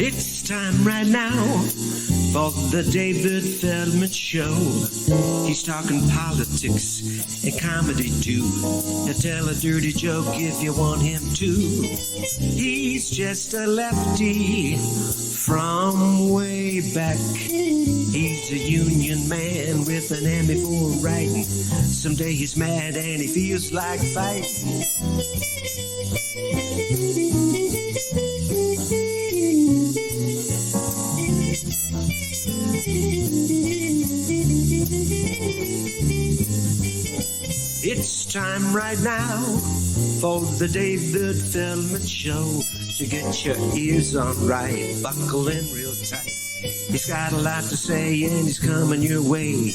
It's time right now for the David Feldman Show. He's talking politics and comedy too. He'll tell a dirty joke if you want him to. He's just a lefty from way back. He's a union man with an Emmy for writing. Someday he's mad and he feels like fighting. It's time right now for the David Feldman Show. To get your ears on right, buckle in real tight. He's got a lot to say and he's coming your way.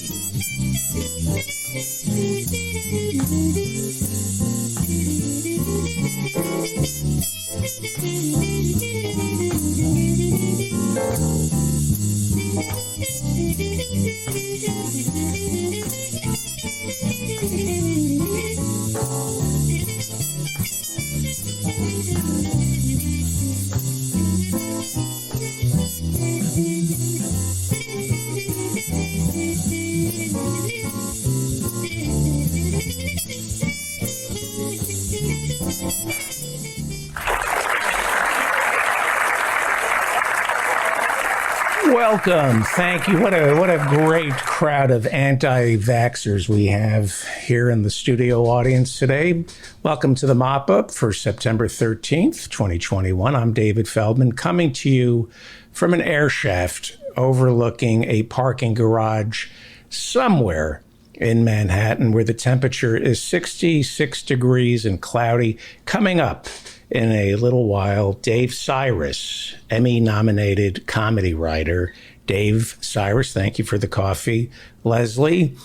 Welcome. Thank you. What a great crowd of anti-vaxxers we have here in the studio audience today. Welcome to the mop-up for September 13th, 2021. I'm David Feldman, coming to you from an air shaft overlooking a parking garage somewhere in Manhattan where the temperature is 66 degrees and cloudy. Coming up in a little while, Dave Cyrus, Emmy-nominated comedy writer. Dave Cyrus, thank you for the coffee. Leslie,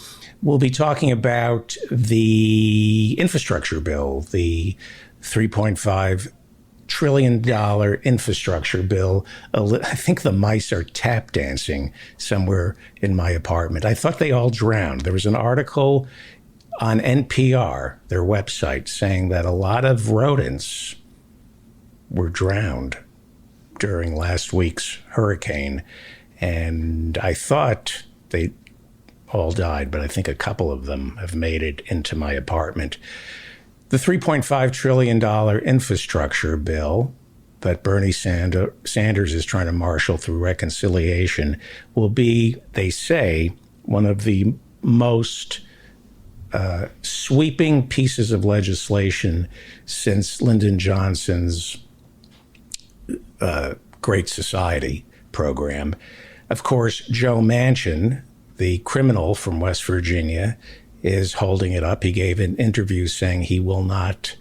we'll be talking about the infrastructure bill, the $3.5 trillion infrastructure bill. I think the mice are tap dancing somewhere in my apartment. I thought they all drowned. There was an article on NPR, their website, saying that a lot of rodents were drowned during last week's hurricane. And I thought they all died, but I think a couple of them have made it into my apartment. The $3.5 trillion infrastructure bill that Bernie Sanders is trying to marshal through reconciliation will be, they say, one of the most sweeping pieces of legislation since Lyndon Johnson's Great Society program. Of course, Joe Manchin, the criminal from West Virginia, is holding it up. He gave an interview saying he will not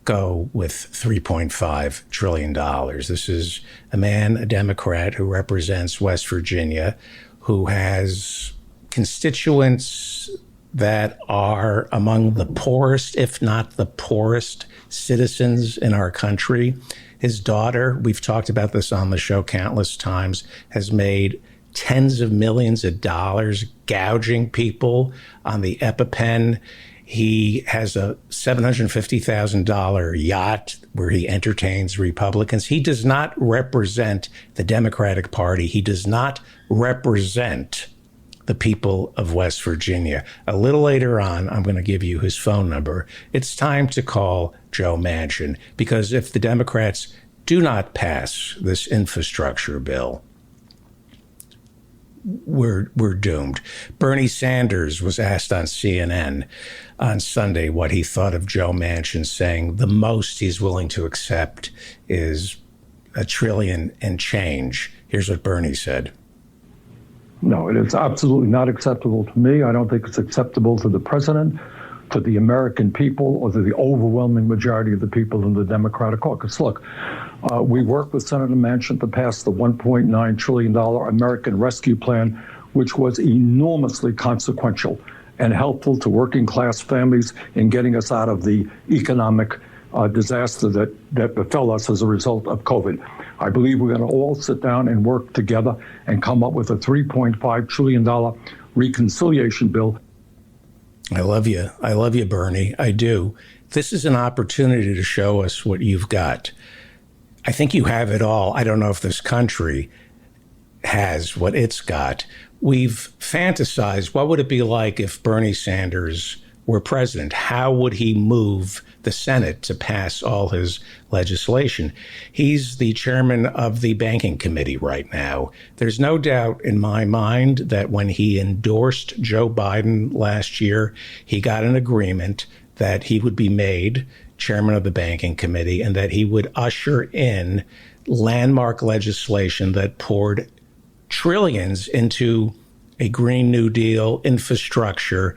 go with $3.5 trillion. This is a man, a Democrat, who represents West Virginia, who has constituents that are among the poorest, if not the poorest, citizens in our country. His daughter, we've talked about this on the show countless times, has made tens of millions of dollars gouging people on the EpiPen. He has a $750,000 yacht where he entertains Republicans. He does not represent the Democratic Party. He does not represent the people of West Virginia. A little later on, I'm going to give you his phone number. It's time to call Joe Manchin, because if the Democrats do not pass this infrastructure bill, we're doomed. Bernie Sanders was asked on CNN on Sunday what he thought of Joe Manchin, saying the most he's willing to accept is $1 trillion and change. Here's what Bernie said. No, it is absolutely not acceptable to me. I don't think it's acceptable to the president, to the American people, or to the overwhelming majority of the people in the Democratic caucus. Look, we worked with Senator Manchin to pass the $1.9 trillion American Rescue Plan, which was enormously consequential and helpful to working class families in getting us out of the economic disaster that befell us as a result of COVID. I believe we're going to all sit down and work together and come up with a $3.5 trillion reconciliation bill. I love you. I love you, Bernie. I do. This is an opportunity to show us what you've got. I think you have it all. I don't know if this country has what it's got. We've fantasized, what would it be like if Bernie Sanders were president? How would he move the Senate to pass all his legislation? He's the chairman of the banking committee right now. There's no doubt in my mind that when he endorsed Joe Biden last year, he got an agreement that he would be made chairman of the banking committee and that he would usher in landmark legislation that poured trillions into a Green New Deal infrastructure.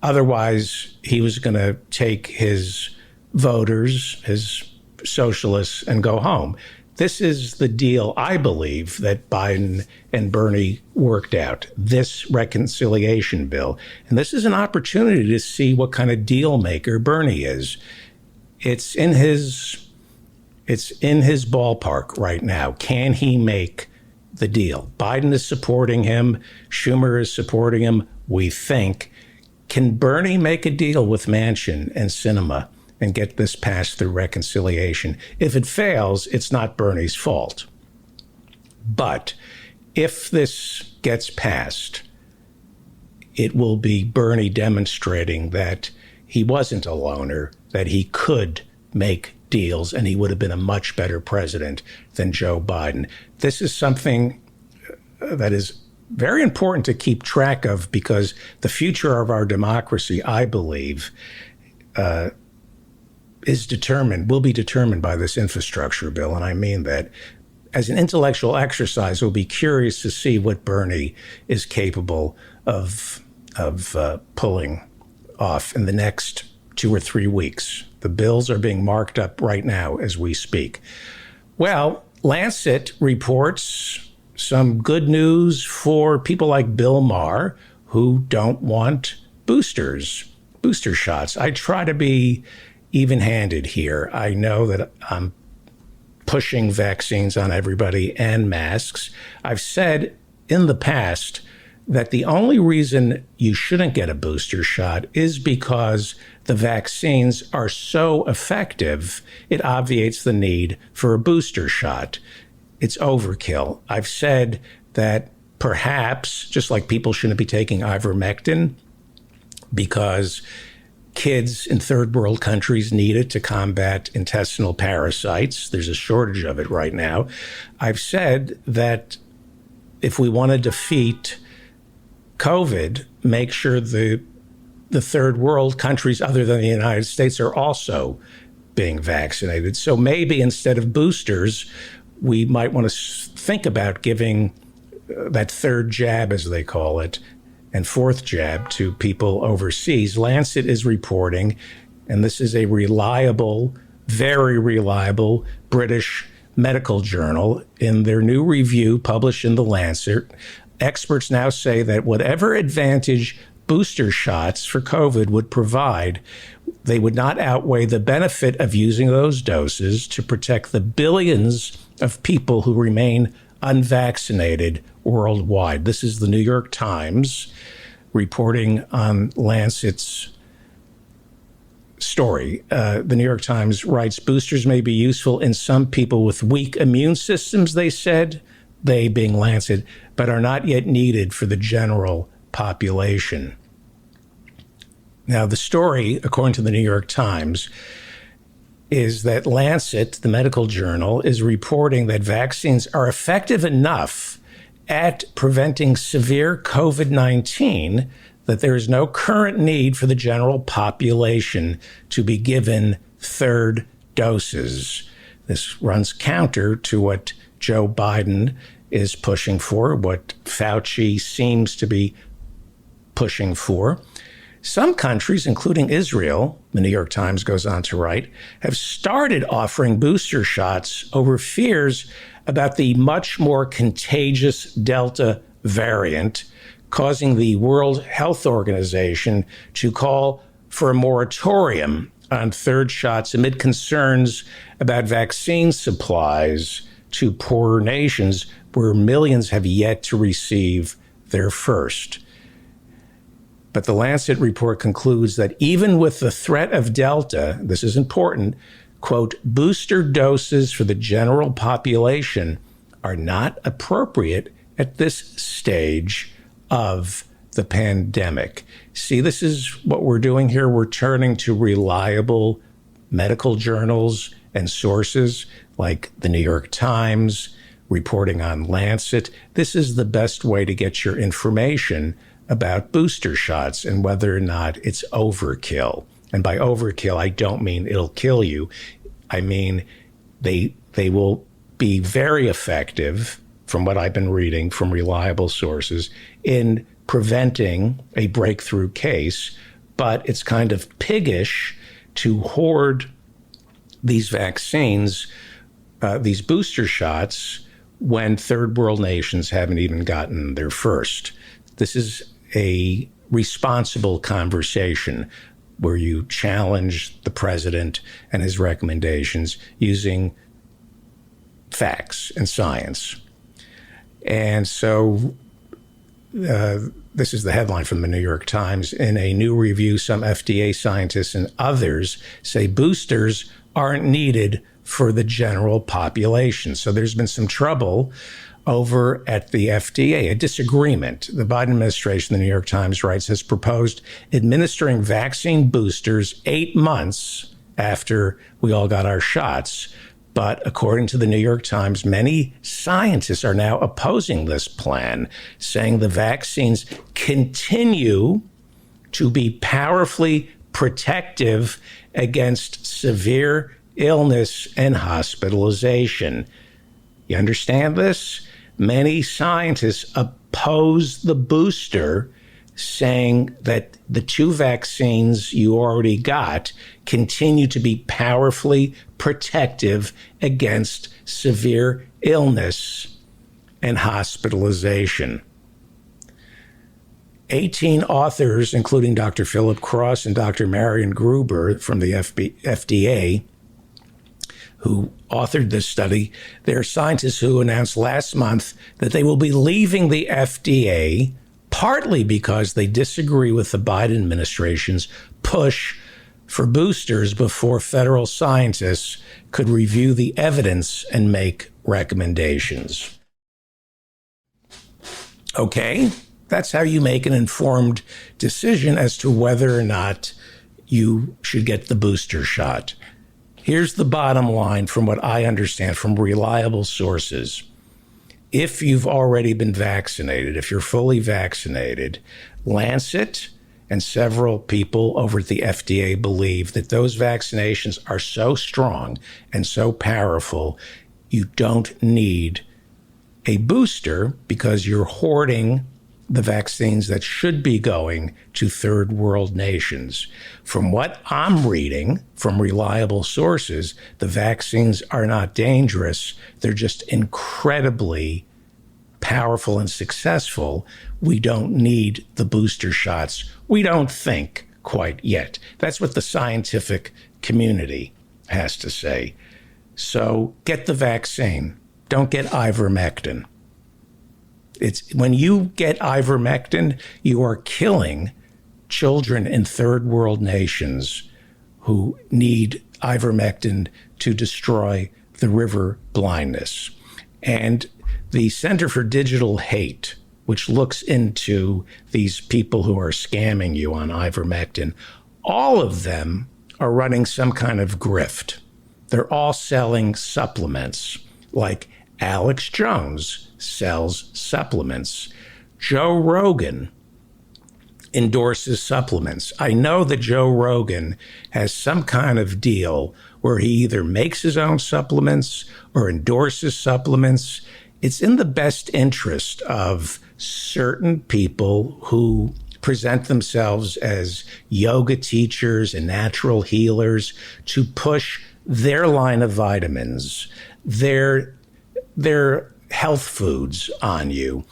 Otherwise, he was going to take his voters, his socialists, and go home. This is the deal, I believe, that Biden and Bernie worked out, this reconciliation bill. And this is an opportunity to see what kind of deal maker Bernie is. It's in his ballpark right now. Can he make the deal? Biden is supporting him. Schumer is supporting him, we think. Can Bernie make a deal with Manchin and Sinema and get this passed through reconciliation? If it fails, it's not Bernie's fault. But if this gets passed, it will be Bernie demonstrating that he wasn't a loner, that he could make deals, and he would have been a much better president than Joe Biden. This is something that is very important to keep track of because the future of our democracy, I believe, will be determined by this infrastructure bill. And I mean that as an intellectual exercise, we'll be curious to see what Bernie is capable of pulling off in the next 2 or 3 weeks. The bills are being marked up right now as we speak. Well, Lancet reports some good news for people like Bill Maher who don't want booster shots. I try to be even-handed here. I know that I'm pushing vaccines on everybody and masks. I've said in the past that the only reason you shouldn't get a booster shot is because the vaccines are so effective, it obviates the need for a booster shot. It's overkill. I've said that perhaps, just like people shouldn't be taking ivermectin because kids in third world countries need it to combat intestinal parasites. There's a shortage of it right now. I've said that if we want to defeat COVID, make sure the third world countries other than the United States are also being vaccinated. So maybe instead of boosters, we might want to think about giving that third jab, as they call it, and fourth jab to people overseas. Lancet is reporting, and this is a reliable, very reliable British medical journal. In their new review published in The Lancet, experts now say that whatever advantage booster shots for COVID would provide, they would not outweigh the benefit of using those doses to protect the billions of people who remain unvaccinated worldwide. This is the New York Times reporting on Lancet's story. The New York Times writes, boosters may be useful in some people with weak immune systems, they said, they being Lancet, but are not yet needed for the general population. Now, the story, according to the New York Times, is that Lancet, the medical journal, is reporting that vaccines are effective enough at preventing severe COVID-19 that there is no current need for the general population to be given third doses. This runs counter to what Joe Biden is pushing for, what Fauci seems to be pushing for. Some countries, including Israel, the New York Times goes on to write, have started offering booster shots over fears about the much more contagious Delta variant, causing the World Health Organization to call for a moratorium on third shots amid concerns about vaccine supplies to poorer nations where millions have yet to receive their first. But the Lancet report concludes that even with the threat of Delta, this is important, quote, booster doses for the general population are not appropriate at this stage of the pandemic. See, this is what we're doing here. We're turning to reliable medical journals and sources like the New York Times, reporting on Lancet. This is the best way to get your information about booster shots and whether or not it's overkill. And by overkill, I don't mean it'll kill you. I mean, they will be very effective, from what I've been reading from reliable sources, in preventing a breakthrough case, but it's kind of piggish to hoard these vaccines, these booster shots, when third world nations haven't even gotten their first. This is a responsible conversation where you challenge the president and his recommendations using facts and science. And so this is the headline from the New York Times. In a new review, some FDA scientists and others say boosters aren't needed for the general population. So there's been some trouble over at the FDA, a disagreement. The Biden administration, the New York Times writes, has proposed administering vaccine boosters 8 months after we all got our shots. But according to the New York Times, many scientists are now opposing this plan, saying the vaccines continue to be powerfully protective against severe illness and hospitalization. You understand this? Many scientists oppose the booster, saying that the 2 vaccines you already got continue to be powerfully protective against severe illness and hospitalization. 18 authors, including Dr. Philip Cross and Dr. Marion Gruber from the FDA, who authored this study, they're scientists who announced last month that they will be leaving the FDA, partly because they disagree with the Biden administration's push for boosters before federal scientists could review the evidence and make recommendations. Okay, that's how you make an informed decision as to whether or not you should get the booster shot. Here's the bottom line from what I understand from reliable sources. If you've already been vaccinated, if you're fully vaccinated, Lancet and several people over at the FDA believe that those vaccinations are so strong and so powerful, you don't need a booster because you're hoarding the vaccines that should be going to third world nations. From what I'm reading from reliable sources, the vaccines are not dangerous. They're just incredibly powerful and successful. We don't need the booster shots. We don't think quite yet. That's what the scientific community has to say. So get the vaccine. Don't get ivermectin. It's when you get ivermectin, you are killing children in third world nations who need ivermectin to destroy the river blindness. And the Center for Digital Hate, which looks into these people who are scamming you on ivermectin, all of them are running some kind of grift. They're all selling supplements, like Alex Jones sells supplements. Joe Rogan endorses supplements. I know that Joe Rogan has some kind of deal where he either makes his own supplements or endorses supplements. It's in the best interest of certain people who present themselves as yoga teachers and natural healers to push their line of vitamins, their health foods on you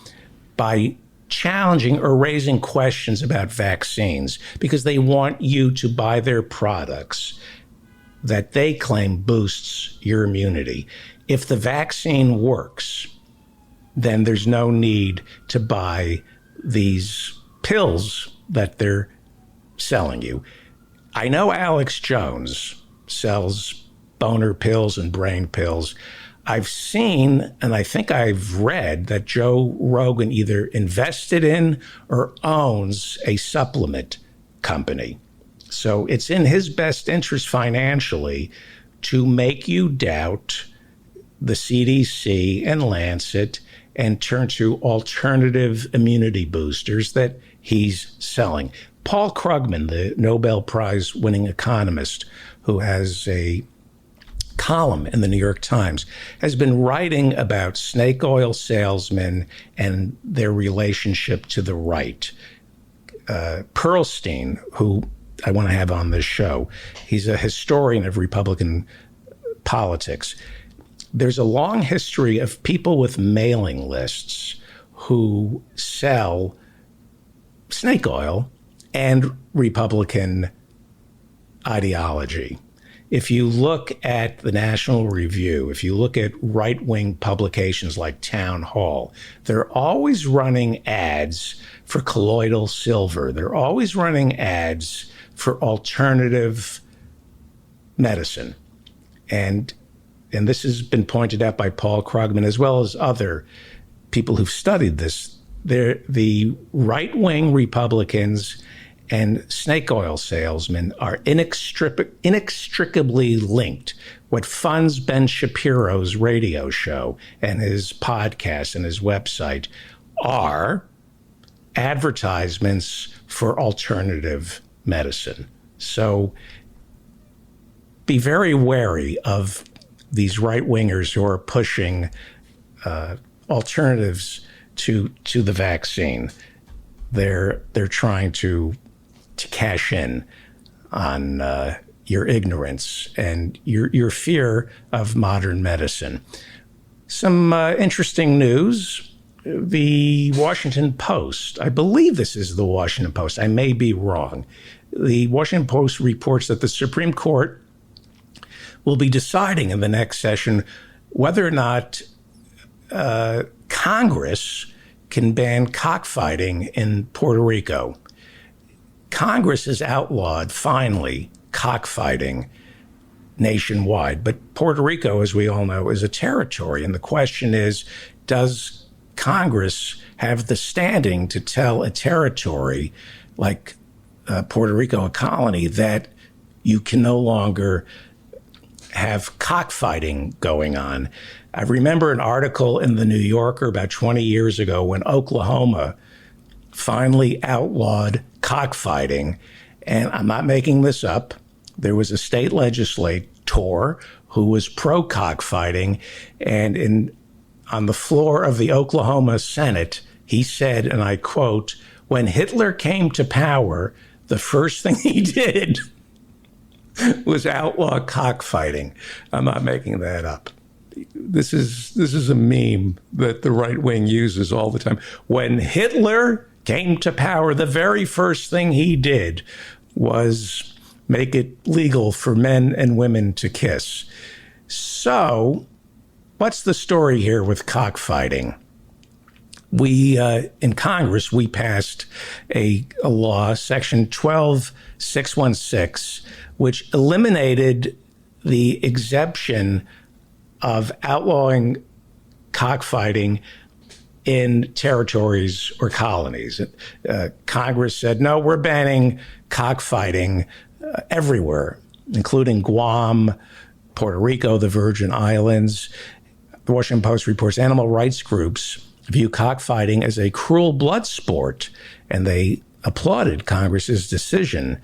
by challenging or raising questions about vaccines because they want you to buy their products that they claim boosts your immunity. If the vaccine works, then there's no need to buy these pills that they're selling you. I know Alex Jones sells boner pills and brain pills. I've seen, and I think I've read, that Joe Rogan either invested in or owns a supplement company. So it's in his best interest financially to make you doubt the CDC and Lancet and turn to alternative immunity boosters that he's selling. Paul Krugman, the Nobel Prize winning economist who has a column in the New York Times, has been writing about snake oil salesmen and their relationship to the right. Perlstein, who I want to have on this show, he's a historian of Republican politics. There's a long history of people with mailing lists who sell snake oil and Republican ideology. If you look at the National Review, if you look at right-wing publications like Town Hall, they're always running ads for colloidal silver. They're always running ads for alternative medicine. And this has been pointed out by Paul Krugman as well as other people who've studied this. The right-wing Republicans and snake oil salesmen are inextricably linked. What funds Ben Shapiro's radio show and his podcast and his website are advertisements for alternative medicine. So be very wary of these right-wingers who are pushing alternatives to the vaccine. They're trying to cash in on your ignorance and your fear of modern medicine. Some interesting news. The Washington Post, I believe this is the Washington Post, I may be wrong. The Washington Post reports that the Supreme Court will be deciding in the next session whether or not Congress can ban cockfighting in Puerto Rico. Congress has outlawed, finally, cockfighting nationwide. But Puerto Rico, as we all know, is a territory. And the question is, does Congress have the standing to tell a territory like Puerto Rico, a colony, that you can no longer have cockfighting going on? I remember an article in the New Yorker about 20 years ago when Oklahoma finally outlawed cockfighting. And I'm not making this up. There was a state legislator who was pro-cockfighting. And on the floor of the Oklahoma Senate, he said, and I quote, "When Hitler came to power, the first thing he did was outlaw cockfighting." I'm not making that up. This is a meme that the right wing uses all the time. When Hitler came to power, the very first thing he did was make it legal for men and women to kiss. So, what's the story here with cockfighting? We, in Congress, we passed a law, Section 12616, which eliminated the exemption of outlawing cockfighting in territories or colonies. Congress said, no, we're banning cockfighting everywhere, including Guam, Puerto Rico, the Virgin Islands. The Washington Post reports animal rights groups view cockfighting as a cruel blood sport, and they applauded Congress's decision.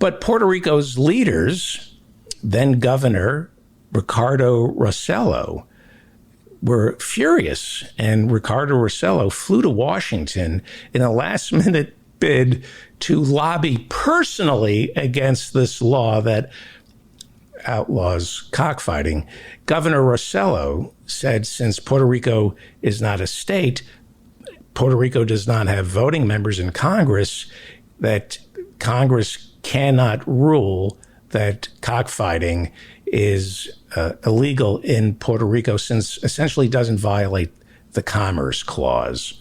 But Puerto Rico's leaders, then Governor Ricardo Rossello, were furious, and Ricardo Rossello flew to Washington in a last-minute bid to lobby personally against this law that outlaws cockfighting. Governor Rossello said since Puerto Rico is not a state, Puerto Rico does not have voting members in Congress, that Congress cannot rule that cockfighting is illegal in Puerto Rico, since essentially doesn't violate the Commerce Clause.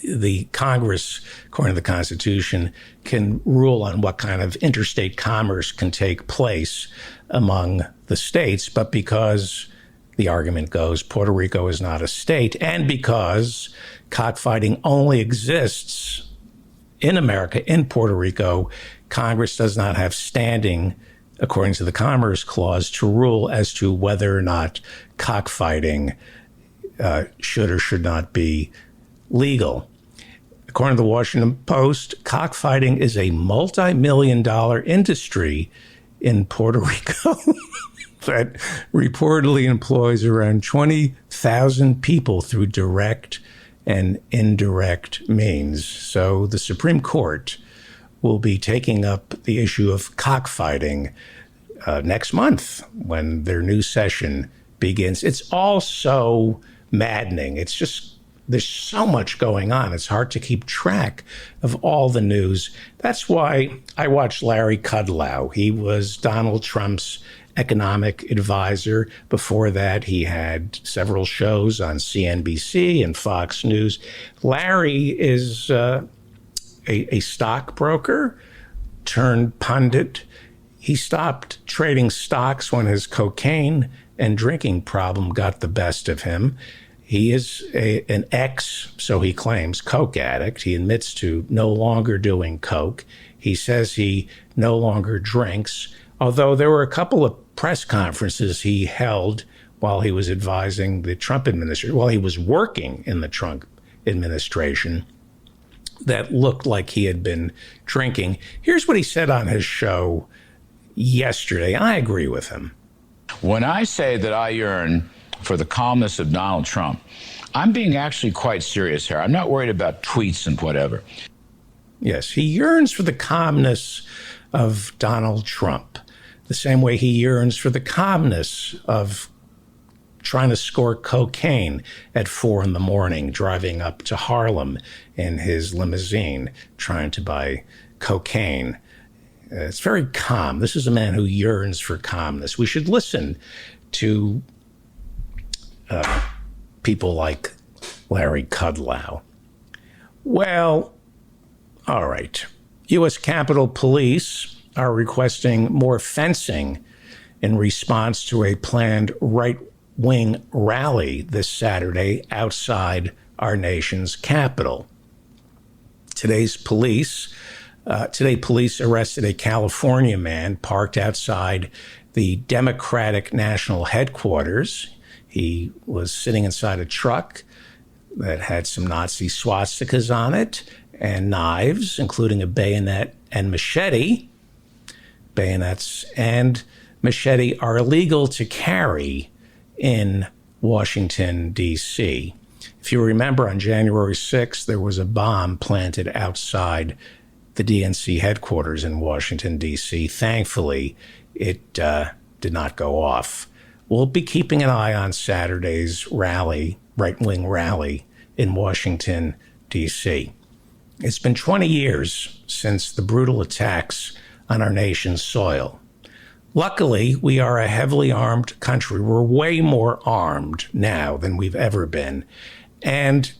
the Congress, according to the Constitution, can rule on what kind of interstate commerce can take place among the states. But because the argument goes Puerto Rico is not a state, and because cockfighting only exists in America, in Puerto Rico, Congress does not have standing, according to the Commerce Clause, to rule as to whether or not cockfighting should or should not be legal. According to the Washington Post, cockfighting is a multi-million-dollar industry in Puerto Rico that reportedly employs around 20,000 people through direct and indirect means. So the Supreme Court will be taking up the issue of cockfighting next month when their new session begins. It's all so maddening. It's just, there's so much going on. It's hard to keep track of all the news. That's why I watched Larry Kudlow. He was Donald Trump's economic advisor. Before that, he had several shows on CNBC and Fox News. Larry is a stockbroker turned pundit. He stopped trading stocks when his cocaine and drinking problem got the best of him. He is an ex, so he claims, coke addict. He admits to no longer doing coke. He says he no longer drinks, although there were a couple of press conferences he held while he was advising the Trump administration, while he was working in the Trump administration, that looked like he had been drinking. Here's what he said on his show yesterday. I agree with him. When I say that I yearn for the calmness of Donald Trump, I'm being actually quite serious here. I'm not worried about tweets and whatever. Yes, he yearns for the calmness of Donald Trump, the same way he yearns for the calmness of trying to score cocaine at 4 a.m, driving up to Harlem in his limousine, trying to buy cocaine. It's very calm. This is a man who yearns for calmness. We should listen to people like Larry Kudlow. Well, all right. U.S. Capitol Police are requesting more fencing in response to a planned right-wing rally this Saturday outside our nation's capital. Today, police arrested a California man parked outside the Democratic National Headquarters. He was sitting inside a truck that had some Nazi swastikas on it and knives, including a bayonet and machete. Bayonets and machete are illegal to carry in Washington, D.C. If you remember, on January 6th, there was a bomb planted outside the DNC headquarters in Washington, D.C. Thankfully, it did not go off. We'll be keeping an eye on Saturday's rally, right-wing rally in Washington, D.C. It's been 20 years since the brutal attacks on our nation's soil. Luckily, we are a heavily armed country. We're way more armed now than we've ever been. And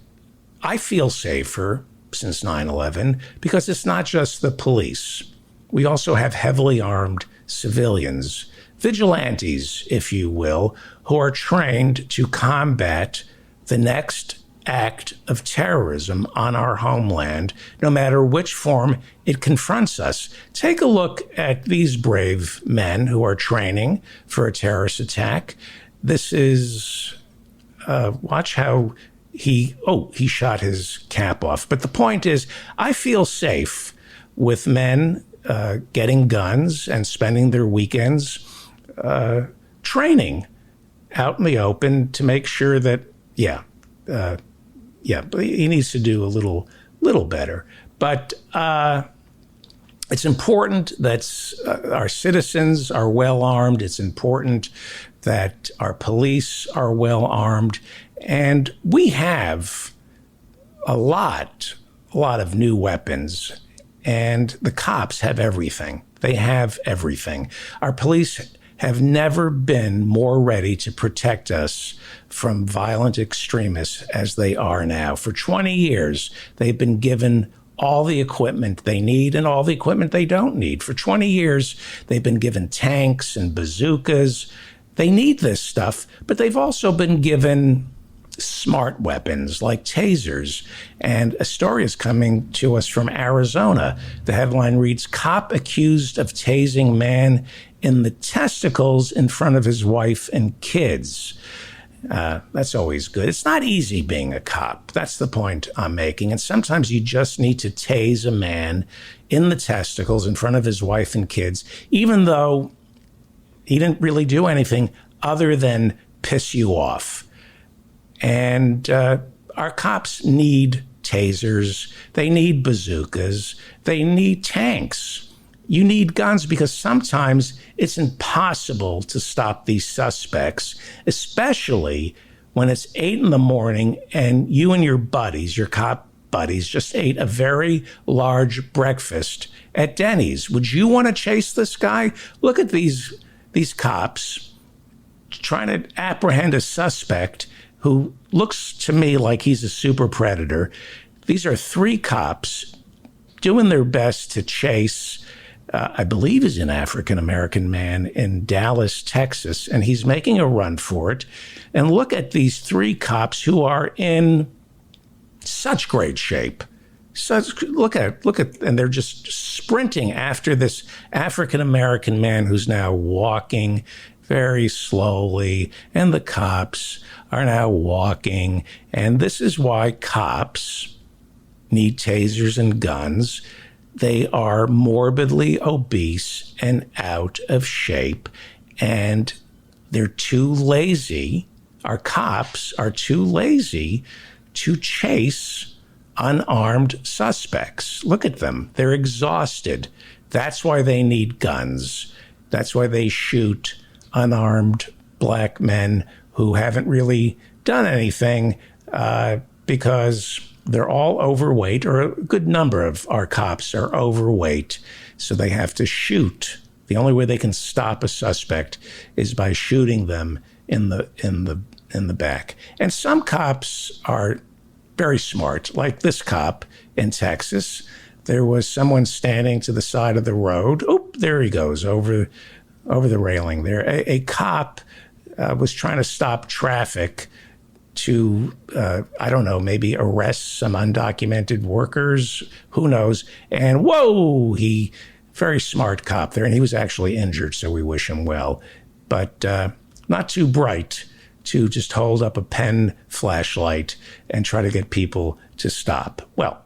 I feel safer since 9/11 because it's not just the police. We also have heavily armed civilians, vigilantes, if you will, who are trained to combat the next act of terrorism on our homeland, no matter which form it confronts us. Take a look at these brave men who are training for a terrorist attack. This is, watch how he shot his cap off. But the point is, I feel safe with men getting guns and spending their weekends training out in the open to make sure that, but he needs to do a little better. But it's important that our citizens are well armed. It's important that our police are well armed. And we have a lot of new weapons, and the cops have everything. They have everything. Our police have never been more ready to protect us from violent extremists as they are now. For 20 years, they've been given all the equipment they need and all the equipment they don't need. For 20 years, they've been given tanks and bazookas. They need this stuff, but they've also been given smart weapons like tasers. And a story is coming to us from Arizona. The headline reads, "Cop accused of tasing man in the testicles in front of his wife and kids." That's always good. It's not easy being a cop. That's the point I'm making. And sometimes you just need to tase a man in the testicles in front of his wife and kids, even though he didn't really do anything other than piss you off. And our cops need tasers. They need bazookas. They need tanks. You need guns because sometimes it's impossible to stop these suspects, especially when it's 8 a.m. and you and your buddies, your cop buddies, just ate a very large breakfast at Denny's. Would you want to chase this guy? Look at these cops trying to apprehend a suspect who looks to me like he's a super predator. These are 3 cops doing their best to chase, I believe he's an African-American man in Dallas, Texas, and he's making a run for it. And look at these 3 cops who are in such great shape. Look at, and they're just sprinting after this African-American man who's now walking very slowly, and the cops are now walking. And this is why cops need tasers and guns. They are morbidly obese and out of shape, and they're too lazy. Our cops are too lazy to chase unarmed suspects. Look at them. They're exhausted. That's why they need guns. That's why they shoot unarmed black men who haven't really done anything because they're all overweight, or a good number of our cops are overweight, so they have to shoot. The only way they can stop a suspect is by shooting them in the back. And some cops are very smart, like this cop in Texas. There was someone standing to the side of the road. Oh, there he goes, over the railing there. A cop was trying to stop traffic to, I don't know, maybe arrest some undocumented workers, who knows. And whoa, very smart cop there. And he was actually injured, so we wish him well. But not too bright to just hold up a pen flashlight and try to get people to stop. Well,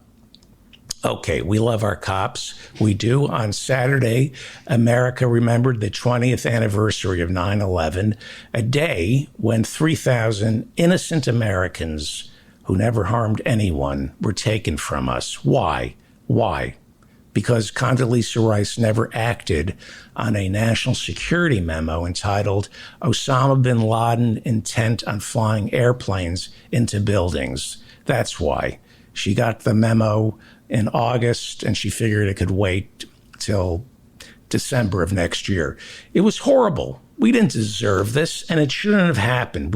okay, we love our cops. We do. On Saturday, America remembered the 20th anniversary of 9/11, a day when 3,000 innocent Americans who never harmed anyone were taken from us. Why? Why? Because Condoleezza Rice never acted on a national security memo entitled Osama bin Laden Intent on Flying Airplanes into Buildings. That's why. She got the memo in August, and she figured it could wait till December of next year. It was horrible. We didn't deserve this, and it shouldn't have happened.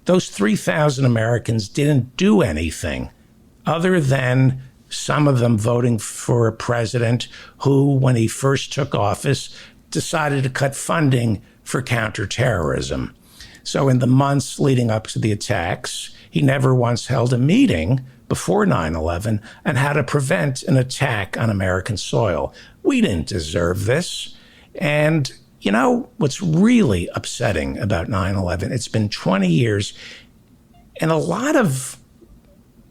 Those 3,000 Americans didn't do anything other than some of them voting for a president who, when he first took office, decided to cut funding for counterterrorism. So in the months leading up to the attacks, he never once held a meeting before 9/11 on how to prevent an attack on American soil. We didn't deserve this. And you know what's really upsetting about 9/11? It's been 20 years, and a lot of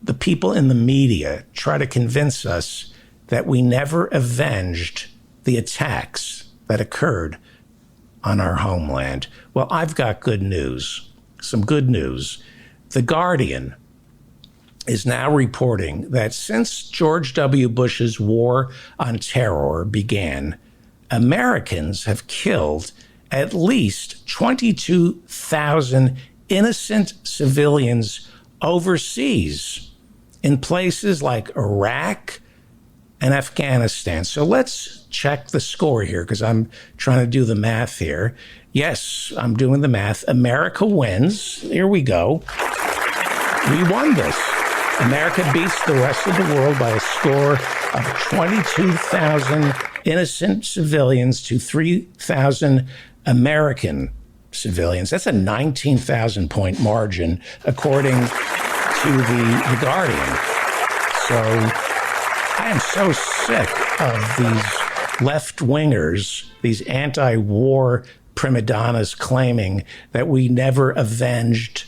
the people in the media try to convince us that we never avenged the attacks that occurred on our homeland. Well, I've got good news, some good news. The Guardian is now reporting that since George W. Bush's war on terror began, Americans have killed at least 22,000 innocent civilians overseas in places like Iraq and Afghanistan. So let's check the score here because I'm trying to do the math here. Yes, I'm doing the math. America wins. Here we go. We won this. America beats the rest of the world by a score of 22,000 innocent civilians to 3,000 American civilians. That's a 19,000 point margin, according to the Guardian. So I am so sick of these left-wingers, these anti-war prima donnas claiming that we never avenged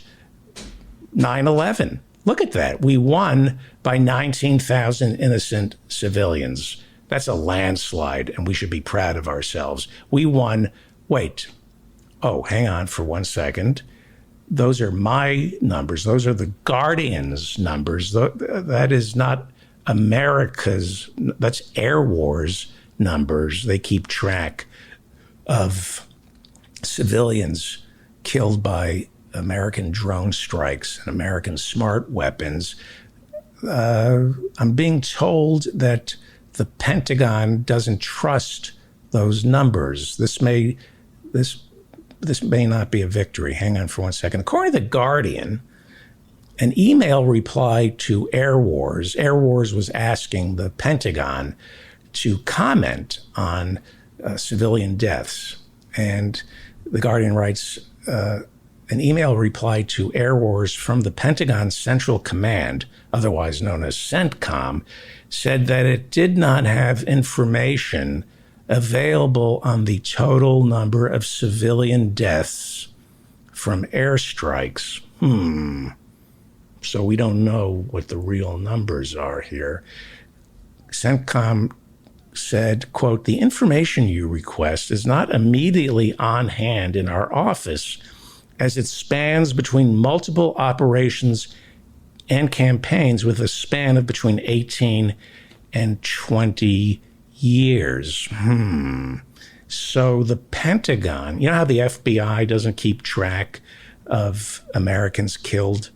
9/11. Look at that. We won by 19,000 innocent civilians. That's a landslide, and we should be proud of ourselves. We won. Wait. Oh, hang on for 1 second. Those are my numbers. Those are the Guardian's numbers. That is not America's. That's Air Wars numbers. They keep track of civilians killed by American drone strikes and American smart weapons. I'm being told that the Pentagon doesn't trust those numbers. This may not be a victory. Hang on for 1 second. According to The Guardian, an email reply to Air Wars was asking the Pentagon to comment on civilian deaths. And The Guardian writes, an email reply to Air Wars from the Pentagon Central Command, otherwise known as CENTCOM, said that it did not have information available on the total number of civilian deaths from airstrikes. So we don't know what the real numbers are here. CENTCOM said, quote, "The information you request is not immediately on hand in our office as it spans between multiple operations and campaigns with a span of between 18 and 20 years. So the Pentagon, you know how the FBI doesn't keep track of Americans killed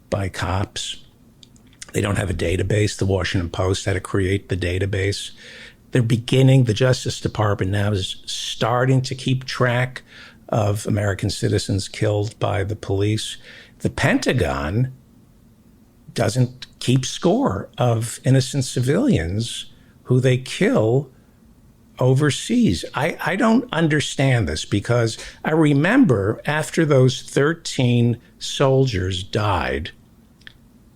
by cops? They don't have a database. The Washington Post had to create the database. The Justice Department now is starting to keep track of American citizens killed by the police. The Pentagon doesn't keep score of innocent civilians who they kill overseas. I don't understand this because I remember after those 13 soldiers died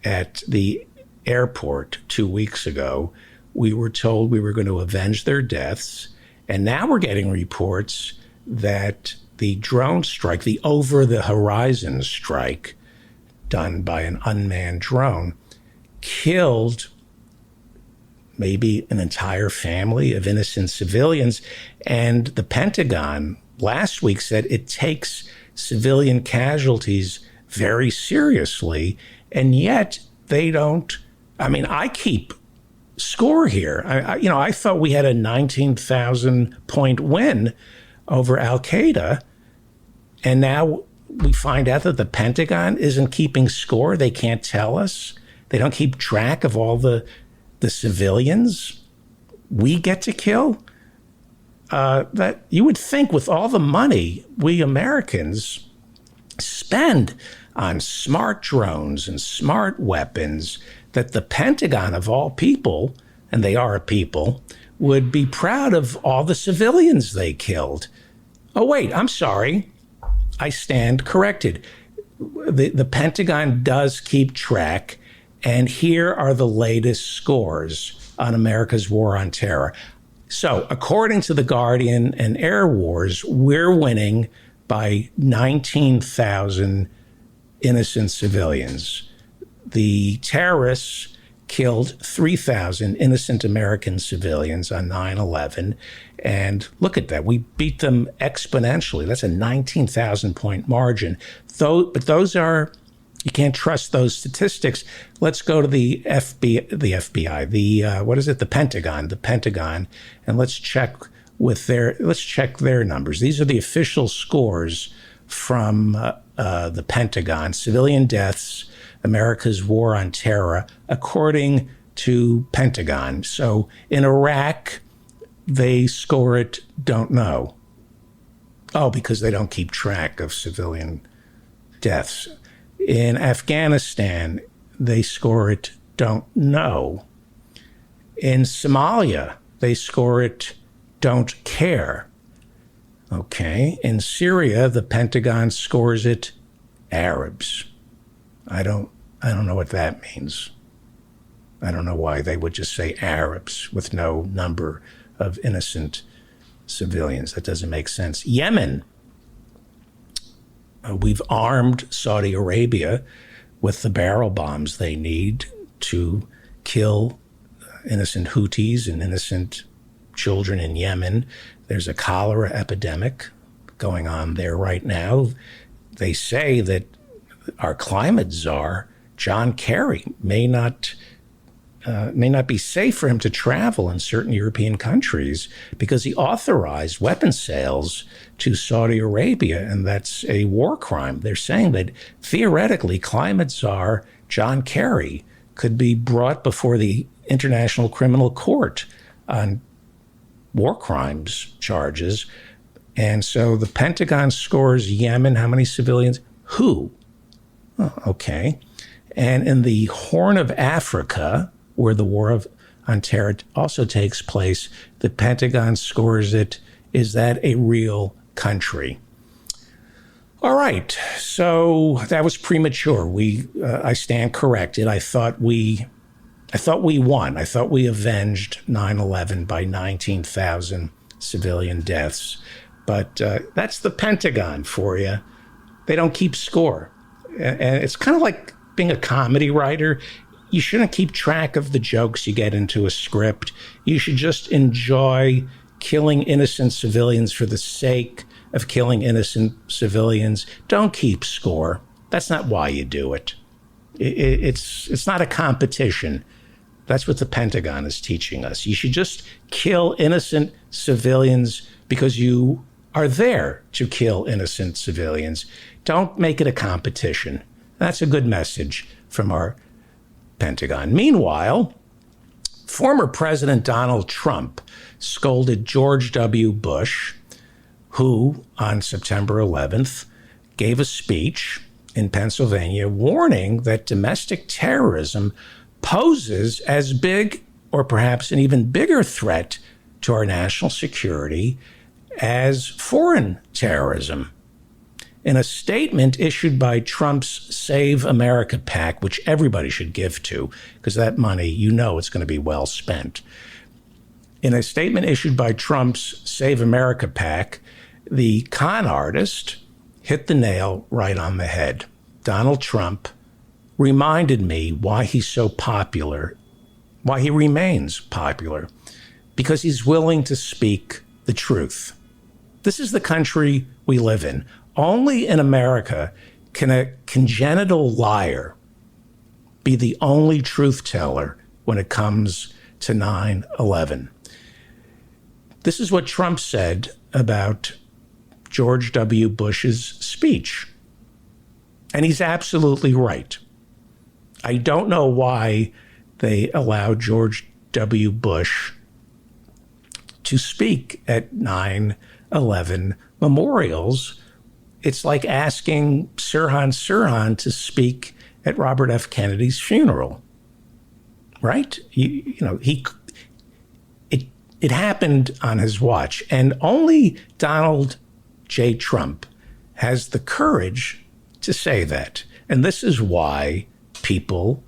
at the airport 2 weeks ago, we were told we were going to avenge their deaths. And now we're getting reports that the drone strike, the over-the-horizon strike done by an unmanned drone, killed maybe an entire family of innocent civilians. And the Pentagon last week said it takes civilian casualties very seriously, and yet they don't. I mean, I keep score here. I thought we had a 19,000 point win over Al-Qaeda, and now we find out that the Pentagon isn't keeping score. They can't tell us. They don't keep track of all the civilians we get to kill. That you would think with all the money we Americans spend on smart drones and smart weapons, that the Pentagon, of all people, and they are a people, would be proud of all the civilians they killed. Oh, wait, I'm sorry. I stand corrected. The Pentagon does keep track, and here are the latest scores on America's war on terror. So, according to The Guardian and Air Wars, we're winning by 19,000 innocent civilians. The terrorists killed 3,000 innocent American civilians on 9/11. And look at that. We beat them exponentially. That's a 19,000 point margin. But those are, you can't trust those statistics. Let's go to the FBI, the Pentagon, and let's check their numbers. These are the official scores from the Pentagon, civilian deaths, America's war on terror, according to Pentagon. So in Iraq, they score it don't know. Oh, because they don't keep track of civilian deaths. In Afghanistan, they score it don't know. In Somalia, they score it don't care. Okay. In Syria, the Pentagon scores it Arabs. I don't know what that means. I don't know why they would just say Arabs with no number of innocent civilians. That doesn't make sense. Yemen. We've armed Saudi Arabia with the barrel bombs they need to kill innocent Houthis and innocent children in Yemen. There's a cholera epidemic going on there right now. They say that our climate czar, John Kerry, may not be safe for him to travel in certain European countries because he authorized weapons sales to Saudi Arabia, and that's a war crime. They're saying that theoretically, climate czar John Kerry could be brought before the International Criminal Court on war crimes charges. And so the Pentagon scores Yemen. How many civilians? Who? Oh, okay. And in the Horn of Africa, where the War on Terror also takes place, the Pentagon scores it. Is that a real country? All right. So that was premature. I stand corrected. I thought we won. I thought we avenged 9/11 by 19,000 civilian deaths. But that's the Pentagon for you. They don't keep score. And it's kind of like being a comedy writer. You shouldn't keep track of the jokes you get into a script. You should just enjoy killing innocent civilians for the sake of killing innocent civilians. Don't keep score. That's not why you do it. It's not a competition. That's what the Pentagon is teaching us. You should just kill innocent civilians because you are there to kill innocent civilians. Don't make it a competition. That's a good message from our Pentagon. Meanwhile, former President Donald Trump scolded George W. Bush, who on September 11th gave a speech in Pennsylvania warning that domestic terrorism poses as big or perhaps an even bigger threat to our national security as foreign terrorism. In a statement issued by Trump's Save America PAC, which everybody should give to, because that money, it's going to be well spent. In a statement issued by Trump's Save America PAC, the con artist hit the nail right on the head. Donald Trump reminded me why he's so popular, why he remains popular, because he's willing to speak the truth. This is the country we live in. Only in America can a congenital liar be the only truth teller when it comes to 9/11. This is what Trump said about George W. Bush's speech. And he's absolutely right. I don't know why they allowed George W. Bush to speak at 9/11 memorials. It's like asking Sirhan Sirhan to speak at Robert F. Kennedy's funeral, right? It happened on his watch, and only Donald J. Trump has the courage to say that. And this is why people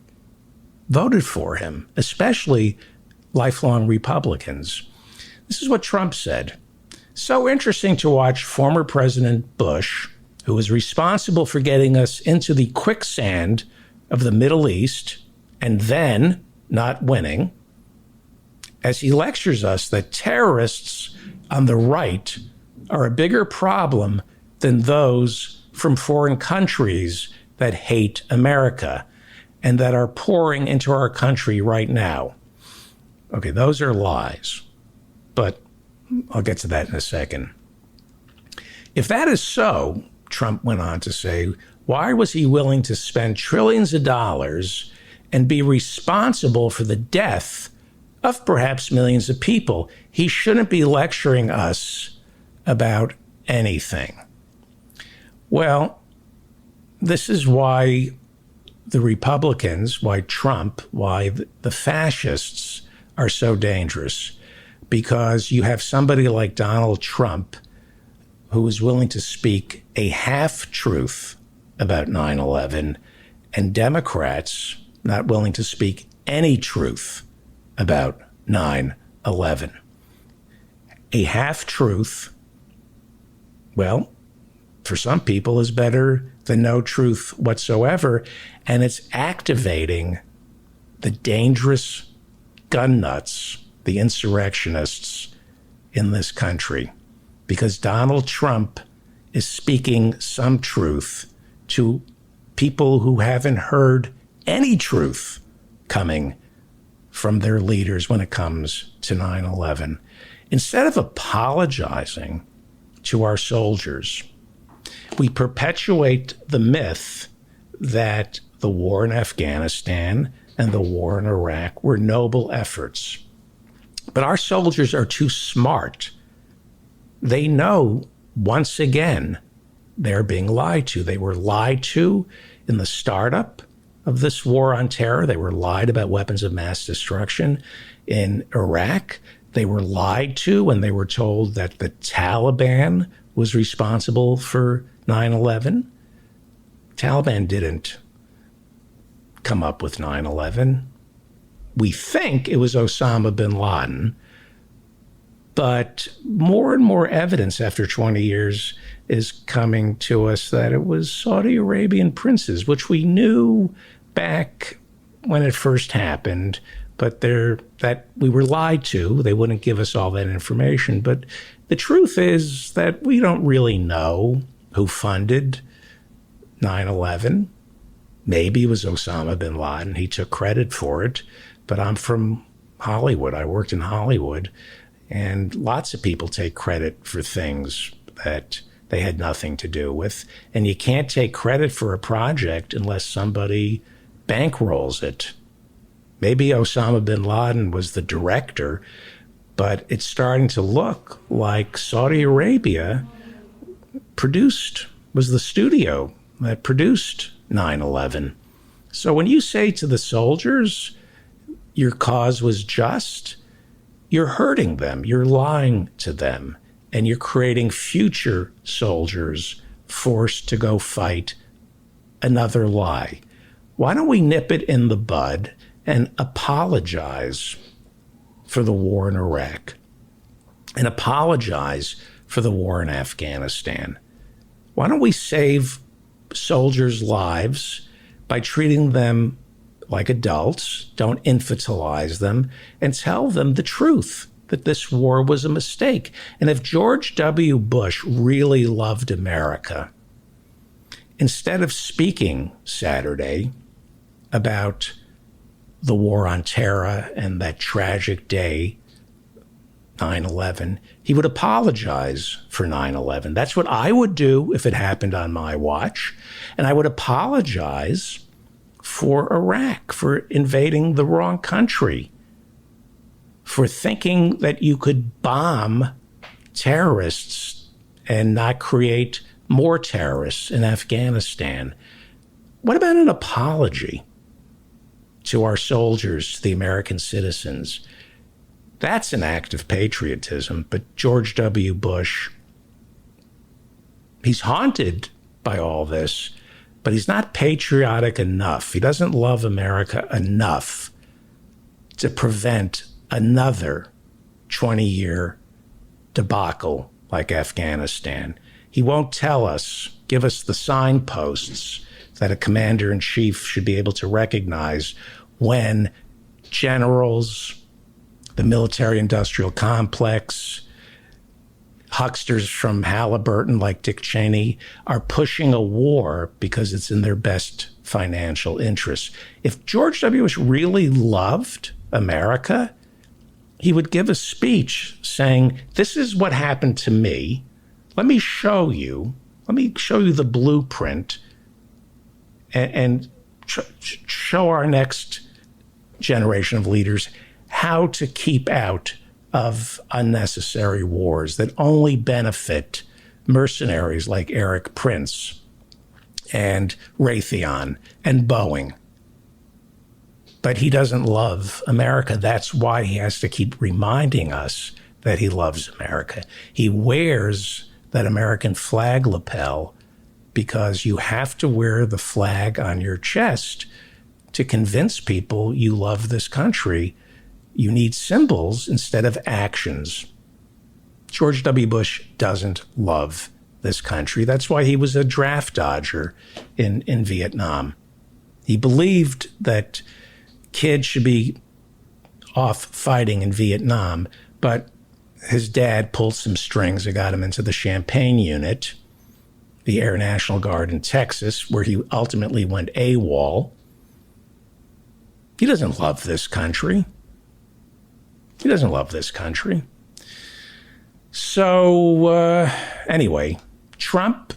voted for him, especially lifelong Republicans. This is what Trump said. So interesting to watch former President Bush, who was responsible for getting us into the quicksand of the Middle East and then not winning, as he lectures us that terrorists on the right are a bigger problem than those from foreign countries that hate America and that are pouring into our country right now. Okay, those are lies, but I'll get to that in a second. If that is so, Trump went on to say, why was he willing to spend trillions of dollars and be responsible for the death of perhaps millions of people. He shouldn't be lecturing us about anything. Well, this is why the Republicans, why Trump, why the fascists are so dangerous, because you have somebody like Donald Trump who is willing to speak a half-truth about 9/11, and Democrats not willing to speak any truth about 9/11. A half-truth, well, for some people is better than no truth whatsoever, and it's activating the dangerous gun nuts, the insurrectionists in this country, because Donald Trump is speaking some truth to people who haven't heard any truth coming from their leaders when it comes to 9/11. Instead of apologizing to our soldiers, we perpetuate the myth that the war in Afghanistan and the war in Iraq were noble efforts. But our soldiers are too smart. They know, once again, they're being lied to. They were lied to in the startup of this war on terror. They were lied about weapons of mass destruction in Iraq. They were lied to when they were told that the Taliban was responsible for 9/11. Taliban didn't come up with 9/11. We think it was Osama bin Laden, but more and more evidence after 20 years is coming to us that it was Saudi Arabian princes, which we knew back when it first happened, but that we were lied to. They wouldn't give us all that information. But the truth is that we don't really know who funded 9/11. Maybe it was Osama bin Laden. He took credit for it. But I'm from Hollywood. I worked in Hollywood. And lots of people take credit for things that they had nothing to do with. And you can't take credit for a project unless somebody bankrolls it. Maybe Osama bin Laden was the director, but it's starting to look like Saudi Arabia was the studio that produced 9/11. So when you say to the soldiers, your cause was just, you're hurting them, you're lying to them, and you're creating future soldiers forced to go fight another lie. Why don't we nip it in the bud and apologize for the war in Iraq and apologize for the war in Afghanistan? Why don't we save soldiers' lives by treating them like adults, don't infantilize them, and tell them the truth, that this war was a mistake? And if George W. Bush really loved America, instead of speaking Saturday about the war on terror and that tragic day, 9/11, he would apologize for 9/11. That's what I would do if it happened on my watch. And I would apologize for Iraq, for invading the wrong country, for thinking that you could bomb terrorists and not create more terrorists in Afghanistan. What about an apology to our soldiers, to the American citizens? That's an act of patriotism. But George W. Bush, he's haunted by all this, but he's not patriotic enough. He doesn't love America enough to prevent another 20-year debacle like Afghanistan. He won't give us the signposts that a commander-in-chief should be able to recognize when generals, the military-industrial complex, hucksters from Halliburton like Dick Cheney are pushing a war because it's in their best financial interests. If George W. Bush really loved America, he would give a speech saying, this is what happened to me. Let me show you the blueprint and show our next generation of leaders how to keep out of unnecessary wars that only benefit mercenaries like Erik Prince and Raytheon and Boeing. But he doesn't love America. That's why he has to keep reminding us that he loves America. He wears that American flag lapel because you have to wear the flag on your chest to convince people you love this country. You need symbols instead of actions. George W. Bush doesn't love this country. That's why he was a draft dodger in Vietnam. He believed that kids should be off fighting in Vietnam, but his dad pulled some strings that got him into the Champagne Unit, the Air National Guard in Texas, where he ultimately went AWOL. He doesn't love this country. He doesn't love this country. So, anyway, Trump,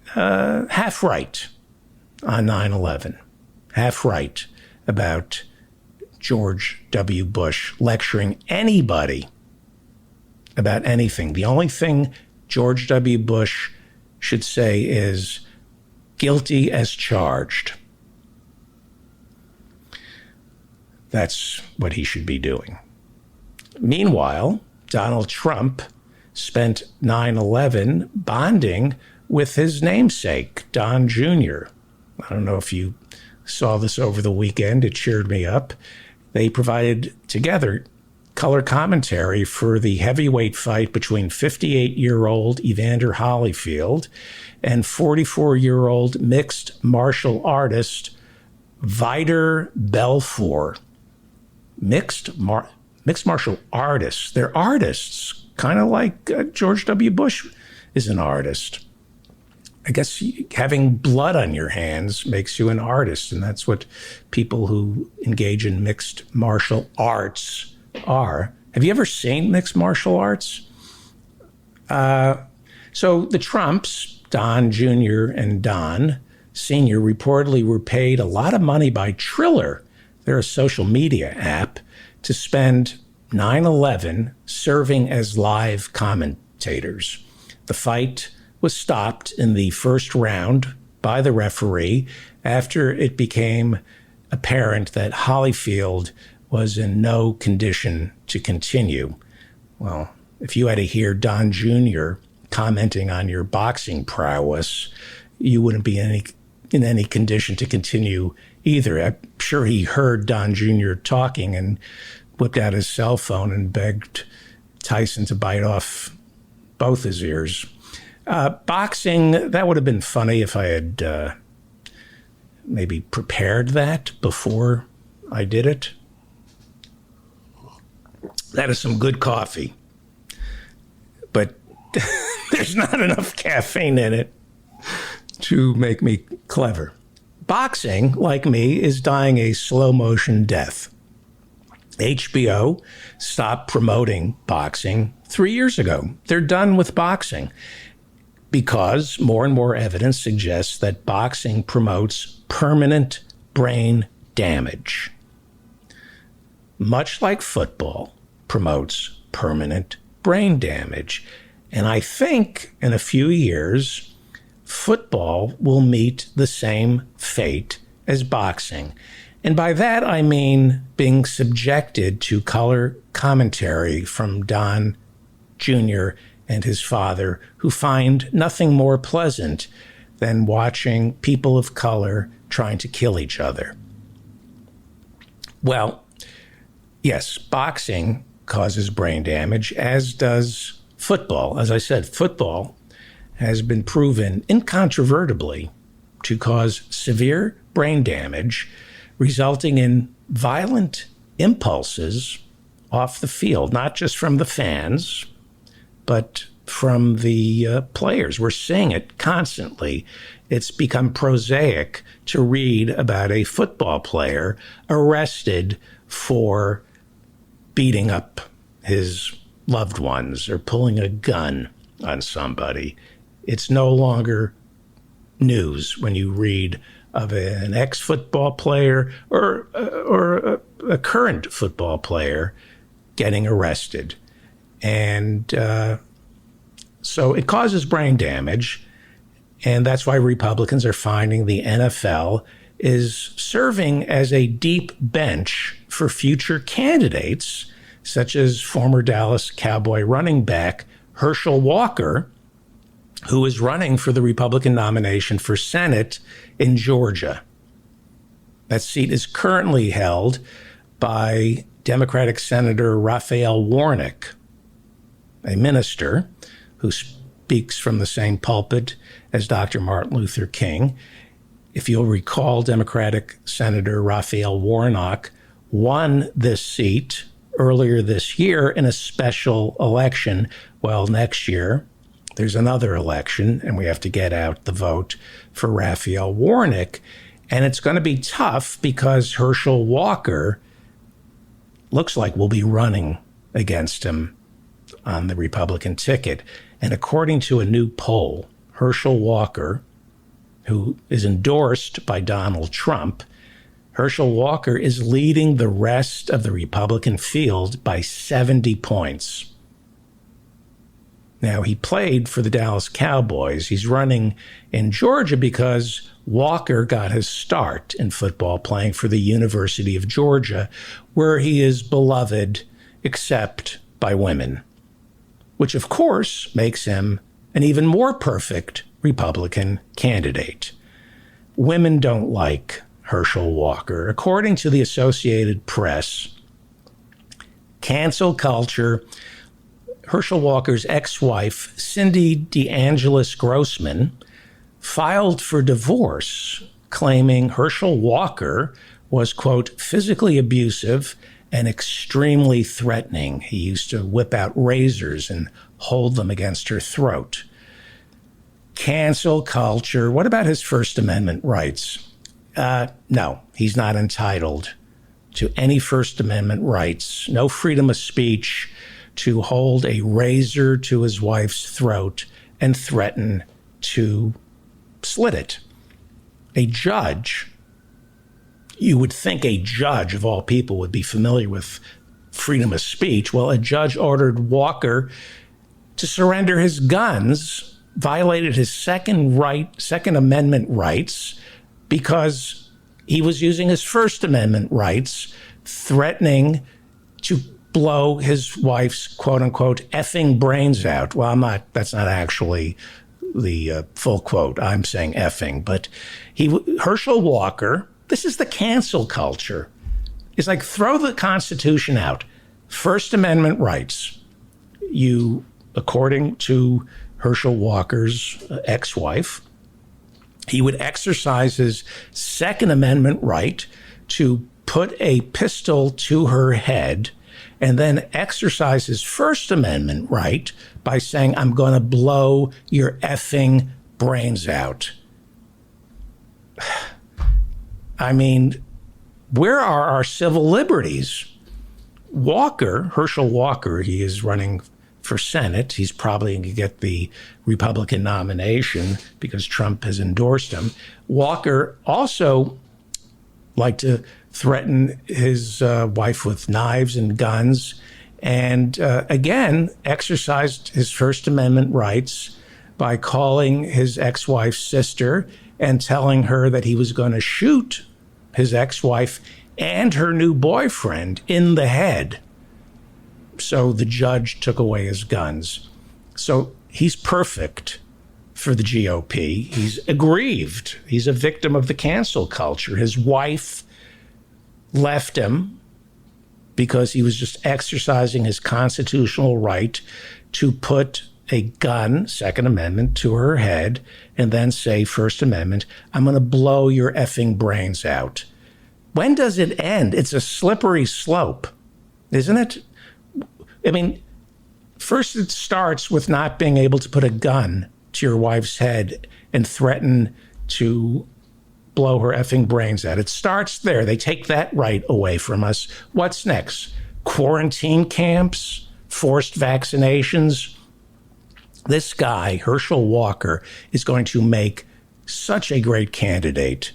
half right on 9/11, half right about George W. Bush lecturing anybody about anything. The only thing George W. Bush should say is guilty as charged. That's what he should be doing. Meanwhile, Donald Trump spent 9/11 bonding with his namesake, Don Jr. I don't know if you saw this over the weekend. It cheered me up. They provided together color commentary for the heavyweight fight between 58-year-old Evander Holyfield and 44-year-old mixed martial artist Vitor Belfort. Mixed martial artists. They're artists, kind of like George W. Bush is an artist. I guess having blood on your hands makes you an artist, and that's what people who engage in mixed martial arts are. Have you ever seen mixed martial arts? So the Trumps, Don Jr. and Don Sr., reportedly were paid a lot of money by Triller, they're a social media app, to spend 9/11 serving as live commentators. The fight was stopped in the first round by the referee after it became apparent that Holyfield was in no condition to continue. Well, if you had to hear Don Jr. commenting on your boxing prowess, you wouldn't be in any condition to continue either. I'm sure he heard Don Jr. talking and whipped out his cell phone and begged Tyson to bite off both his ears. Boxing, that would have been funny if I had maybe prepared that before I did it. That is some good coffee, but there's not enough caffeine in it to make me clever. Boxing, like me, is dying a slow motion death. HBO stopped promoting boxing 3 years ago. They're done with boxing because more and more evidence suggests that boxing promotes permanent brain damage, much like football promotes permanent brain damage. And I think in a few years, football will meet the same fate as boxing. And by that, I mean being subjected to color commentary from Don Jr. and his father, who find nothing more pleasant than watching people of color trying to kill each other. Well, yes, boxing causes brain damage, as does football. As I said, football has been proven incontrovertibly to cause severe brain damage, resulting in violent impulses off the field, not just from the fans, but from the players. We're seeing it constantly. It's become prosaic to read about a football player arrested for beating up his loved ones or pulling a gun on somebody. It's no longer news when you read of an ex-football player or a current football player getting arrested. And so it causes brain damage. And that's why Republicans are finding the NFL is serving as a deep bench for future candidates, such as former Dallas Cowboy running back Herschel Walker, who is running for the Republican nomination for Senate in Georgia. That seat is currently held by Democratic Senator Raphael Warnock, a minister who speaks from the same pulpit as Dr. Martin Luther King. If you'll recall, Democratic Senator Raphael Warnock won this seat earlier this year in a special election. Well, next year, there's another election, and we have to get out the vote for Raphael Warnock. And it's going to be tough because Herschel Walker looks like will be running against him on the Republican ticket. And according to a new poll, Herschel Walker, who is endorsed by Donald Trump, Herschel Walker is leading the rest of the Republican field by 70 points. Now, he played for the Dallas Cowboys. He's running in Georgia because Walker got his start in football playing for the University of Georgia, where he is beloved except by women, which of course makes him an even more perfect Republican candidate. Women don't like Herschel Walker. According to the Associated Press, cancel culture, Herschel Walker's ex-wife, Cindy DeAngelis Grossman, filed for divorce, claiming Herschel Walker was, quote, physically abusive and extremely threatening. He used to whip out razors and hold them against her throat. Cancel culture. What about his First Amendment rights? No, he's not entitled to any First Amendment rights, no freedom of speech to hold a razor to his wife's throat and threaten to slit it. A judge, you would think a judge of all people would be familiar with freedom of speech. Well, a judge ordered Walker to surrender his guns, violated his Second Amendment rights because he was using his First Amendment rights, threatening to blow his wife's quote unquote effing brains out. Well, that's not actually the full quote. I'm saying effing, but Herschel Walker, this is the cancel culture. It's like throw the Constitution out. First Amendment rights. You, according to Herschel Walker's ex-wife, he would exercise his Second Amendment right to put a pistol to her head and then exercise his First Amendment right by saying, I'm going to blow your effing brains out. I mean, where are our civil liberties? Herschel Walker, he is running for Senate. He's probably going to get the Republican nomination because Trump has endorsed him. Walker also liked to threaten his wife with knives and guns, and again, exercised his First Amendment rights by calling his ex-wife's sister and telling her that he was going to shoot his ex-wife and her new boyfriend in the head. So the judge took away his guns. So he's perfect for the GOP. He's aggrieved. He's a victim of the cancel culture. His wife left him because he was just exercising his constitutional right to put a gun, Second Amendment, to her head and then say, First Amendment, I'm going to blow your effing brains out. When does it end? It's a slippery slope, isn't it? I mean, first it starts with not being able to put a gun to your wife's head and threaten to blow her effing brains out. It starts there. They take that right away from us. What's next? Quarantine camps, forced vaccinations. This guy, Herschel Walker, is going to make such a great candidate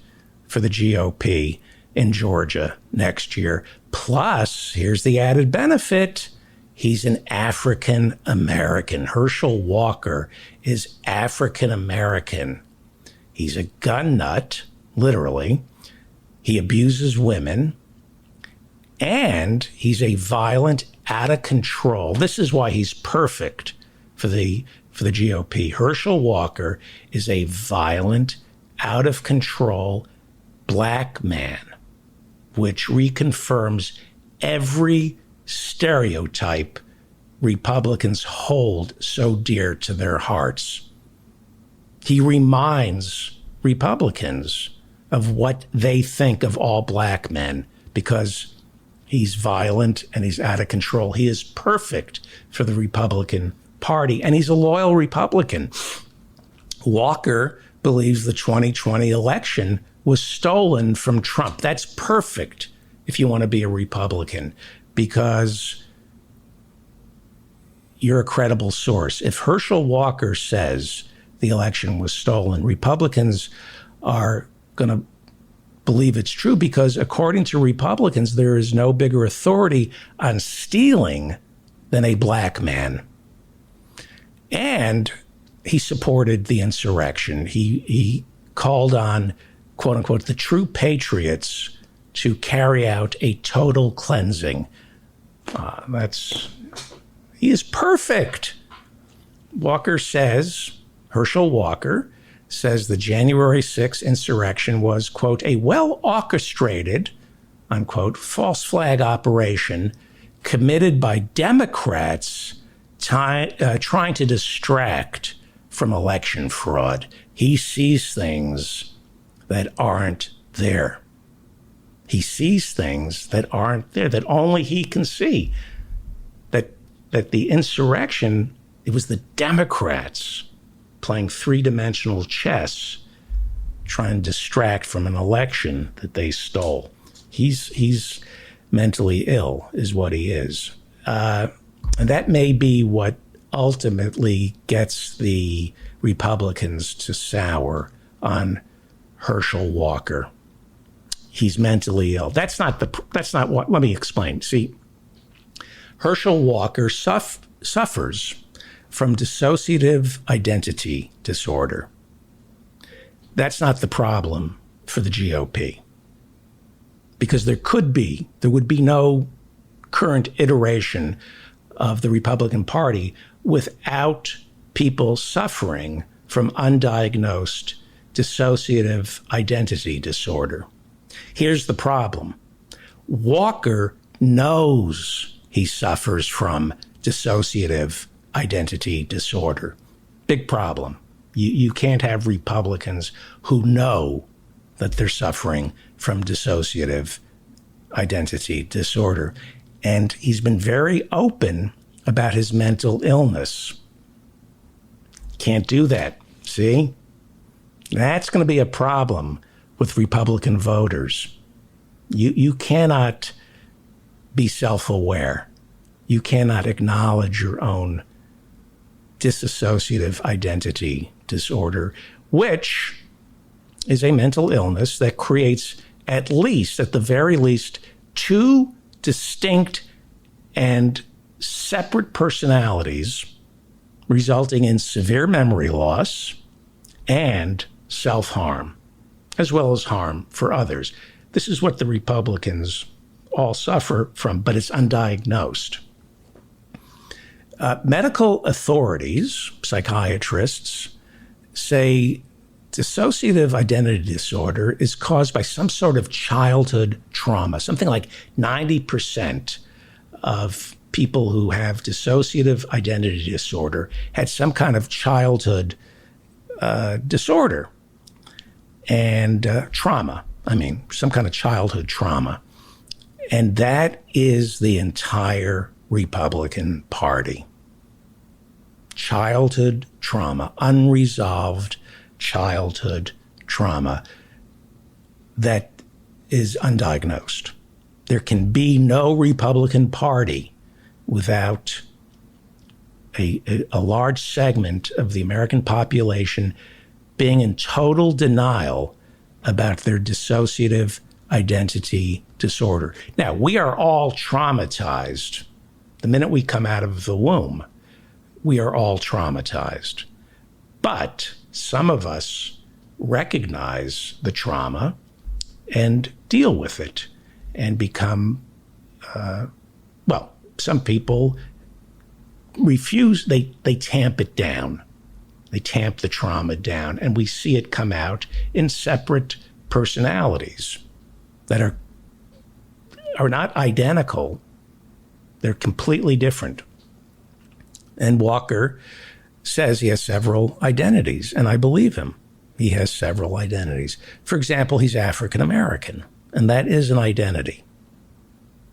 for the GOP. in Georgia next year. Plus, here's the added benefit. He's an African American. Herschel Walker is African American. He's a gun nut, literally. He abuses women. And he's a violent, out of control. This is why he's perfect for the GOP. Herschel Walker is a violent, out of control black man, which reconfirms every stereotype Republicans hold so dear to their hearts. He reminds Republicans of what they think of all black men because he's violent and he's out of control. He is perfect for the Republican Party, and he's a loyal Republican. Walker believes the 2020 election was stolen from Trump. That's perfect if you want to be a Republican, because you're a credible source. If Herschel Walker says the election was stolen, Republicans are going to believe it's true because, according to Republicans, there is no bigger authority on stealing than a black man. And he supported the insurrection. He called on, quote unquote, the true patriots to carry out a total cleansing. He is perfect. Herschel Walker says the January 6th insurrection was, quote, a well-orchestrated, unquote, false flag operation committed by Democrats trying to distract from election fraud. He sees things that aren't there. He sees things that aren't there, that only he can see. That the insurrection, it was the Democrats playing three-dimensional chess, trying to distract from an election that they stole. He's mentally ill, is what he is. And that may be what ultimately gets the Republicans to sour on Herschel Walker. He's mentally ill. That's not what, let me explain. See, Herschel Walker suffers from dissociative identity disorder. That's not the problem for the GOP, because there would be no current iteration of the Republican Party without people suffering from undiagnosed dissociative identity disorder. Here's the problem. Walker knows he suffers from dissociative identity disorder. Big problem. You can't have Republicans who know that they're suffering from dissociative identity disorder. And he's been very open about his mental illness. Can't do that. See? That's going to be a problem with Republican voters. You cannot be self-aware. You cannot acknowledge your own dissociative identity disorder, which is a mental illness that creates at the very least, two distinct and separate personalities, resulting in severe memory loss and self-harm, as well as harm for others. This is what the Republicans all suffer from, but it's undiagnosed. Medical authorities, psychiatrists, say dissociative identity disorder is caused by some sort of childhood trauma. Something like 90% of people who have dissociative identity disorder had some kind of childhood disorder and trauma. Some kind of childhood trauma. And that is the entire Republican Party. Childhood trauma, unresolved childhood trauma that is undiagnosed. There can be no Republican Party without a large segment of the American population being in total denial about their dissociative identity disorder. Now, we are all traumatized. The minute we come out of the womb, we are all traumatized. But some of us recognize the trauma and deal with it and become, some people refuse, they tamp it down. They tamp the trauma down, and we see it come out in separate personalities that are not identical. They're completely different. And Walker says he has several identities, and I believe him. He has several identities. For example, he's African American, and that is an identity.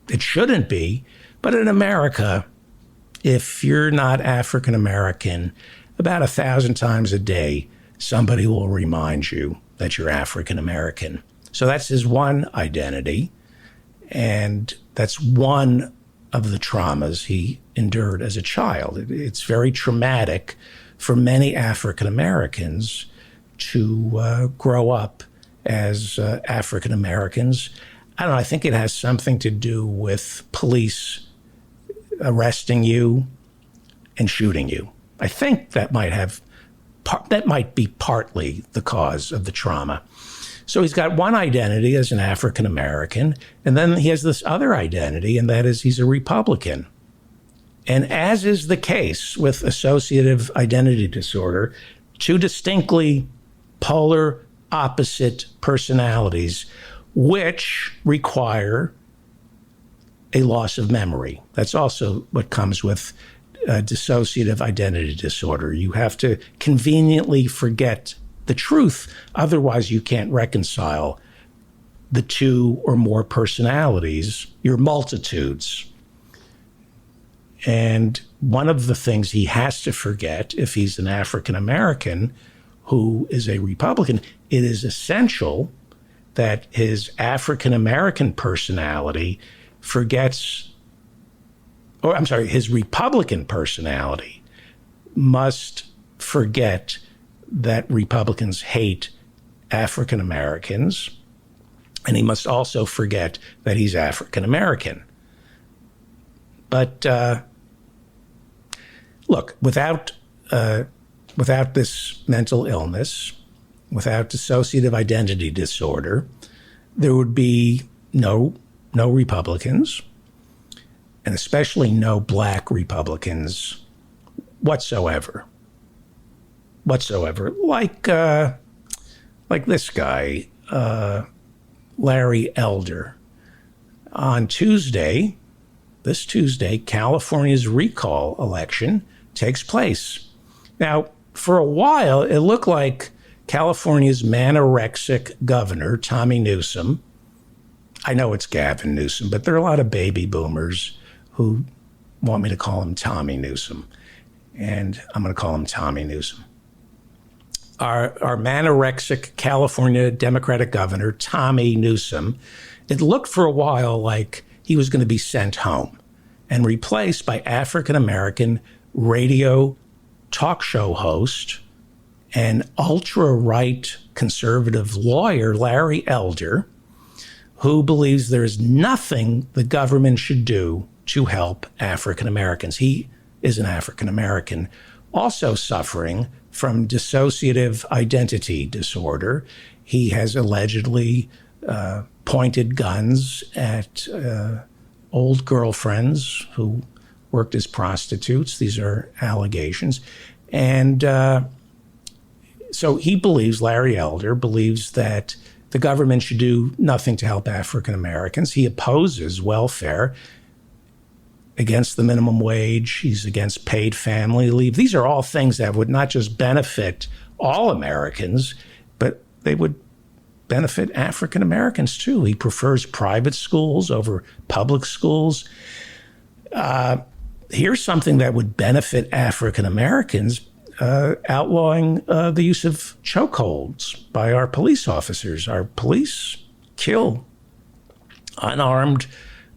It shouldn't be, but in America, if you're not African American, about 1,000 times a day, somebody will remind you that you're African American. So that's his one identity, and that's one of the traumas he endured as a child. It's very traumatic for many African Americans to grow up as African Americans. I don't know, I think it has something to do with police arresting you and shooting you. I think that might be partly the cause of the trauma. So he's got one identity as an African American, and then he has this other identity, and that is he's a Republican. And as is the case with associative identity disorder, two distinctly polar opposite personalities, which require a loss of memory. That's also what comes with dissociative identity disorder. You have to conveniently forget the truth. Otherwise, you can't reconcile the two or more personalities, your multitudes. And one of the things he has to forget, if he's an African American who is a Republican, it is essential that his African American personality his Republican personality must forget that Republicans hate African Americans, and he must also forget that he's African American. But look, without this mental illness, without dissociative identity disorder, there would be no Republicans, and especially no Black Republicans whatsoever. Like this guy, Larry Elder. On this Tuesday, California's recall election takes place. Now, for a while, it looked like California's manorexic governor, Tommy Newsom, I know it's Gavin Newsom, but there are a lot of baby boomers who want me to call him Tommy Newsom, and I'm going to call him Tommy Newsom. Our manorexic California Democratic governor, Tommy Newsom, it looked for a while like he was going to be sent home and replaced by African-American radio talk show host and ultra-right conservative lawyer, Larry Elder, who believes there is nothing the government should do to help African Americans. He is an African American, also suffering from dissociative identity disorder. He has allegedly pointed guns at old girlfriends who worked as prostitutes. These are allegations. And so he believes, Larry Elder believes, that the government should do nothing to help African Americans. He opposes welfare, against the minimum wage. He's against paid family leave. These are all things that would not just benefit all Americans, but they would benefit African Americans too. He prefers private schools over public schools. Here's something that would benefit African Americans, outlawing the use of chokeholds by our police officers. Our police kill unarmed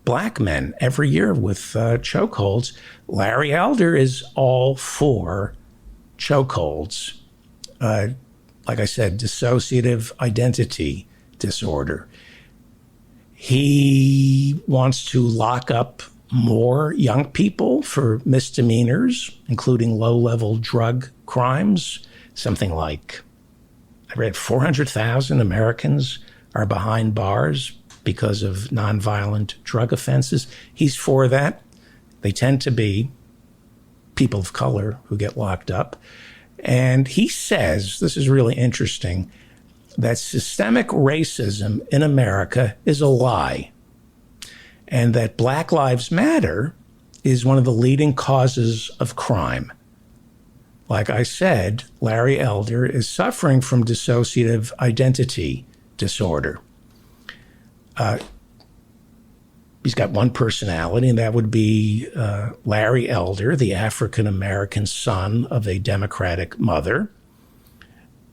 Black men every year with chokeholds. Larry Elder is all for chokeholds. Like I said, dissociative identity disorder. He wants to lock up more young people for misdemeanors, including low-level drug crimes. Something like, I read 400,000 Americans are behind bars because of nonviolent drug offenses. He's for that. They tend to be people of color who get locked up. And he says, this is really interesting, that systemic racism in America is a lie, and that Black Lives Matter is one of the leading causes of crime. Like I said, Larry Elder is suffering from dissociative identity disorder. He's got one personality, and that would be Larry Elder, the African-American son of a Democratic mother.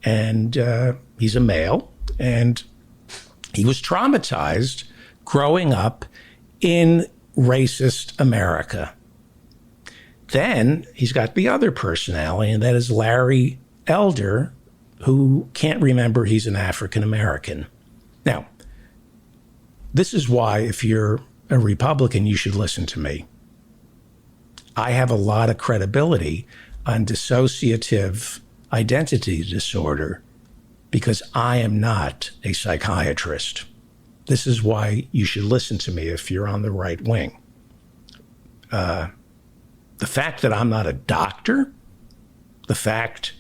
And he's a male, and he was traumatized growing up in racist America. Then he's got the other personality, and that is Larry Elder, who can't remember he's an African-American. Now, this is why, if you're a Republican, you should listen to me. I have a lot of credibility on dissociative identity disorder because I am not a psychiatrist. This is why you should listen to me if you're on the right wing. The fact that I'm not a doctor, the fact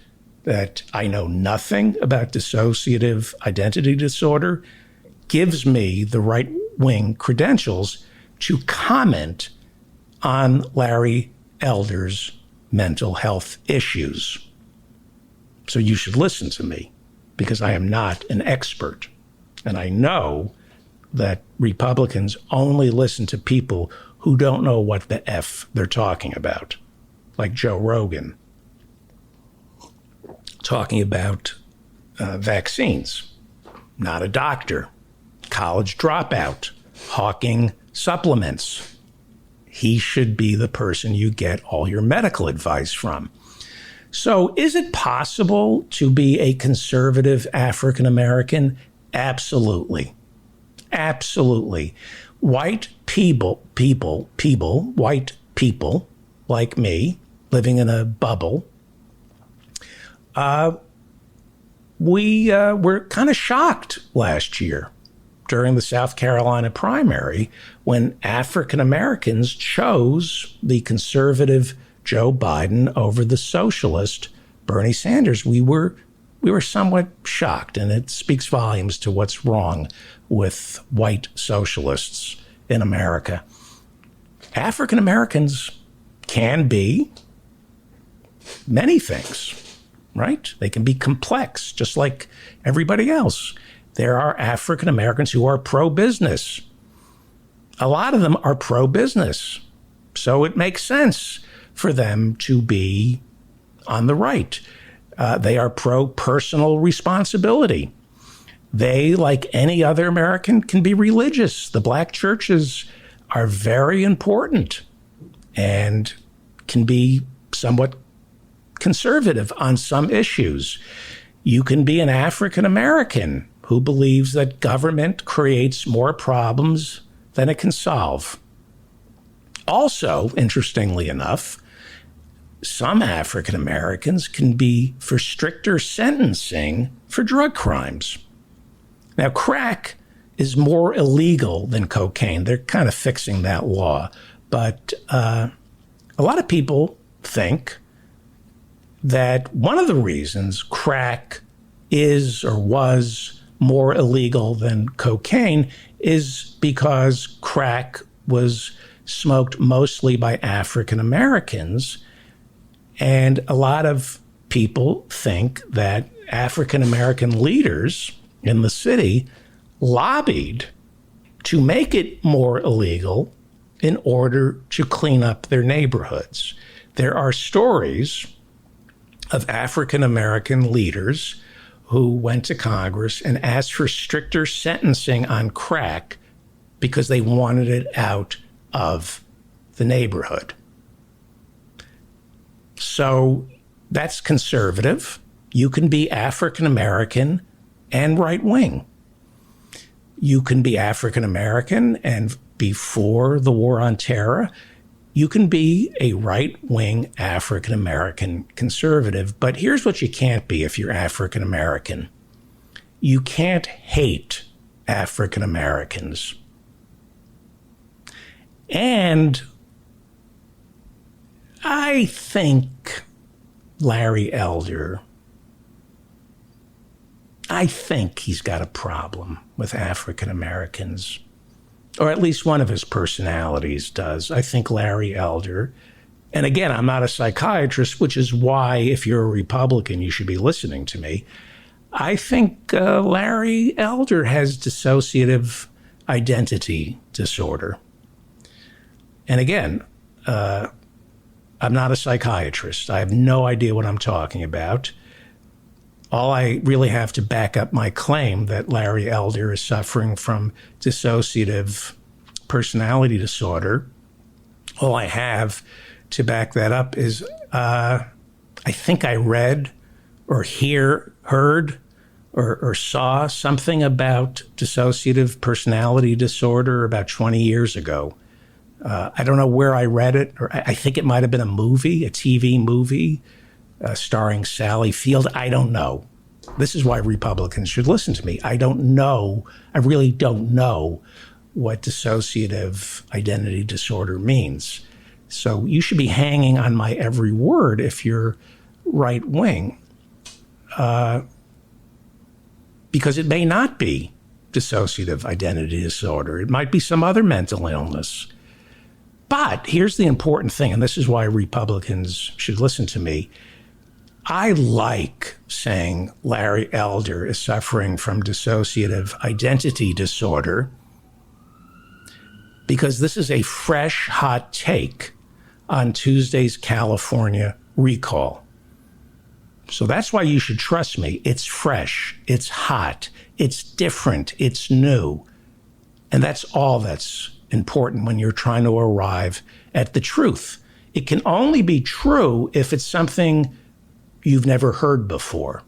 that I know nothing about dissociative identity disorder gives me the right-wing credentials to comment on Larry Elder's mental health issues. So you should listen to me because I am not an expert. And I know that Republicans only listen to people who don't know what the F they're talking about, like Joe Rogan, talking about vaccines, not a doctor, college dropout, hawking supplements. He should be the person you get all your medical advice from. So is it possible to be a conservative African American? Absolutely. Absolutely. White white people like me, living in a bubble, we were kind of shocked last year during the South Carolina primary when African Americans chose the conservative Joe Biden over the socialist Bernie Sanders. We were somewhat shocked, and it speaks volumes to what's wrong with white socialists in America. African Americans can be many things, right? They can be complex, just like everybody else. There are African Americans who are pro-business. A lot of them are pro-business. So it makes sense for them to be on the right. They are pro-personal responsibility. They, like any other American, can be religious. The black churches are very important and can be somewhat conservative on some issues. You can be an African American who believes that government creates more problems than it can solve. Also, interestingly enough, some African Americans can be for stricter sentencing for drug crimes. Now, crack is more illegal than cocaine. They're kind of fixing that law. But a lot of people think that one of the reasons crack is or was more illegal than cocaine is because crack was smoked mostly by African Americans. And a lot of people think that African American leaders in the city lobbied to make it more illegal in order to clean up their neighborhoods. There are stories of African American leaders who went to Congress and asked for stricter sentencing on crack because they wanted it out of the neighborhood. So that's conservative. You can be African American and right-wing. You can be African American, and before the War on Terror, you can be a right-wing African American conservative. But here's what you can't be if you're African American. You can't hate African Americans. And I think Larry Elder, I think he's got a problem with African Americans, or at least one of his personalities does. I think Larry Elder, and again, I'm not a psychiatrist, which is why if you're a Republican, you should be listening to me. I think Larry Elder has dissociative identity disorder. And again, I'm not a psychiatrist. I have no idea what I'm talking about. All I really have to back up my claim that Larry Elder is suffering from dissociative personality disorder, all I have to back that up is I think I read or heard or saw something about dissociative personality disorder about 20 years ago. I don't know where I read it, or I think it might have been a movie, a TV movie starring Sally Field. I don't know. This is why Republicans should listen to me. I don't know. I really don't know what dissociative identity disorder means. So you should be hanging on my every word if you're right wing, because it may not be dissociative identity disorder. It might be some other mental illness. But here's the important thing, and this is why Republicans should listen to me. I like saying Larry Elder is suffering from dissociative identity disorder because this is a fresh, hot take on Tuesday's California recall. So that's why you should trust me. It's fresh, it's hot, it's different, it's new. And that's all that's important when you're trying to arrive at the truth. It can only be true if it's something you've never heard before.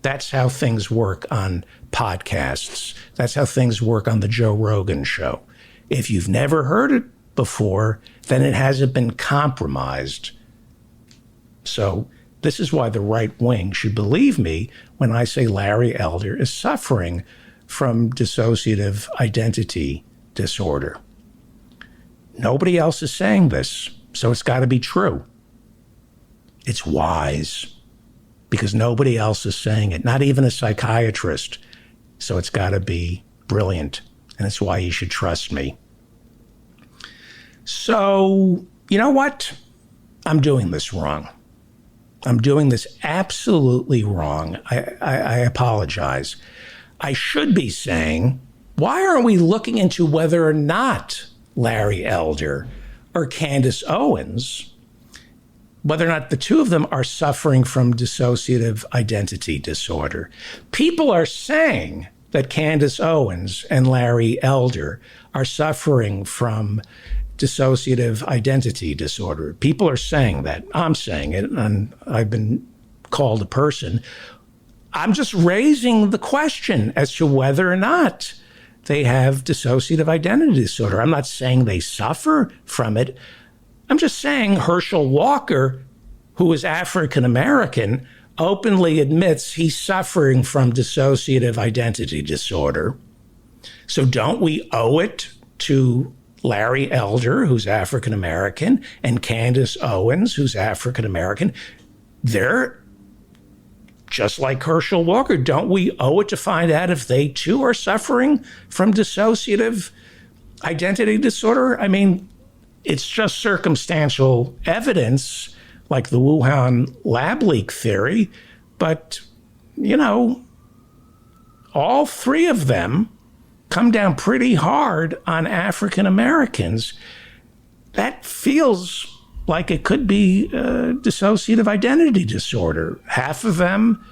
That's how things work on podcasts. That's how things work on the Joe Rogan show. If you've never heard it before, then it hasn't been compromised. So this is why the right wing should believe me when I say Larry Elder is suffering from dissociative identity disorder. Nobody else is saying this, so it's got to be true. It's wise because nobody else is saying it, not even a psychiatrist. So it's got to be brilliant, and it's why you should trust me. So, you know what? I'm doing this wrong. I'm doing this absolutely wrong. I apologize. I should be saying, why aren't we looking into whether or not Larry Elder or Candace Owens, whether or not the two of them are suffering from dissociative identity disorder? People are saying that Candace Owens and Larry Elder are suffering from dissociative identity disorder. People are saying that. I'm saying it, and I've been called a person. I'm just raising the question as to whether or not they have dissociative identity disorder. I'm not saying they suffer from it. I'm just saying Herschel Walker, who is African American, openly admits he's suffering from dissociative identity disorder. So don't we owe it to Larry Elder, who's African American, and Candace Owens, who's African American? They're just like Herschel Walker. Don't we owe it to find out if they too are suffering from dissociative identity disorder? I mean, it's just circumstantial evidence, like the Wuhan lab leak theory, but, you know, all three of them come down pretty hard on African Americans. That feels like it could be dissociative identity disorder. Half of them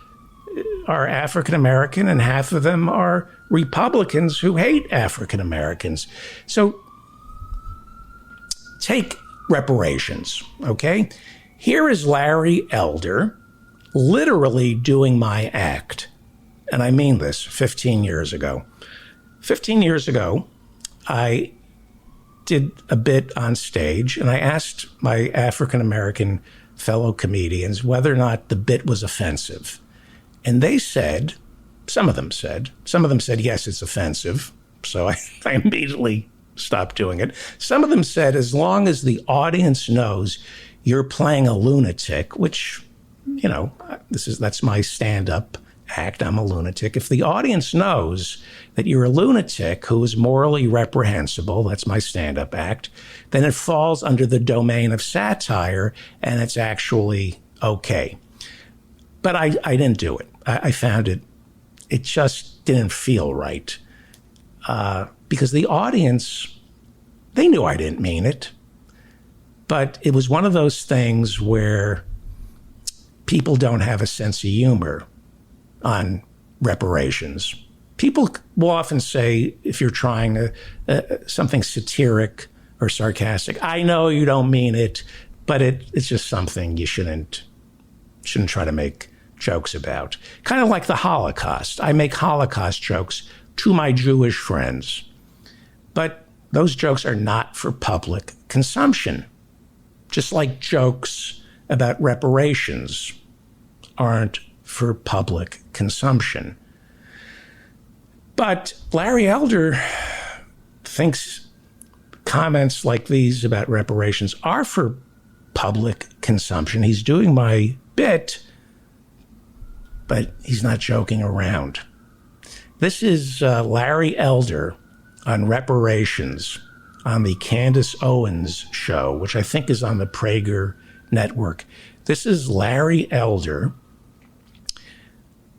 are African American and half of them are Republicans who hate African Americans. So take reparations, okay? Here is Larry Elder literally doing my act, and I mean this 15 years ago. 15 years ago, I did a bit on stage, and I asked my African-American fellow comedians whether or not the bit was offensive. And they said, some of them said, yes, it's offensive. So I immediately stopped doing it. Some of them said, as long as the audience knows you're playing a lunatic, which, you know, that's my stand-up act. I'm a lunatic. If the audience knows that you're a lunatic who is morally reprehensible, that's my stand-up act, then it falls under the domain of satire, and it's actually okay. But I didn't do it. I found it just didn't feel right. Because the audience, they knew I didn't mean it. But it was one of those things where people don't have a sense of humor on reparations. People will often say, if you're trying something satiric or sarcastic, I know you don't mean it, but it's just something you shouldn't try to make jokes about. Kind of like the Holocaust. I make Holocaust jokes to my Jewish friends, but those jokes are not for public consumption. Just like jokes about reparations aren't for public consumption. But Larry Elder thinks comments like these about reparations are for public consumption. He's doing my bit, but he's not joking around. This is Larry Elder on reparations on the Candace Owens show, which I think is on the Prager network. This is Larry Elder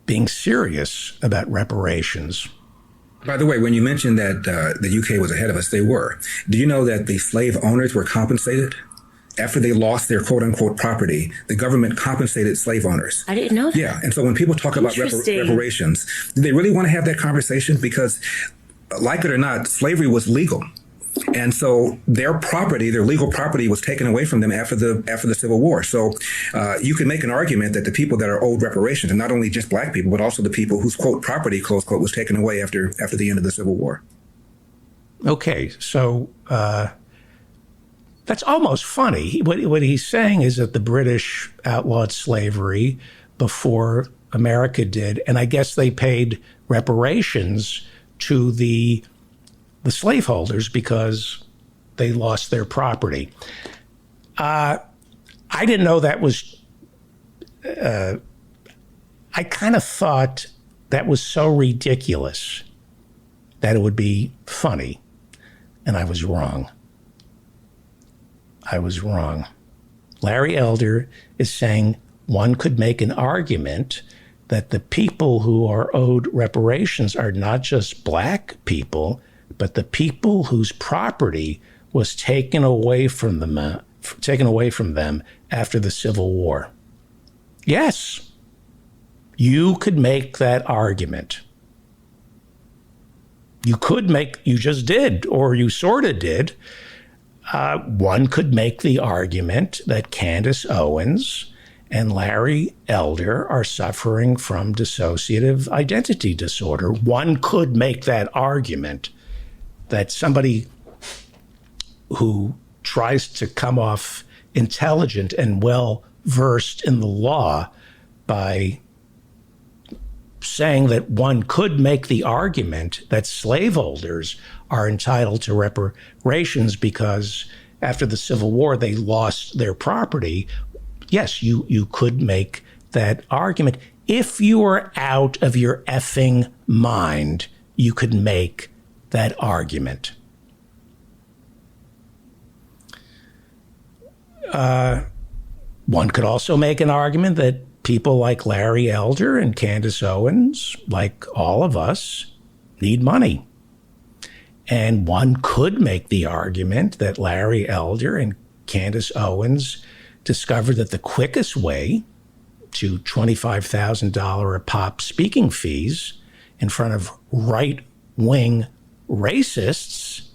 being serious about reparations. By the way, when you mentioned that the UK was ahead of us, they were. Do you know that the slave owners were compensated? After they lost their quote-unquote property, the government compensated slave owners. I didn't know that. Yeah, and so when people talk about reparations, do they really want to have that conversation? Because, like it or not, slavery was legal. And so their property, their legal property, was taken away from them after the Civil War. So you can make an argument that the people that are owed reparations, and not only just black people, but also the people whose, quote, property, close quote, was taken away after the end of the Civil War. Okay, so that's almost funny. What he's saying is that the British outlawed slavery before America did, and I guess they paid reparations to the slaveholders because they lost their property. I didn't know that was... I kind of thought that was so ridiculous that it would be funny, and I was wrong. Larry Elder is saying one could make an argument that the people who are owed reparations are not just black people, but the people whose property was taken away from them after the Civil War. Yes, you could make that argument. You just did, or you sort of did. One could make the argument that Candace Owens and Larry Elder are suffering from dissociative identity disorder. One could make that argument that somebody who tries to come off intelligent and well-versed in the law by saying that one could make the argument that slaveholders are entitled to reparations because after the Civil War they lost their property. Yes, you could make that argument. If you were out of your effing mind, you could make that argument. One could also make an argument that people like Larry Elder and Candace Owens, like all of us, need money. And one could make the argument that Larry Elder and Candace Owens discovered that the quickest way to $25,000 a pop speaking fees in front of right-wing racists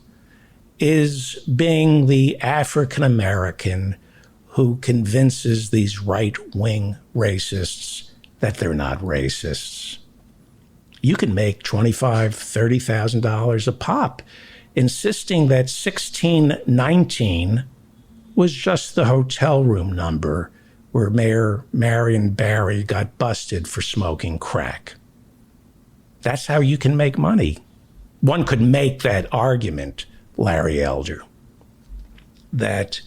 is being the African-American who convinces these right-wing racists that they're not racists. you can make $25,000, $30,000 a pop, insisting that 1619 was just the hotel room number where Mayor Marion Barry got busted for smoking crack. That's how you can make money. One could make that argument, Larry Elder, that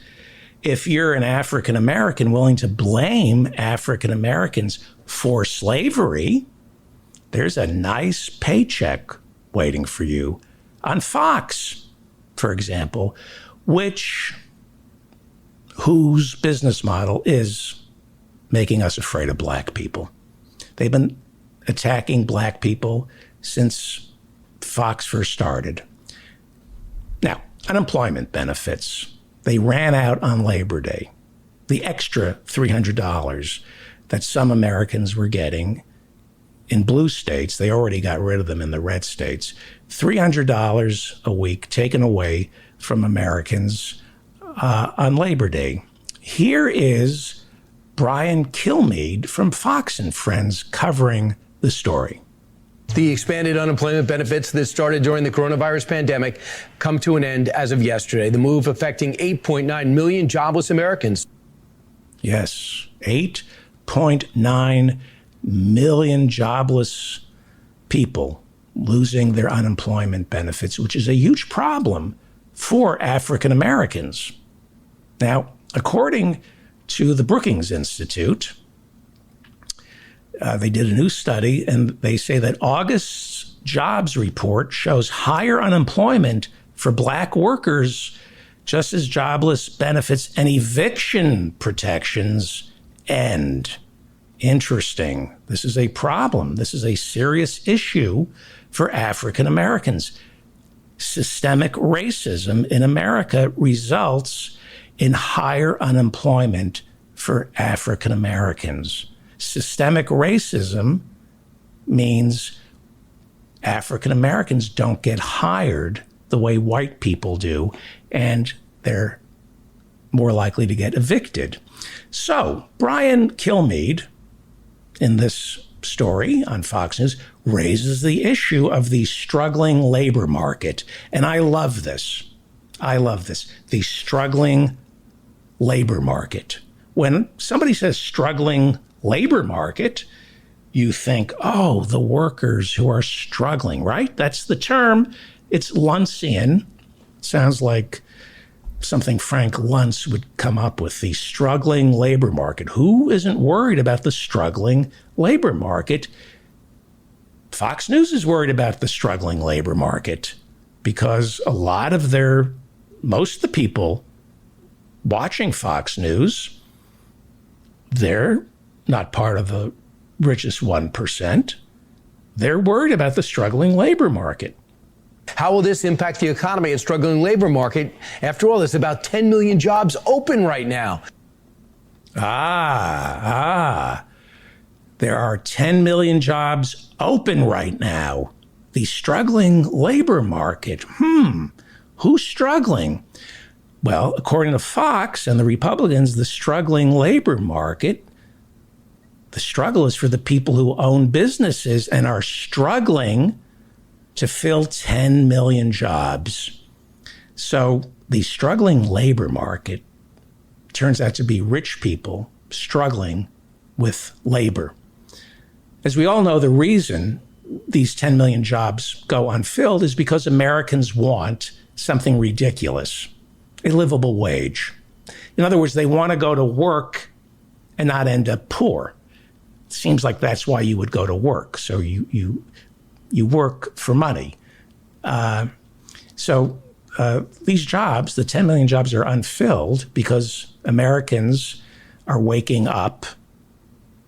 if you're an African American willing to blame African Americans for slavery, there's a nice paycheck waiting for you on Fox, for example, whose business model is making us afraid of black people. They've been attacking black people since Fox first started. Now, unemployment benefits. They ran out on Labor Day. The extra $300 that some Americans were getting in blue states, they already got rid of them in the red states. $300 a week taken away from Americans on Labor Day. Here is Brian Kilmeade from Fox and Friends covering the story. The expanded unemployment benefits that started during the coronavirus pandemic come to an end as of yesterday. The move affecting 8.9 million jobless Americans. Yes, 8.9 million jobless people losing their unemployment benefits, which is a huge problem for African Americans. Now, according to the Brookings Institute, they did a new study, and they say that August's jobs report shows higher unemployment for black workers, just as jobless benefits and eviction protections end. Interesting. This is a problem. This is a serious issue for African Americans. Systemic racism in America results in higher unemployment for African Americans. Systemic racism means African Americans don't get hired the way white people do, and they're more likely to get evicted. So Brian Kilmeade, in this story on Fox News, raises the issue of the struggling labor market. And I love this. I love this. The struggling labor market. When somebody says struggling labor market, you think, oh, the workers who are struggling, right? That's the term. It's Luntzian. Sounds like something Frank Luntz would come up with, the struggling labor market. Who isn't worried about the struggling labor market? Fox News is worried about the struggling labor market because most of the people watching Fox News, they're not part of the richest 1%. They're worried about the struggling labor market. How will this impact the economy and struggling labor market? After all, there's about 10 million jobs open right now. There are 10 million jobs open right now. The struggling labor market. Who's struggling? Well, according to Fox and the Republicans, the struggling labor market, the struggle is for the people who own businesses and are struggling to fill 10 million jobs. So the struggling labor market turns out to be rich people struggling with labor. As we all know, the reason these 10 million jobs go unfilled is because Americans want something ridiculous, a livable wage. In other words, they want to go to work and not end up poor. It seems like that's why you would go to work. So you work for money. So these jobs, the 10 million jobs, are unfilled because Americans are waking up.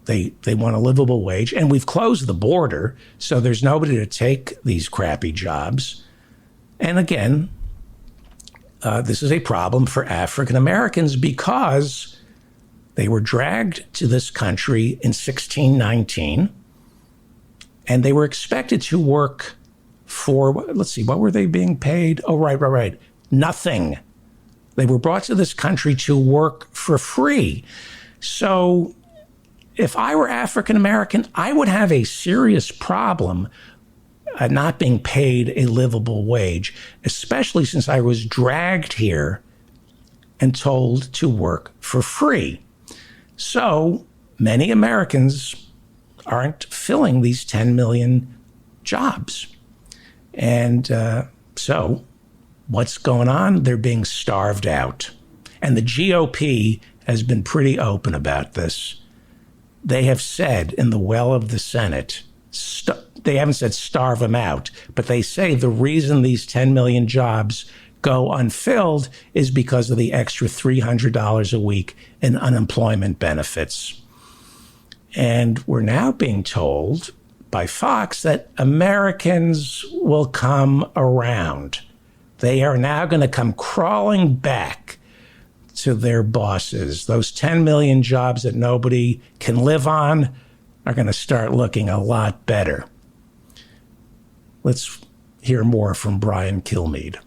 They want a livable wage, and we've closed the border, so there's nobody to take these crappy jobs. And again, this is a problem for African Americans because they were dragged to this country in 1619, and they were expected to work for, let's see, what were they being paid? Oh, right. Nothing. They were brought to this country to work for free. So if I were African American, I would have a serious problem not being paid a livable wage, especially since I was dragged here and told to work for free. So many Americans aren't filling these 10 million jobs. And so what's going on? They're being starved out. And the GOP has been pretty open about this. They have said in the well of the Senate, they haven't said starve them out, but they say the reason these 10 million jobs go unfilled is because of the extra $300 a week in unemployment benefits. And we're now being told by Fox that Americans will come around. They are now going to come crawling back to their bosses. Those 10 million jobs that nobody can live on are going to start looking a lot better. Let's hear more from Brian Kilmeade.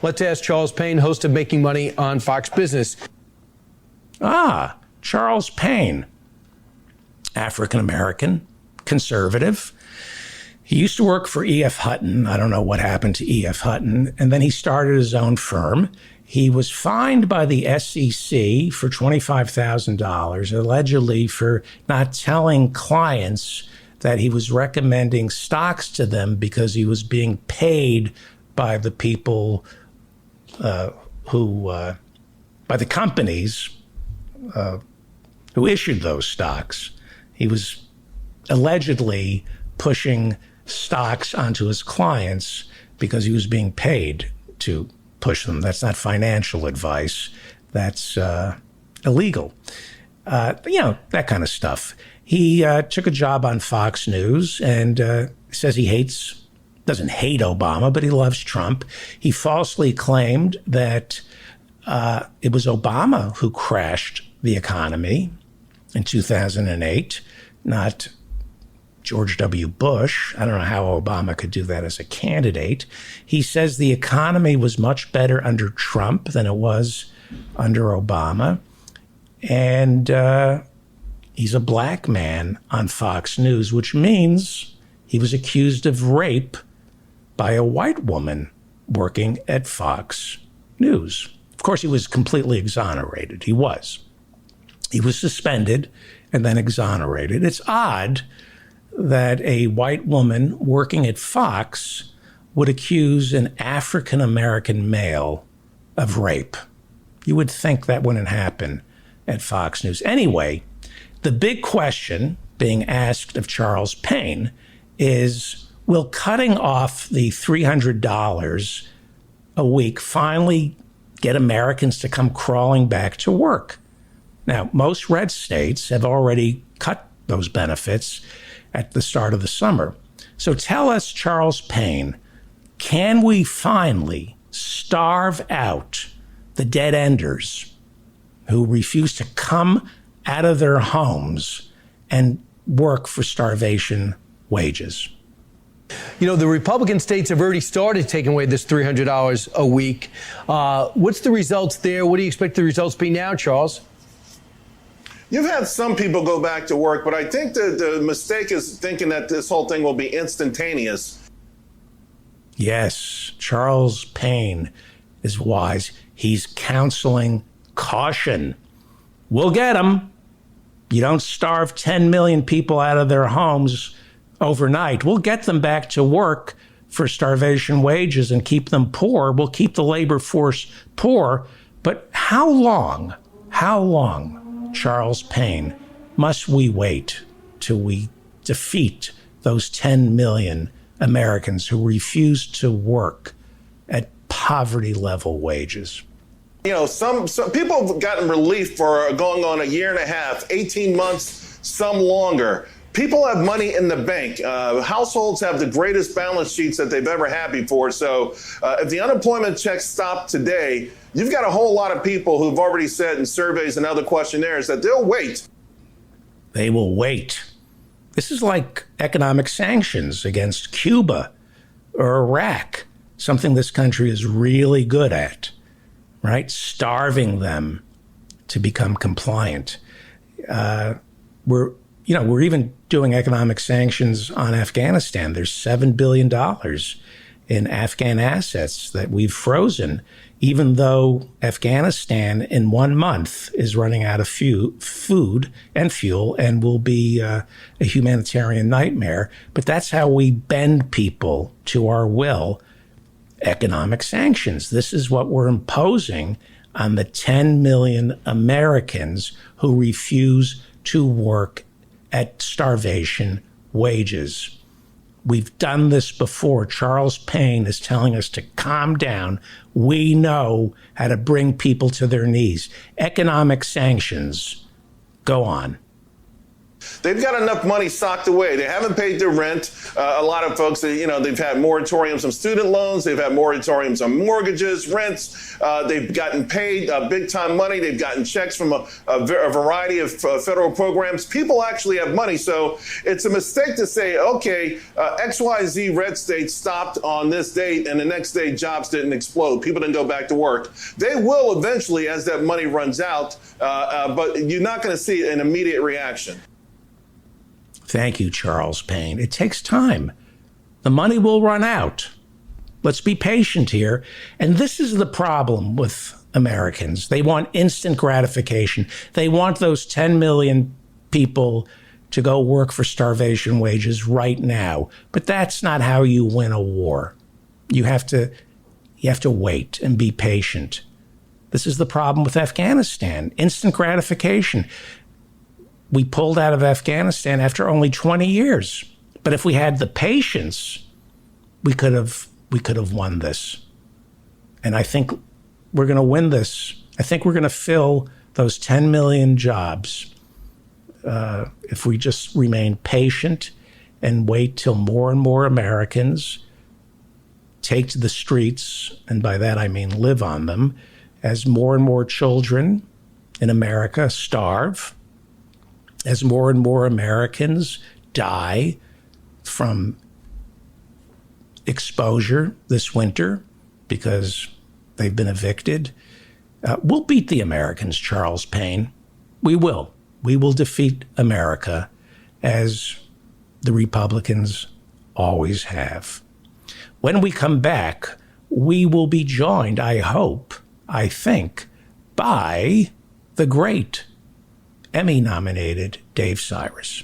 Let's ask Charles Payne, host of Making Money on Fox Business. Charles Payne, African-American, conservative. He used to work for E.F. Hutton. I don't know what happened to E.F. Hutton. And then he started his own firm. He was fined by the SEC for $25,000, allegedly for not telling clients that he was recommending stocks to them because he was being paid by the people by the companies who issued those stocks. He was allegedly pushing stocks onto his clients because he was being paid to push them. That's not financial advice. That's illegal. That kind of stuff. He took a job on Fox News and says he doesn't hate Obama, but he loves Trump. He falsely claimed that it was Obama who crashed the economy in 2008, not George W. Bush. I don't know how Obama could do that as a candidate. He says the economy was much better under Trump than it was under Obama. And he's a black man on Fox News, which means he was accused of rape by a white woman working at Fox News. Of course, he was completely exonerated. He was suspended and then exonerated. It's odd that a white woman working at Fox would accuse an African-American male of rape. You would think that wouldn't happen at Fox News. Anyway, the big question being asked of Charles Payne is, will cutting off the $300 a week finally get Americans to come crawling back to work? Now, most red states have already cut those benefits at the start of the summer. So tell us, Charles Payne, can we finally starve out the dead enders who refuse to come out of their homes and work for starvation wages? The Republican states have already started taking away this $300 a week. What's the results there? What do you expect the results to be now, Charles? You've had some people go back to work, but I think the mistake is thinking that this whole thing will be instantaneous. Yes, Charles Payne is wise. He's counseling caution. We'll get them. You don't starve 10 million people out of their homes overnight. We'll get them back to work for starvation wages and keep them poor. We'll keep the labor force poor. But how long, Charles Payne, must we wait till we defeat those 10 million Americans who refuse to work at poverty level wages? Some people have gotten relief for going on a year and a half, 18 months, some longer. People have money in the bank. Households have the greatest balance sheets that they've ever had before. So if the unemployment checks stop today, you've got a whole lot of people who've already said in surveys and other questionnaires that they'll wait. They will wait. This is like economic sanctions against Cuba or Iraq, something this country is really good at, right? Starving them to become compliant. we're even doing economic sanctions on Afghanistan. There's $7 billion in Afghan assets that we've frozen, even though Afghanistan in 1 month is running out of food and fuel and will be a humanitarian nightmare. But that's how we bend people to our will. Economic sanctions. This is what we're imposing on the 10 million Americans who refuse to work at starvation wages. We've done this before. Charles Payne is telling us to calm down. We know how to bring people to their knees. Economic sanctions. Go on. They've got enough money socked away. They haven't paid their rent. A lot of folks, they've had moratoriums on student loans. They've had moratoriums on mortgages, rents. They've gotten paid big time money. They've gotten checks from a variety of federal programs. People actually have money. So it's a mistake to say, okay, XYZ red state stopped on this date and the next day jobs didn't explode. People didn't go back to work. They will eventually as that money runs out, but you're not going to see an immediate reaction. Thank you, Charles Payne. It takes time. The money will run out. Let's be patient here. And this is the problem with Americans. They want instant gratification. They want those 10 million people to go work for starvation wages right now. But that's not how you win a war. You have to wait and be patient. This is the problem with Afghanistan. Instant gratification. We pulled out of Afghanistan after only 20 years. But if we had the patience, we could have won this. And I think we're going to win this. I think we're going to fill those 10 million jobs if we just remain patient and wait till more and more Americans take to the streets, and by that I mean live on them, as more and more children in America starve, as more and more Americans die from exposure this winter because they've been evicted. We'll beat the Americans, Charles Payne. We will. We will defeat America as the Republicans always have. When we come back, we will be joined, I hope, I think, by the great Emmy-nominated Dave Cyrus.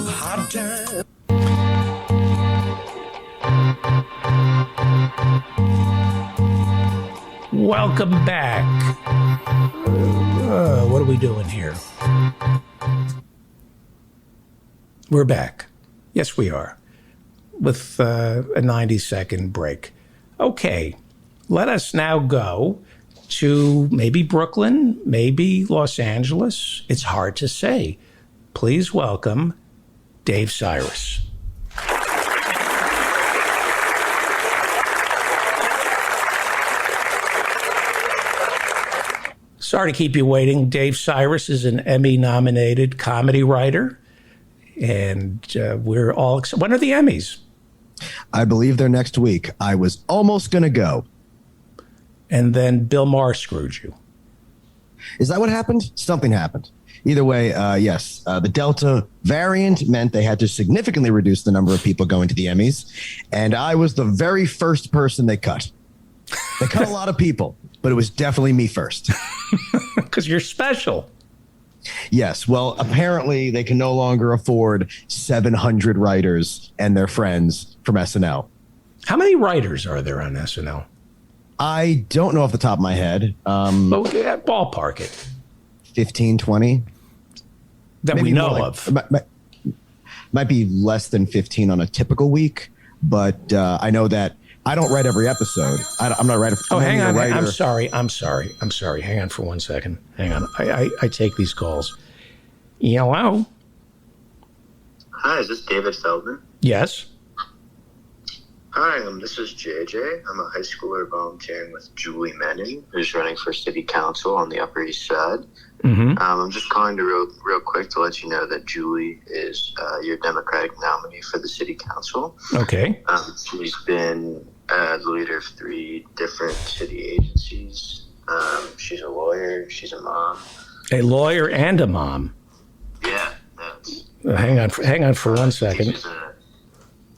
Hard time. Welcome back. What are we doing here? We're back. Yes, we are. With a 90-second break. Okay, let us now go to maybe Brooklyn, maybe Los Angeles. It's hard to say. Please welcome Dave Cyrus. Sorry to keep you waiting. Dave Cyrus is an Emmy-nominated comedy writer, and we're all excited. When are the Emmys? I believe they're next week. I was almost going to go. And then Bill Maher screwed you. Is that what happened? Something happened. Either way, yes. The Delta variant meant they had to significantly reduce the number of people going to the Emmys. And I was the very first person they cut. They cut a lot of people, but it was definitely me first. Because you're special. Yes. Well, apparently they can no longer afford 700 writers and their friends from SNL. How many writers are there on SNL? I don't know off the top of my head. Ballpark it. 15, 20. That Maybe we know like, of. Might be less than 15 on a typical week, but I know that I don't write every episode. I'm not writing. Oh, hang on. I'm sorry. Hang on for 1 second. Hang on. I take these calls. Hello? Hi, is this David Feldman? Yes. Hi, this is JJ. I'm a high schooler volunteering with Julie Menon, who's running for city council on the Upper East Side. Mm-hmm. I'm just calling to real quick to let you know that Julie is your Democratic nominee for the city council. Okay. She's been the leader of 3 different city agencies. She's a lawyer. She's a mom. A lawyer and a mom. Yeah. Hang on for 1 second. She's a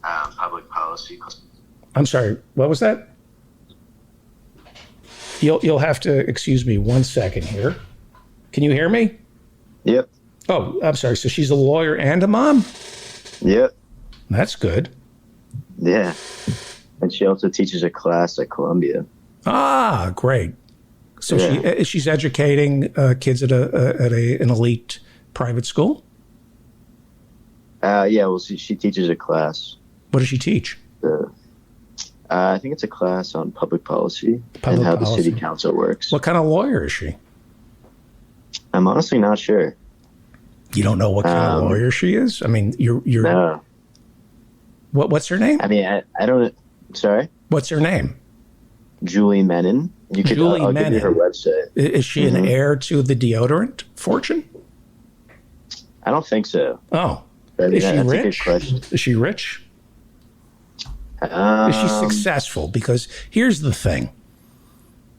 public policy. I'm sorry. What was that? You'll have to excuse me 1 second here. Can you hear me? Yep. Oh, I'm sorry. So she's a lawyer and a mom? Yep. That's good. Yeah. And she also teaches a class at Columbia. Ah, great. So Yeah. she's educating kids at an elite private school? Yeah, well, she teaches a class. What does she teach? I think it's a class on public policy Public and how policy. the city council works. What kind of lawyer is she? I'm honestly not sure. You don't know what kind of lawyer she is? I mean, you're No. What's her name? I mean, I don't. Sorry? What's her name? Julie Menon. You could, Julie I'll give you her Menon. website. Is she an heir to the deodorant fortune? I don't think so. Oh. I mean, Is she that's a good rich? question. Is she rich? Is she successful? Because here's the thing.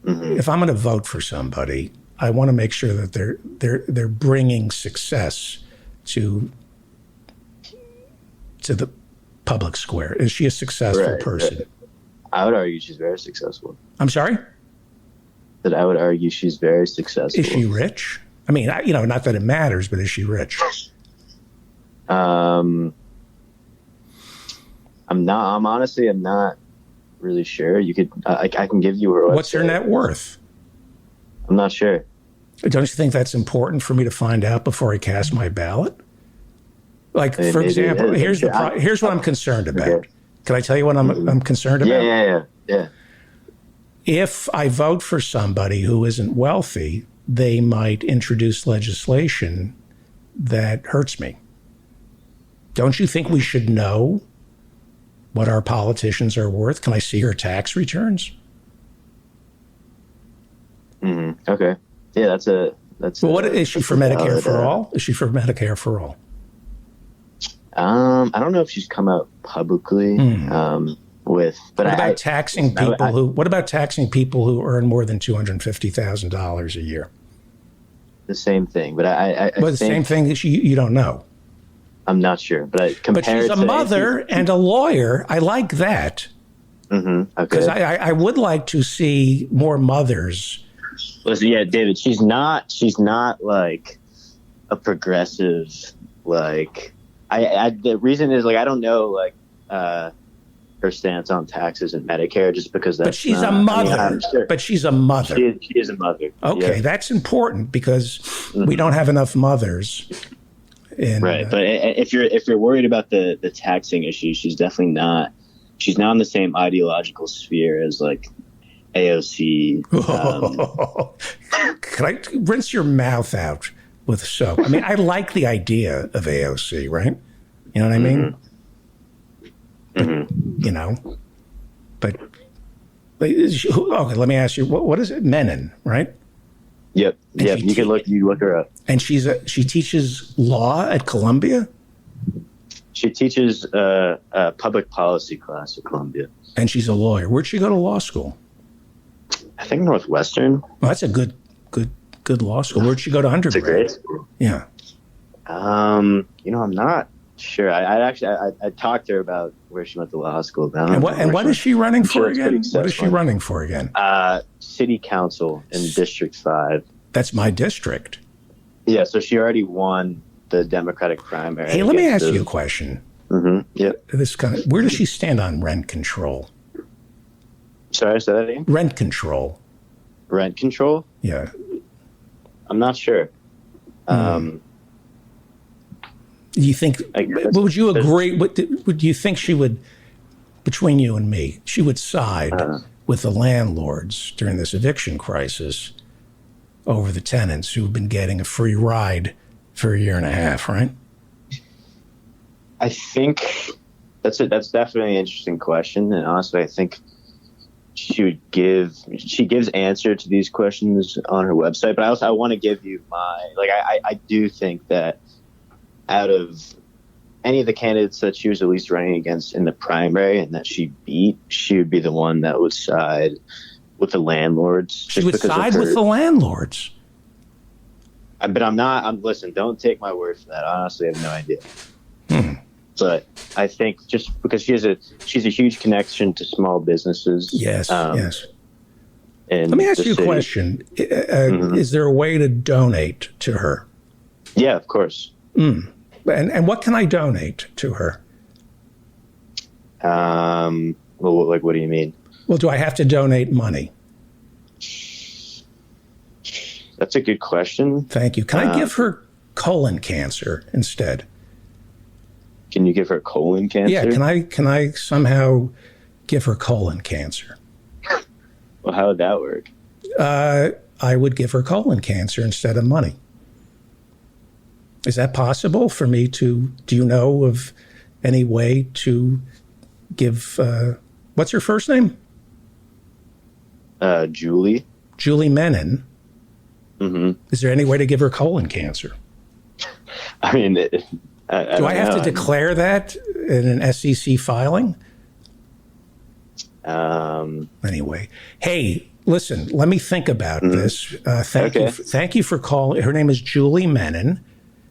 If I'm going to vote for somebody, I want to make sure that they're bringing success to the public square. Is she a successful person? Right. I would argue she's very successful. I'm sorry? That I would argue she's very successful. Is she rich? I mean, not that it matters, but is she rich? I'm not really sure. You could, I can give you her website. What's her net worth? I'm not sure. Don't you think that's important for me to find out before I cast my ballot? Like, for Maybe example, it is. here's what I'm concerned about. Okay. Can I tell you what I'm concerned about? Yeah. If I vote for somebody who isn't wealthy, they might introduce legislation that hurts me. Don't you think we should know what our politicians are worth? Can I see her tax returns? Okay. Yeah, that's. Well, what is she for Medicare for all? Is she for Medicare for all? I don't know if she's come out publicly with. But what about taxing people What about taxing people who earn more than $250,000 a year? The same thing, but I the same thing that you don't know. I'm not sure, but she's a mother and a lawyer. I like that. Okay. Because I would like to see more mothers. Listen, yeah, David, she's not like a progressive, like the reason is, like, I don't know, like, her stance on taxes and Medicare, just because that's. But she's a mother. I mean, sure. But she's a mother. She is a mother. Okay, yeah. That's important because we don't have enough mothers. Right, but if you're worried about the taxing issue, she's definitely not. She's not in the same ideological sphere as, like, AOC. Can I rinse your mouth out with soap? I mean, I like the idea of AOC, right? You know what I mean? But okay, let me ask you, what is it? Menon, right? Yep. You look her up. And she teaches law at Columbia? She teaches a public policy class at Columbia. And she's a lawyer. Where'd she go to law school? I think Northwestern. Well, that's a good law school. Where'd she go to undergrad? It's a great school. Yeah. I'm not sure. I talked to her about where she went to law school. And what is she running for again? What is she running for again? City council in District 5. That's my district. Yeah, so she already won the Democratic primary. Hey, let me ask you a question. Yep. Where does she stand on rent control? Sorry, say that again? Rent control. Rent control? Yeah. I'm not sure. Do you think? Would you agree? Would you think she would, between you and me, she would side with the landlords during this eviction crisis over the tenants who've been getting a free ride for a year and a half, right? I think that's definitely an interesting question, and honestly, I think she gives answer to these questions on her website. But I want to give you I do think that out of any of the candidates that she was at least running against in the primary and that she beat, she would be the one that would side with the landlords. She would side with the landlords. But listen, don't take my word for that. I honestly have no idea. But I think just because she's a huge connection to small businesses. Yes, yes. Let me ask you a question. Is there a way to donate to her? Yeah, of course. And what can I donate to her? Well, what do you mean? Well, do I have to donate money? That's a good question. Thank you. Can I give her colon cancer instead? Can you give her colon cancer? Yeah. Can I somehow give her colon cancer? Well, how would that work? I would give her colon cancer instead of money. Is that possible for me to? Do you know of any way to give? What's her first name? Julie. Julie Menin. Is there any way to give her colon cancer? I mean, do I have to declare that in an SEC filing? Anyway, hey, listen. Let me think about this. Thank you for calling. Her name is Julie Menin,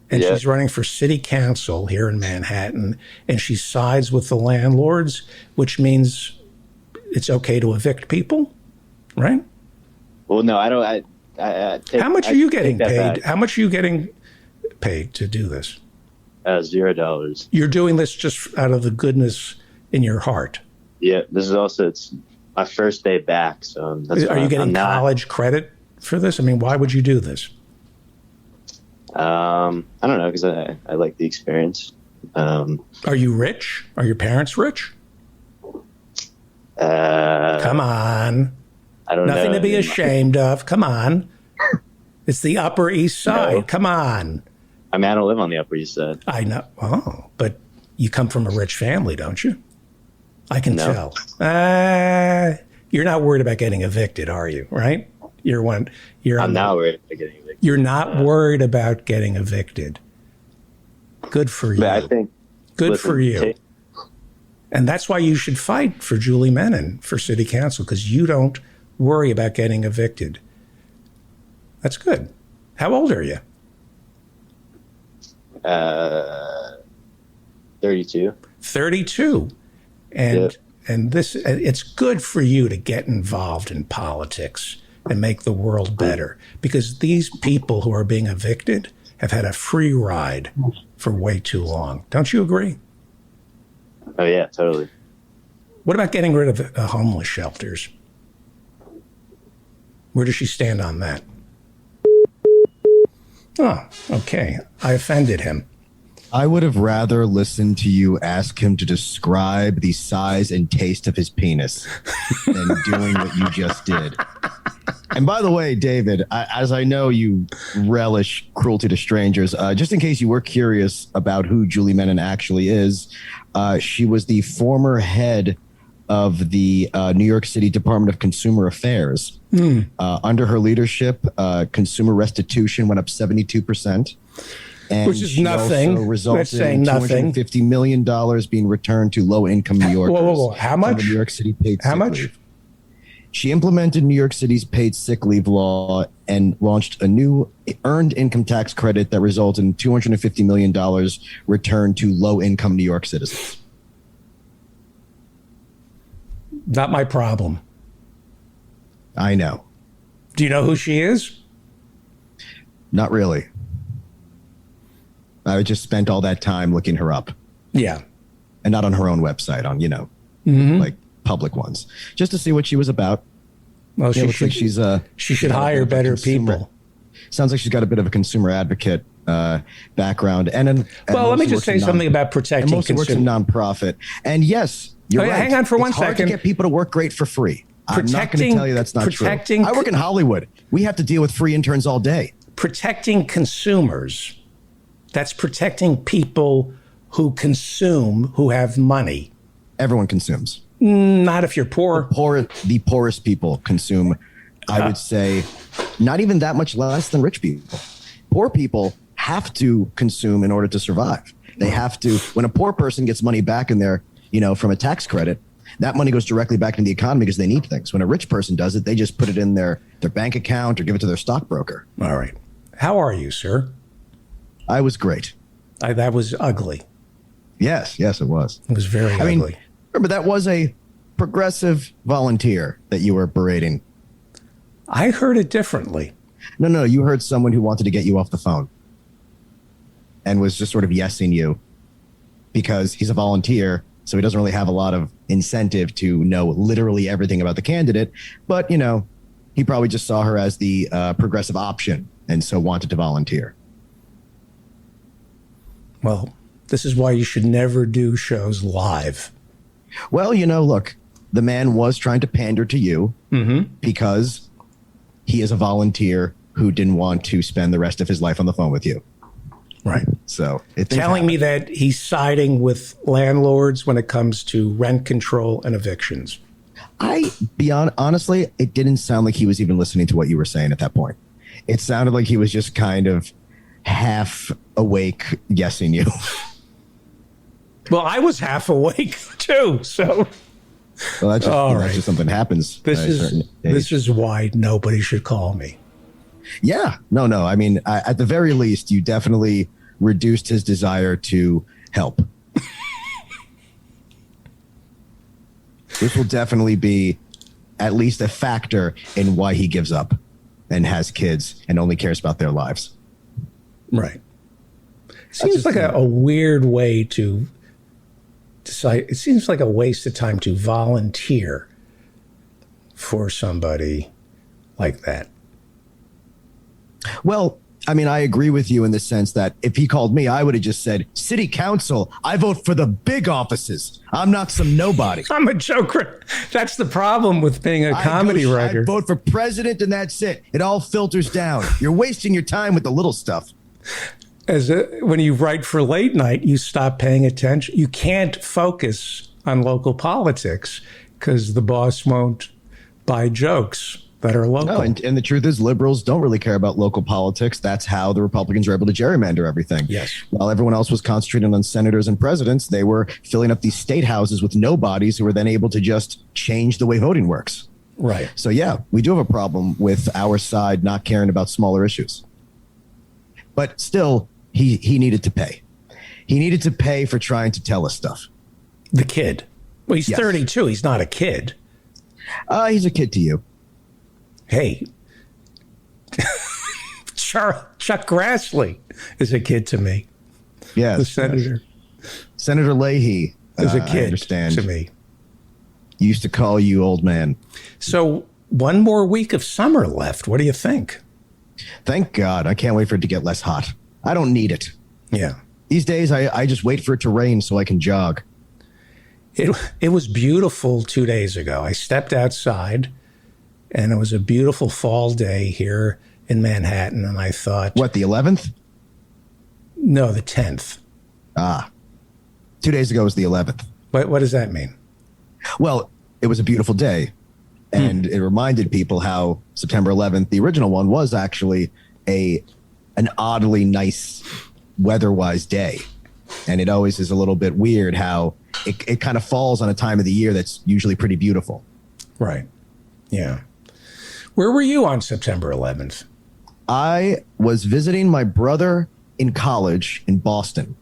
and she's running for city council here in Manhattan. And she sides with the landlords, which means it's okay to evict people, right? Well, no, I don't. How much are you getting paid? How much are you getting paid to do this? $0. You're doing this just out of the goodness in your heart. Yeah, this is it's my first day back. So are you getting college credit for this? I mean, why would you do this? I don't know, because I like the experience. Are you rich? Are your parents rich? Come on. I don't know. Nothing to be ashamed of. Come on. It's the Upper East Side. No. Come on. I mean, I don't live on the Upper East Side. I know. Oh, but you come from a rich family, don't you? I can tell. You're not worried about getting evicted, are you? Right? I'm not worried about getting evicted. You're not worried about getting evicted. Good for you. But I think. Good for you. And that's why you should fight for Julie Menin for city council, because you don't worry about getting evicted. That's good. How old are you? 32. 32. And this, it's good for you to get involved in politics and make the world better, because these people who are being evicted have had a free ride for way too long. Don't you agree? Oh, yeah, totally. What about getting rid of homeless shelters? Where does she stand on that? Oh, okay. I offended him. I would have rather listened to you ask him to describe the size and taste of his penis than doing what you just did. And by the way, David, as I know you relish cruelty to strangers, just in case you were curious about who Julie Menin actually is, she was the former head of the New York City Department of Consumer Affairs. Under her leadership, consumer restitution went up 72%. And which is nothing. Also resulted in $250 million being returned to low-income New Yorkers. Whoa. How much? New York City paid How sick much? Leave. She implemented New York City's paid sick leave law and launched a new earned income tax credit that resulted in $250 million returned to low-income New York citizens. Not my problem. I know. Do you know who she is? Not really. I just spent all that time looking her up. Yeah. And not on her own website, on, like public ones, just to see what she was about. Well, she should hire better people. Sounds like she's got a bit of a consumer advocate background. Well, let me just say something about protecting consumers. Works in nonprofit. And yes, you're right. Hang on for one second. It's hard to get people to work great for free. I'm not going to tell you that's not true. I work in Hollywood. We have to deal with free interns all day. Protecting consumers. That's protecting people who consume, who have money. Everyone consumes. Not if you're poor. The poorest people consume, I would say, not even that much less than rich people. Poor people have to consume in order to survive. They have to. When a poor person gets money back in their, from a tax credit, that money goes directly back into the economy because they need things. When a rich person does it, they just put it in their bank account or give it to their stockbroker. All right. How are you, sir? I was great. That was ugly. Yes, it was. It was very ugly. Mean, remember, that was a progressive volunteer that you were berating. I heard it differently. No, you heard someone who wanted to get you off the phone and was just sort of yesing you because he's a volunteer, so he doesn't really have a lot of incentive to know literally everything about the candidate. But, he probably just saw her as the progressive option and so wanted to volunteer. Well, this is why you should never do shows live. Well, look, the man was trying to pander to you because he is a volunteer who didn't want to spend the rest of his life on the phone with you. Right. So telling me that he's siding with landlords when it comes to rent control and evictions. Honestly, it didn't sound like he was even listening to what you were saying at that point. It sounded like he was just kind of half awake guessing you. Well, I was half awake too, so. Well, that's just something happens. This is why nobody should call me. Yeah, no. I mean, at the very least, you definitely reduced his desire to help. This will definitely be at least a factor in why he gives up and has kids and only cares about their lives. Right. Seems like a weird way to decide. It seems like a waste of time to volunteer for somebody like that. Well, I mean, I agree with you in the sense that if he called me, I would have just said, City Council, I vote for the big offices. I'm not some nobody. I'm a joker. That's the problem with being a comedy writer. I vote for president and that's it. It all filters down. You're wasting your time with the little stuff. When you write for late night, you stop paying attention. You can't focus on local politics because the boss won't buy jokes that are local. No, and the truth is liberals don't really care about local politics. That's how the Republicans were able to gerrymander everything. Yes. While everyone else was concentrating on senators and presidents, they were filling up these state houses with nobodies who were then able to just change the way voting works. Right. So, yeah, we do have a problem with our side not caring about smaller issues. But still, he needed to pay. He needed to pay for trying to tell us stuff. The kid. Well, he's 32. He's not a kid. He's a kid to you. Hey, Chuck Grassley is a kid to me. Yes. The senator. Senator Leahy is a kid to me. Used to call you old man. So one more week of summer left. What do you think? Thank God. I can't wait for it to get less hot. I don't need it. Yeah. These days, I just wait for it to rain so I can jog. It was beautiful 2 days ago. I stepped outside. And it was a beautiful fall day here in Manhattan. And I thought... What, the 11th? No, the 10th. 2 days ago was the 11th. What does that mean? Well, it was a beautiful day. And it reminded people how September 11th, the original one, was actually an oddly nice weather-wise day. And it always is a little bit weird how it kind of falls on a time of the year that's usually pretty beautiful. Right. Yeah. Where were you on September 11th? I was visiting my brother in college in Boston.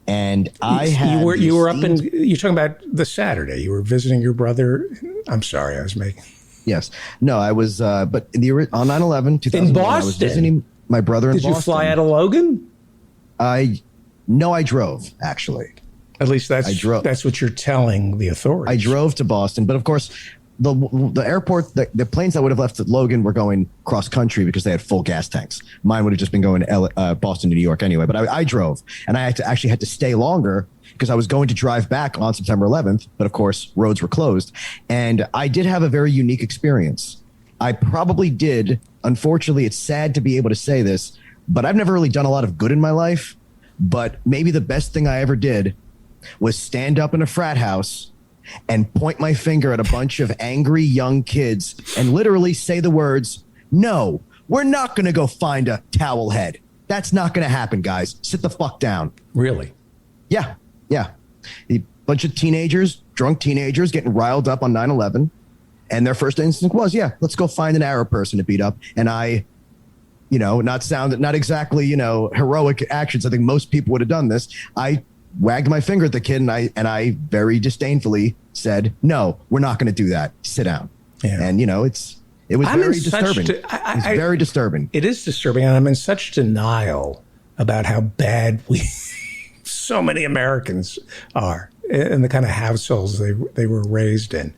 And I had... You were up in... You're talking about the Saturday. You were visiting your brother. I'm sorry, I was making... Yes. No, I was... but on 9/11, 2001, in Boston? I was visiting my brother in Boston. Did you fly out of Logan? No, I drove, actually. At least that's what you're telling the authorities. I drove to Boston. But of course, the airport, the planes that would have left at Logan were going cross country because they had full gas tanks. Mine would have just been going to Boston to New York anyway. But I drove, and I actually had to stay longer because I was going to drive back on September 11th. But of course, roads were closed, and I did have a very unique experience. I probably did. Unfortunately, it's sad to be able to say this, but I've never really done a lot of good in my life. But maybe the best thing I ever did was stand up in a frat house and point my finger at a bunch of angry young kids and literally say the words, "No, we're not going to go find a towel head. That's not going to happen, guys. Sit the fuck down." Really? Yeah. A bunch of teenagers, drunk teenagers getting riled up on 9/11. And their first instinct was, let's go find an Arab person to beat up. And I, not exactly, heroic actions. I think most people would have done this. I wagged my finger at the kid and I very disdainfully said, "No, we're not going to do that. Sit down." Yeah. And it was very disturbing. It's very disturbing. It is disturbing, and I'm in such denial about how bad so many Americans are and the kind of households they were raised in.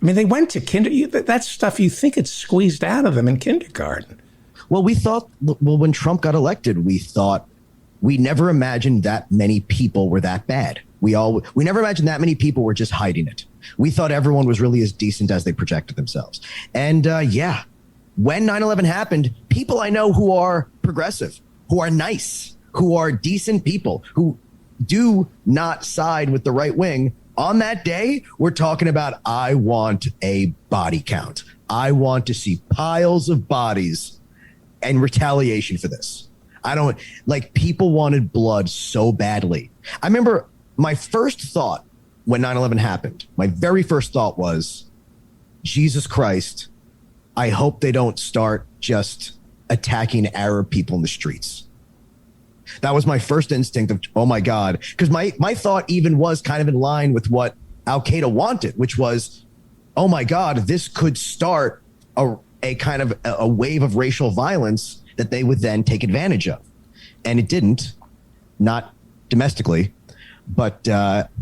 I mean, they went to kindergarten. That's stuff you think it's squeezed out of them in kindergarten. Well, when Trump got elected, we never imagined that many people were that bad. We never imagined that many people were just hiding it. We thought everyone was really as decent as they projected themselves. And when 9/11 happened, people I know who are progressive, who are nice, who are decent people, who do not side with the right wing, on that day, we're talking about, I want a body count. I want to see piles of bodies and retaliation for this. People wanted blood so badly. I remember my first thought when 9/11 happened, my very first thought was, Jesus Christ, I hope they don't start just attacking Arab people in the streets. That was my first instinct of, oh my God. Because my thought even was kind of in line with what Al-Qaeda wanted, which was, oh my God, this could start a kind of a wave of racial violence that they would then take advantage of. And it didn't, not domestically. But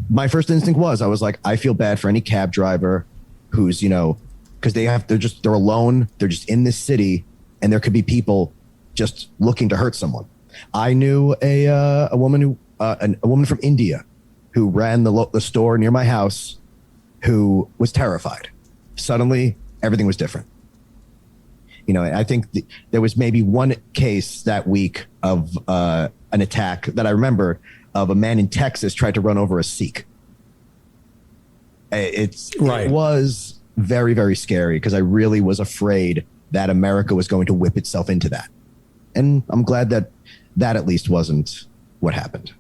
my first instinct was, I was like, I feel bad for any cab driver who's, because they're alone. They're just in this city, and there could be people just looking to hurt someone. I knew a woman from India who ran the store near my house who was terrified. Suddenly, everything was different. I think there was maybe one case that week of an attack that I remember of a man in Texas tried to run over a Sikh. It was very, very scary because I really was afraid that America was going to whip itself into that. And I'm glad that at least wasn't what happened.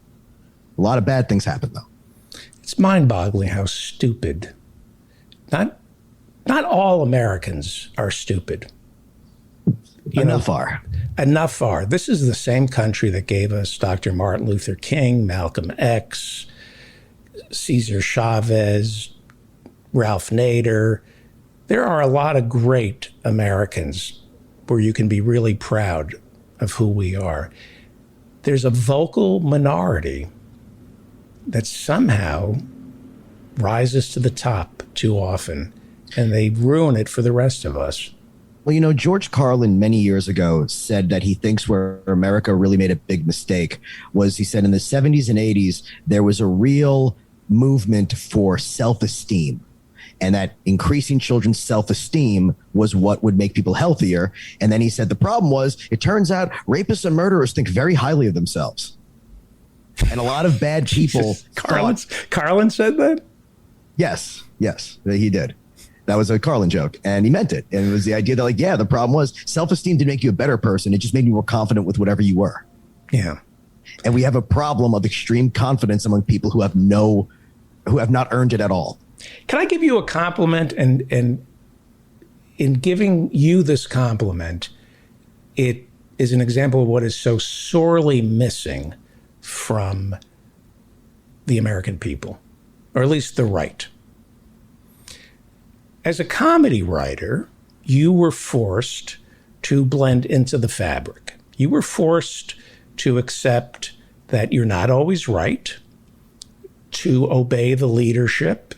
A lot of bad things happened, though. It's mind-boggling how stupid. Not all Americans are stupid. Enough are. This is the same country that gave us Dr. Martin Luther King, Malcolm X, Cesar Chavez, Ralph Nader. There are a lot of great Americans where you can be really proud of who we are. There's a vocal minority that somehow rises to the top too often, and they ruin it for the rest of us. Well, George Carlin many years ago said that he thinks where America really made a big mistake was, he said, in the 70s and 80s, there was a real movement for self-esteem, and that increasing children's self-esteem was what would make people healthier. And then he said the problem was, it turns out rapists and murderers think very highly of themselves. And a lot of bad people. Carlin said that? Yes, he did. That was a Carlin joke, and he meant it. And it was the idea that, the problem was self-esteem didn't make you a better person. It just made you more confident with whatever you were. Yeah. And we have a problem of extreme confidence among people who have not earned it at all. Can I give you a compliment? And in giving you this compliment, it is an example of what is so sorely missing from the American people, or at least the right. As a comedy writer, you were forced to blend into the fabric. You were forced to accept that you're not always right, to obey the leadership,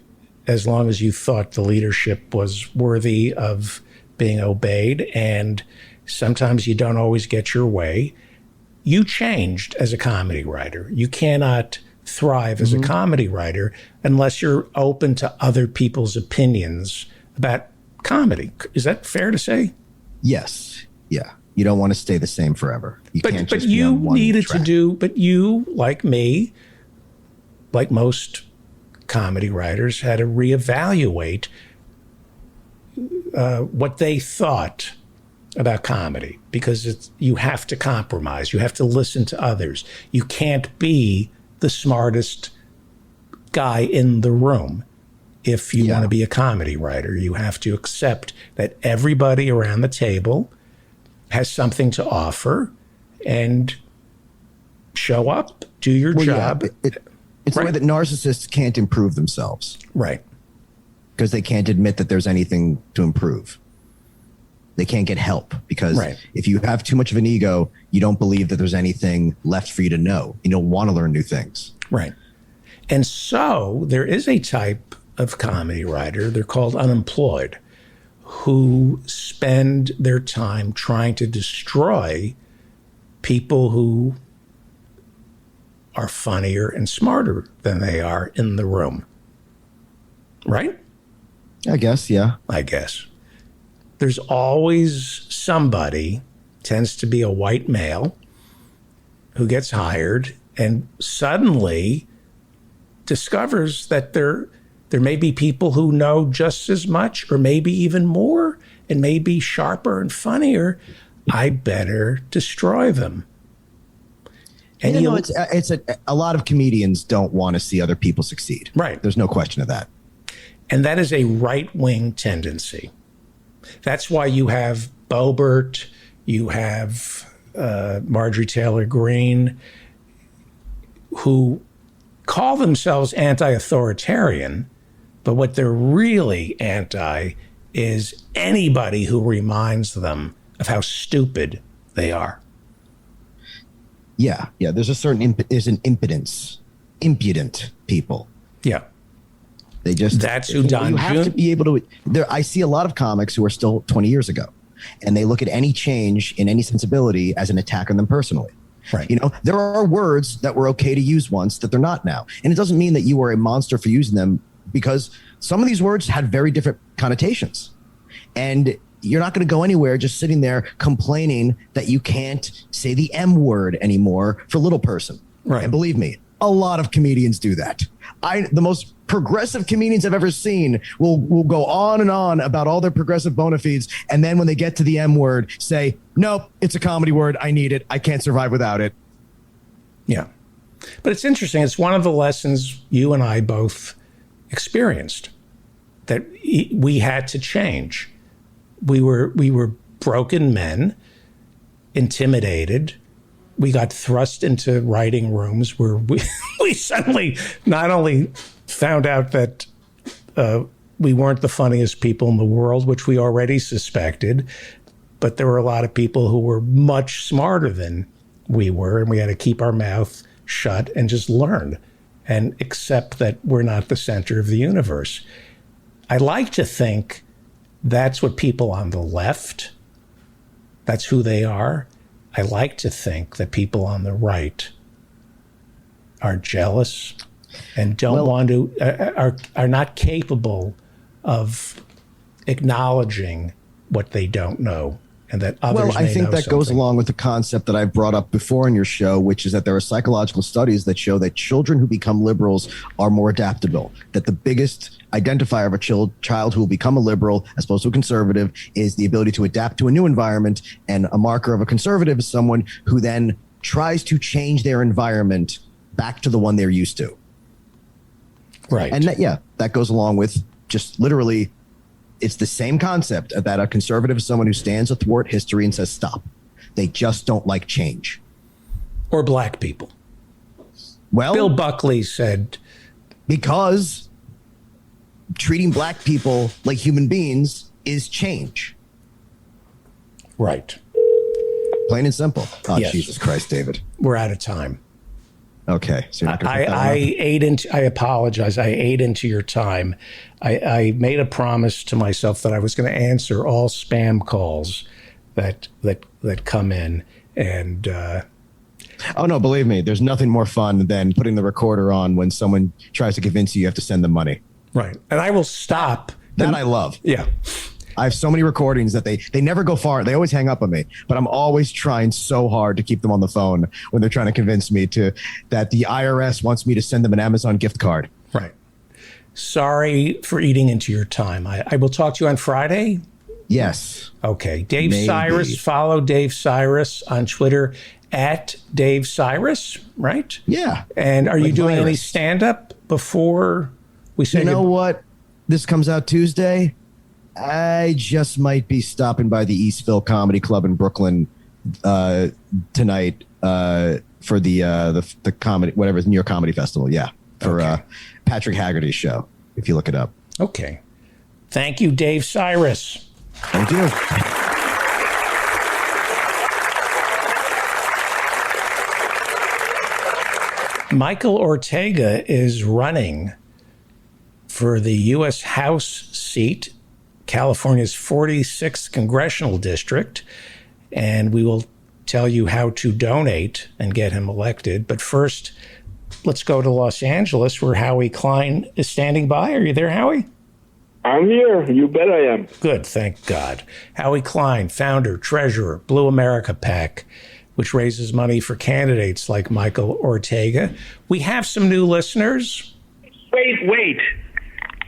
as long as you thought the leadership was worthy of being obeyed, and sometimes you don't always get your way. You changed as a comedy writer. You cannot thrive as a comedy writer unless you're open to other people's opinions about comedy. Is that fair to say? Yes. Yeah. You don't want to stay the same forever. You can't But just be you on one needed track. to do, but you, like me, like most comedy writers, had to reevaluate what they thought about comedy, because you have to compromise. You have to listen to others. You can't be the smartest guy in the room if you want to be a comedy writer. You have to accept that everybody around the table has something to offer and show up, do your job. It's the way that narcissists can't improve themselves. Right. Because they can't admit that there's anything to improve. They can't get help because if you have too much of an ego, you don't believe that there's anything left for you to know. You don't want to learn new things. Right. And so there is a type of comedy writer, they're called unemployed, who spend their time trying to destroy people who are funnier and smarter than they are in the room. Right? I guess, yeah. I guess. There's always somebody, tends to be a white male, who gets hired and suddenly discovers that there may be people who know just as much or maybe even more and maybe sharper and funnier. I better destroy them. And it's a lot of comedians don't want to see other people succeed. Right. There's no question of that. And that is a right-wing tendency. That's why you have Boebert, you have Marjorie Taylor Greene, who call themselves anti-authoritarian, but what they're really anti is anybody who reminds them of how stupid they are. Yeah, yeah. There's a certain there's an impudent people. Yeah. They just that's who Don you have June. to be able to. I see a lot of comics who are still 20 years ago, and they look at any change in any sensibility as an attack on them personally. Right. You know, there are words that were okay to use once that they're not now, and it doesn't mean that you are a monster for using them, because some of these words had very different connotations, and you're not going to go anywhere just sitting there complaining that you can't say the M word anymore for little person. Right. And believe me, a lot of comedians do that. The most progressive comedians I've ever seen will go on and on about all their progressive bona fides, and then when they get to the M word, say, nope, it's a comedy word. I need it. I can't survive without it. Yeah. But it's interesting. It's one of the lessons you and I both experienced, that we had to change. We were broken men, intimidated. We got thrust into writing rooms where we suddenly not only found out that we weren't the funniest people in the world, which we already suspected, but there were a lot of people who were much smarter than we were, and we had to keep our mouth shut and just learn and accept that we're not the center of the universe. I like to think that's what people on the left, that's who they are. I like to think that people on the right are jealous and don't want to, are not capable of acknowledging what they don't know, and that others I think that goes something. along with the concept that I've brought up before in your show, which is that there are psychological studies that show that children who become liberals are more adaptable, that the biggest identifier of a child who will become a liberal as opposed to a conservative is the ability to adapt to a new environment, and a marker of a conservative is someone who then tries to change their environment back to the one they're used to. Right. And that goes along with just literally, it's the same concept that a conservative is someone who stands athwart history and says, stop. They just don't like change. Or black people. Well, Bill Buckley said, because treating black people like human beings is change. Right. Plain and simple. Oh, Yes. Jesus Christ, David. We're out of time. Okay. So you're not gonna I apologize. I ate into your time. I made a promise to myself that I was going to answer all spam calls that come in. And oh no, believe me, there's nothing more fun than putting the recorder on when someone tries to convince you have to send them money. Right. And I will stop. That I love. Yeah. I have so many recordings that they never go far. They always hang up on me, but I'm always trying so hard to keep them on the phone when they're trying to convince me that the IRS wants me to send them an Amazon gift card. Right. Sorry for eating into your time. I will talk to you on Friday. Yes. Okay. Dave Cyrus. Follow Dave Cyrus on Twitter at Dave Cyrus, right? Yeah. And are you doing any stand-up before we say? You know what? This comes out Tuesday. I just might be stopping by the Eastville Comedy Club in Brooklyn tonight for the comedy, whatever, New York Comedy Festival. Yeah, for Patrick Haggerty's show. If you look it up. Okay. Thank you, Dave Cyrus. Thank you. Michael Ortega is running for the U.S. House seat, California's 46th congressional district, and we will tell you how to donate and get him elected. But first, let's go to Los Angeles, where Howie Klein is standing by. Are you there, Howie? I'm here. You bet I am. Good, thank God. Howie Klein, founder, treasurer, Blue America PAC, which raises money for candidates like Michael Ortega. We have some new listeners. Wait.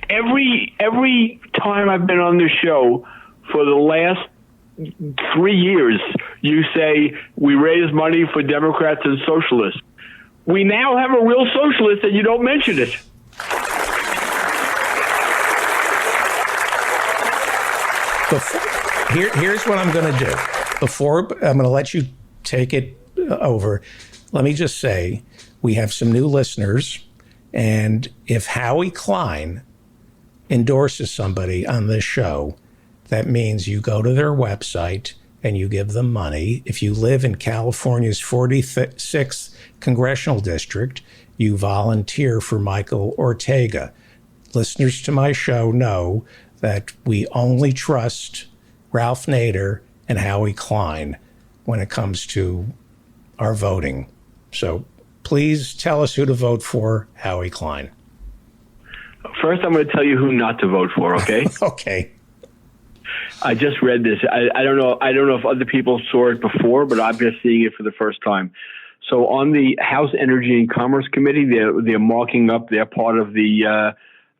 Every time I've been on this show for the last 3 years, you say we raise money for Democrats and socialists. We now have a real socialist and you don't mention it. Here's what I'm going to do. Before I'm going to let you take it over, let me just say we have some new listeners, and if Howie Klein endorses somebody on this show, that means you go to their website and you give them money. If you live in California's 46th congressional district, you volunteer for Michael Ortega. Listeners to my show know that we only trust Ralph Nader and Howie Klein when it comes to our voting. So please tell us who to vote for, Howie Klein. First, I'm going to tell you who not to vote for, okay? Okay. I just read this. I don't know if other people saw it before, but I'm just seeing it for the first time. So on the House Energy and Commerce Committee, they're marking up their part of the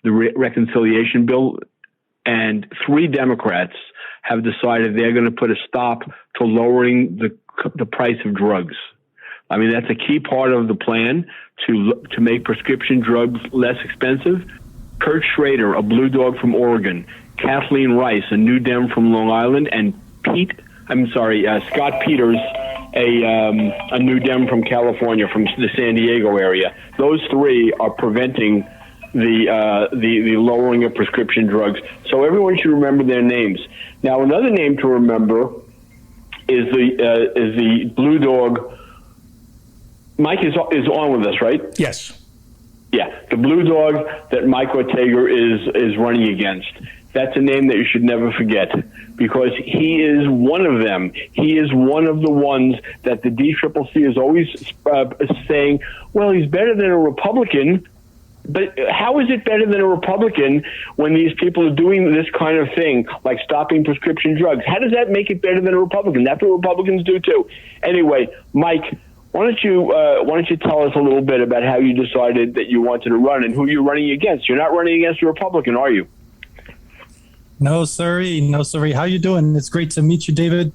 reconciliation bill, and 3 Democrats have decided they're going to put a stop to lowering the price of drugs. I mean, that's a key part of the plan to make prescription drugs less expensive. Kurt Schrader, a blue dog from Oregon, Kathleen Rice, a New Dem from Long Island, and Scott Peters, a New Dem from California, from the San Diego area. Those 3 are preventing the lowering of prescription drugs. So everyone should remember their names. Now, another name to remember is the blue dog. Mike is on with us, right? Yes. Yeah, the blue dog that Mike Ortega is running against. That's a name that you should never forget, because he is one of them. He is one of the ones that the DCCC is always saying, well, he's better than a Republican. But how is it better than a Republican when these people are doing this kind of thing, like stopping prescription drugs? How does that make it better than a Republican? That's what Republicans do too. Anyway, Mike, why don't you tell us a little bit about how you decided that you wanted to run and who you're running against? You're not running against a Republican, are you? No, sirree. How you doing? It's great to meet you, David.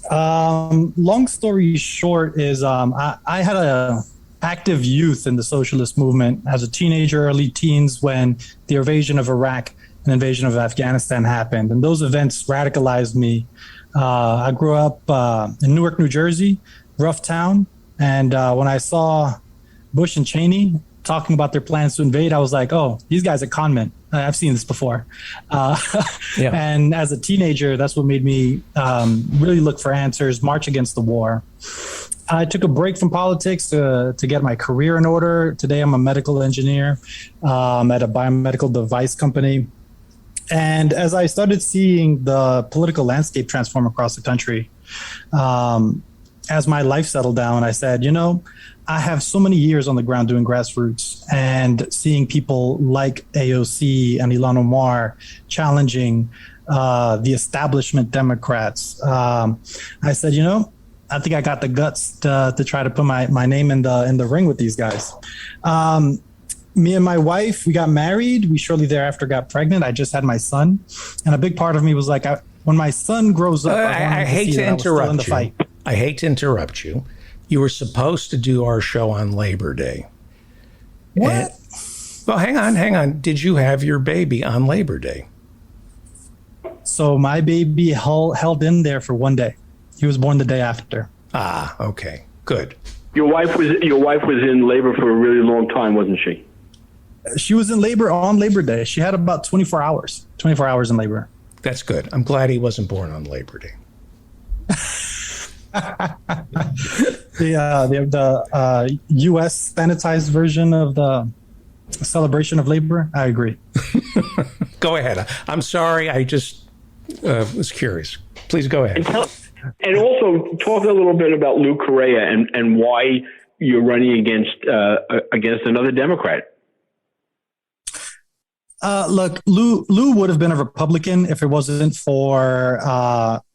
Long story short is I had a active youth in the socialist movement as a teenager, early teens, when the invasion of Iraq and invasion of Afghanistan happened. And those events radicalized me. I grew up in Newark, New Jersey, rough town. And when I saw Bush and Cheney talking about their plans to invade, I was like, oh, these guys are con men. I've seen this before. And as a teenager, that's what made me really look for answers, march against the war. I took a break from politics to get my career in order. Today, I'm a medical engineer at a biomedical device company. And as I started seeing the political landscape transform across the country, as my life settled down, I said, I have so many years on the ground doing grassroots and seeing people like AOC and Ilhan Omar challenging the establishment Democrats. I said, I think I got the guts to try to put my name in the ring with these guys. Me and my wife, we got married. We shortly thereafter got pregnant. I just had my son. And a big part of me was like, when my son grows up, I hate to interrupt you. I hate to interrupt you. You were supposed to do our show on Labor Day. What? Well, hang on. Did you have your baby on Labor Day? So my baby held in there for one day. He was born the day after. Ah, okay. Good. Your wife was in labor for a really long time, wasn't she? She was in labor on Labor Day. She had about 24 hours in labor. That's good. I'm glad he wasn't born on Labor Day. The U.S. sanitized version of the celebration of labor. I agree. Go ahead. I'm sorry. I just was curious. Please go ahead. And also talk a little bit about Lou Correa and why you're running against another Democrat. Look, Lou would have been a Republican if it wasn't for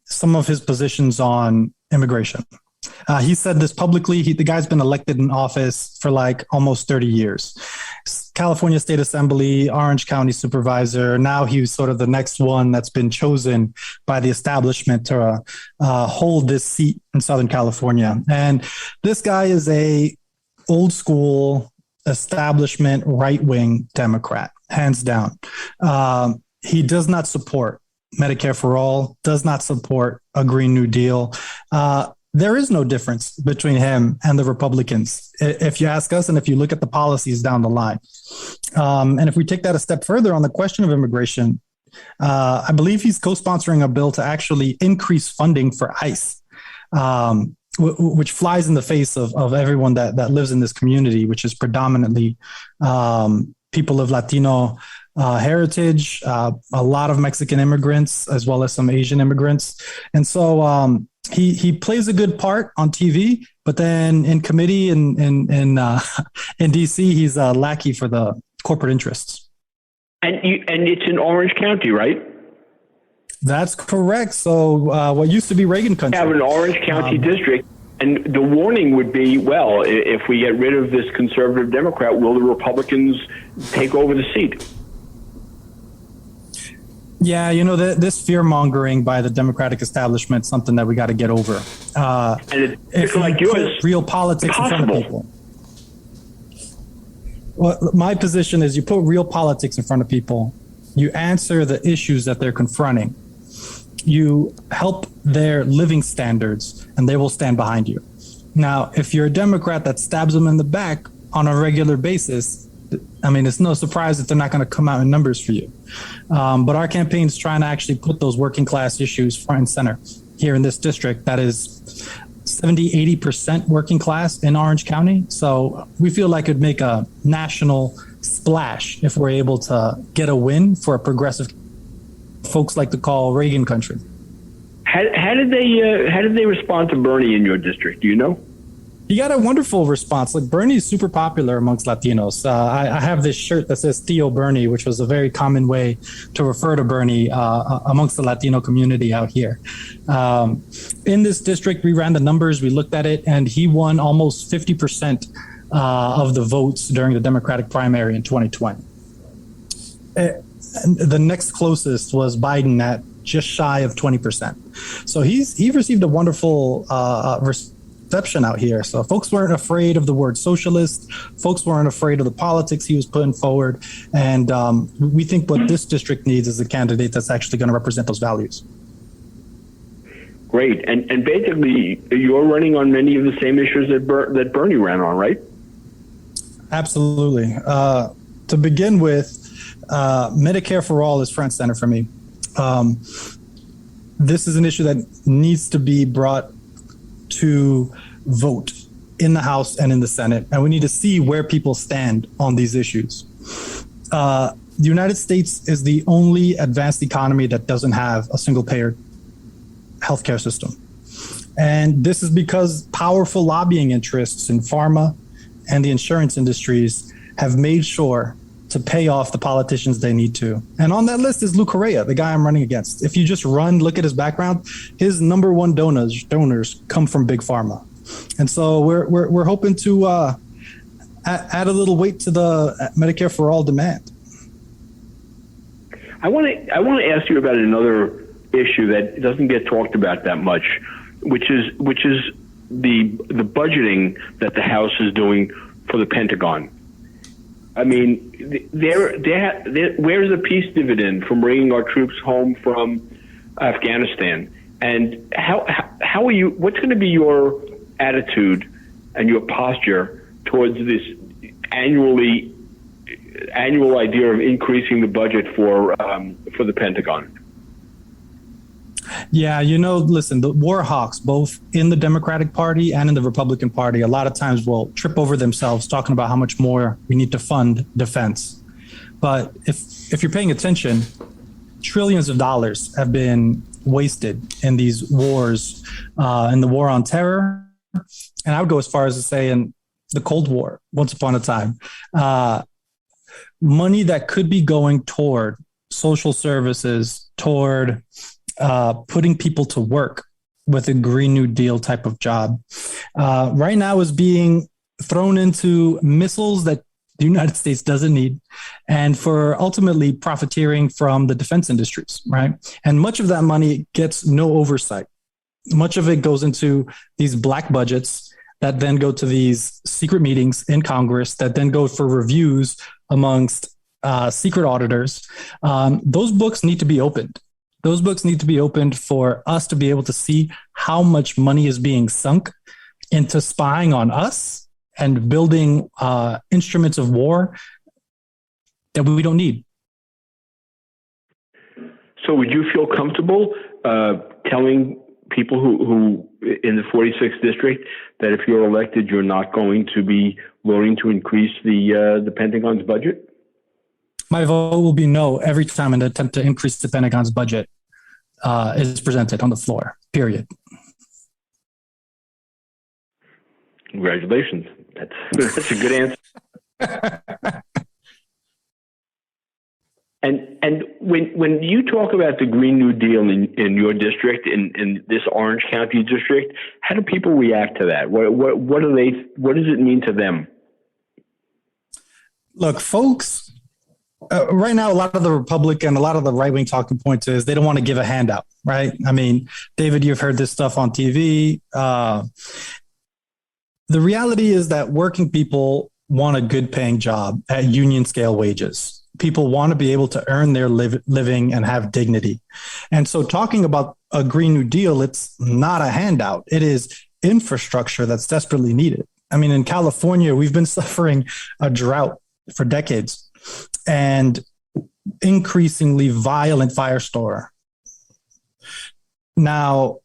some of his positions on immigration. He said this publicly. The guy's been elected in office for like almost 30 years. California State Assembly, Orange County Supervisor. Now he's sort of the next one that's been chosen by the establishment to hold this seat in Southern California. And this guy is a old school establishment right-wing Democrat, hands down. He does not support Medicare for all, does not support a Green New Deal. There is no difference between him and the Republicans, if you ask us, and if you look at the policies down the line. And if we take that a step further on the question of immigration, I believe he's co-sponsoring a bill to actually increase funding for ICE, which flies in the face of everyone that lives in this community, which is predominantly people of Latino heritage, a lot of Mexican immigrants, as well as some Asian immigrants. And so he plays a good part on TV, but then in committee in DC, he's a lackey for the corporate interests. And it's in Orange County, right? That's correct. So what used to be Reagan country. We have an Orange County district. And the warning would be, well, if we get rid of this conservative Democrat, will the Republicans take over the seat? Yeah, this fear-mongering by the Democratic establishment is something that we got to get over. And if like you put real politics in front of people. Well, my position is you put real politics in front of people, you answer the issues that they're confronting, you help their living standards, and they will stand behind you. Now, if you're a Democrat that stabs them in the back on a regular basis, I mean, it's no surprise that they're not going to come out in numbers for you. But our campaign is trying to actually put those working class issues front and center here in this district that is 70-80% working class in Orange County. So we feel like it'd make a national splash if we're able to get a win for a progressive folks like to call Reagan country. How did they respond to Bernie in your district? Do you know? He got a wonderful response. Like Bernie's super popular amongst Latinos. I have this shirt that says Tío Bernie, which was a very common way to refer to Bernie amongst the Latino community out here. In this district, we ran the numbers, we looked at it, and he won almost 50% of the votes during the Democratic primary in 2020. The next closest was Biden at just shy of 20%. So he received a wonderful reception out here. So folks weren't afraid of the word socialist. Folks weren't afraid of the politics he was putting forward. And we think what this district needs is a candidate that's actually going to represent those values. Great. And basically, you're running on many of the same issues that Bernie ran on, right? Absolutely. To begin with, Medicare for all is front and center for me. This is an issue that needs to be brought to vote in the House and in the Senate, and we need to see where people stand on these issues. The United States is the only advanced economy that doesn't have a single-payer healthcare system. And this is because powerful lobbying interests in pharma and the insurance industries have made sure to pay off the politicians they need to. And on that list is Lou Correa, the guy I'm running against. If you just look at his background, his number one donors come from Big Pharma. And so we're hoping to add a little weight to the Medicare for All demand. I want to ask you about another issue that doesn't get talked about that much, which is the budgeting that the House is doing for the Pentagon. I mean, where's the peace dividend from bringing our troops home from Afghanistan? And how are you? What's going to be your attitude and your posture towards this annual idea of increasing the budget for the Pentagon? Yeah, listen, the war hawks, both in the Democratic Party and in the Republican Party, a lot of times will trip over themselves talking about how much more we need to fund defense. But if you're paying attention, trillions of dollars have been wasted in these wars, in the war on terror. And I would go as far as to say in the Cold War, once upon a time, money that could be going toward social services, toward putting people to work with a Green New Deal type of job, right now is being thrown into missiles that the United States doesn't need, and for ultimately profiteering from the defense industries, right? And much of that money gets no oversight. Much of it goes into these black budgets that then go to these secret meetings in Congress that then go for reviews amongst secret auditors. Those books need to be opened. Those books need to be opened for us to be able to see how much money is being sunk into spying on us and building instruments of war that we don't need. So would you feel comfortable telling people who in the 46th district that if you're elected, you're not going to be voting to increase the Pentagon's budget? My vote will be no every time an attempt to increase the Pentagon's budget is presented on the floor, period. Congratulations. That's a good answer. And when you talk about the Green New Deal in your district, in this Orange County district, how do people react to that? What does it mean to them? Look, folks, right now, a lot of the Republican, a lot of the right-wing talking points is they don't want to give a handout, right? I mean, David, you've heard this stuff on TV. The reality is that working people want a good paying job at union scale wages. People want to be able to earn their living and have dignity. And so talking about a Green New Deal, it's not a handout. It is infrastructure that's desperately needed. I mean, in California, we've been suffering a drought for decades and increasingly violent firestorm. Now,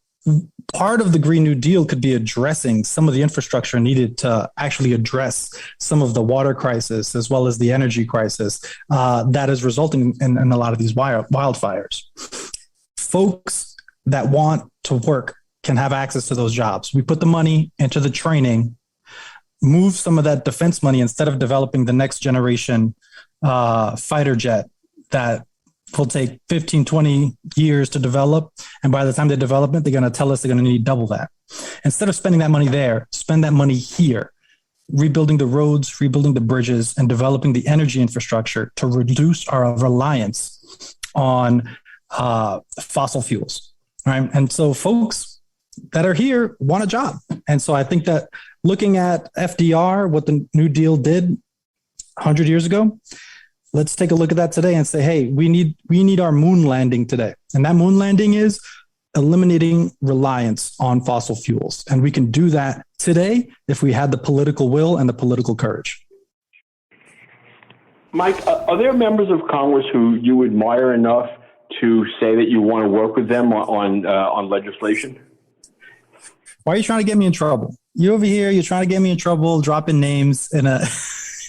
part of the Green New Deal could be addressing some of the infrastructure needed to actually address some of the water crisis as well as the energy crisis that is resulting in a lot of these wildfires. Folks that want to work can have access to those jobs. We put the money into the training, move some of that defense money instead of developing the next generation fighter jet that will take 15, 20 years to develop. And by the time they develop it, they're going to tell us they're going to need double that. Instead of spending that money there, spend that money here, rebuilding the roads, rebuilding the bridges, and developing the energy infrastructure to reduce our reliance on fossil fuels. Right? And so folks that are here want a job. And so I think that looking at FDR, what the New Deal did 100 years ago, let's take a look at that today and say, hey, we need our moon landing today. And that moon landing is eliminating reliance on fossil fuels. And we can do that today if we had the political will and the political courage. Mike, are there members of Congress who you admire enough to say that you want to work with them on legislation? Why are you trying to get me in trouble? You over here, you're trying to get me in trouble, dropping names in a,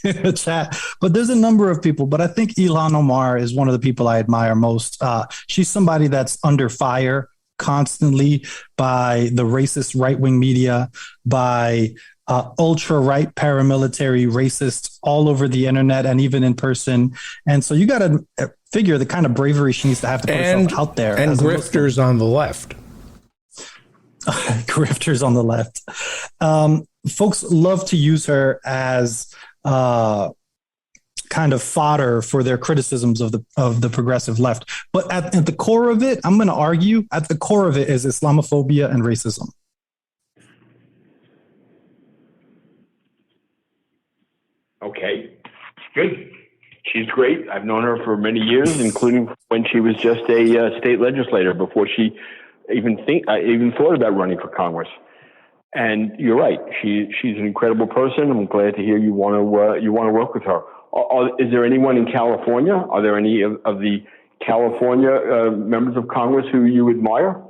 in a chat. But there's a number of people. But I think Ilhan Omar is one of the people I admire most. She's somebody that's under fire constantly by the racist right-wing media, by ultra-right paramilitary racists all over the internet and even in person. And so you got to figure the kind of bravery she needs to have to put herself out there. And grifters on the left. Grifters on the left. Folks love to use her as kind of fodder for their criticisms of the progressive left. But at the core of it, I'm going to argue, at the core of it is Islamophobia and racism. Okay, good. She's great. I've known her for many years, including when she was just a state legislator before she even thought about running for Congress. And you're right. She's an incredible person. I'm glad to hear you want to work with her. Is there anyone in California? Are there any of the California members of Congress who you admire?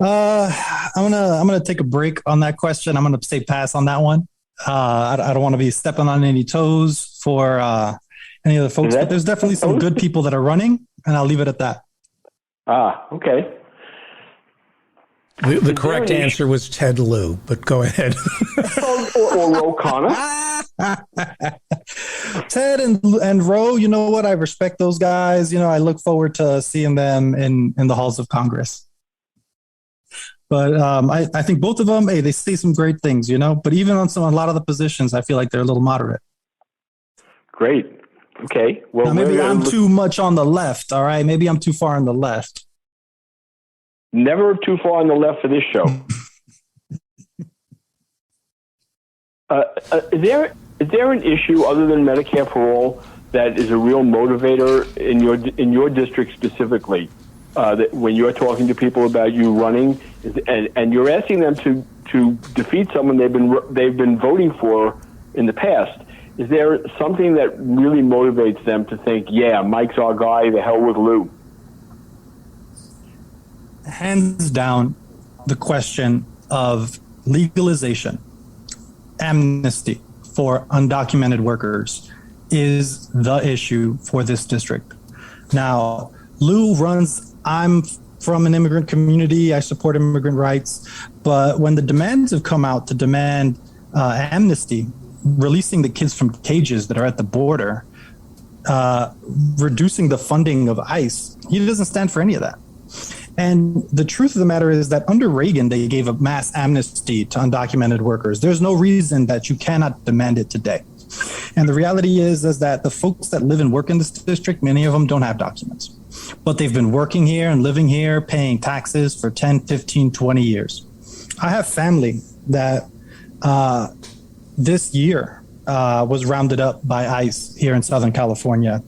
I'm gonna take a break on that question. I'm gonna say pass on that one. I don't want to be stepping on any toes for any of the folks, but there's definitely some good people that are running, and I'll leave it at that. Okay. The correct answer was Ted Lieu, but go ahead. or Ro Khanna. Ted and Ro, you know what? I respect those guys. I look forward to seeing them in the halls of Congress. But I think both of them, they say some great things, But even on a lot of the positions, I feel like they're a little moderate. Great. Okay. Well, now, maybe I'm too much on the left. All right. Maybe I'm too far on the left. Never too far on the left for this show. Is there an issue other than Medicare for all that is a real motivator in your district specifically? That when you're talking to people about you running, and you're asking them to defeat someone they've been voting for in the past, is there something that really motivates them to think, yeah, Mike's our guy, the hell with Lou? Hands down, the question of legalization, amnesty for undocumented workers is the issue for this district. Now, Lou runs, I'm from an immigrant community, I support immigrant rights, but when the demands have come out to demand amnesty, releasing the kids from cages that are at the border, reducing the funding of ICE, he doesn't stand for any of that. And the truth of the matter is that under Reagan, they gave a mass amnesty to undocumented workers. There's no reason that you cannot demand it today. And the reality is that the folks that live and work in this district, many of them don't have documents. But they've been working here and living here, paying taxes for 10, 15, 20 years. I have family that this year was rounded up by ICE here in Southern California.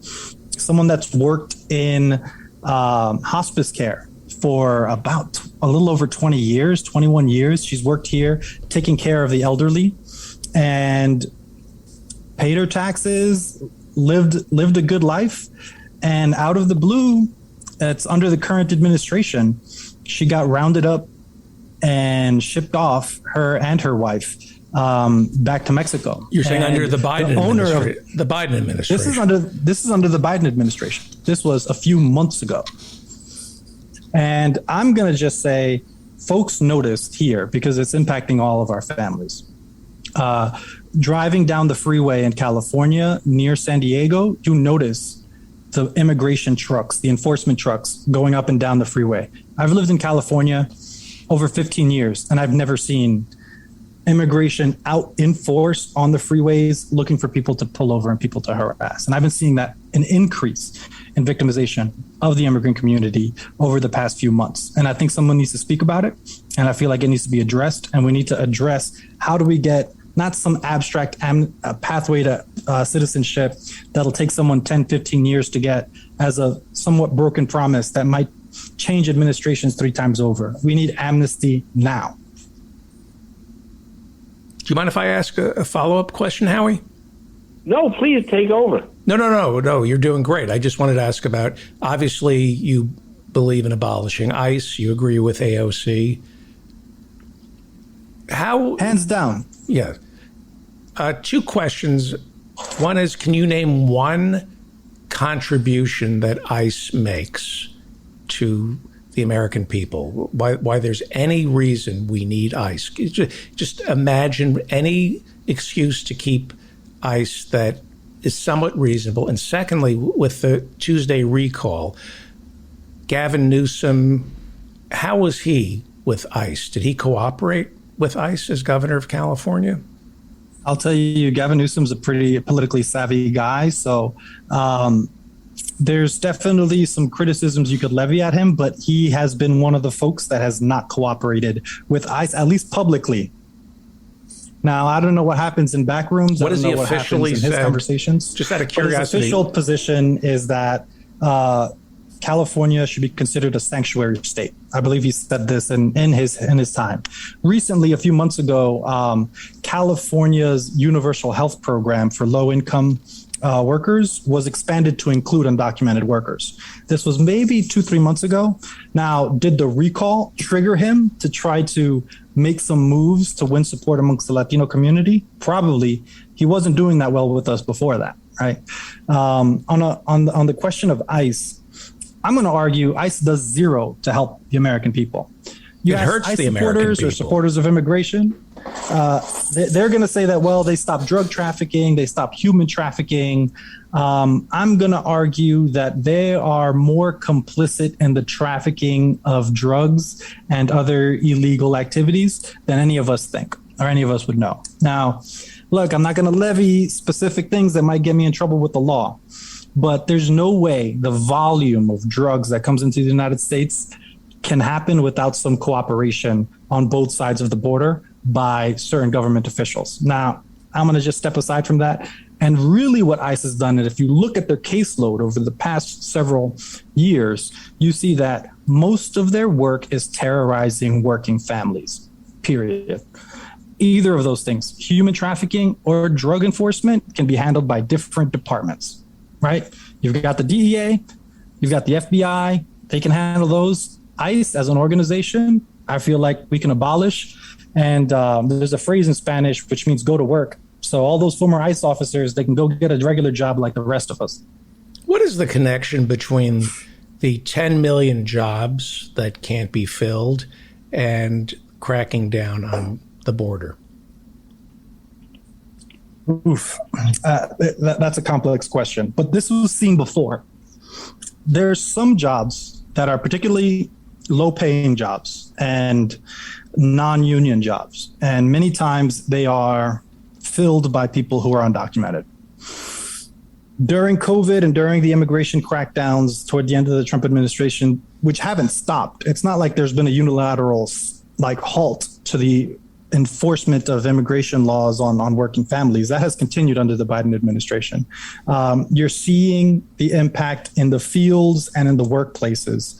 Someone that's worked in hospice care for about a little over 20 years, 21 years. She's worked here taking care of the elderly and paid her taxes, lived a good life. And out of the blue, it's under the current administration, she got rounded up and shipped off, her and her wife, back to Mexico. You're saying under the Biden administration? The Biden administration. This is under the Biden administration. This was a few months ago. And I'm going to just say, folks noticed here, because it's impacting all of our families. Driving down the freeway in California near San Diego, you notice the immigration trucks, the enforcement trucks going up and down the freeway. I've lived in California over 15 years, and I've never seen immigration out in force on the freeways looking for people to pull over and people to harass. And I've been seeing that an increase in victimization of the immigrant community over the past few months. And I think someone needs to speak about it. And I feel like it needs to be addressed. And we need to address, how do we get not some abstract pathway to citizenship that'll take someone 10, 15 years to get as a somewhat broken promise that might change administrations 3 times over. We need amnesty now. Do you mind if I ask a follow-up question, Howie? No, please take over. No, you're doing great. I just wanted to ask about, obviously you believe in abolishing ICE, you agree with AOC. How? Hands down. Yeah. Two questions. One is, can you name one contribution that ICE makes to the American people? Why there's any reason we need ICE? Just imagine any excuse to keep ICE that is somewhat reasonable. And secondly, with the Tuesday recall, Gavin Newsom, how was he with ICE? Did he cooperate with ICE as governor of California? I'll tell you, Gavin Newsom's a pretty politically savvy guy. So there's definitely some criticisms you could levy at him, but he has been one of the folks that has not cooperated with ICE, at least publicly. Now, I don't know what happens in back rooms. What does he officially say? His conversations. Just out of But his curiosity. official position is that California should be considered a sanctuary state. I believe he said this in his time. Recently, a few months ago, California's universal health program for low-income workers was expanded to include undocumented workers. This was maybe 2-3 months ago. Now, did the recall trigger him to try to make some moves to win support amongst the Latino community? Probably. He wasn't doing that well with us before that, right? On the question of ICE, I'm going to argue ICE does zero to help the American people. You It ask hurts ICE the American supporters or people. supporters of immigration, they're going to say that, well, they stopped drug trafficking, they stopped human trafficking. I'm going to argue that they are more complicit in the trafficking of drugs and other illegal activities than any of us think or any of us would know. Now, look, I'm not going to levy specific things that might get me in trouble with the law, but there's no way the volume of drugs that comes into the United States can happen without some cooperation on both sides of the border by certain government officials. Now, I'm going to just step aside from that. And really what ICE has done, and if you look at their caseload over the past several years, you see that most of their work is terrorizing working families, period. Either of those things, human trafficking or drug enforcement, can be handled by different departments, right? You've got the DEA, you've got the FBI, they can handle those. ICE as an organization, I feel like we can abolish. And there's a phrase in Spanish which means go to work. So all those former ICE officers, they can go get a regular job like the rest of us. What is the connection between the 10 million jobs that can't be filled and cracking down on the border? Oof. That's a complex question, but this was seen before. There's some jobs that are particularly low-paying jobs and non-union jobs, and many times they are filled by people who are undocumented. During COVID and during the immigration crackdowns toward the end of the Trump administration, which haven't stopped, it's not like there's been a unilateral halt to the enforcement of immigration laws on working families. That has continued under the Biden administration. You're seeing the impact in the fields and in the workplaces.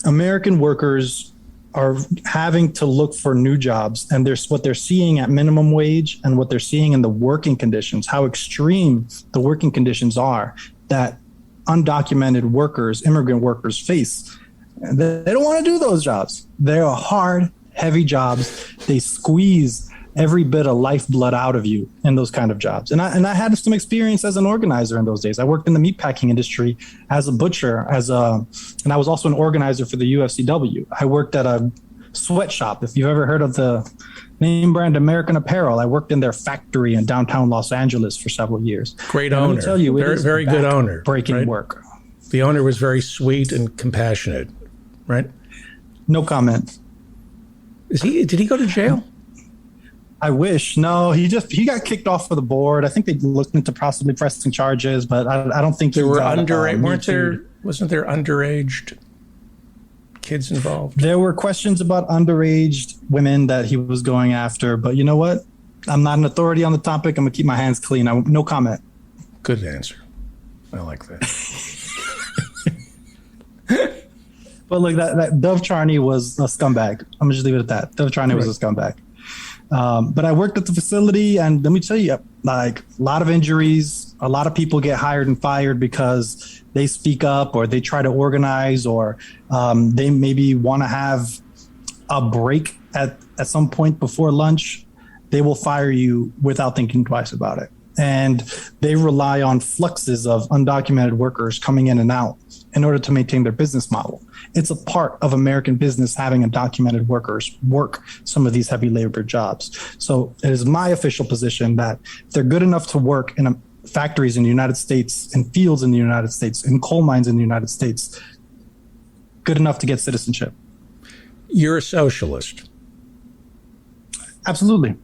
American workers are having to look for new jobs, and there's what they're seeing at minimum wage and what they're seeing in the working conditions, how extreme the working conditions are that undocumented workers, immigrant workers face. They don't want to do those jobs. They're hard, heavy jobs. They squeeze every bit of lifeblood out of you in those kind of jobs. And I had some experience as an organizer in those days. I worked in the meatpacking industry as a butcher, and I was also an organizer for the UFCW. I worked at a sweatshop. If you've ever heard of the name brand American Apparel, I worked in their factory in downtown Los Angeles for several years. Great and owner. Let me tell you, it is very good owner. Breaking right? work. The owner was very sweet and compassionate, right? No comment. Did he go to jail? I wish. No, he got kicked off of the board. I think they looked into possibly pressing charges, but I don't think there were underage. Wasn't there underage kids involved? There were questions about underage women that he was going after, but you know what? I'm not an authority on the topic. I'm gonna keep my hands clean. No comment. Good answer. I like that. But look, that Dov Charney was a scumbag. I'm gonna just leave it at that. Dov Charney was a scumbag. But I worked at the facility, and let me tell you, like, a lot of injuries, a lot of people get hired and fired because they speak up or they try to organize, or they maybe want to have a break at some point before lunch, they will fire you without thinking twice about it. And they rely on fluxes of undocumented workers coming in and out in order to maintain their business model. It's a part of American business having undocumented workers work some of these heavy labor jobs. So it is my official position that if they're good enough to work in factories in the United States, in fields in the United States, in coal mines in the United States, good enough to get citizenship. You're a socialist. Absolutely.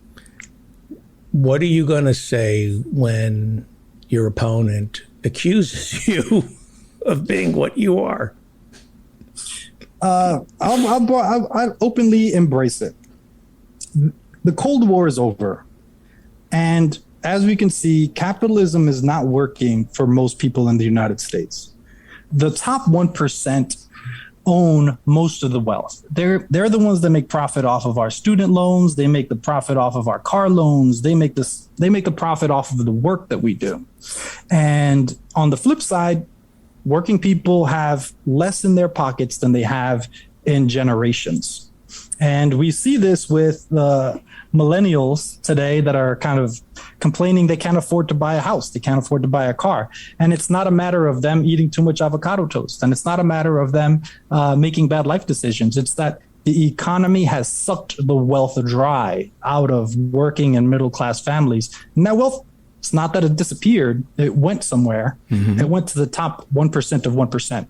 What are you going to say when your opponent accuses you of being what you are? I'll openly embrace it. The Cold War is over. And as we can see, capitalism is not working for most people in the United States. The top 1% own most of the wealth. They're the ones that make profit off of our student loans. They make the profit off of our car loans. They make the profit off of the work that we do. And on the flip side, working people have less in their pockets than they have in generations. And we see this with the millennials today that are kind of complaining they can't afford to buy a house, they can't afford to buy a car. And it's not a matter of them eating too much avocado toast. And it's not a matter of them making bad life decisions. It's that the economy has sucked the wealth dry out of working and middle-class families. And that wealth, it's not that it disappeared, it went somewhere. Mm-hmm. It went to the top 1% of 1%.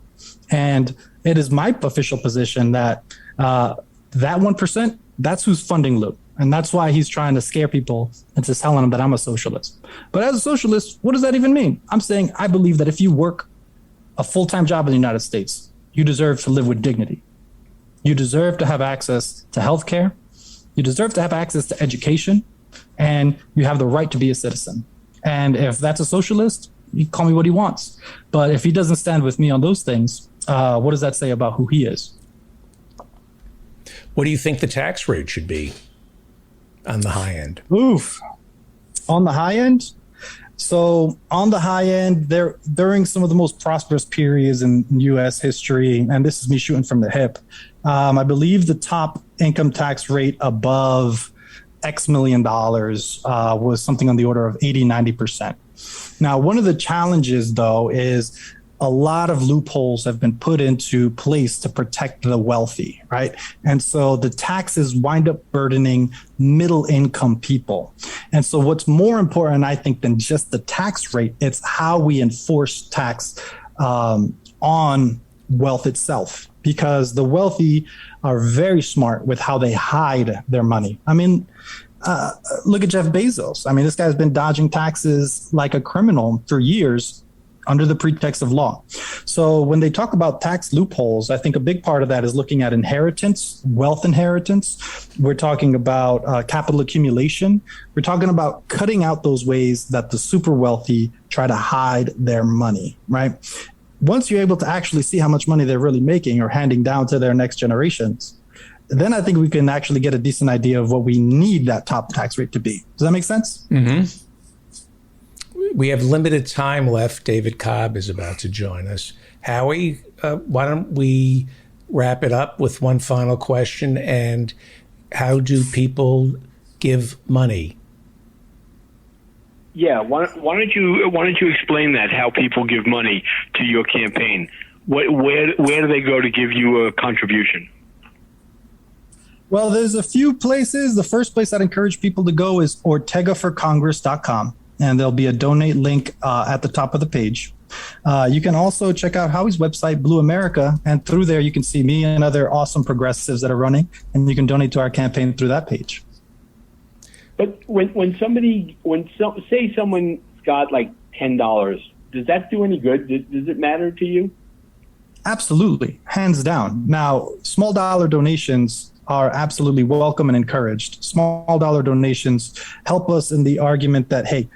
And it is my official position that that 1%, that's who's funding Lou. And that's why he's trying to scare people into telling them that I'm a socialist. But as a socialist, what does that even mean? I'm saying I believe that if you work a full-time job in the United States, you deserve to live with dignity. You deserve to have access to health care. You deserve to have access to education. And you have the right to be a citizen. And if that's a socialist, he can call me what he wants. But if he doesn't stand with me on those things, what does that say about who he is? What do you think the tax rate should be on the high end? Oof. On the high end? So on the high end, during some of the most prosperous periods in U.S. history, and this is me shooting from the hip, I believe the top income tax rate above X million dollars was something on the order of 80-90%. Now, one of the challenges, though, is a lot of loopholes have been put into place to protect the wealthy, right? And so the taxes wind up burdening middle income people. And so what's more important, I think, than just the tax rate, it's how we enforce tax on wealth itself, because the wealthy are very smart with how they hide their money. I mean, look at Jeff Bezos. I mean, this guy's been dodging taxes like a criminal for years under the pretext of law. So when they talk about tax loopholes, I think a big part of that is looking at inheritance, wealth inheritance. We're talking about capital accumulation. We're talking about cutting out those ways that the super wealthy try to hide their money, right? Once you're able to actually see how much money they're really making or handing down to their next generations, then I think we can actually get a decent idea of what we need that top tax rate to be. Does that make sense? Mm-hmm. We have limited time left. David Cobb is about to join us. Howie, why don't we wrap it up with one final question? And how do people give money? Yeah, why don't you explain that, how people give money to your campaign? Where do they go to give you a contribution? Well, there's a few places. The first place I'd encourage people to go is OrtegaForCongress.com. And there'll be a donate link at the top of the page. You can also check out Howie's website, Blue America, and through there you can see me and other awesome progressives that are running, and you can donate to our campaign through that page. But say someone's got like $10, does that do any good? Does it matter to you? Absolutely, hands down. Now, small dollar donations are absolutely welcome and encouraged. Small dollar donations help us in the argument that, hey,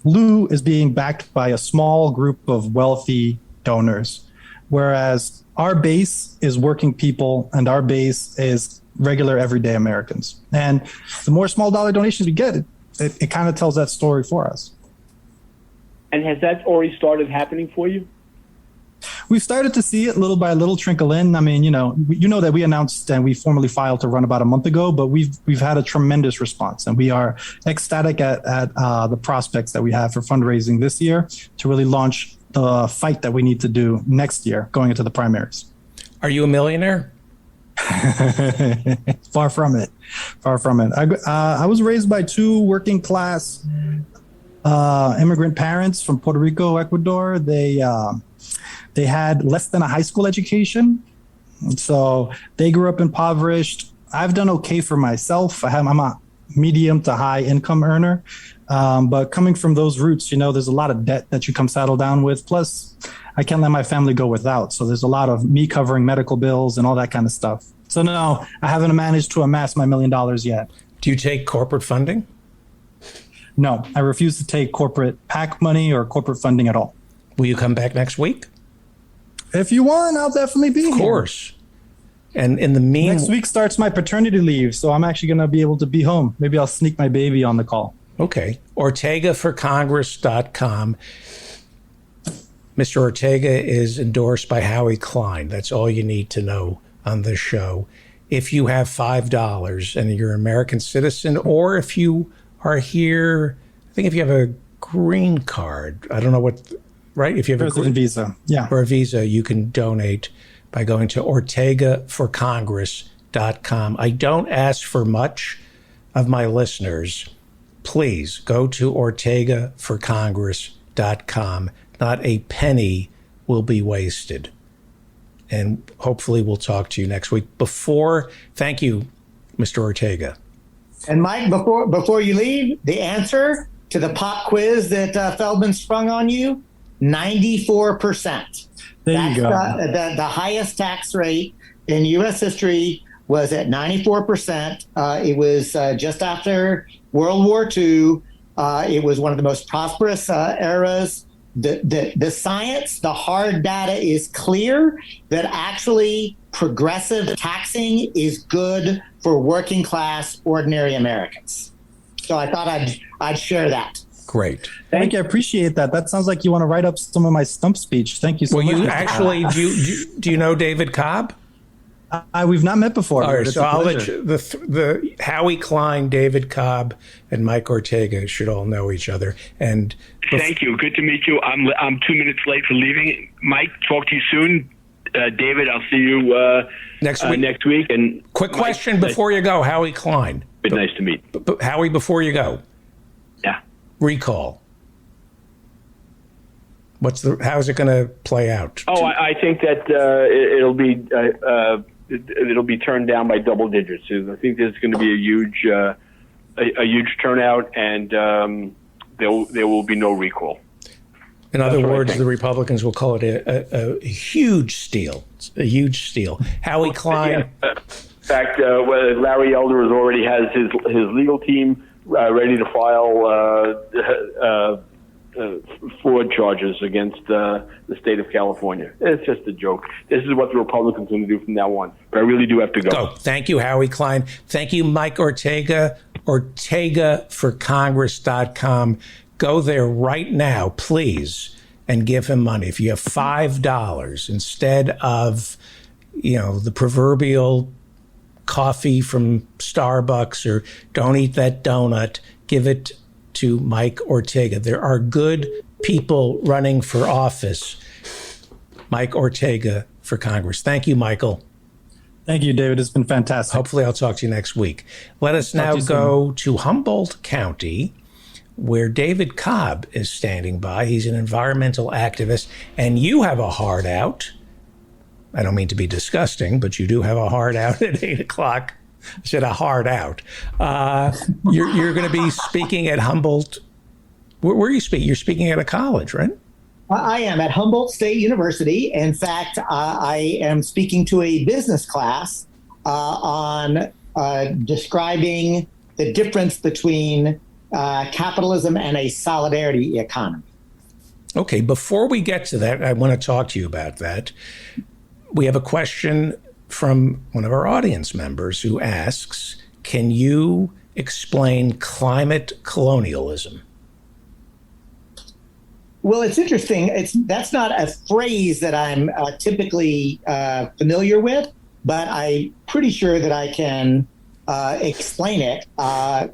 Lou is being backed by a small group of wealthy donors, whereas our base is working people and our base is regular everyday Americans. And the more small dollar donations we get, it kind of tells that story for us. And has that already started happening for you? We've started to see it little by little trickle in. I mean, you know that we announced and we formally filed to run about a month ago, but we've had a tremendous response, and we are ecstatic at the prospects that we have for fundraising this year to really launch the fight that we need to do next year going into the primaries. Are you a millionaire? Far from it. Far from it. I was raised by two working class immigrant parents from Puerto Rico, Ecuador. They had less than a high school education. So they grew up impoverished. I've done okay for myself. I'm a medium to high income earner. But coming from those roots, you know, there's a lot of debt that you come saddle down with. Plus, I can't let my family go without. So there's a lot of me covering medical bills and all that kind of stuff. So no, I haven't managed to amass my $1 million yet. Do you take corporate funding? No, I refuse to take corporate PAC money or corporate funding at all. Will you come back next week? If you want, I'll definitely be here. Of course. And in the next week starts my paternity leave, so I'm actually going to be able to be home. Maybe I'll sneak my baby on the call. Okay. OrtegaForCongress.com. Mr. Ortega is endorsed by Howie Klein. That's all you need to know on this show. If you have $5 and you're an American citizen, or if you are here, I think if you have a green card, I don't know what, right? If you have a visa, yeah, or a visa, you can donate by going to OrtegaForCongress.com. I don't ask for much of my listeners. Please go to OrtegaForCongress.com. Not a penny will be wasted. And hopefully we'll talk to you next week. Thank you, Mr. Ortega. And Mike, before you leave, the answer to the pop quiz that Feldman sprung on you, 94%. There you go. The highest tax rate in U.S. history was at 94%. It was just after World War II. It was one of the most prosperous eras. The science, the hard data is clear that actually progressive taxing is good for working class, ordinary Americans. So I thought I'd share that. Great. Thank you. I appreciate that. That sounds like you want to write up some of my stump speech. Thank you so much. Well, you actually, do you know David Cobb? We've not met before. All right, so I'll let you, the Howie Klein, David Cobb, and Mike Ortega should all know each other. And thank you. Good to meet you. I'm 2 minutes late for leaving. Mike, talk to you soon. David, I'll see you next week. Next week. And quick question before you go, Howie Klein. Nice to meet. Howie, before you go. Yeah. Recall. How's it going to play out? Oh, I think that it'll be turned down by double digits. I think there's going to be a huge turnout, and there will be no recall. In other words, the Republicans will call it a huge steal. A huge steal. Howie Klein. Yeah. In fact, Larry Elder already has his legal team ready to file fraud charges against the state of California. It's just a joke. This is what the Republicans are going to do from now on. But I really do have to go. Thank you, Howie Klein. Thank you, Mike Ortega. OrtegaForCongress.com. Go there right now, please, and give him money. If you have $5 instead of, the proverbial coffee from Starbucks, or don't eat that donut, give it to Mike Ortega. There are good people running for office. Mike Ortega for Congress. Thank you, Michael. Thank you, David. It's been fantastic. Hopefully I'll talk to you next week. Let us now go to Humboldt County, where David Cobb is standing by. He's an environmental activist, and you have a hard out. I don't mean to be disgusting, but you do have a hard out at 8 o'clock. I said a hard out. You're going to be speaking at Humboldt. Where are you speaking? You're speaking at a college, right? I am at Humboldt State University. In fact, I am speaking to a business class on describing the difference between capitalism and a solidarity economy. Okay, before we get to that, I want to talk to you about that. We have a question from one of our audience members who asks, can you explain climate colonialism? Well, it's interesting. That's not a phrase that I'm typically familiar with, but I'm pretty sure that I can explain it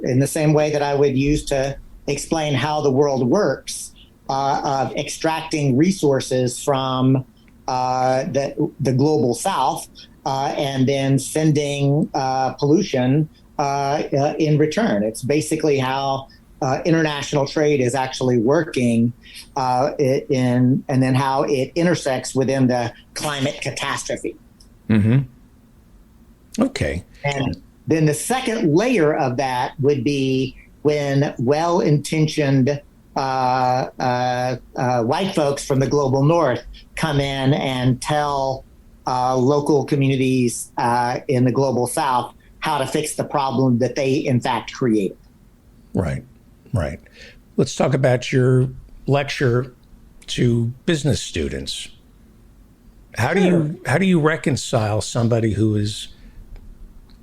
in the same way that I would use to explain how the world works, of extracting resources from the global south and then sending pollution in return. It's basically how international trade is actually working and then how it intersects within the climate catastrophe. Mm-hmm. Okay. And then the second layer of that would be when well-intentioned white folks from the global north come in and tell local communities in the global south how to fix the problem that they in fact created. Right. Let's talk about your lecture to business students. How do you reconcile somebody who is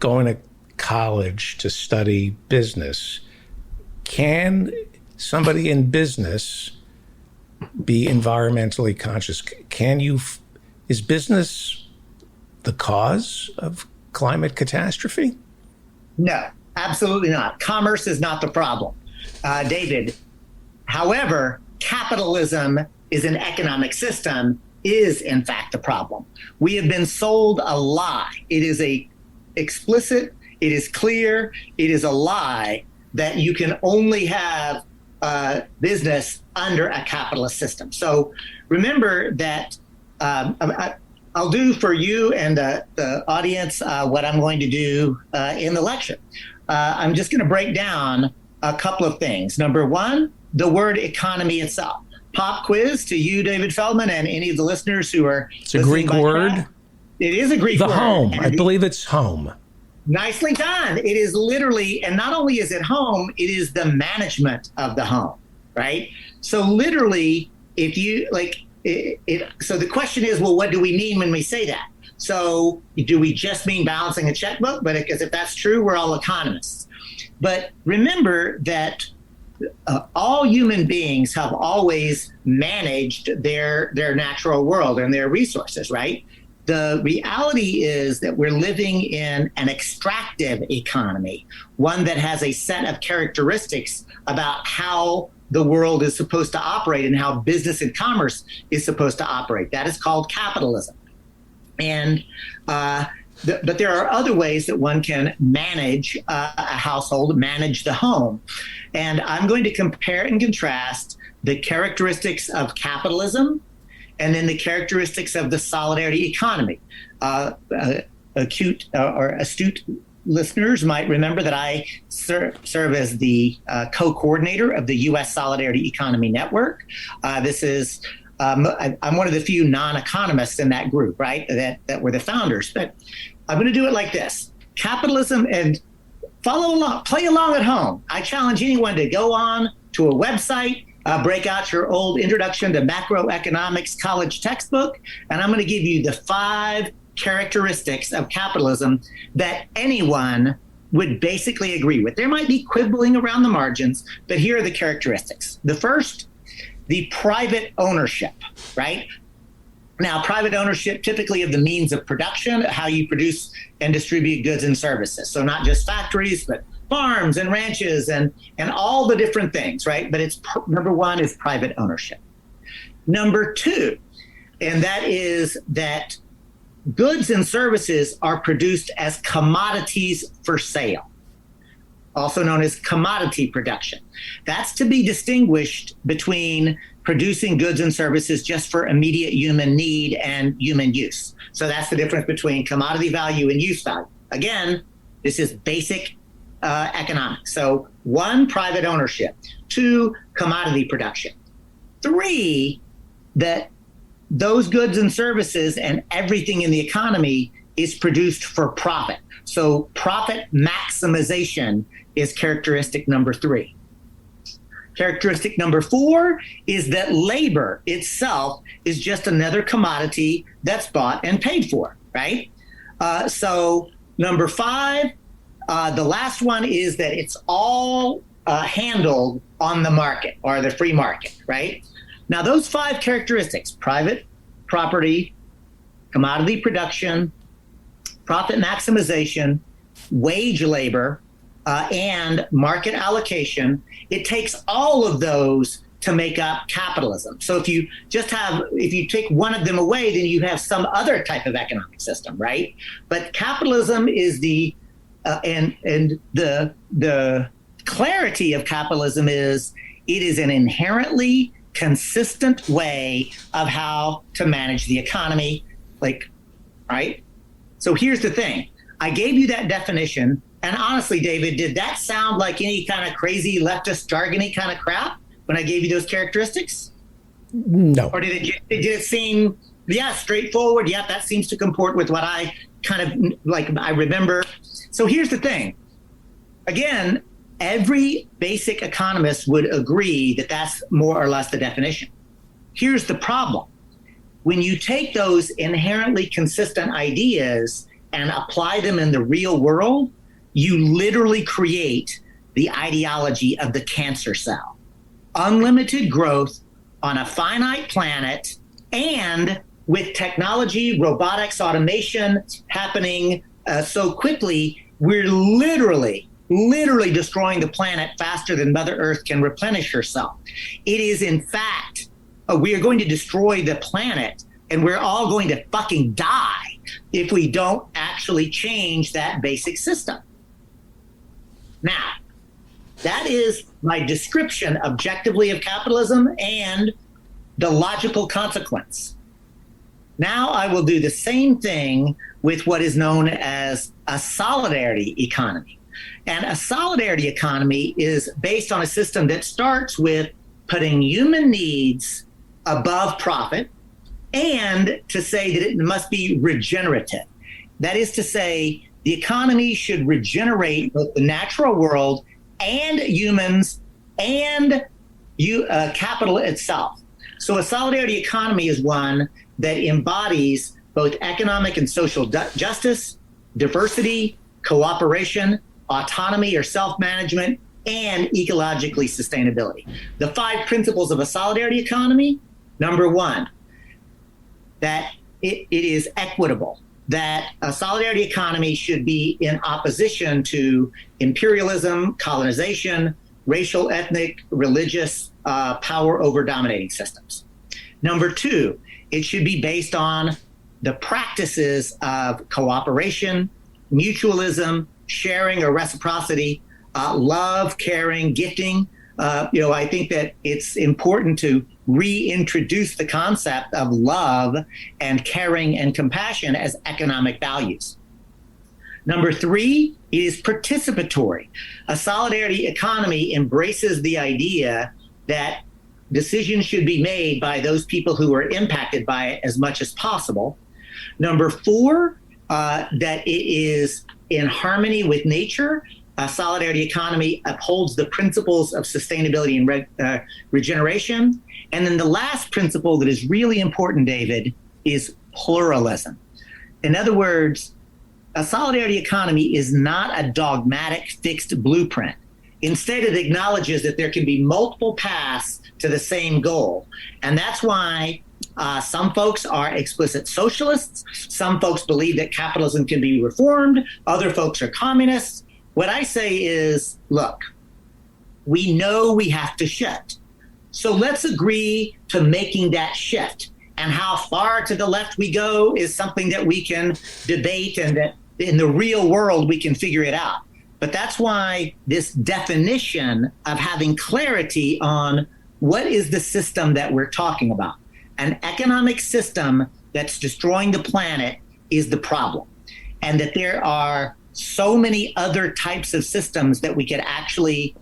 going to college to study business? Can somebody in business be environmentally conscious? Is business the cause of climate catastrophe? No, absolutely not. Commerce is not the problem, David. However, capitalism is an economic system is in fact the problem. We have been sold a lie. It is explicit, it is clear, it is a lie that you can only have business under a capitalist system. So remember that I'll do for you and the audience what I'm going to do in the lecture. I'm just going to break down a couple of things. Number one, the word economy itself. Pop quiz to you, David Feldman, and any of the listeners who are. It's a Greek word. It is a Greek word. The home. I believe it's home. Nicely done. It is literally, and not only is it home, it is the management of the home, right? So literally, if you so the question is, well, what do we mean when we say that? So do we just mean balancing a checkbook? But because if that's true, we're all economists. But remember that all human beings have always managed their natural world and their resources, right? The reality is that we're living in an extractive economy, one that has a set of characteristics about how the world is supposed to operate and how business and commerce is supposed to operate. That is called capitalism. And but there are other ways that one can manage a household, manage the home. And I'm going to compare and contrast the characteristics of capitalism and then the characteristics of the solidarity economy. Astute listeners might remember that I serve as the co-coordinator of the U.S. Solidarity Economy Network. This is I'm one of the few non-economists in that group, right? That were the founders. But I'm going to do it like this: capitalism, and follow along, play along at home. I challenge anyone to go on to a website, break out your old Introduction to Macroeconomics college textbook, and I'm going to give you the 5 characteristics of capitalism that anyone would basically agree with. There might be quibbling around the margins, but here are the characteristics. The first, the private ownership, right? Now, private ownership typically of the means of production, how you produce and distribute goods and services. So not just factories, but farms and ranches and all the different things, right? But it's number one is private ownership. Number 2, and that is that goods and services are produced as commodities for sale, also known as commodity production. That's to be distinguished between producing goods and services just for immediate human need and human use. So that's the difference between commodity value and use value. Again, this is basic economics. So 1, private ownership. 2, commodity production. 3, that those goods and services and everything in the economy is produced for profit. So profit maximization is characteristic number 3. Characteristic number 4 is that labor itself is just another commodity that's bought and paid for, right? So number 5, the last one is that it's all handled on the market or the free market, right? Now, those 5 characteristics, private property, commodity production, profit maximization, wage labor, and market allocation, it takes all of those to make up capitalism. So if you take one of them away, then you have some other type of economic system, right? But capitalism is the clarity of capitalism is it is an inherently consistent way of how to manage the economy, right? So here's the thing. I gave you that definition, and honestly, David, did that sound like any kind of crazy leftist jargony kind of crap when I gave you those characteristics? No. Or did it seem, straightforward? Yeah, that seems to comport with what I kind of I remember. So here's the thing. Again, every basic economist would agree that that's more or less the definition. Here's the problem. When you take those inherently consistent ideas and apply them in the real world, you literally create the ideology of the cancer cell. Unlimited growth on a finite planet, and with technology, robotics, automation happening so quickly, we're literally destroying the planet faster than Mother Earth can replenish herself. It is, in fact, we are going to destroy the planet, and we're all going to fucking die if we don't actually change that basic system. Now, that is my description objectively of capitalism and the logical consequence. Now I will do the same thing with what is known as a solidarity economy. And a solidarity economy is based on a system that starts with putting human needs above profit, and to say that it must be regenerative. That is to say, the economy should regenerate both the natural world and humans and capital itself. So a solidarity economy is one that embodies both economic and social justice, diversity, cooperation, autonomy or self-management, and ecologically sustainability. The 5 principles of a solidarity economy: number 1, that it is equitable, that a solidarity economy should be in opposition to imperialism, colonization, racial, ethnic, religious power over dominating systems. Number 2, it should be based on the practices of cooperation, mutualism, sharing or reciprocity, love, caring, gifting. I think that it's important to reintroduce the concept of love and caring and compassion as economic values. Number 3, it is participatory. A solidarity economy embraces the idea that decisions should be made by those people who are impacted by it as much as possible. Number 4, that it is in harmony with nature. A solidarity economy upholds the principles of sustainability and regeneration. And then the last principle that is really important, David, is pluralism. In other words, a solidarity economy is not a dogmatic fixed blueprint. Instead, it acknowledges that there can be multiple paths to the same goal. And that's why some folks are explicit socialists. Some folks believe that capitalism can be reformed. Other folks are communists. What I say is, look, we know we have to shift. So let's agree to making that shift. And how far to the left we go is something that we can debate, and that in the real world we can figure it out. But that's why this definition of having clarity on what is the system that we're talking about. An economic system that's destroying the planet is the problem. And that there are so many other types of systems that we could actually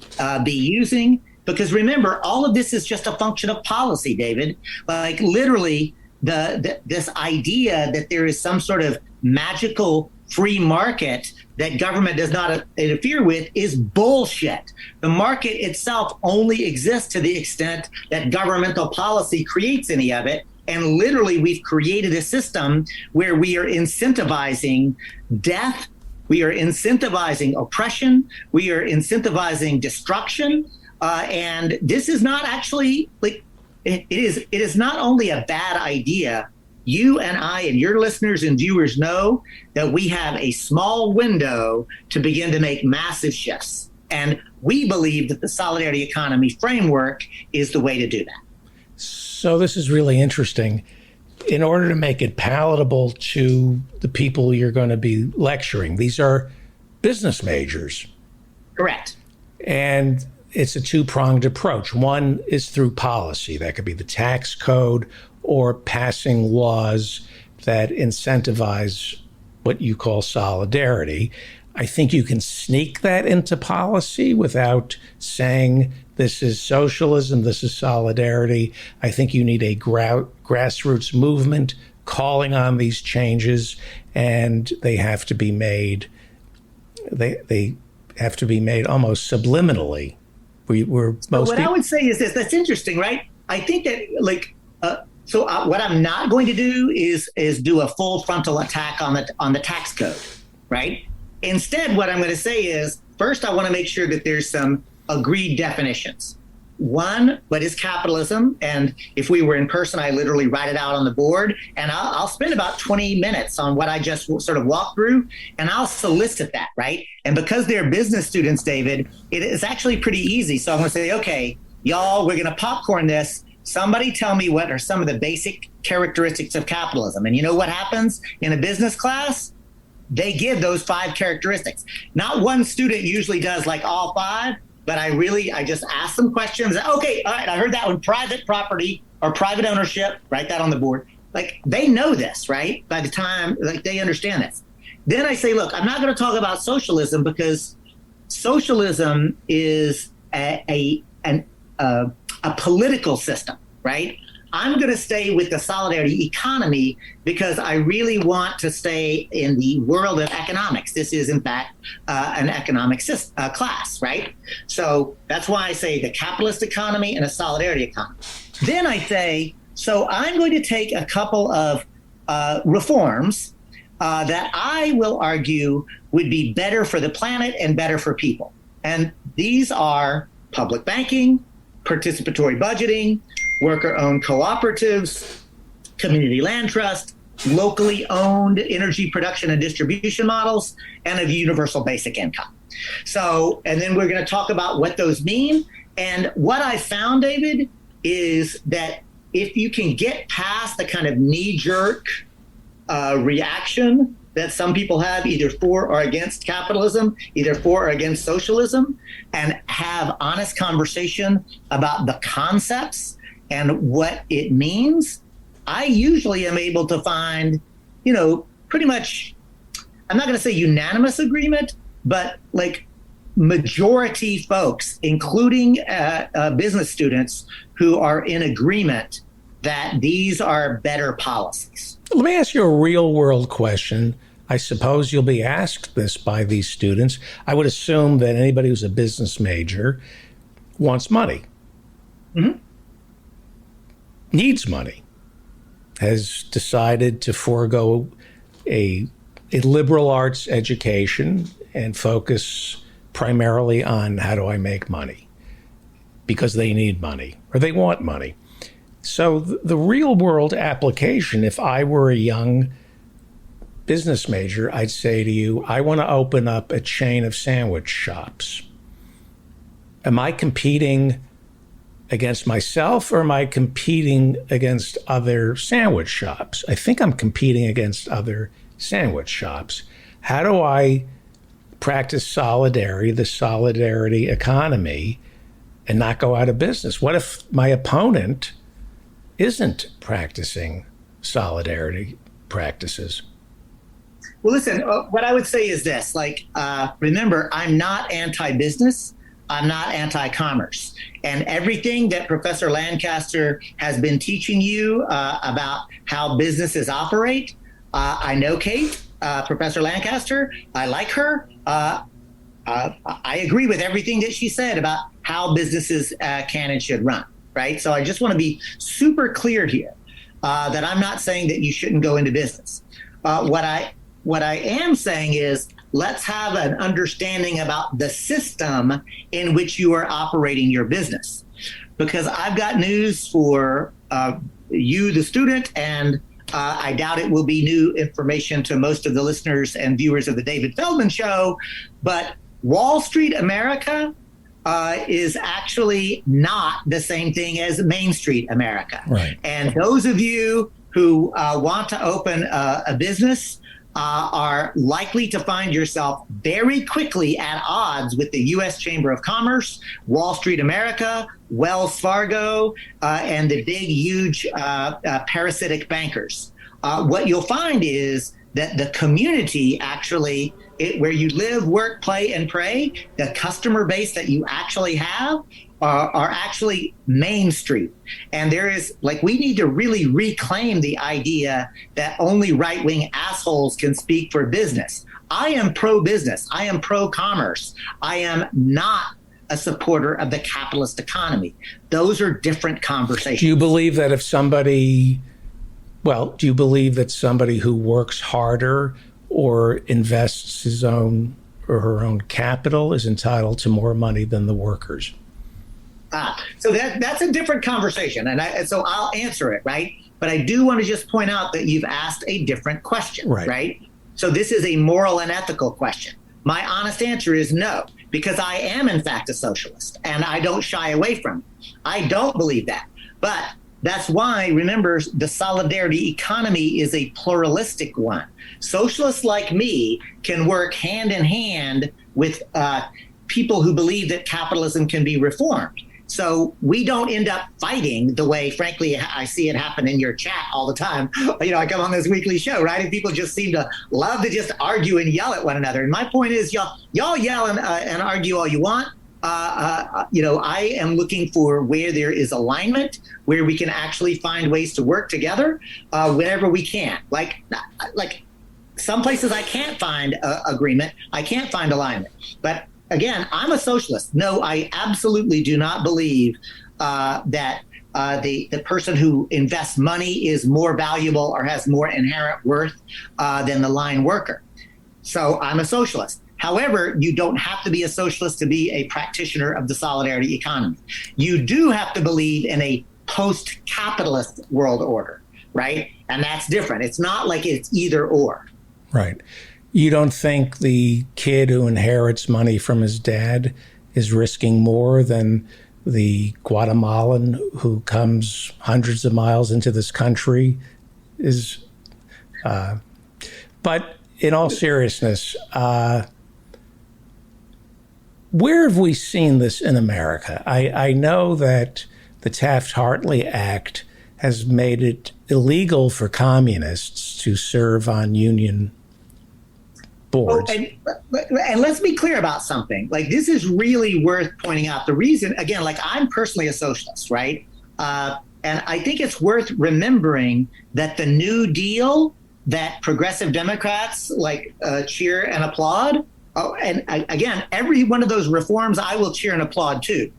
be using. Because remember, all of this is just a function of policy, David. Like literally, this idea that there is some sort of magical free market that government does not interfere with is bullshit. The market itself only exists to the extent that governmental policy creates any of it. And literally, we've created a system where we are incentivizing death, we are incentivizing oppression, we are incentivizing destruction. And this is not actually, like, it is not only a bad idea. You and I and your listeners and viewers know that we have a small window to begin to make massive shifts. And we believe that the solidarity economy framework is the way to do that. So this is really interesting. In order to make it palatable to the people you're going to be lecturing, these are business majors. Correct. And it's a two-pronged approach. One is through policy. That could be the tax code or passing laws that incentivize what you call solidarity. I think you can sneak that into policy without saying this is socialism, this is solidarity. I think you need a grassroots movement calling on these changes, and they have to be made. They have to be made almost subliminally. What I would say is this: that's interesting, right? I think that what I'm not going to do is do a full frontal attack on the tax code, right? Instead, what I'm going to say is, first, I want to make sure that there's some agreed definitions. One, what is capitalism? And if we were in person, I literally write it out on the board, and I'll spend about 20 minutes on what I just sort of walked through, and I'll solicit that, right? And because they're business students, David, it is actually pretty easy. So I'm going to say, okay, y'all, we're going to popcorn this. Somebody tell me what are some of the basic characteristics of capitalism. And you know what happens in a business class? They give those 5 characteristics. Not one student usually does like all 5, but I just ask them questions. Okay, all right, I heard that one, private property or private ownership, write that on the board. Like, they know this, right? By the time, like, they understand this. Then I say, look, I'm not going to talk about socialism because socialism is a political system, right? I'm going to stay with the solidarity economy because I really want to stay in the world of economics. This is, in fact, an economic class, right? So that's why I say the capitalist economy and a solidarity economy. Then I say, so I'm going to take a couple of reforms that I will argue would be better for the planet and better for people. And these are public banking, participatory budgeting, worker-owned cooperatives, community land trust, locally owned energy production and distribution models, and a universal basic income. So, and then we're going to talk about what those mean. And what I found, David, is that if you can get past the kind of knee-jerk reaction that some people have either for or against capitalism, either for or against socialism, and have honest conversation about the concepts and what it means, I usually am able to find, pretty much, I'm not going to say unanimous agreement, but like majority folks, including business students, who are in agreement that these are better policies. Let me ask you a real world question. I suppose you'll be asked this by these students. I would assume that anybody who's a business major wants money. Mm-hmm. Needs money, has decided to forego a liberal arts education and focus primarily on how do I make money because they need money or they want money. So the real world application, if I were a young business major, I'd say to you, I want to open up a chain of sandwich shops. Am I competing against myself or am I competing against other sandwich shops? I think I'm competing against other sandwich shops. How do I practice solidarity, the solidarity economy, and not go out of business? What if my opponent isn't practicing solidarity practices? Well, listen, what I would say is this, remember, I'm not anti-business. I'm not anti-commerce. And everything that Professor Lancaster has been teaching you about how businesses operate, I know Kate, Professor Lancaster. I like her. I agree with everything that she said about how businesses can and should run, right? So I just want to be super clear here that I'm not saying that you shouldn't go into business. What I am saying is, let's have an understanding about the system in which you are operating your business. Because I've got news for you, the student, and I doubt it will be new information to most of the listeners and viewers of the David Feldman Show, but Wall Street America is actually not the same thing as Main Street America. Right. And those of you who want to open a business are likely to find yourself very quickly at odds with the U.S. Chamber of Commerce, Wall Street America, Wells Fargo, and the big, huge parasitic bankers. What you'll find is that the community actually, where you live, work, play, and pray, the customer base that you actually have are actually Main Street. And there is, we need to really reclaim the idea that only right-wing assholes can speak for business. I am pro-business. I am pro-commerce. I am not a supporter of the capitalist economy. Those are different conversations. Do you believe that somebody who works harder or invests his own or her own capital is entitled to more money than the workers? So that's a different conversation, and so I'll answer it, right? But I do want to just point out that you've asked a different question, right? So this is a moral and ethical question. My honest answer is no, because I am in fact a socialist, and I don't shy away from it. I don't believe that, but that's why, remember, the solidarity economy is a pluralistic one. Socialists like me can work hand in hand with people who believe that capitalism can be reformed. So we don't end up fighting the way, frankly, I see it happen in your chat all the time. I come on this weekly show, right? And people just seem to love to just argue and yell at one another. And my point is, y'all yell and argue all you want. I am looking for where there is alignment, where we can actually find ways to work together whenever we can. Like some places I can't find agreement, I can't find alignment. But again, I'm a socialist. No, I absolutely do not believe that the person who invests money is more valuable or has more inherent worth than the line worker. So I'm a socialist. However, you don't have to be a socialist to be a practitioner of the solidarity economy. You do have to believe in a post-capitalist world order, right? And that's different. It's not like it's either or. Right. You don't think the kid who inherits money from his dad is risking more than the Guatemalan who comes hundreds of miles into this country is? But in all seriousness, where have we seen this in America? I know that the Taft-Hartley Act has made it illegal for communists to serve on union boards. And let's be clear about something. This is really worth pointing out. The reason, again, I'm personally a socialist, right? And I think it's worth remembering that the New Deal that progressive Democrats cheer and applaud, and again, every one of those reforms I will cheer and applaud too.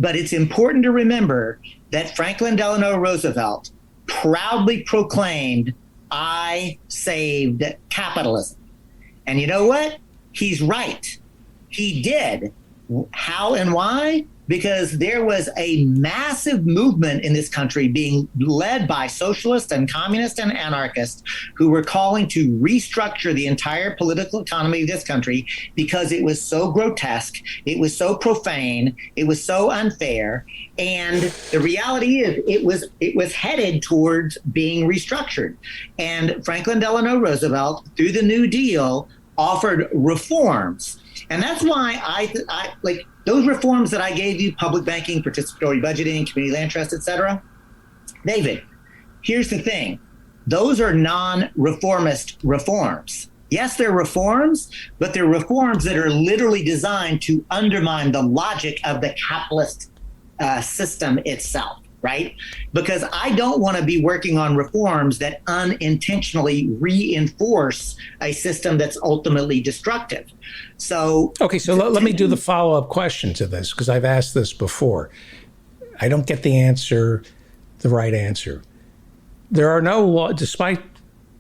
But it's important to remember that Franklin Delano Roosevelt proudly proclaimed, "I saved capitalism." And you know what? He's right. He did. How and why? Because there was a massive movement in this country being led by socialists and communists and anarchists who were calling to restructure the entire political economy of this country because it was so grotesque, it was so profane, it was so unfair. And the reality is it was headed towards being restructured. And Franklin Delano Roosevelt, through the New Deal, offered reforms. And that's why I like those reforms that I gave you: public banking, participatory budgeting, community land trust, etc. David, here's the thing. Those are non-reformist reforms. Yes, they're reforms, but they're reforms that are literally designed to undermine the logic of the capitalist system itself, right? Because I don't want to be working on reforms that unintentionally reinforce a system that's ultimately destructive. So, okay, so let me do the follow-up question to this, because I've asked this before. I don't get the right answer. There are no laws, despite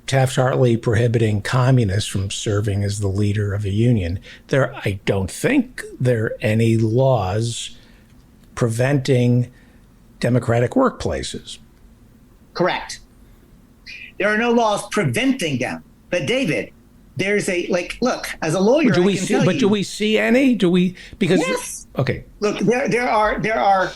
Taft-Hartley prohibiting communists from serving as the leader of a union. I don't think there are any laws preventing democratic workplaces. Correct. There are no laws preventing them. But David, there's look, as a lawyer, do we see any? Yes. Okay. Look, there are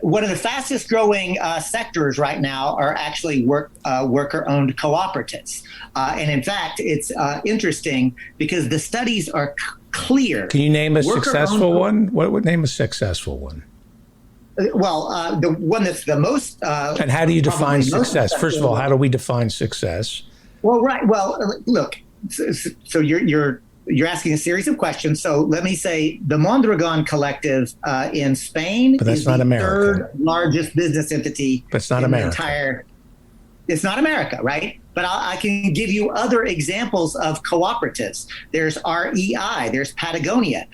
one of the fastest growing sectors right now are actually worker-owned cooperatives. And in fact, it's interesting because the studies are clear. Can you name a successful one? What would name a successful one? Well, the one that's the most. And how do you define success? First of all, how do we define success? Well, right. Well, look. So you're asking a series of questions. So let me say the Mondragon Collective in Spain is the third largest business entity. But it's not America. It's not America, right? But I can give you other examples of cooperatives. There's REI, there's Patagonia,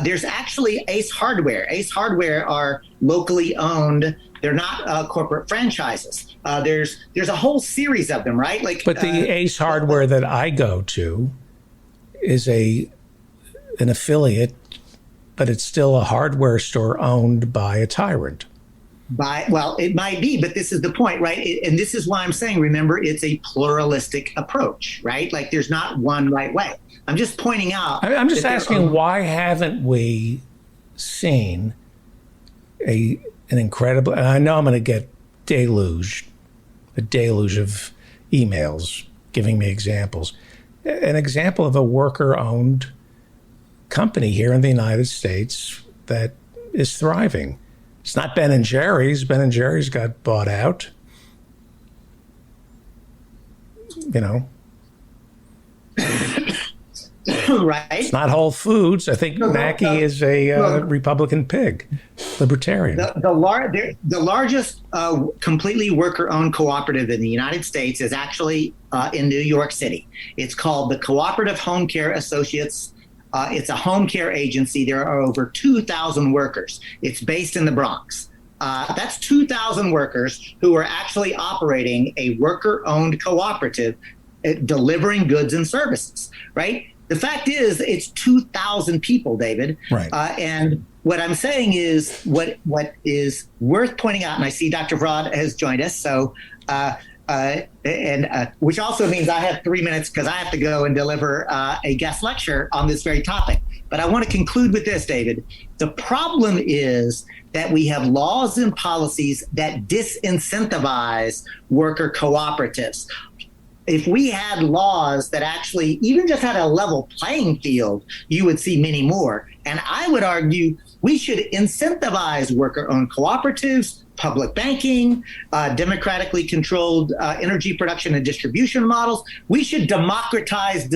there's actually Ace Hardware. Ace Hardware are locally owned. They're not corporate franchises. There's a whole series of them, right? But the Ace Hardware that I go to is an affiliate, but it's still a hardware store owned by a tyrant. Well, it might be, but this is the point, right? And this is why I'm saying, remember, it's a pluralistic approach, right? Like there's not one right way. I'm just pointing out. I'm just asking, why haven't we seen an incredible, and I know I'm going to get a deluge of emails giving me examples. An example of a worker-owned company here in the United States that is thriving. It's not Ben & Jerry's. Ben & Jerry's got bought out. Right. It's not Whole Foods. I think Mackey is a Republican pig, libertarian. The largest completely worker-owned cooperative in the United States is actually in New York City. It's called the Cooperative Home Care Associates. It's a home care agency. There are over 2,000 workers. It's based in the Bronx. That's 2,000 workers who are actually operating a worker-owned cooperative, delivering goods and services, right? The fact is, it's 2,000 people, David. Right. And what I'm saying is what is worth pointing out, and I see Dr. Fraud has joined us, so which also means I have 3 minutes because I have to go and deliver a guest lecture on this very topic. But I want to conclude with this, David. The problem is that we have laws and policies that disincentivize worker cooperatives. If we had laws that actually even just had a level playing field, you would see many more. And I would argue we should incentivize worker-owned cooperatives, public banking, democratically controlled energy production and distribution models. We should democratizing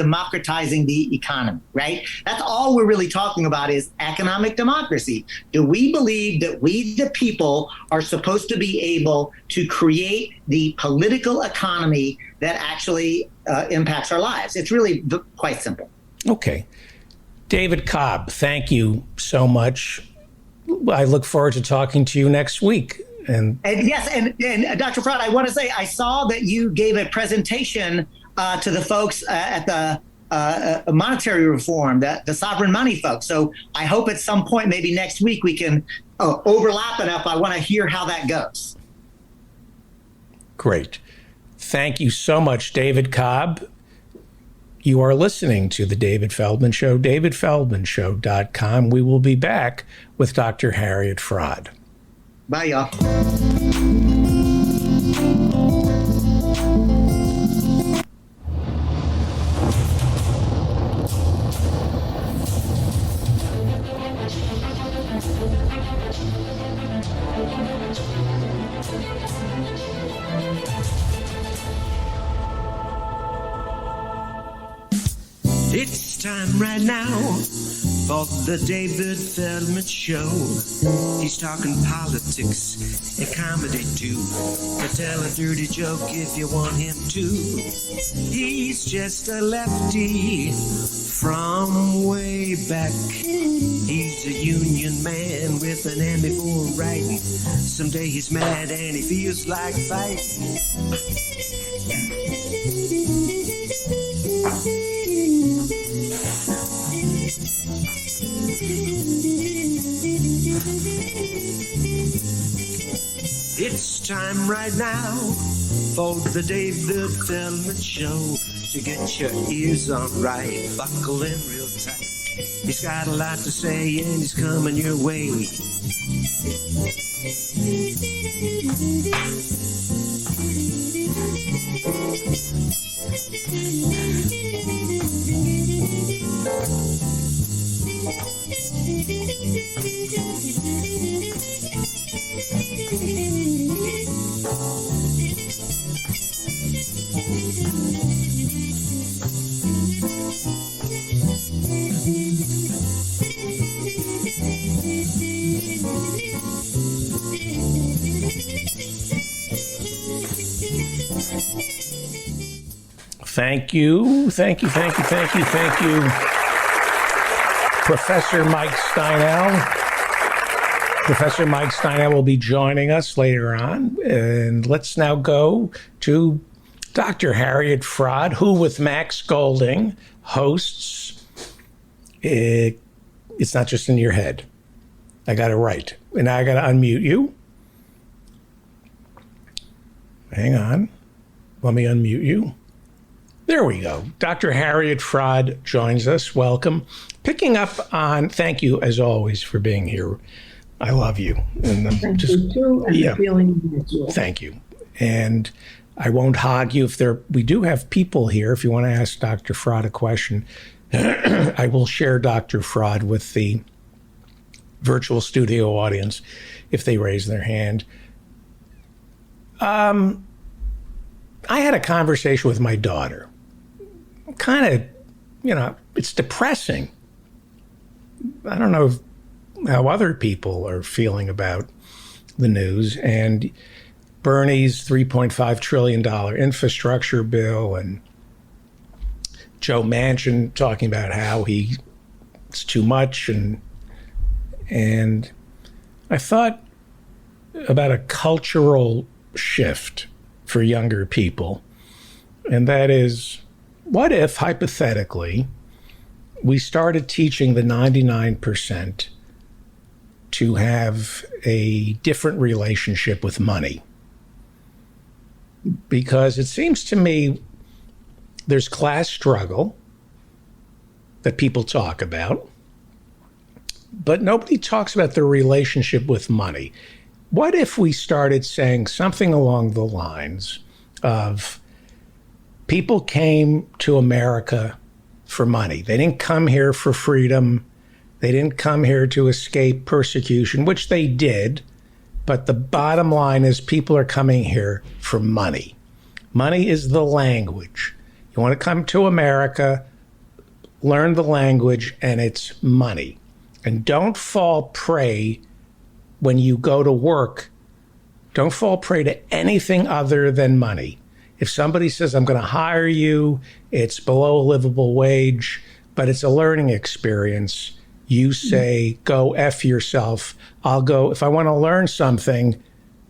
the economy, right? That's all we're really talking about is economic democracy. Do we believe that we, the people, are supposed to be able to create the political economy that actually impacts our lives? It's really quite simple. Okay. David Cobb, thank you so much. I look forward to talking to you next week. And yes, and Dr. Fraud, I want to say I saw that you gave a presentation to the folks at the monetary reform, the sovereign money folks. So I hope at some point, maybe next week, we can overlap enough. I want to hear how that goes. Great. Thank you so much, David Cobb. You are listening to The David Feldman Show, davidfeldmanshow.com. We will be back with Dr. Harriet Fraud. Bye, y'all. It's time right now for the David Feldman Show. He's talking politics and comedy too. He'll tell a dirty joke if you want him to. He's just a lefty from way back. He's a union man with an amicable right. Someday he's mad and he feels like fighting. It's time right now for the David Feldman Show. To get your ears on right, buckle in real tight. He's got a lot to say and he's coming your way. Thank you. Professor Mike Steinel. Professor Mike Steinel will be joining us later on. And let's now go to Dr. Harriet Fraad, who with Max Golding hosts It's Not Just in Your Head. I got it right. And now I got to unmute you. Hang on. Let me unmute you. There we go. Dr. Harriet Fraad joins us. Welcome. Picking up on, thank you as always for being here. I love you. And thank you too, and the feeling mutual. Thank you. And I won't hog you. We do have people here. If you want to ask Dr. Fraad a question, I will share Dr. Fraad with the virtual studio audience if they raise their hand. I had a conversation with my daughter. Kind of, it's depressing. I don't know how other people are feeling about the news. And Bernie's $3.5 trillion infrastructure bill, and Joe Manchin talking about how it's too much. And I thought about a cultural shift for younger people. And that is, what if, hypothetically, we started teaching the 99% to have a different relationship with money? Because it seems to me there's class struggle that people talk about, but nobody talks about their relationship with money. What if we started saying something along the lines of, people came to America for money. They didn't come here for freedom. They didn't come here to escape persecution, which they did. But the bottom line is people are coming here for money. Money is the language. You want to come to America, learn the language, and it's money. And don't fall prey when you go to work. Don't fall prey to anything other than money. If somebody says, I'm going to hire you, it's below a livable wage, but it's a learning experience, you say, go F yourself. I'll go, if I want to learn something,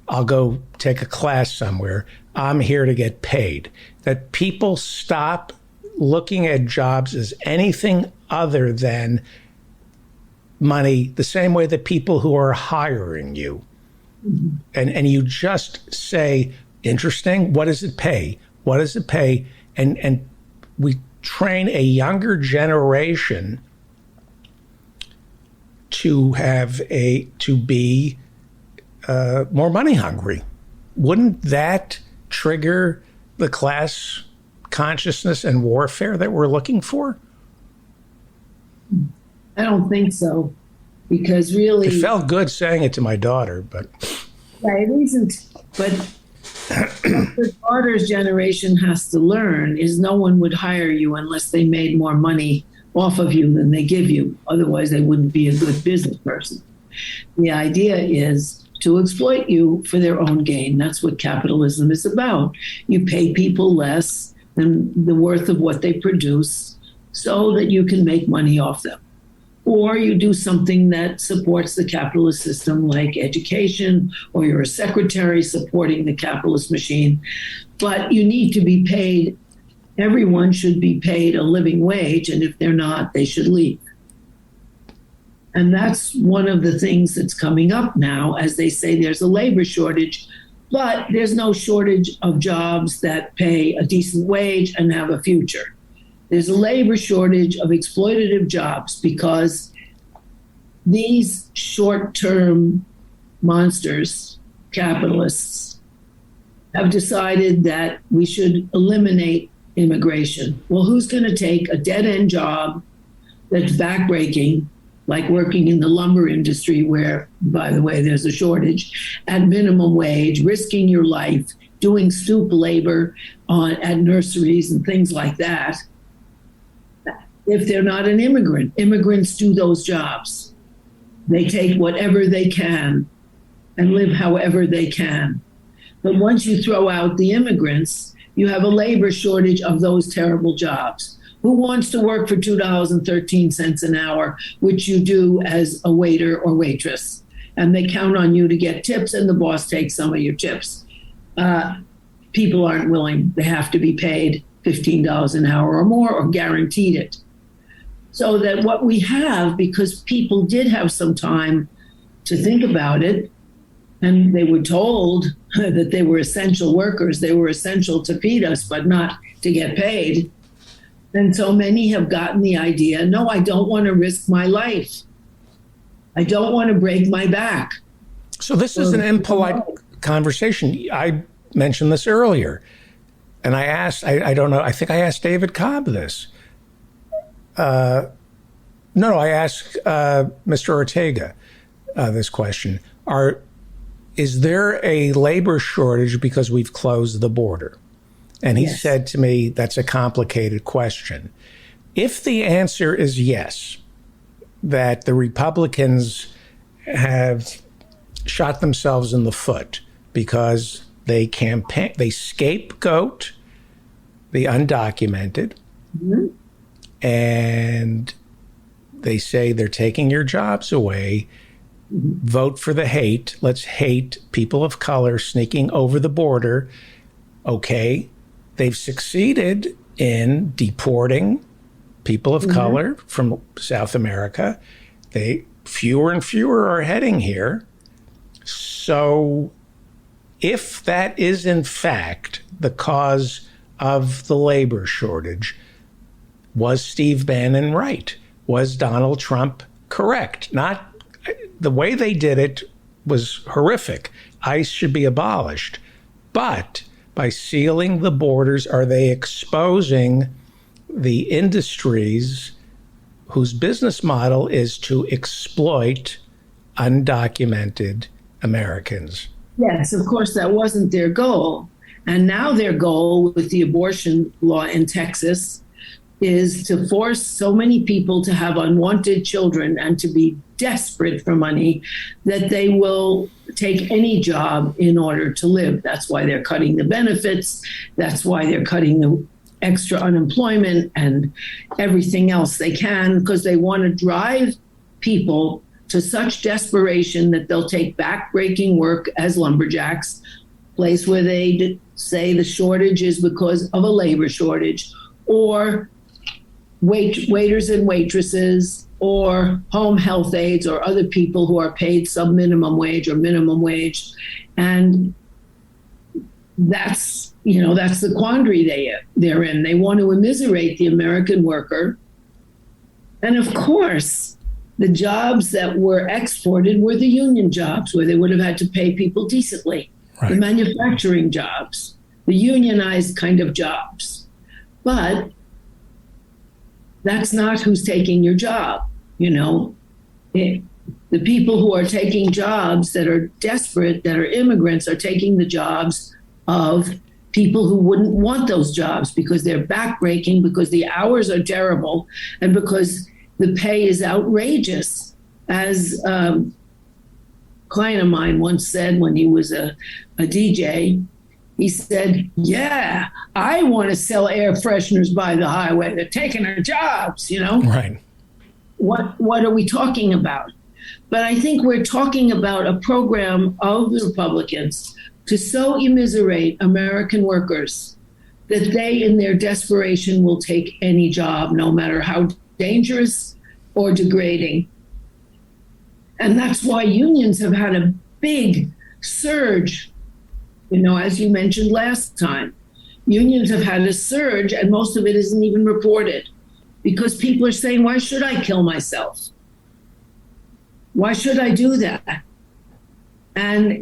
I'll go take a class somewhere. I'm here to get paid. That people stop looking at jobs as anything other than money, the same way that people who are hiring you. And you just say, interesting, what does it pay? What does it pay? And we train a younger generation to be more money hungry. Wouldn't that trigger the class consciousness and warfare that we're looking for? I don't think so, because really... It felt good saying it to my daughter, but... Yeah, it isn't. But what the daughter's generation has to learn is no one would hire you unless they made more money off of you than they give you. Otherwise, they wouldn't be a good business person. The idea is to exploit you for their own gain. That's what capitalism is about. You pay people less than the worth of what they produce so that you can make money off them. Or you do something that supports the capitalist system, like education, or you're a secretary supporting the capitalist machine. But you need to be paid. Everyone should be paid a living wage, and if they're not, they should leave. And that's one of the things that's coming up now, as they say there's a labor shortage, but there's no shortage of jobs that pay a decent wage and have a future. There's a labor shortage of exploitative jobs because these short-term monsters, capitalists, have decided that we should eliminate immigration. Well, who's going to take a dead-end job that's backbreaking, like working in the lumber industry where, by the way, there's a shortage, at minimum wage, risking your life, doing stoop labor at nurseries and things like that, if they're not an immigrant? Immigrants do those jobs. They take whatever they can and live however they can. But once you throw out the immigrants, you have a labor shortage of those terrible jobs. Who wants to work for $2.13 an hour, which you do as a waiter or waitress? And they count on you to get tips, and the boss takes some of your tips. People aren't willing. They have to be paid $15 an hour or more, or guaranteed it. So that what we have, because people did have some time to think about it, and they were told that they were essential workers, they were essential to feed us, but not to get paid. And so many have gotten the idea, no, I don't want to risk my life. I don't want to break my back. So this is an impolite conversation. I mentioned this earlier. And I asked, I don't know, I think I asked David Cobb this. I asked Mr. Ortega this question. Is there a labor shortage because we've closed the border? And he said to me, that's a complicated question. If the answer is yes, that the Republicans have shot themselves in the foot because they scapegoat the undocumented, and they say they're taking your jobs away. Vote for the hate. Let's hate people of color sneaking over the border. Okay. They've succeeded in deporting people of color from South America. Fewer and fewer are heading here. So if that is in fact the cause of the labor shortage, was Steve Bannon right? Was Donald Trump correct? Not the way they did it was horrific. ICE should be abolished. But by sealing the borders, are they exposing the industries whose business model is to exploit undocumented Americans? Yes, of course, that wasn't their goal. And now their goal with the abortion law in Texas is to force so many people to have unwanted children and to be desperate for money that they will take any job in order to live. That's why they're cutting the benefits. That's why they're cutting the extra unemployment and everything else they can, because they want to drive people to such desperation that they'll take back-breaking work as lumberjacks, place where they say the shortage is because of a labor shortage, or waiters and waitresses, or home health aides, or other people who are paid sub-minimum wage or minimum wage. And that's the quandary they're in. They want to immiserate the American worker. And of course, the jobs that were exported were the union jobs, where they would have had to pay people decently. Right. The manufacturing jobs, the unionized kind of jobs. But that's not who's taking your job. The people who are taking jobs that are desperate, that are immigrants, are taking the jobs of people who wouldn't want those jobs because they're backbreaking, because the hours are terrible, and because the pay is outrageous. As a client of mine once said when he was a DJ, he said, yeah, I want to sell air fresheners by the highway. They're taking our jobs, Right. What are we talking about? But I think we're talking about a program of the Republicans to so immiserate American workers that they, in their desperation, will take any job, no matter how dangerous or degrading. And that's why unions have had a big surge. As you mentioned last time, unions have had a surge, and most of it isn't even reported because people are saying, why should I kill myself? Why should I do that? And,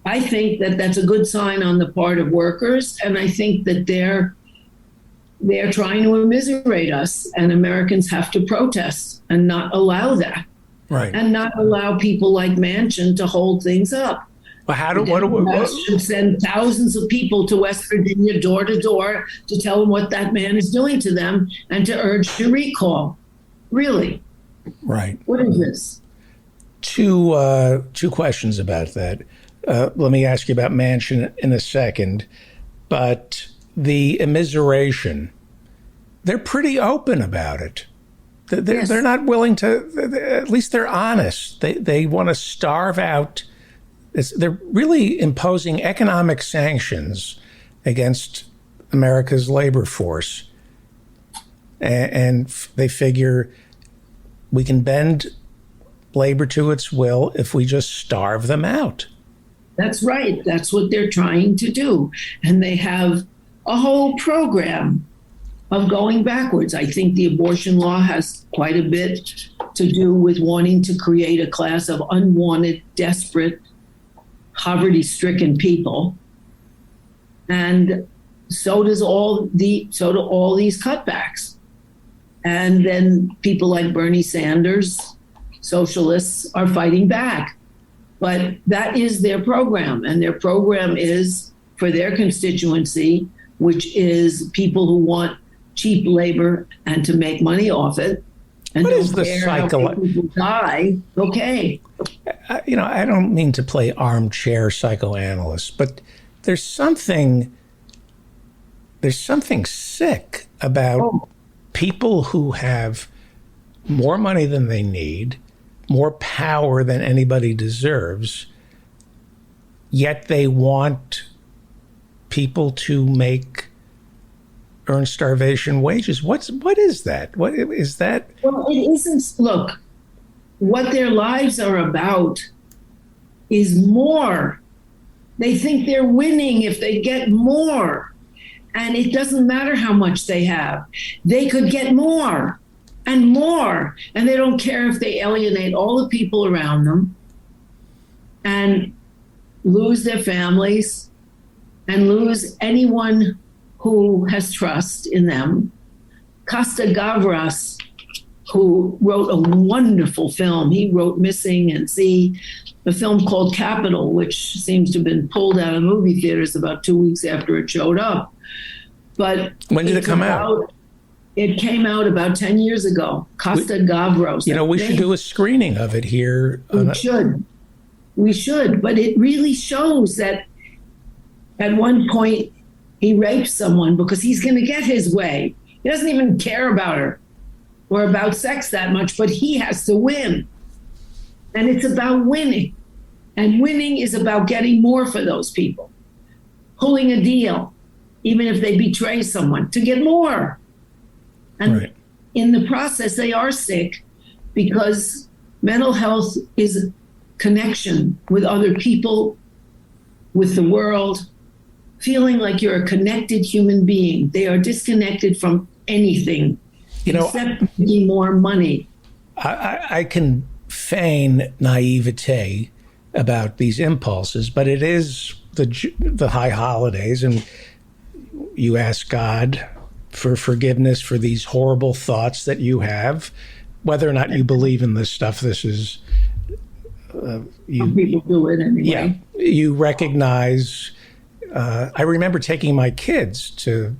I think that that's a good sign on the part of workers. And I think that they're trying to immiserate us, and Americans have to protest and not allow that. Right. And not allow people like Manchin to hold things up. Well, should send thousands of people to West Virginia door to door to tell them what that man is doing to them and to urge a recall. Really? Right. What is this? Two questions about that. Let me ask you about Manchin in a second, but the immiseration, they're pretty open about it. They're not willing to, at least they're honest. They want to starve out. They're really imposing economic sanctions against America's labor force. And they figure we can bend labor to its will if we just starve them out. That's right. That's what they're trying to do. And they have a whole program of going backwards. I think the abortion law has quite a bit to do with wanting to create a class of unwanted, desperate, poverty-stricken people. And so do all these cutbacks. And then people like Bernie Sanders, socialists, are fighting back. But that is their program. And their program is for their constituency, which is people who want cheap labor and to make money off it. And what is the people die? Okay. I don't mean to play armchair psychoanalyst, but there's something sick about people who have more money than they need, more power than anybody deserves, yet they want people to earn starvation wages. What is that? What is that? Well, it isn't. Look, what their lives are about is more. They think they're winning if they get more. And it doesn't matter how much they have. They could get more and more. And they don't care if they alienate all the people around them and lose their families and lose anyone who has trust in them. Costa Gavras, who wrote a wonderful film, he wrote Missing and See, a film called Capital, which seems to have been pulled out of movie theaters about 2 weeks after it showed up. But when did it come out? It came out about 10 years ago. Costa Gavras. We should do a screening of it here. We should. But it really shows that at one point he rapes someone because he's going to get his way. He doesn't even care about her or about sex that much, but he has to win. And it's about winning. And winning is about getting more for those people. Pulling a deal, even if they betray someone, to get more. And in the process, they are sick because mental health is connection with other people, with the world, feeling like you're a connected human being. They are disconnected from anything except making more money. I can feign naivete about these impulses, but it is the high holidays, and you ask God for forgiveness for these horrible thoughts that you have, whether or not you believe in this stuff. This is some people do it anyway. Yeah, you recognize. I remember taking my kids to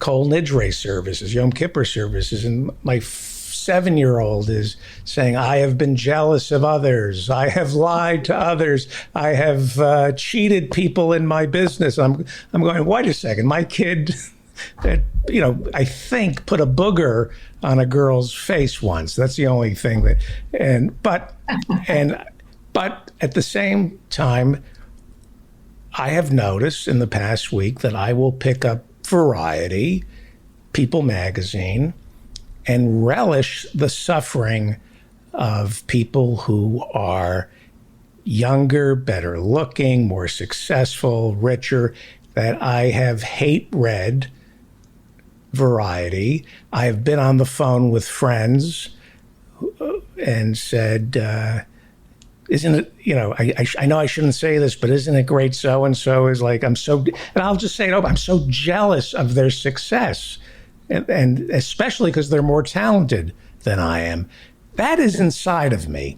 Kol Nidre services, Yom Kippur services, and my 7-year-old is saying, I have been jealous of others. I have lied to others. I have cheated people in my business. I'm going, wait a second. My kid, I think put a booger on a girl's face once. That's the only thing but at the same time, I have noticed in the past week that I will pick up Variety, People magazine, and relish the suffering of people who are younger, better looking, more successful, richer, that I have hate read Variety. I have been on the phone with friends and said, isn't it, I know I shouldn't say this, but isn't it great so-and-so is like, and I'll just say, I'm so jealous of their success. And especially because they're more talented than I am. That is inside of me.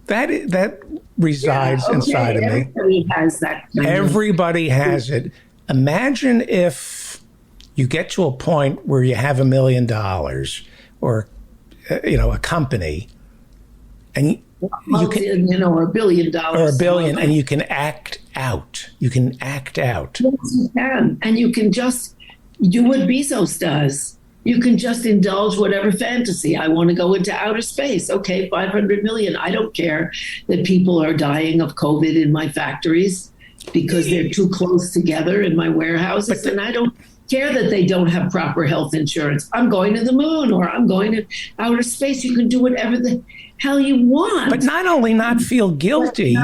That resides inside of me. Everybody has that. Everybody has it. Imagine if you get to a point where you have $1 million or, a company, and you can, or $1 billion, or $1 billion, and you can act out. You can act out. Yes, you can, and you can just do what Bezos does. You can just indulge whatever fantasy. I want to go into outer space. Okay, 500 million. I don't care that people are dying of COVID in my factories because they're too close together in my warehouses, and I don't care that they don't have proper health insurance. I'm going to the moon, or I'm going to outer space. You can do whatever the hell you want. But not only not feel guilty.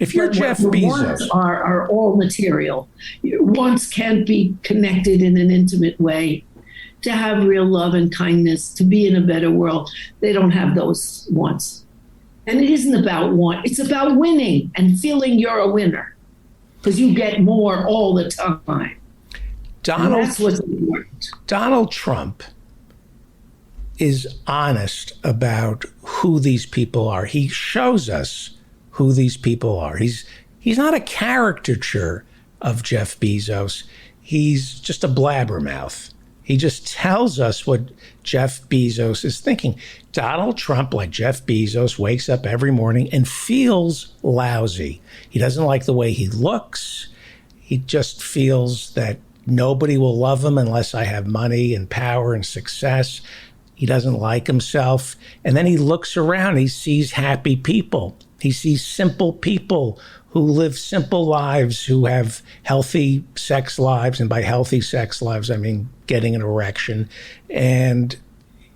If you're Jeff Bezos, wants are all material. Your wants can't be connected in an intimate way. To have real love and kindness, to be in a better world, they don't have those wants. And it isn't about want. It's about winning and feeling you're a winner because you get more all the time. That's what's important. Donald Trump is honest about who these people are. He shows us who these people are. He's not a caricature of Jeff Bezos. He's just a blabbermouth. He just tells us what Jeff Bezos is thinking. Donald Trump, like Jeff Bezos, wakes up every morning and feels lousy. He doesn't like the way he looks. He just feels that nobody will love him unless I have money and power and success. He doesn't like himself. And then he looks around. He sees happy people. He sees simple people who live simple lives, who have healthy sex lives. And by healthy sex lives, I mean getting an erection. And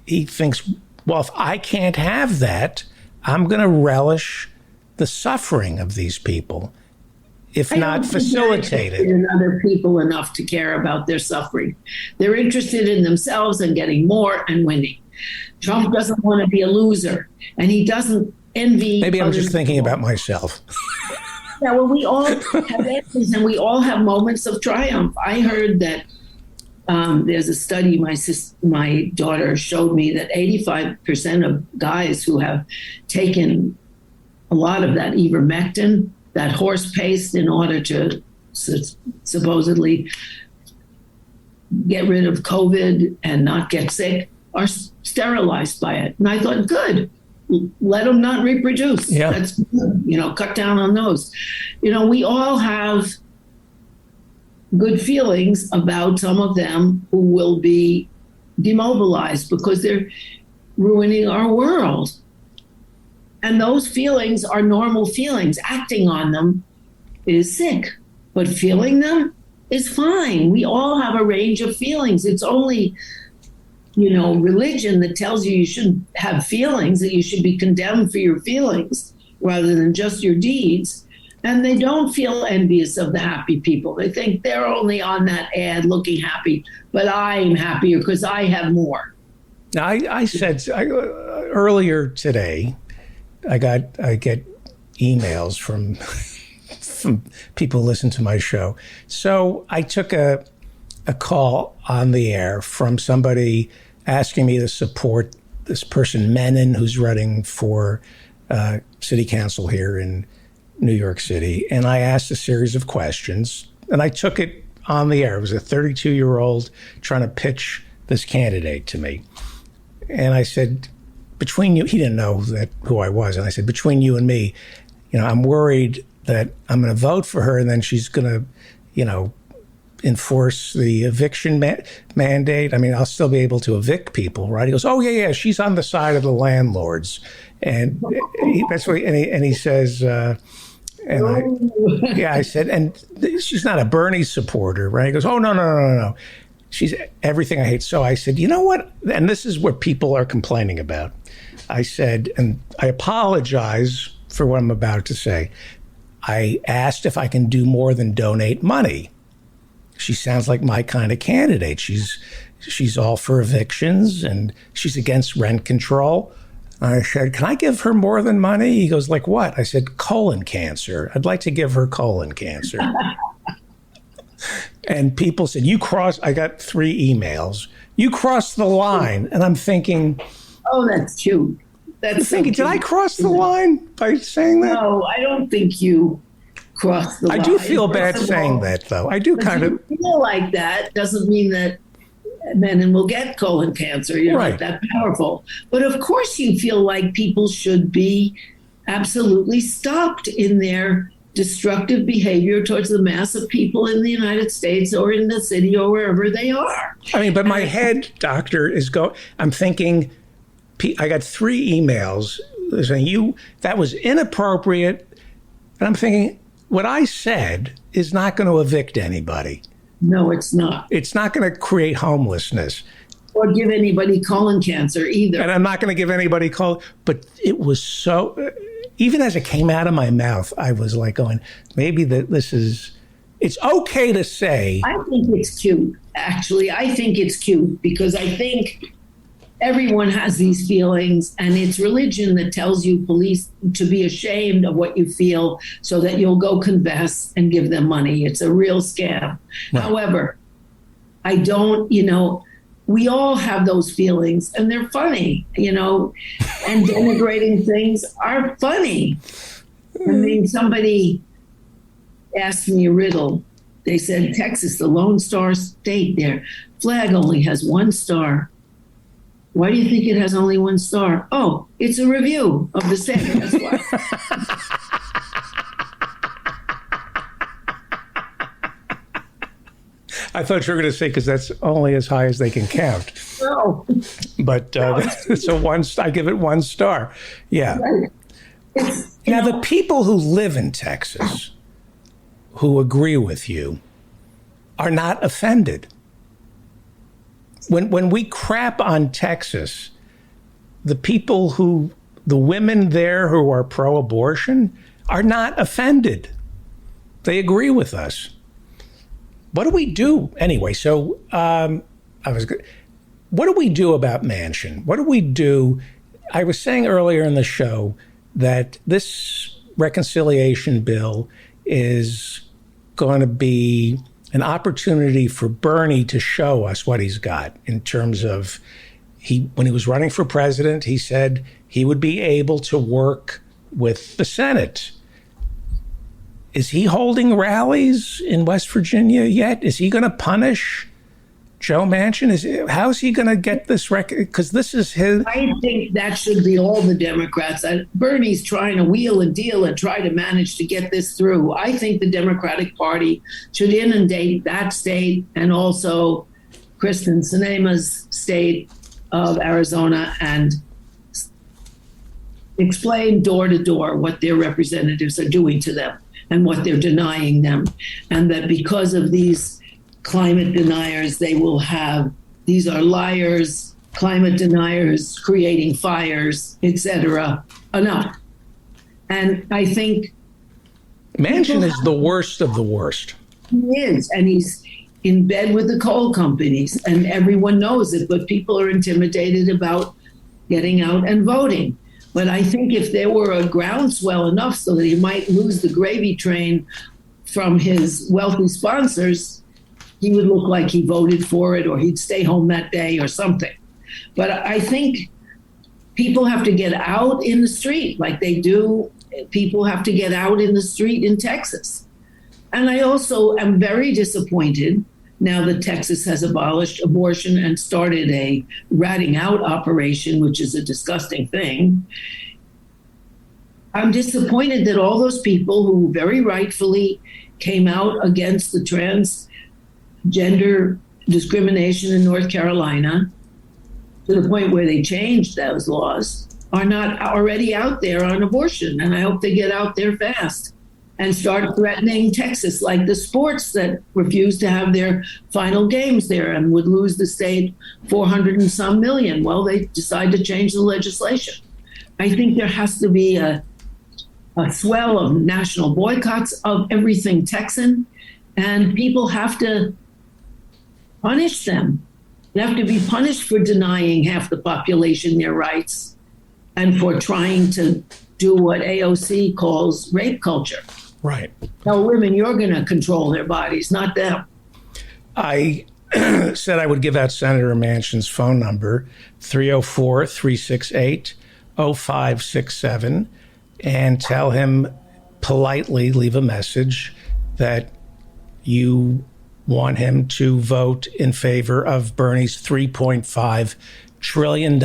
he thinks, well, if I can't have that, I'm going to relish the suffering of these people, if not facilitate it. In other people enough to care about their suffering. They're interested in themselves and getting more and winning. Trump doesn't want to be a loser, and he doesn't envy. Maybe I'm just thinking about myself. Yeah, well, we all have envies and we all have moments of triumph. I heard that there's a study my daughter showed me that 85% of guys who have taken a lot of that ivermectin, that horse paste, in order to supposedly get rid of COVID and not get sick, are sterilized by it. And I thought, good. Let them not reproduce. Yeah. That's good. Cut down on those. We all have good feelings about some of them who will be demobilized because they're ruining our world. And those feelings are normal feelings. Acting on them is sick, but feeling them is fine. We all have a range of feelings. It's only religion that tells you shouldn't have feelings, that you should be condemned for your feelings rather than just your deeds. And they don't feel envious of the happy people. They think they're only on that ad looking happy, but I'm happier because I have more. Now, I said earlier today, I get emails from people who listen to my show. So I took a call on the air from somebody asking me to support this person, Menon, who's running for city council here in New York City. And I asked a series of questions, and I took it on the air. It was a 32-year-old trying to pitch this candidate to me. And I said, between you, he didn't know who I was. And I said, between you and me, I'm worried that I'm going to vote for her and then she's going to, enforce the eviction mandate. I mean, I'll still be able to evict people, right? He goes, oh, yeah, she's on the side of the landlords. And that's what, and he says, I said, and she's not a Bernie supporter, right? He goes, oh, no. She's everything I hate. So I said, you know what? And this is what people are complaining about. I said, and I apologize for what I'm about to say. I asked if I can do more than donate money. She sounds like my kind of candidate. She's all for evictions and she's against rent control. I said, can I give her more than money? He goes, like what? I said, colon cancer. I'd like to give her colon cancer. And people said, I got 3 emails. You crossed the line. And I'm thinking, oh, that's cute. That's thinking, did I cross the line by saying that? No, I don't think you crossed the line. I do feel bad saying that, though. I do kind of feel like that. Doesn't mean that men will get colon cancer. You're right. Not that powerful. But of course, you feel like people should be absolutely stopped in their destructive behavior towards the mass of people in the United States or in the city or wherever they are. I mean, but my head, doctor, I'm thinking, I got 3 emails saying that was inappropriate. And I'm thinking, what I said is not going to evict anybody. No, it's not. It's not going to create homelessness. Or give anybody colon cancer either. And I'm not going to give anybody colon. But it was so, even as it came out of my mouth, I was like going, maybe it's okay to say. I think it's cute, actually. I think it's cute because I think everyone has these feelings, and it's religion that tells you police to be ashamed of what you feel so that you'll go confess and give them money. It's a real scam. Right. However, I don't, we all have those feelings and they're funny, and denigrating things are funny. I mean, somebody asked me a riddle. They said, Texas, the Lone Star State, their flag only has 1 star. Why do you think it has only 1 star? Oh, it's a review of the state. That's why. I thought you were going to say because that's only as high as they can count. No. But so I give it 1 star. Yeah. Right. Now, the people who live in Texas who agree with you are not offended. When we crap on Texas, the women there who are pro-abortion are not offended. They agree with us. What do we do anyway? So what do we do about Manchin? What do we do? I was saying earlier in the show that this reconciliation bill is going to be an opportunity for Bernie to show us what he's got in terms of when he was running for president, he said he would be able to work with the Senate. Is he holding rallies in West Virginia yet? Is he going to punish Joe Manchin? How's he going to get this record? Because this is his. I think that should be all the Democrats. Bernie's trying to wheel and deal and try to manage to get this through. I think the Democratic Party should inundate that state and also Kristen Sinema's state of Arizona and explain door to door what their representatives are doing to them and what they're denying them. And that because of these climate deniers, these are liars, climate deniers, creating fires, etc. Enough. And I think Manchin is the worst of the worst. He is, and he's in bed with the coal companies, and everyone knows it, but people are intimidated about getting out and voting. But I think if there were a groundswell enough so that he might lose the gravy train from his wealthy sponsors, he would look like he voted for it or he'd stay home that day or something. But I think people have to get out in the street like they do. People have to get out in the street in Texas. And I also am very disappointed now that Texas has abolished abortion and started a ratting out operation, which is a disgusting thing. I'm disappointed that all those people who very rightfully came out against the transgender discrimination in North Carolina to the point where they changed those laws are not already out there on abortion. And I hope they get out there fast and start threatening Texas, like the sports that refused to have their final games there and would lose the state $400 and some million. Well, they decided to change the legislation. I think there has to be a swell of national boycotts of everything Texan, and people have to punish them. They have to be punished for denying half the population their rights and for trying to do what AOC calls rape culture. Right. Tell women you're going to control their bodies, not them. I said I would give out Senator Manchin's phone number, 304-368-0567, and tell him politely, leave a message that you want him to vote in favor of Bernie's $3.5 trillion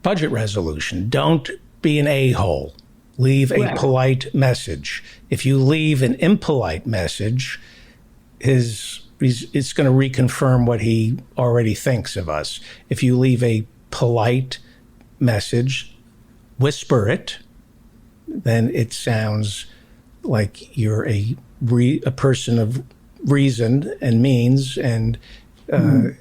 budget resolution. Don't be an a-hole. Leave a polite message. If you leave an impolite message, it's going to reconfirm what he already thinks of us. If you leave a polite message, whisper it, then it sounds like you're a person of reason and means, and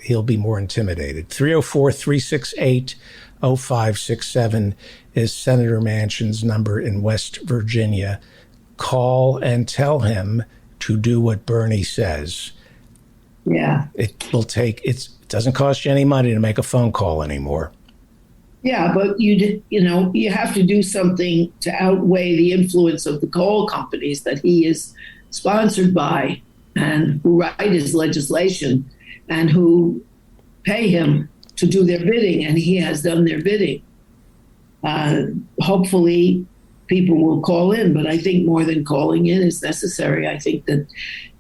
he'll be more intimidated. 304-368-0567 is Senator Manchin's number in West Virginia. Call and tell him to do what Bernie says. Yeah. It doesn't cost you any money to make a phone call anymore. Yeah, but you have to do something to outweigh the influence of the coal companies that he is sponsored by and who write his legislation and who pay him to do their bidding, and he has done their bidding. Hopefully people will call in, but I think more than calling in is necessary. I think that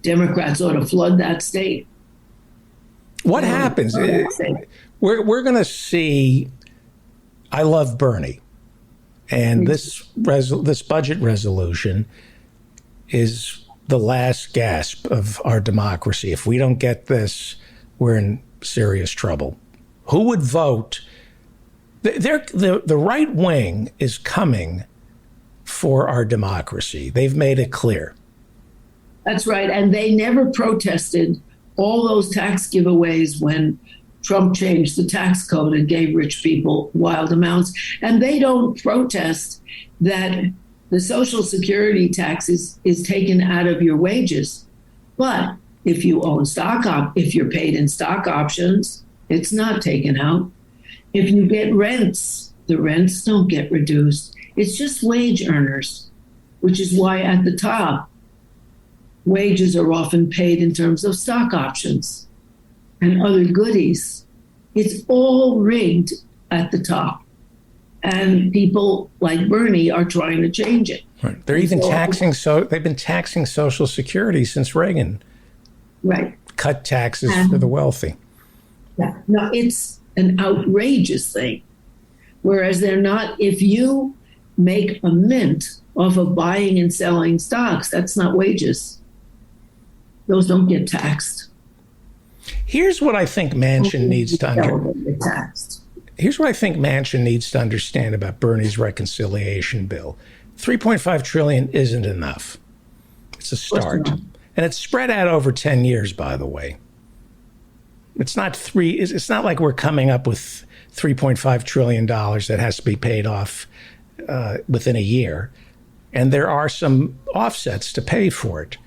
Democrats ought to flood that state. What happens? We're going to see. I love Bernie, and this budget resolution is the last gasp of our democracy. If we don't get this, we're in serious trouble. Who would vote? The right wing is coming for our democracy. They've made it clear. That's right, and they never protested all those tax giveaways when Trump changed the tax code and gave rich people wild amounts. And they don't protest that the Social Security tax is taken out of your wages. But if you own if you're paid in stock options, it's not taken out. If you get rents, the rents don't get reduced. It's just wage earners, which is why at the top, wages are often paid in terms of stock options and other goodies. It's all rigged at the top. And people like Bernie are trying to change it. Right. They're even they've been taxing Social Security since Reagan. Right. Cut taxes for the wealthy. Yeah. No, it's an outrageous thing. Whereas they're not, if you make a mint off of buying and selling stocks, that's not wages. Those don't get taxed. Here's what I think Manchin needs to understand about Bernie's reconciliation bill. $3.5 trillion isn't enough. It's a start. And it's spread out over 10 years, by the way. It's not like we're coming up with $3.5 trillion that has to be paid off within a year. And there are some offsets to pay for it.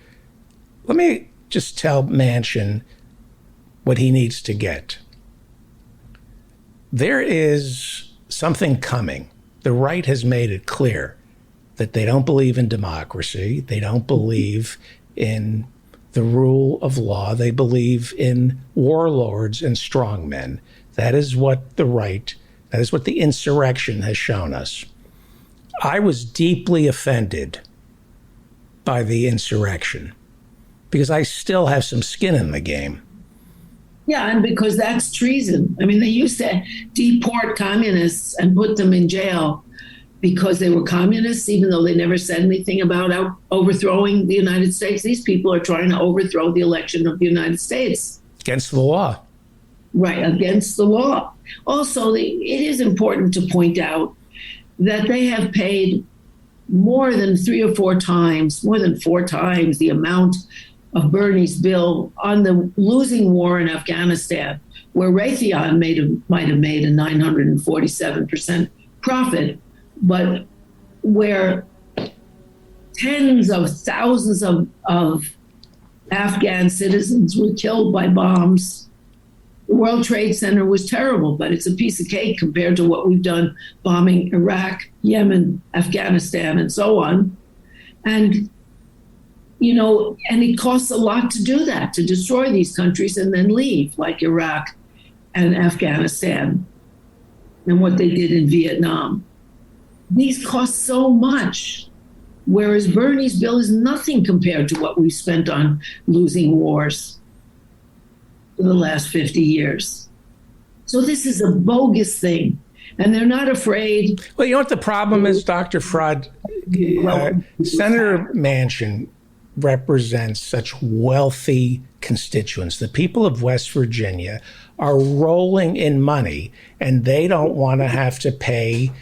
Let me just tell Manchin what he needs to get. There is something coming. The right has made it clear that they don't believe in democracy. They don't believe in the rule of law. They believe in warlords and strongmen. That is what the insurrection has shown us. I was deeply offended by the insurrection because I still have some skin in the game. Yeah, and because that's treason. I mean, they used to deport communists and put them in jail because they were communists, even though they never said anything about overthrowing the United States. These people are trying to overthrow the election of the United States. Against the law. Right, against the law. Also, it is important to point out that they have paid more than 4 times the amount of Bernie's bill on the losing war in Afghanistan, where Raytheon might have made a 947% profit, but where tens of thousands of Afghan citizens were killed by bombs. The World Trade Center was terrible, but it's a piece of cake compared to what we've done bombing Iraq, Yemen, Afghanistan, and so on. And, and it costs a lot to do that, to destroy these countries and then leave, like Iraq and Afghanistan and what they did in Vietnam. These cost so much, whereas Bernie's bill is nothing compared to what we've spent on losing wars for the last 50 years. So this is a bogus thing, and they're not afraid. Well, you know what the problem is, Dr. Fraud? Senator Manchin represents such wealthy constituents. The people of West Virginia are rolling in money, and they don't want to have to pay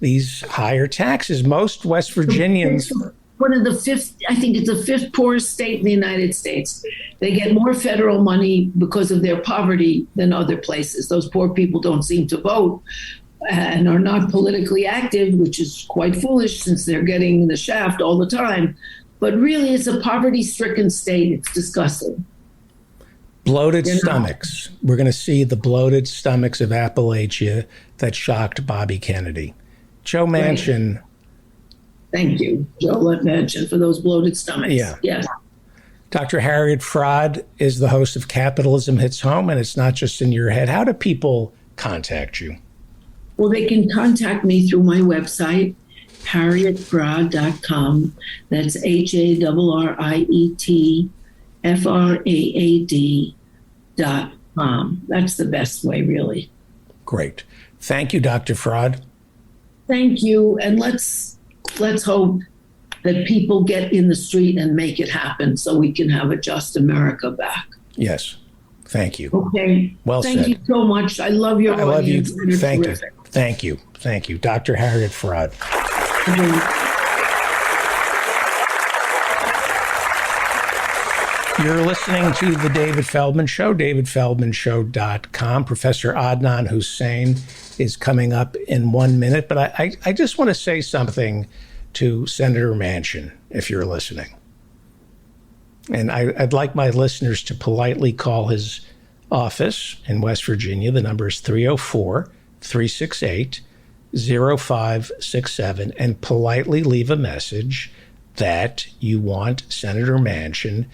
these higher taxes. Most West Virginians... One of the fifth, I think it's the fifth poorest state in the United States. They get more federal money because of their poverty than other places. Those poor people don't seem to vote and are not politically active, which is quite foolish since they're getting the shaft all the time. But really, it's a poverty-stricken state. It's disgusting. Bloated stomachs. We're going to see the bloated stomachs of Appalachia that shocked Bobby Kennedy. Joe Manchin... Right. Thank you, Joe Manchin, for those bloated stomachs. Yeah. Yes. Dr. Harriet Fraad is the host of Capitalism Hits Home, and it's not just in your head. How do people contact you? Well, they can contact me through my website, harrietfraad.com. That's HARRIETFRAAD.com. That's the best way, really. Great. Thank you, Dr. Fraad. Thank you. And let's hope that people get in the street and make it happen so we can have a just America back. Yes. Thank you. Okay. Well said. Thank you so much. I love your audience. I love you. Thank you. Thank you. Thank you. Dr. Harriet Fraad. You're listening to The David Feldman Show, davidfeldmanshow.com. Professor Adnan Hussein is coming up in 1 minute, but I just want to say something to Senator Manchin, if you're listening. And I'd like my listeners to politely call his office in West Virginia. The number is 304-368-0567, and politely leave a message that you want Senator Manchin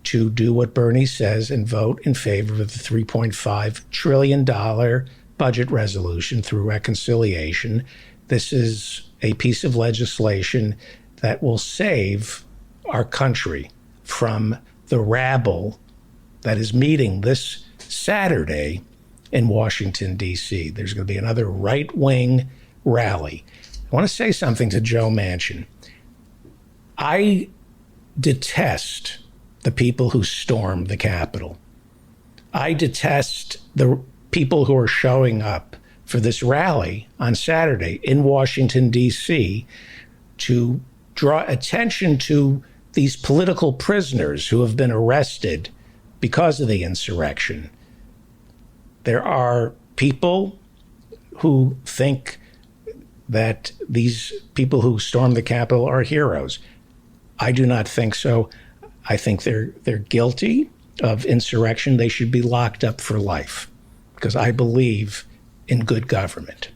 to do what Bernie says and vote in favor of the $3.5 trillion budget resolution through reconciliation. This is a piece of legislation that will save our country from the rabble that is meeting this Saturday in Washington, D.C. There's going to be another right-wing rally. I want to say something to Joe Manchin. I detest the people who stormed the Capitol. I detest the people who are showing up for this rally on Saturday in Washington, D.C. to draw attention to these political prisoners who have been arrested because of the insurrection. There are people who think that these people who stormed the Capitol are heroes. I do not think so. I think they're guilty of insurrection. They should be locked up for life because I believe in good government.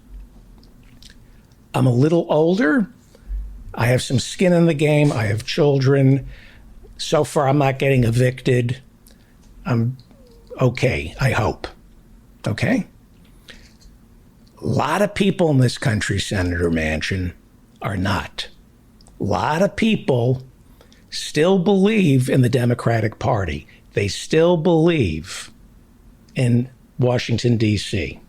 I'm a little older. I have some skin in the game. I have children. So far, I'm not getting evicted. I'm okay, I hope. Okay? A lot of people in this country, Senator Manchin, are not. A lot of people still believe in the Democratic Party. They still believe in Washington, D.C.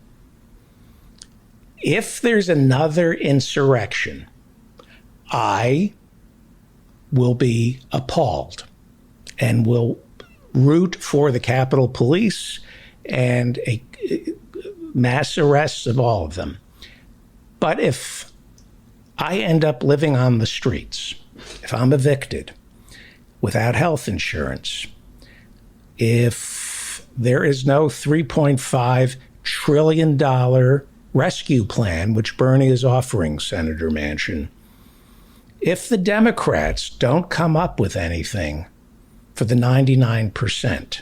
If there's another insurrection, I will be appalled and will root for the Capitol Police and a mass arrests of all of them. But if I end up living on the streets, if I'm evicted without health insurance, if there is no $3.5 trillion rescue plan, which Bernie is offering, Senator Manchin, if the Democrats don't come up with anything for the 99%,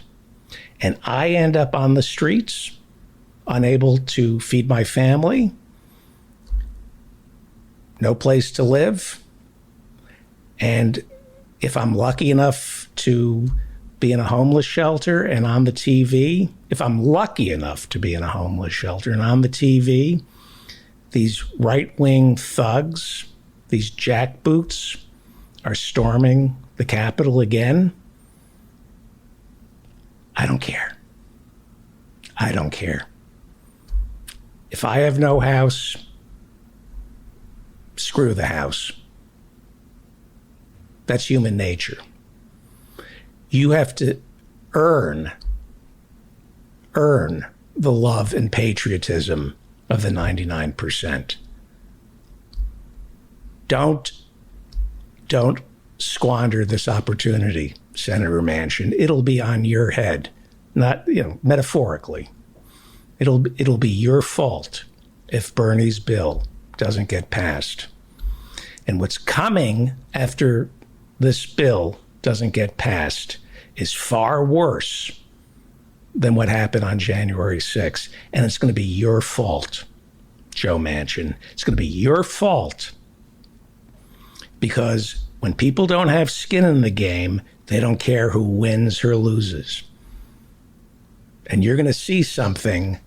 and I end up on the streets, unable to feed my family, no place to live, and if I'm lucky enough to be in a homeless shelter and on the TV, if I'm lucky enough to be in a homeless shelter and on the TV, these right-wing thugs, these jackboots are storming the Capitol again, I don't care. I don't care. If I have no house, screw the house. That's human nature. You have to earn the love and patriotism of the 99%. Don't squander this opportunity, Senator Manchin. It'll be on your head, not, metaphorically. It'll be your fault if Bernie's bill doesn't get passed. And what's coming after this bill doesn't get passed is far worse than what happened on January 6th. And it's going to be your fault, Joe Manchin. It's going to be your fault because when people don't have skin in the game, they don't care who wins or loses. And you're going to see something,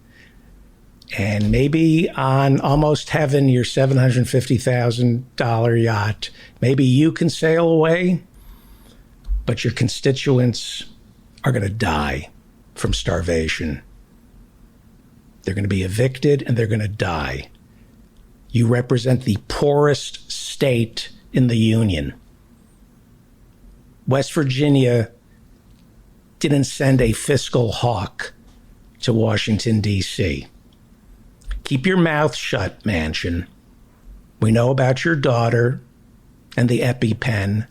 and maybe on Almost Heaven, your $750,000 yacht, maybe you can sail away, but your constituents are going to die from starvation. They're going to be evicted and they're going to die. You represent the poorest state in the Union. West Virginia didn't send a fiscal hawk to Washington, D.C. Keep your mouth shut, Manchin. We know about your daughter and the EpiPen.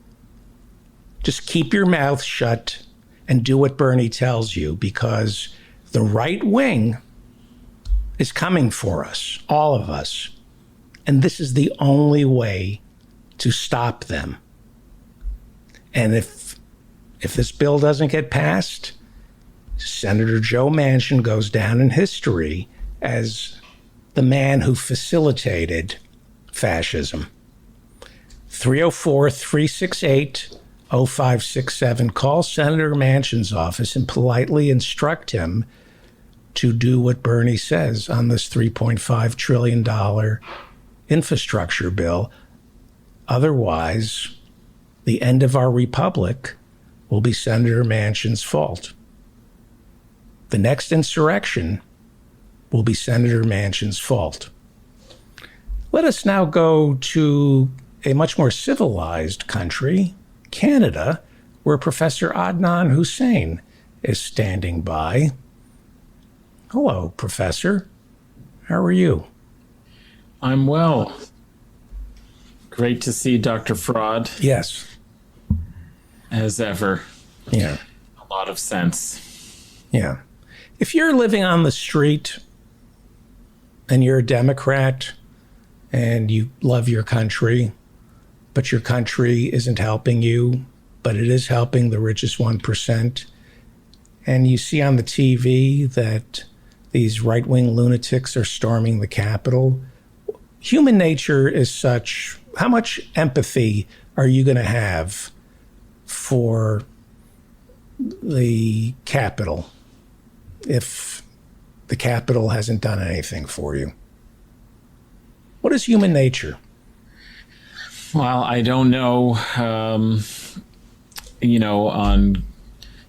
Just keep your mouth shut and do what Bernie tells you, because the right wing is coming for us, all of us. And this is the only way to stop them. And if this bill doesn't get passed, Senator Joe Manchin goes down in history as the man who facilitated fascism. 304-368-0567. Call Senator Manchin's office and politely instruct him to do what Bernie says on this $3.5 trillion infrastructure bill. Otherwise, the end of our republic will be Senator Manchin's fault. The next insurrection will be Senator Manchin's fault. Let us now go to a much more civilized country, Canada, where Professor Adnan Hussain is standing by. Hello, Professor. How are you? I'm well. Great to see Dr. Fraud. Yes. As ever. Yeah. A lot of sense. Yeah. If you're living on the street and you're a Democrat and you love your country, but your country isn't helping you, but it is helping the richest 1%, and you see on the TV that these right-wing lunatics are storming the Capitol, human nature is such. How much empathy are you going to have for the Capitol if the Capitol hasn't done anything for you? What is human nature? Well, I don't know, on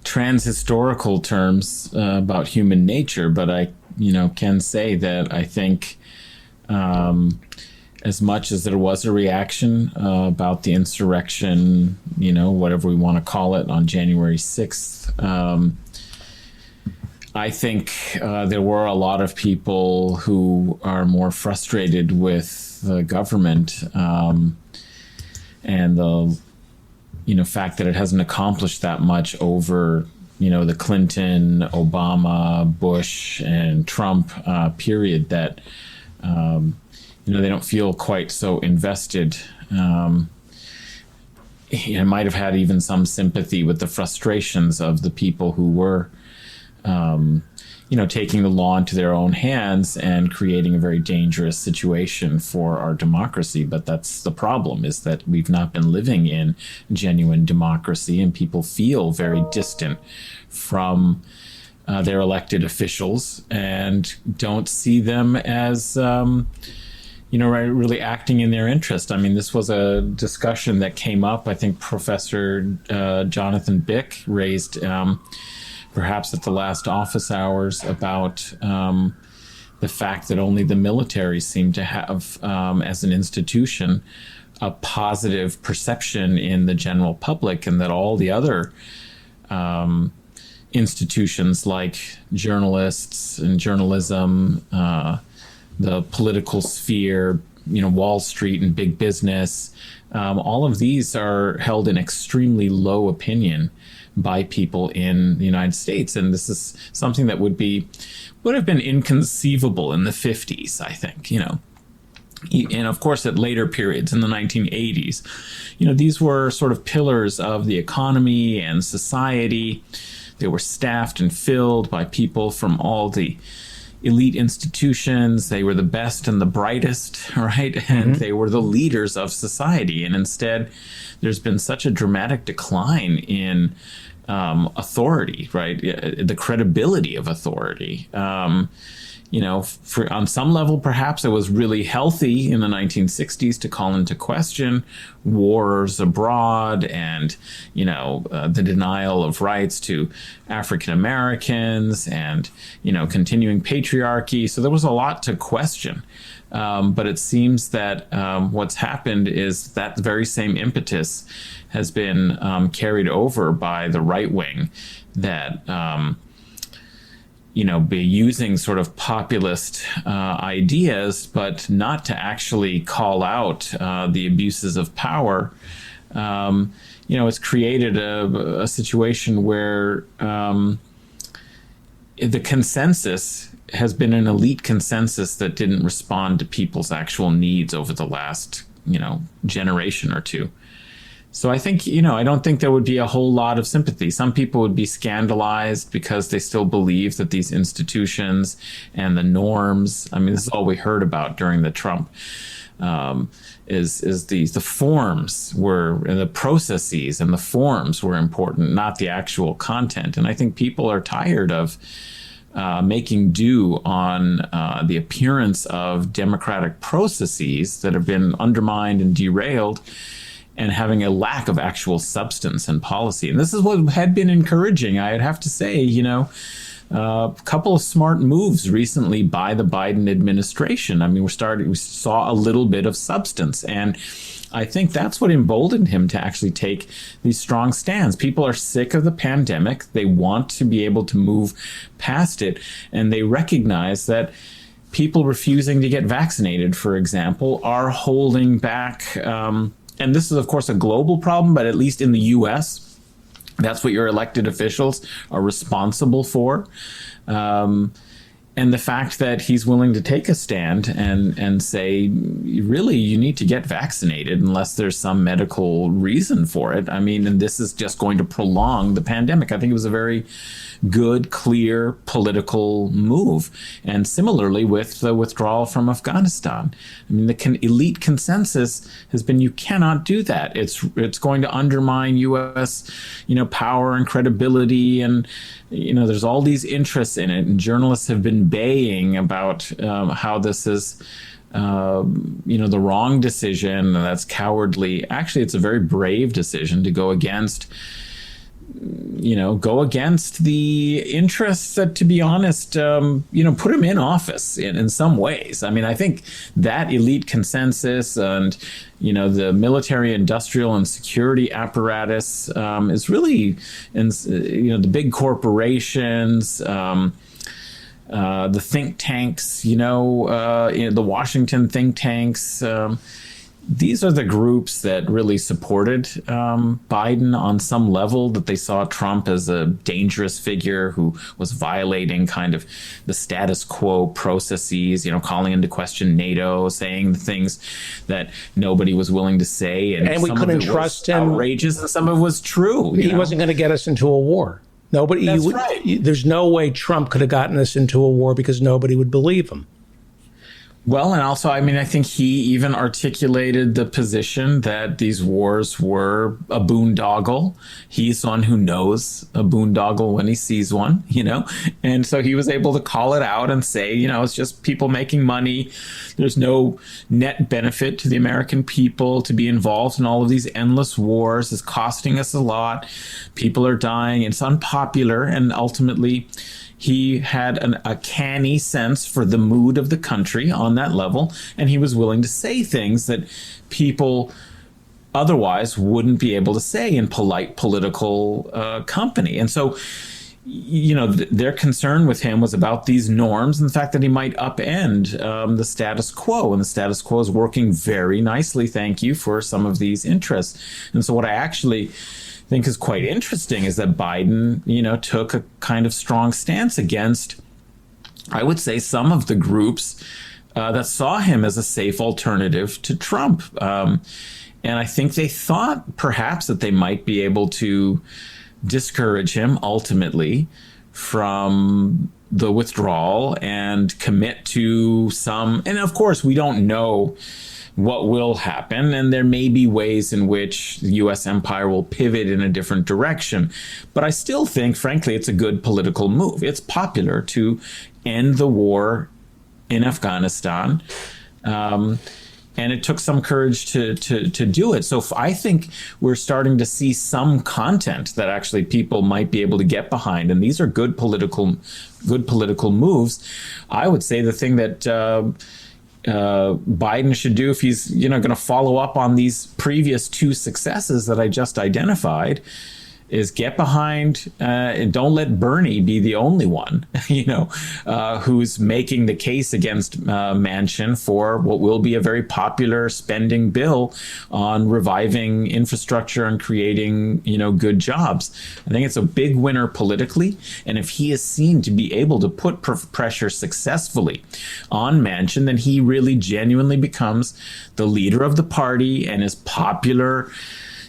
trans-historical terms about human nature, but I, can say that I think as much as there was a reaction about the insurrection, whatever we want to call it, on January 6th, I think there were a lot of people who are more frustrated with the government and the fact that it hasn't accomplished that much over the Clinton, Obama, Bush, and Trump period, that They don't feel quite so invested. Might have had even some sympathy with the frustrations of the people who were, taking the law into their own hands and creating a very dangerous situation for our democracy. But that's the problem, is that we've not been living in genuine democracy, and people feel very distant from their elected officials and don't see them as really acting in their interest. I mean, this was a discussion that came up. I think Professor Jonathan Bick raised, perhaps at the last office hours, about the fact that only the military seem to have, as an institution, a positive perception in the general public, and that all the other institutions like journalists and journalism, the political sphere, Wall Street and big business, all of these are held in extremely low opinion by people in the United States. And this is something that would have been inconceivable in the 50s, I think, And of course, at later periods in the 1980s, these were sort of pillars of the economy and society. They were staffed and filled by people from all the elite institutions. They were the best and the brightest, right? And they were the leaders of society. And instead, there's been such a dramatic decline in authority, right? The credibility of authority. On some level, perhaps it was really healthy in the 1960s to call into question wars abroad and, the denial of rights to African Americans and, continuing patriarchy. So there was a lot to question. But it seems that what's happened is that very same impetus has been carried over by the right wing that be using sort of populist ideas, but not to actually call out the abuses of power. It's created a situation where the consensus has been an elite consensus that didn't respond to people's actual needs over the last, generation or two. So I think, I don't think there would be a whole lot of sympathy. Some people would be scandalized because they still believe that these institutions and the norms, I mean, this is all we heard about during the Trump, is the forms were, the processes and the forms were important, not the actual content. And I think people are tired of making do on the appearance of democratic processes that have been undermined and derailed, and having a lack of actual substance and policy. And this is what had been encouraging, I'd have to say, a couple of smart moves recently by the Biden administration. I mean, we saw a little bit of substance. And I think that's what emboldened him to actually take these strong stands. People are sick of the pandemic. They want to be able to move past it. And they recognize that people refusing to get vaccinated, for example, are holding back, and this is, of course, a global problem, but at least in the U.S., that's what your elected officials are responsible for. And the fact that he's willing to take a stand and say, really, you need to get vaccinated unless there's some medical reason for it. I mean, and this is just going to prolong the pandemic. I think it was a very good, clear political move. And similarly with the withdrawal from Afghanistan. I mean, the elite consensus has been you cannot do that. It's going to undermine U.S. power and credibility, and there's all these interests in it. And journalists have been baying about how this is the wrong decision, that's cowardly. Actually, it's a very brave decision to go against the interests that, to be honest, put him in office in some ways. I mean, I think that elite consensus and, the military, industrial, and security apparatus is really, the big corporations, the think tanks, the Washington think tanks, these are the groups that really supported Biden on some level, that they saw Trump as a dangerous figure who was violating kind of the status quo processes, calling into question NATO, saying the things that nobody was willing to say. And we couldn't trust him. Outrageous, and some of it was true. He wasn't going to get us into a war. Nobody. That's right. There's no way Trump could have gotten us into a war because nobody would believe him. Well, and also, I think he even articulated the position that these wars were a boondoggle. He's one who knows a boondoggle when he sees one, and so he was able to call it out and say, it's just people making money. There's no net benefit to the American people to be involved in all of these endless wars. It's costing us a lot. People are dying. It's unpopular, and ultimately, he had a canny sense for the mood of the country on that level, and he was willing to say things that people otherwise wouldn't be able to say in polite political company. And so, their concern with him was about these norms and the fact that he might upend the status quo, and the status quo is working very nicely, thank you, for some of these interests. And so what I actually think is quite interesting is that Biden, took a kind of strong stance against, I would say, some of the groups that saw him as a safe alternative to Trump. And I think they thought perhaps that they might be able to discourage him ultimately from the withdrawal and commit to some, and of course, we don't know what will happen, and there may be ways in which the U.S. empire will pivot in a different direction. But I still think, frankly, it's a good political move. It's popular to end the war in Afghanistan, and it took some courage to do it. So I think we're starting to see some content that actually people might be able to get behind, and these are good political moves. I would say the thing that Biden should do if he's going to follow up on these previous two successes that I just identified is get behind and don't let Bernie be the only one, who's making the case against Manchin for what will be a very popular spending bill on reviving infrastructure and creating, good jobs. I think it's a big winner politically. And if he is seen to be able to put pressure successfully on Manchin, then he really genuinely becomes the leader of the party and is popular,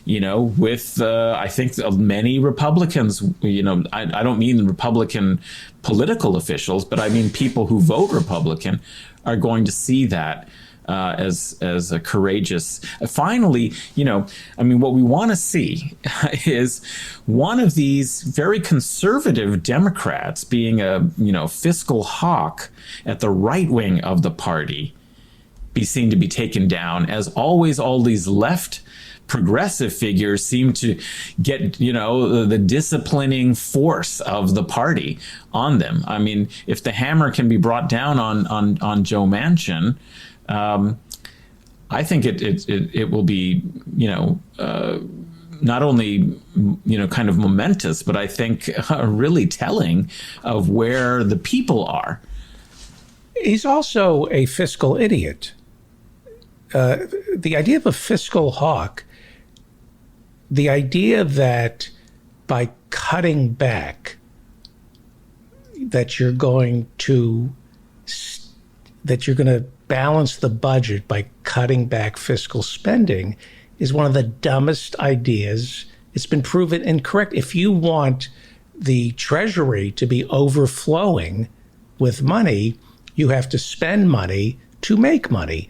with, I think, many Republicans, I don't mean Republican political officials, but I mean people who vote Republican are going to see that as a courageous. Finally, what we want to see is one of these very conservative Democrats being a, fiscal hawk at the right wing of the party be seen to be taken down, as always all these left progressive figures seem to get, the disciplining force of the party on them. I mean, if the hammer can be brought down on Joe Manchin, I think it will be, not only, kind of momentous, but I think really telling of where the people are. He's also a fiscal idiot. The idea of a fiscal hawk, the idea that by cutting back, that you're going to balance the budget by cutting back fiscal spending is one of the dumbest ideas. It's been proven incorrect. If you want the Treasury to be overflowing with money, you have to spend money to make money.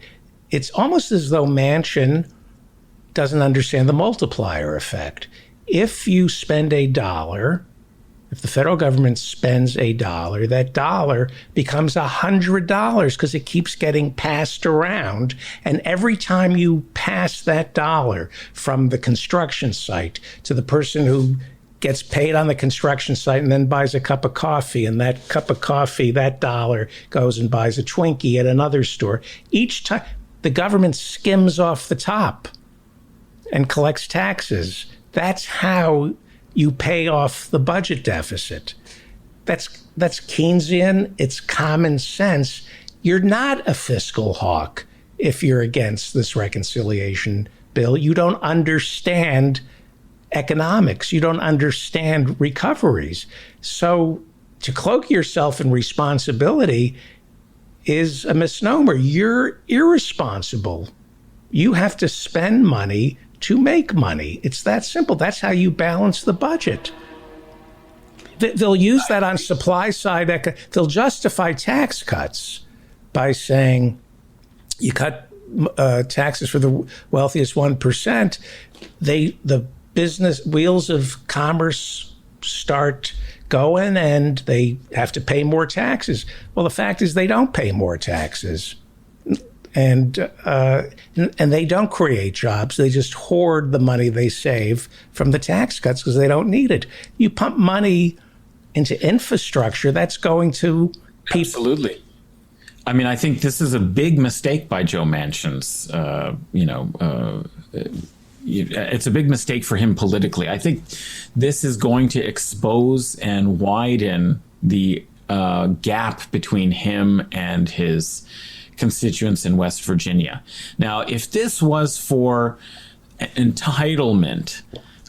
It's almost as though Manchin doesn't understand the multiplier effect. If you spend $1, if the federal government spends $1, that dollar becomes $100 because it keeps getting passed around. And every time you pass that dollar from the construction site to the person who gets paid on the construction site and then buys a cup of coffee, and that cup of coffee, that dollar goes and buys a Twinkie at another store. Each time the government skims off the top and collects taxes. That's how you pay off the budget deficit. That's Keynesian. It's common sense. You're not a fiscal hawk. if you're against this reconciliation bill. You don't understand economics. You don't understand recoveries. So to cloak yourself in responsibility is a misnomer. You're irresponsible. You have to spend money to make money. It's that simple. That's how you balance the budget. They'll use that on supply side. They'll justify tax cuts by saying you cut taxes for the wealthiest 1%. The business wheels of commerce start going and they have to pay more taxes. Well, the fact is they don't pay more taxes. And they don't create jobs. They just hoard the money they save from the tax cuts because they don't need it. You pump money into infrastructure, that's going to people. Absolutely. I mean, I think this is a big mistake by Joe Manchin's. It's a big mistake for him politically. I think this is going to expose and widen the gap between him and his constituents in West Virginia. Now, if this was for entitlement,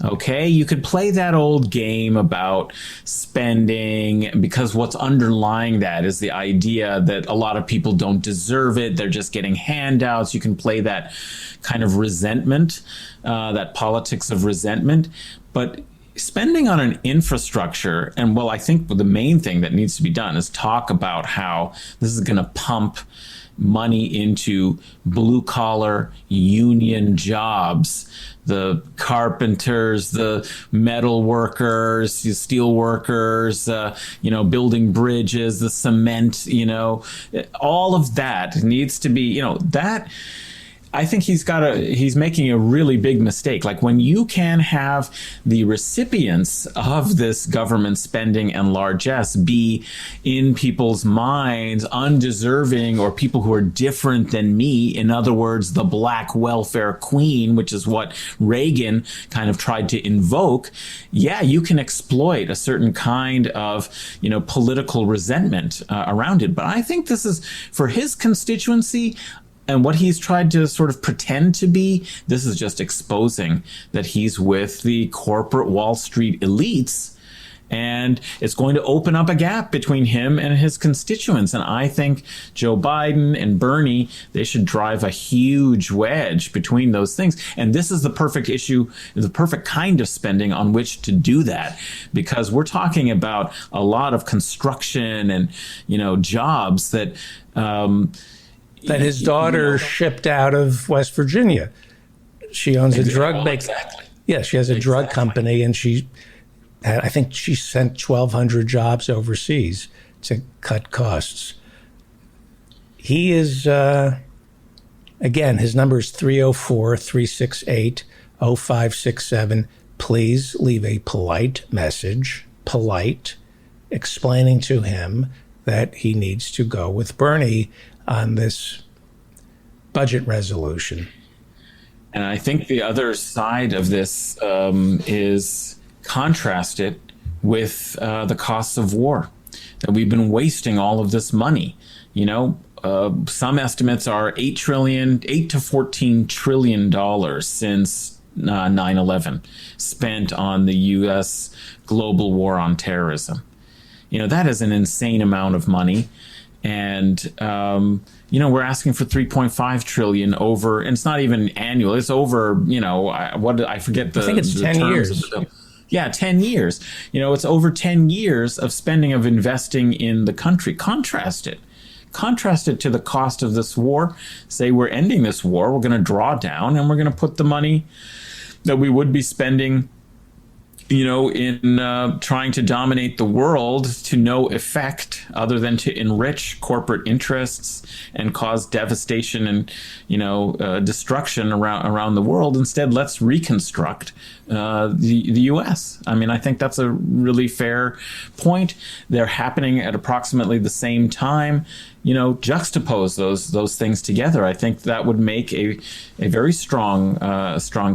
okay, you could play that old game about spending, because what's underlying that is the idea that a lot of people don't deserve it. They're just getting handouts. You can play that kind of resentment, that politics of resentment. But spending on an infrastructure, and well, I think the main thing that needs to be done is talk about how this is going to pump money into blue collar union jobs, the carpenters, the metal workers, the steel workers, building bridges, the cement, all of that needs to be, that. I think he's making a really big mistake. Like, when you can have the recipients of this government spending and largesse be in people's minds undeserving, or people who are different than me, in other words, the black welfare queen, which is what Reagan kind of tried to invoke, yeah, you can exploit a certain kind of, political resentment around it. But I think this is, for his constituency, and what he's tried to sort of pretend to be, this is just exposing that he's with the corporate Wall Street elites. And it's going to open up a gap between him and his constituents. And I think Joe Biden and Bernie, they should drive a huge wedge between those things. And this is the perfect issue, the perfect kind of spending on which to do that. Because we're talking about a lot of construction and, jobs that that his daughter shipped out of West Virginia. She owns a drug exactly. Yeah, she has a drug company, and I think she sent 1,200 jobs overseas to cut costs. He is, again, his number is 304-368-0567. Please leave a polite message, explaining to him that he needs to go with Bernie on this budget resolution. And I think the other side of this is contrasted with the costs of war, that we've been wasting all of this money. Some estimates are $8 to $14 trillion since 9/11 spent on the U.S. global war on terrorism. That is an insane amount of money. And, we're asking for 3.5 trillion over, and it's not even annual. It's over, I forget the, I think it's the 10 terms years. of the bill. Yeah, 10 years. It's over 10 years of spending, of investing in the country. Contrast it to the cost of this war. Say we're ending this war, we're going to draw down, and we're going to put the money that we would be spending in trying to dominate the world to no effect other than to enrich corporate interests and cause devastation and, destruction around the world. Instead, let's reconstruct the U.S. I mean, I think that's a really fair point. They're happening at approximately the same time. Juxtapose those things together. I think that would make a very strong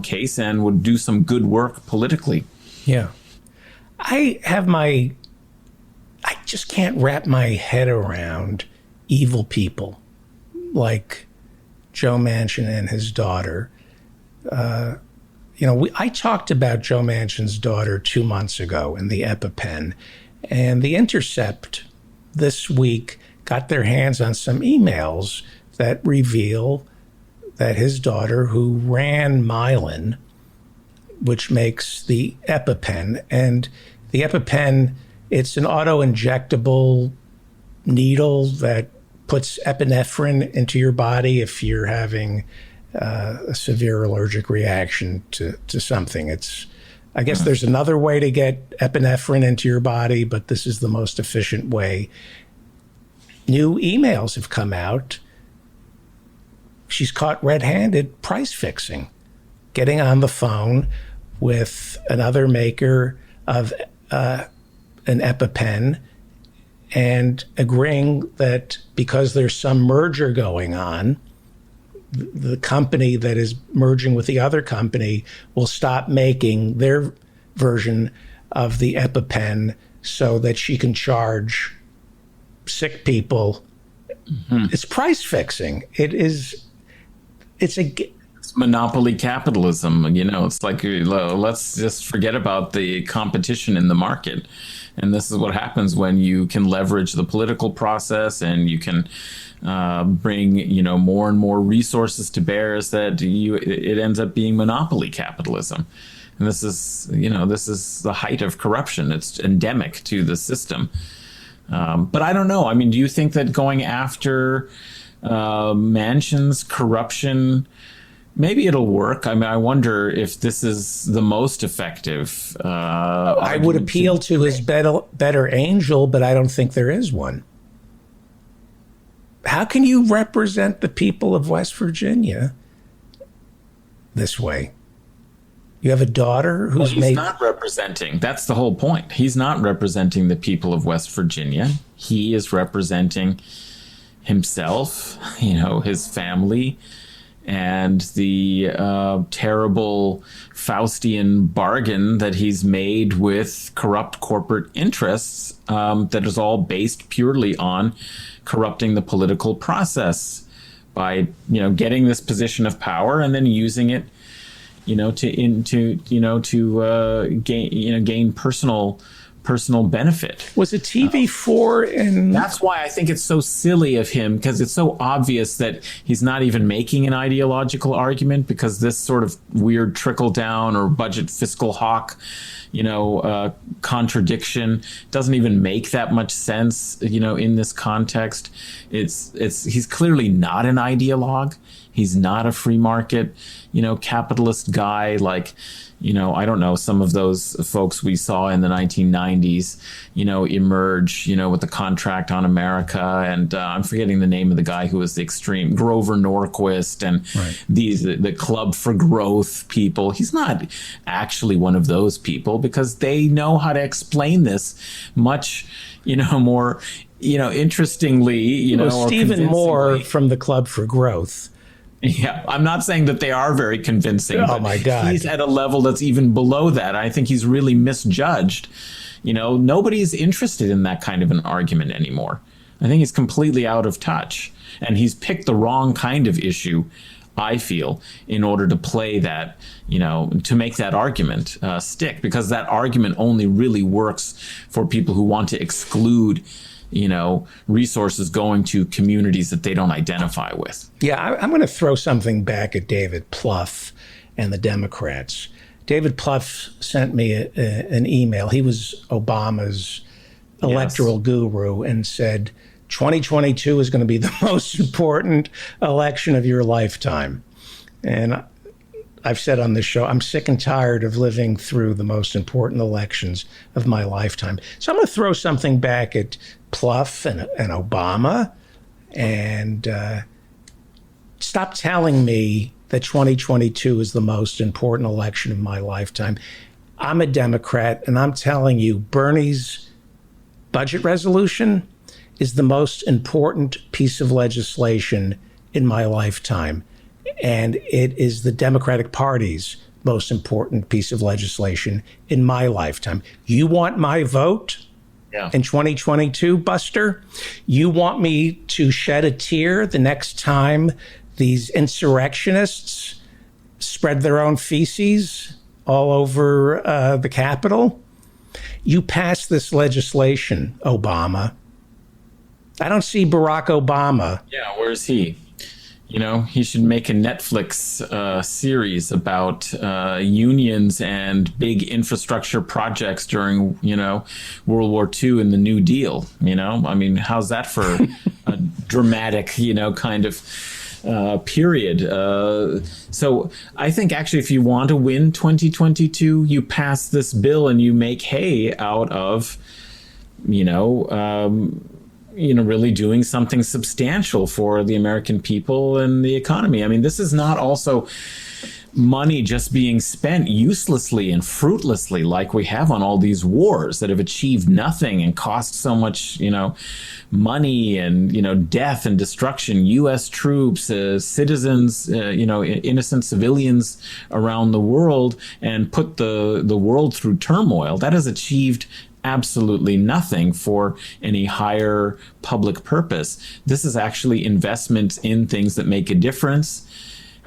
case and would do some good work politically. Yeah. I just can't wrap my head around evil people like Joe Manchin and his daughter. I talked about Joe Manchin's daughter 2 months ago in the EpiPen, and The Intercept this week got their hands on some emails that reveal that his daughter, who ran Mylan, which makes the EpiPen, and the EpiPen, it's an auto-injectable needle that puts epinephrine into your body if you're having a severe allergic reaction to something. I guess there's another way to get epinephrine into your body, but this is the most efficient way. New emails have come out. She's caught red-handed price fixing, getting on the phone with another maker of an EpiPen and agreeing that because there's some merger going on, the company that is merging with the other company will stop making their version of the EpiPen so that she can charge sick people. Mm-hmm. It's price fixing. It's monopoly capitalism. It's like, let's just forget about the competition in the market. And this is what happens when you can leverage the political process and you can bring, more and more resources to bear, is that it ends up being monopoly capitalism. And this is the height of corruption. It's endemic to the system. But I don't know. I mean, do you think that going after Manchin's corruption, maybe it'll work? I mean, I wonder if this is the most effective. I would appeal to his better angel, but I don't think there is one. How can you represent the people of West Virginia this way? You have a daughter who's he's not representing. That's the whole point. He's not representing the people of West Virginia. He is representing himself, his family, and the terrible Faustian bargain that he's made with corrupt corporate interests that is all based purely on corrupting the political process by, getting this position of power and then using it, to gain personal benefit. Was it TV4? And that's why I think it's so silly of him, because it's so obvious that he's not even making an ideological argument, because this sort of weird trickle down or budget fiscal hawk, contradiction doesn't even make that much sense, in this context. He's clearly not an ideologue. He's not a free market, capitalist guy like, I don't know, some of those folks we saw in the 1990s, emerge, with the Contract on America. And I'm forgetting the name of the guy who was the extreme, Grover Norquist, and the Club for Growth people. He's not actually one of those people, because they know how to explain this much, more, interestingly, Stephen Moore from the Club for Growth. Yeah, I'm not saying that they are very convincing. Oh, my God. He's at a level that's even below that. I think he's really misjudged. Nobody's interested in that kind of an argument anymore. I think he's completely out of touch. And he's picked the wrong kind of issue, I feel, in order to play that, to make that argument stick. Because that argument only really works for people who want to exclude resources going to communities that they don't identify with. Yeah, I'm going to throw something back at David Plouffe and the Democrats. David Plouffe sent me an email. He was Obama's electoral guru, and said 2022 is going to be the most important election of your lifetime. And I've said on this show, I'm sick and tired of living through the most important elections of my lifetime. So I'm going to throw something back at Plouffe and Obama, and stop telling me that 2022 is the most important election of my lifetime. I'm a Democrat, and I'm telling you, Bernie's budget resolution is the most important piece of legislation in my lifetime. And it is the Democratic Party's most important piece of legislation in my lifetime. You want my vote? In 2022, Buster? You want me to shed a tear the next time these insurrectionists spread their own feces all over the Capitol. You passed this legislation, Obama. I don't see Barack Obama. Yeah, where is he? You know, he should make a Netflix series about unions and big infrastructure projects during, World War II and the New Deal. I mean, how's that for a dramatic, kind of period? So I think actually if you want to win 2022, you pass this bill and you make hay out of, really doing something substantial for the American people and the economy. I mean, this is not also money just being spent uselessly and fruitlessly like we have on all these wars that have achieved nothing and cost so much, money and, death and destruction, U.S. troops, citizens, innocent civilians around the world, and put the world through turmoil. That has achieved absolutely nothing for any higher public purpose. This is actually investments in things that make a difference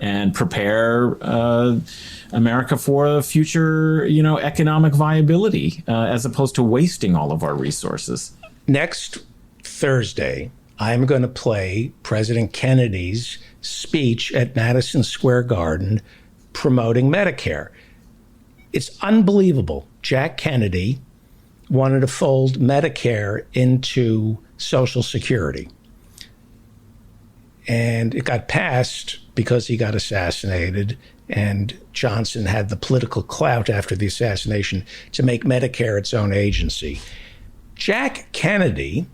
and prepare America for future, economic viability, as opposed to wasting all of our resources. Next Thursday, I'm going to play President Kennedy's speech at Madison Square Garden promoting Medicare. It's unbelievable. Jack Kennedy wanted to fold Medicare into Social Security. And it got passed because he got assassinated, and Johnson had the political clout after the assassination to make Medicare its own agency. Jack Kennedy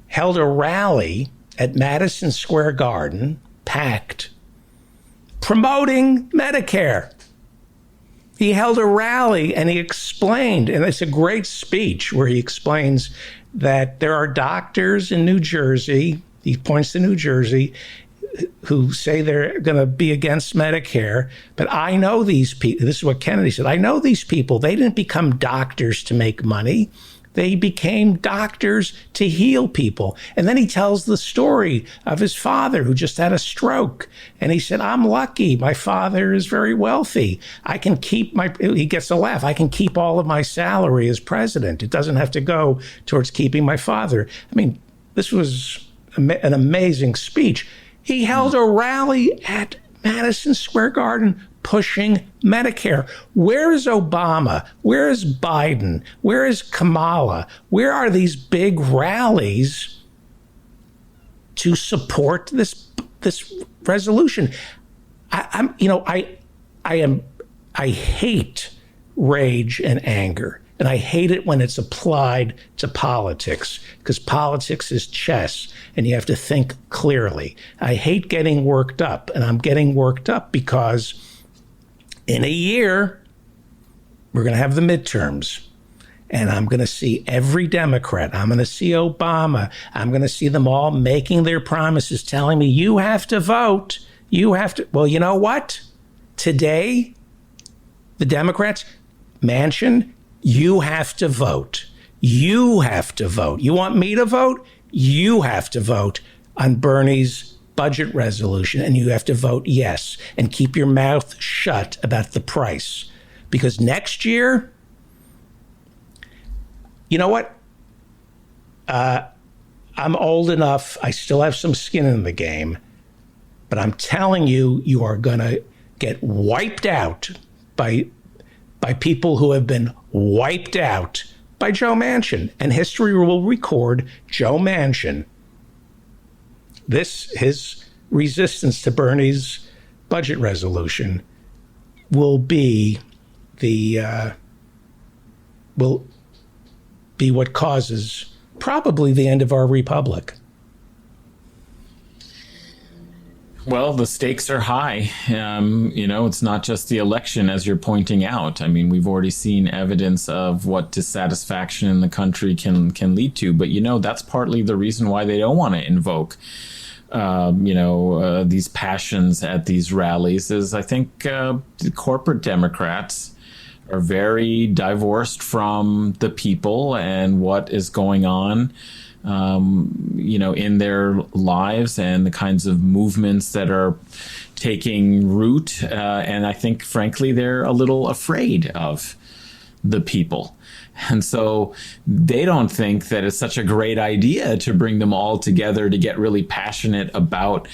held a rally at Madison Square Garden, packed, promoting Medicare. He held a rally and he explained, and it's a great speech where he explains that there are doctors in New Jersey, he points to New Jersey, who say they're going to be against Medicare. But I know these people, this is what Kennedy said, I know these people, they didn't become doctors to make money. They became doctors to heal people. And then he tells the story of his father who just had a stroke. And he said, I'm lucky. My father is very wealthy. I can keep he gets a laugh. I can keep all of my salary as president. It doesn't have to go towards keeping my father. I mean, this was an amazing speech. He held a rally at Madison Square Garden pushing Medicare. Where is Obama? Where is Biden? Where is Kamala? Where are these big rallies to support this resolution? I hate rage and anger. And I hate it when it's applied to politics, because politics is chess and you have to think clearly. I hate getting worked up, and I'm getting worked up because in a year, we're going to have the midterms, and I'm going to see every Democrat. I'm going to see Obama. I'm going to see them all making their promises, telling me, you have to vote. You have to. Well, you know what? Today, the Democrats, Manchin, you have to vote. You have to vote. You want me to vote? You have to vote on Bernie's budget resolution, and you have to vote yes, and keep your mouth shut about the price. Because next year, you know what? I'm old enough. I still have some skin in the game. But I'm telling you, you are going to get wiped out by people who have been wiped out by Joe Manchin. And history will record Joe Manchin. His resistance to Bernie's budget resolution will be what causes probably the end of our republic. Well, the stakes are high. It's not just the election, as you're pointing out. I mean, we've already seen evidence of what dissatisfaction in the country can lead to. But, that's partly the reason why they don't want to invoke, these passions at these rallies is I think the corporate Democrats are very divorced from the people and what is going on in their lives and the kinds of movements that are taking root. And I think, frankly, they're a little afraid of the people. And so they don't think that it's such a great idea to bring them all together to get really passionate about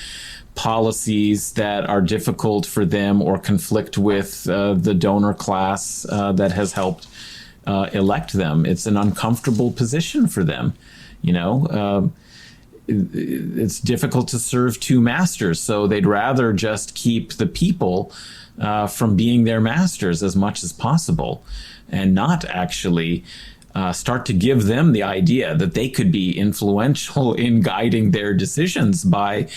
policies that are difficult for them or conflict with the donor class that has helped elect them. It's an uncomfortable position for them. It's difficult to serve two masters, so they'd rather just keep the people from being their masters as much as possible, and not actually start to give them the idea that they could be influential in guiding their decisions by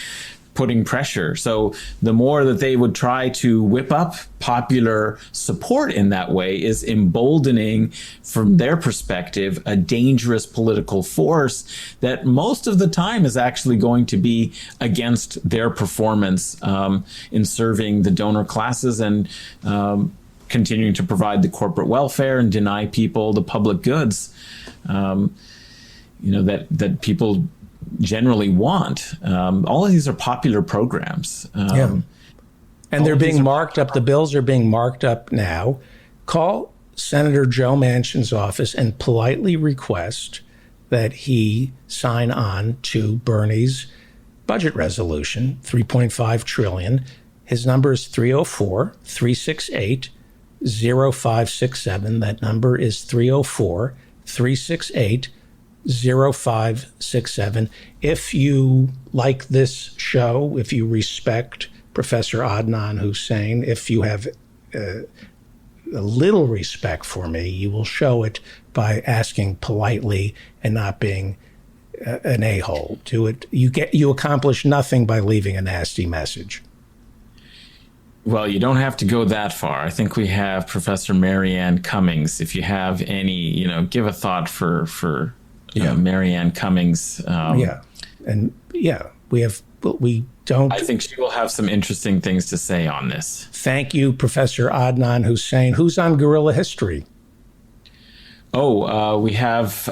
putting pressure. So the more that they would try to whip up popular support in that way is emboldening, from their perspective, a dangerous political force that most of the time is actually going to be against their performance in serving the donor classes and continuing to provide the corporate welfare and deny people the public goods that people generally want. All of these are popular programs. And they're being marked up. The bills are being marked up now. Call Senator Joe Manchin's office and politely request that he sign on to Bernie's budget resolution, $3.5 trillion. His number is 304-368-0567. That number is 304-368-0567. If you like this show, if you respect Professor Adnan Hussain, if you have a little respect for me, you will show it by asking politely and not being an a-hole. You accomplish nothing by leaving a nasty message. Well, you don't have to go that far. I think we have Professor Marianne Cummings. If you have any, give a thought for Marianne Cummings. We don't. I think she will have some interesting things to say on this. Thank you, Professor Adnan Hussain. Who's on Guerrilla History? We have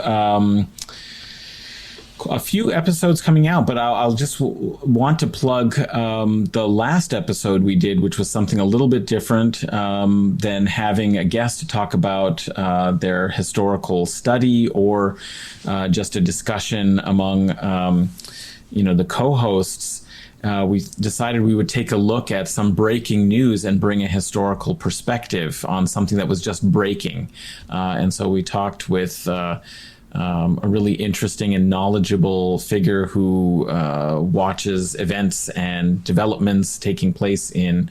a few episodes coming out, but I'll just want to plug the last episode we did, which was something a little bit different than having a guest to talk about their historical study or just a discussion among the co-hosts. We decided we would take a look at some breaking news and bring a historical perspective on something that was just breaking. And so we talked with a really interesting and knowledgeable figure who watches events and developments taking place in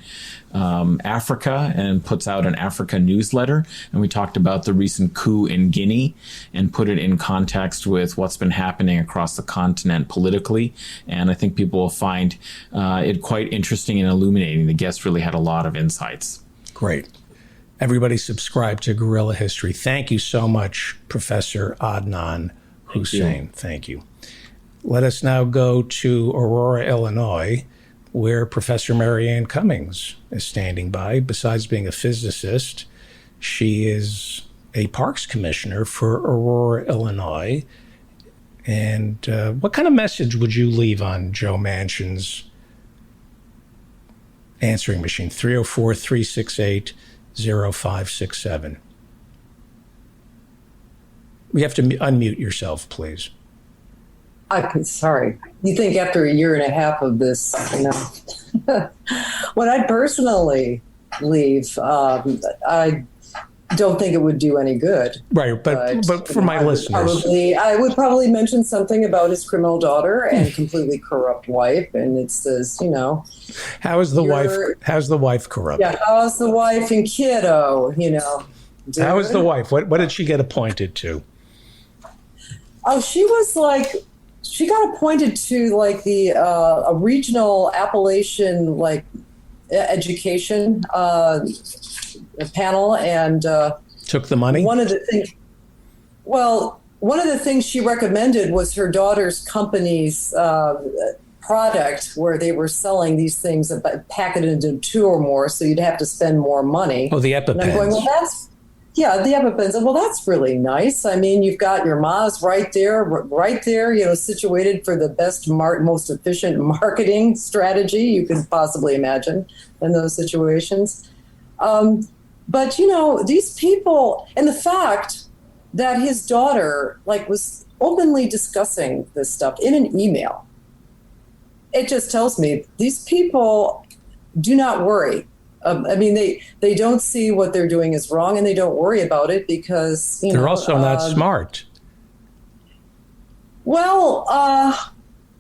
Africa and puts out an Africa newsletter. And we talked about the recent coup in Guinea and put it in context with what's been happening across the continent politically. And I think people will find it quite interesting and illuminating. The guest really had a lot of insights. Great. Everybody subscribe to Guerrilla History. Thank you so much, Professor Adnan Hussain. Thank you. Let us now go to Aurora, Illinois, where Professor Marianne Cummings is standing by. Besides being a physicist, she is a parks commissioner for Aurora, Illinois. And what kind of message would you leave on Joe Manchin's answering machine? 304-368-0567. We have to unmute yourself, please. Sorry. You think after a year and a half of this, when I personally leave, I don't think it would do any good. Right, but for my listeners. I would probably mention something about his criminal daughter and completely corrupt wife, and it says, how is the wife? How's the wife corrupt? Yeah, how's the wife and kiddo? How is the wife? What did she get appointed to? Oh, she got appointed to a regional Appalachian education panel and took the money. One of the things she recommended was her daughter's company's product, where they were selling these things packaged into 2 or more, so you'd have to spend more money. Oh, the EpiPens. And I'm going, well, Yeah, the EpiPens. Well, that's really nice. I mean, you've got your Maz right there, situated for the best, most efficient marketing strategy you could possibly imagine in those situations. But, these people, and the fact that his daughter, was openly discussing this stuff in an email, it just tells me these people do not worry. They don't see what they're doing is wrong, and they don't worry about it because they're also not smart. Well,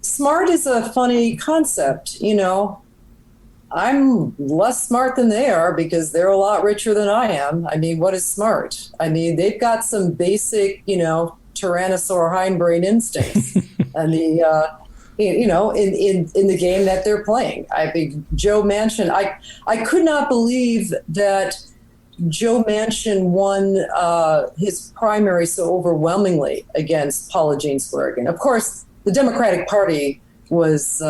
smart is a funny concept. I'm less smart than they are because they're a lot richer than I am. I mean, what is smart? I mean, they've got some basic, tyrannosaur hindbrain instincts, and the in the game that they're playing. I mean, Joe Manchin, I could not believe that Joe Manchin won his primary so overwhelmingly against Paula Jean Swearengin. Of course, the Democratic Party was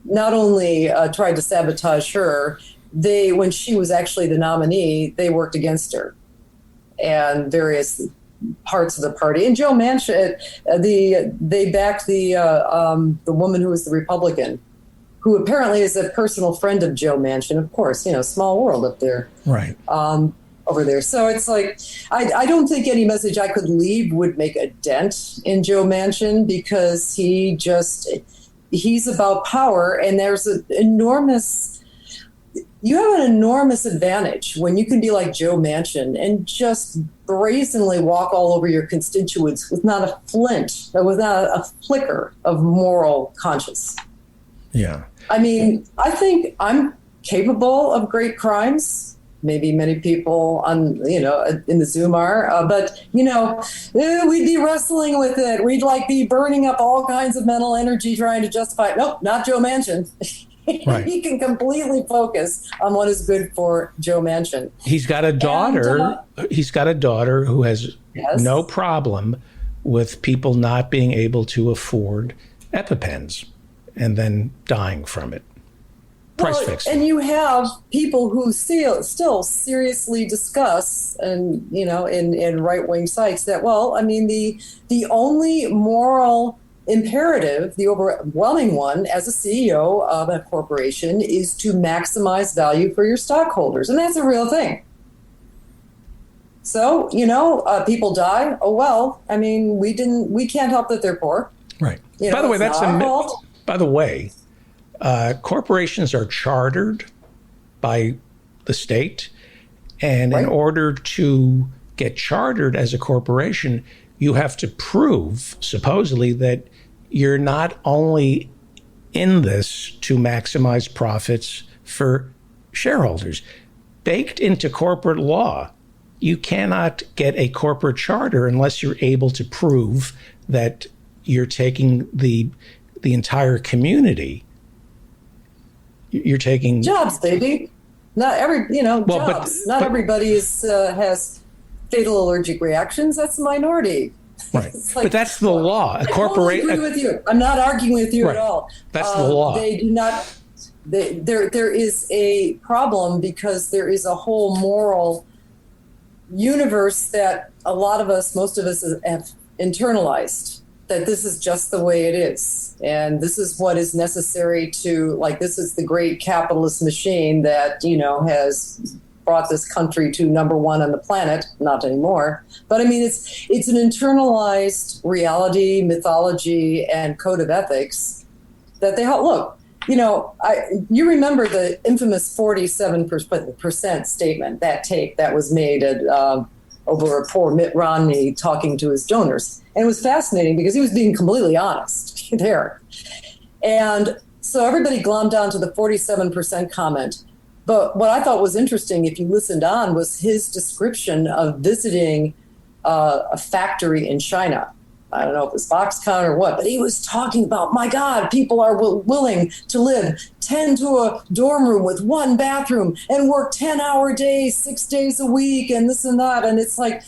not only tried to sabotage her, when she was actually the nominee, they worked against her and various parts of the party. And Joe Manchin, they backed the woman who was the Republican, who apparently is a personal friend of Joe Manchin. Of course, small world up there. Right. Over there. So it's I don't think any message I could leave would make a dent in Joe Manchin because he's about power, and there's you have an enormous advantage when you can be like Joe Manchin and just brazenly walk all over your constituents with not a flicker of moral conscience. Yeah. I mean, I think I'm capable of great crimes. Maybe many people in the Zoom are, but we'd be wrestling with it. We'd be burning up all kinds of mental energy trying to justify it. Nope, not Joe Manchin. Right. He can completely focus on what is good for Joe Manchin. He's got a daughter. Who has no problem with people not being able to afford EpiPens and then dying from it. Price fixing. And you have people who still seriously discuss, and in right-wing sites that the only moral imperative, the overwhelming one as a CEO of a corporation, is to maximize value for your stockholders. And that's a real thing. So, people die. Oh, well, we can't help that they're poor. Right. By the way, that's a myth. By the way, corporations are chartered by the state. And in order to get chartered as a corporation, you have to prove, supposedly, that you're not only in this to maximize profits for shareholders. Baked into corporate law, you cannot get a corporate charter unless you're able to prove that you're taking the entire community. You're taking jobs, baby. Not jobs. Not everybody has fatal allergic reactions. That's a minority. Right. But that's the law. I totally agree with you. I'm not arguing with you at all. That's the law. They do not. There is a problem because there is a whole moral universe that most of us have internalized, that this is just the way it is. And this is what is necessary this is the great capitalist machine that, has brought this country to number one on the planet. Not anymore. But it's an internalized reality, mythology, and code of ethics that they help. Look, you remember the infamous 47% statement, that tape that was made over poor Mitt Romney talking to his donors. And it was fascinating because he was being completely honest there. And so everybody glommed down to the 47% comment. But what I thought was interesting, if you listened on, was his description of visiting a factory in China. I don't know if it was Foxconn or what, but he was talking about, my God, people are willing to live 10 to a dorm room with one bathroom and work 10-hour days, 6 days a week, and this and that. And it's like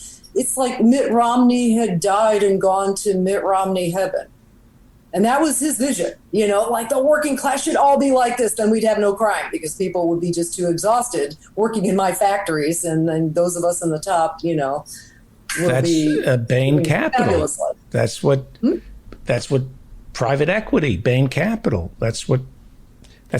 Mitt Romney had died and gone to Mitt Romney heaven. And that was his vision, like the working class should all be like this. Then we'd have no crime because people would be just too exhausted working in my factories. And then those of us in the top, That's Bain Capital. That's what private equity, Bain Capital. That's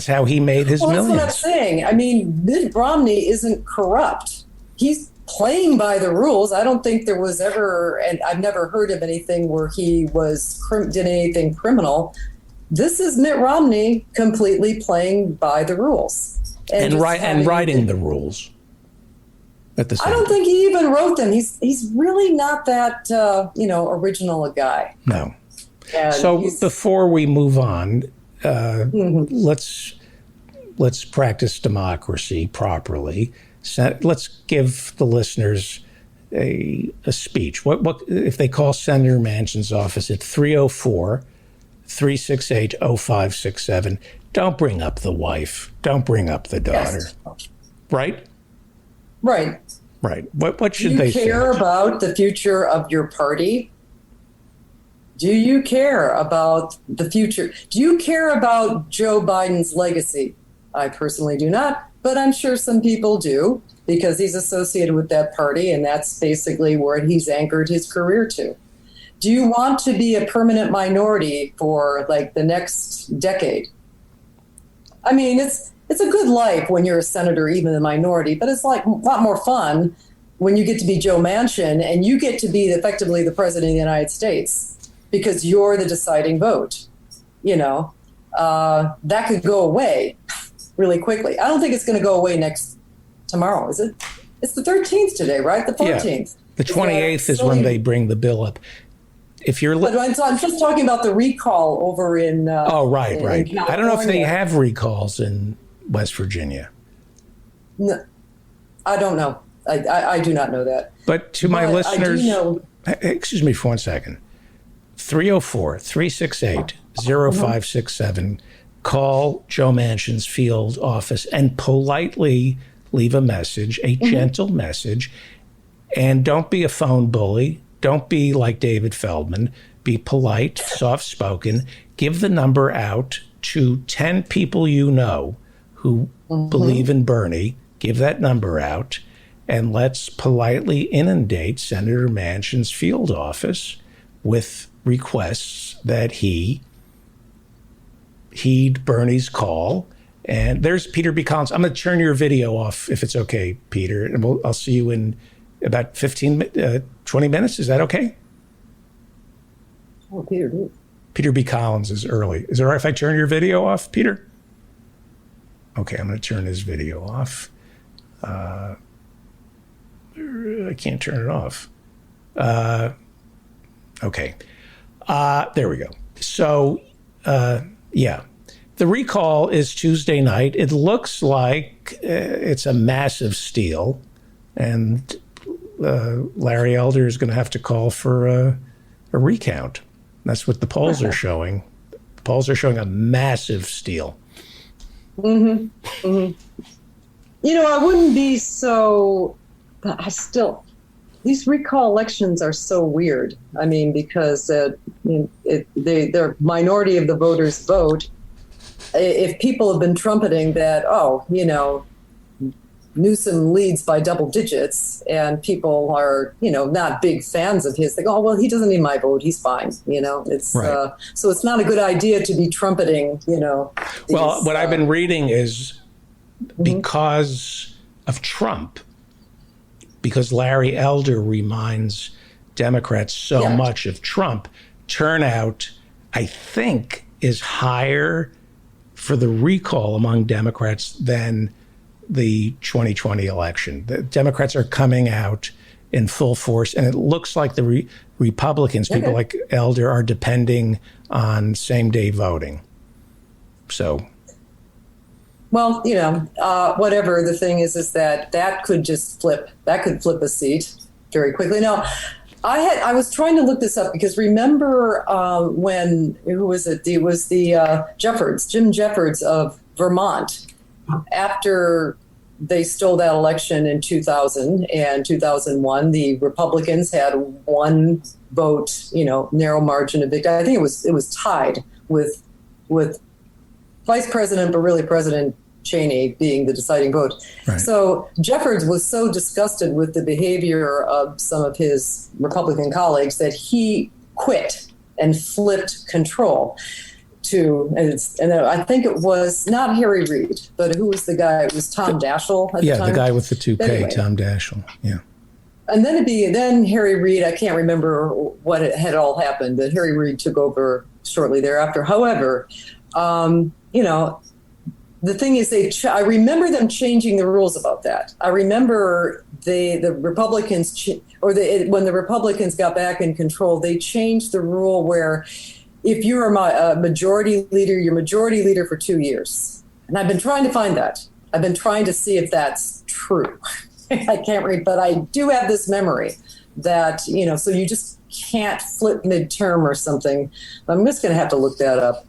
how he made his millions. That's what I'm saying. I mean, Mitt Romney isn't corrupt. He's playing by the rules. I don't think there was ever, and I've never heard of anything where he did anything criminal. This is Mitt Romney completely playing by the rules and writing the rules. At the same I don't think he even wrote them. He's really not that original a guy. No. So before we move on, let's practice democracy properly. Let's give the listeners a speech. What if they call Senator Manchin's office at 304-368-0567? Don't bring up the wife. Don't bring up the daughter. Yes. Right? Right. Right. What should they say? Do you care about the future of your party? Do you care about the future? Do you care about Joe Biden's legacy? I personally do not, but I'm sure some people do because he's associated with that party, and that's basically where he's anchored his career to. Do you want to be a permanent minority for like the next decade? I mean, it's a good life when you're a senator, even a minority, but it's like a lot more fun when you get to be Joe Manchin and you get to be effectively the president of the United States because you're the deciding vote. That could go away really quickly. I don't think it's going to go away tomorrow, is it? It's the 13th today, right? The 14th. Yeah. The 28th is when they bring the bill up. If you're, but I'm just talking about the recall over in. Right. I don't know if they have recalls in West Virginia. No, I don't know. I do not know that. But to my listeners, excuse me for 1 second. 304-368-0567. Call Joe Manchin's field office and politely leave a message, a gentle message. And don't be a phone bully. Don't be like David Feldman. Be polite, soft-spoken. Give the number out to 10 people you know who believe in Bernie. Give that number out. And let's politely inundate Senator Manchin's field office with requests that he heed Bernie's call. And there's Peter B. Collins. I'm going to turn your video off if it's okay, Peter. And I'll see you in about 20 minutes. Is that okay? Oh, Peter. Peter B. Collins is early. Is it all right if I turn your video off, Peter? Okay, I'm going to turn his video off. I can't turn it off. Okay. There we go. So, yeah. The recall is Tuesday night. It looks like it's a massive steal. And Larry Elder is going to have to call for a recount. That's what the polls are showing. The polls are showing a massive steal. Mm-hmm. Mm-hmm. I wouldn't be so... These recall elections are so weird. I mean, because the minority of the voters vote. If people have been trumpeting that, Newsom leads by double digits, and people are, not big fans of his, they go, oh, well, he doesn't need my vote. He's fine. It's right. So it's not a good idea to be trumpeting, Well, what I've been reading is because of Trump, because Larry Elder reminds Democrats so much of Trump, turnout, I think, is higher for the recall among Democrats than the 2020 election. The Democrats are coming out in full force, and it looks like the Republicans, people like Elder, are depending on same-day voting. So... Well, whatever the thing is that could just flip. That could flip a seat very quickly. Now, I was trying to look this up because remember who was it? It was the Jim Jeffords of Vermont. After they stole that election in 2000 and 2001. The Republicans had one vote, narrow margin of victory. I think it was tied with Vice President, but really President Cheney being the deciding vote. Right. So Jeffords was so disgusted with the behavior of some of his Republican colleagues that he quit and flipped control and I think it was not Harry Reid, but who was the guy? It was Tom Daschle at the time. Yeah, the guy with the toupee, anyway. Tom Daschle. Yeah. And then Harry Reid, I can't remember what had all happened, but Harry Reid took over shortly thereafter. However, the thing is, I remember them changing the rules about that. I remember the Republicans, when the Republicans got back in control, they changed the rule where if you're a majority leader, you're majority leader for 2 years. And I've been trying to find that. I've been trying to see if that's true. I can't read, but I do have this memory that, so you just can't flip midterm or something. I'm just going to have to look that up.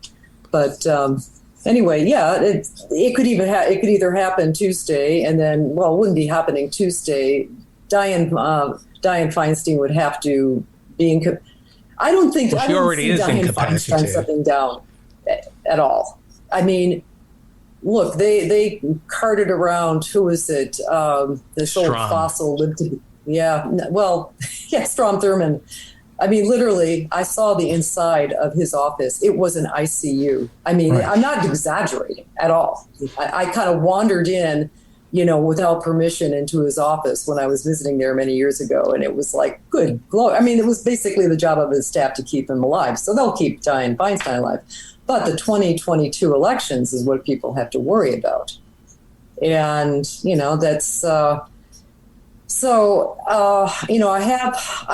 But anyway, yeah, it could either happen Tuesday and then, well, it wouldn't be happening Tuesday. Dianne Feinstein would have to be I don't think she already is Dianne Feinstein stepping down at all. I mean, look, they carted around, who is it? This old fossil lived to, Strom Thurmond. I mean, literally, I saw the inside of his office. It was an ICU. I mean, right. I'm not exaggerating at all. I kind of wandered in, without permission into his office when I was visiting there many years ago. And it was like, good Lord. I mean, it was basically the job of his staff to keep him alive. So they'll keep Dianne Feinstein alive. But the 2022 elections is what people have to worry about. And, that's... I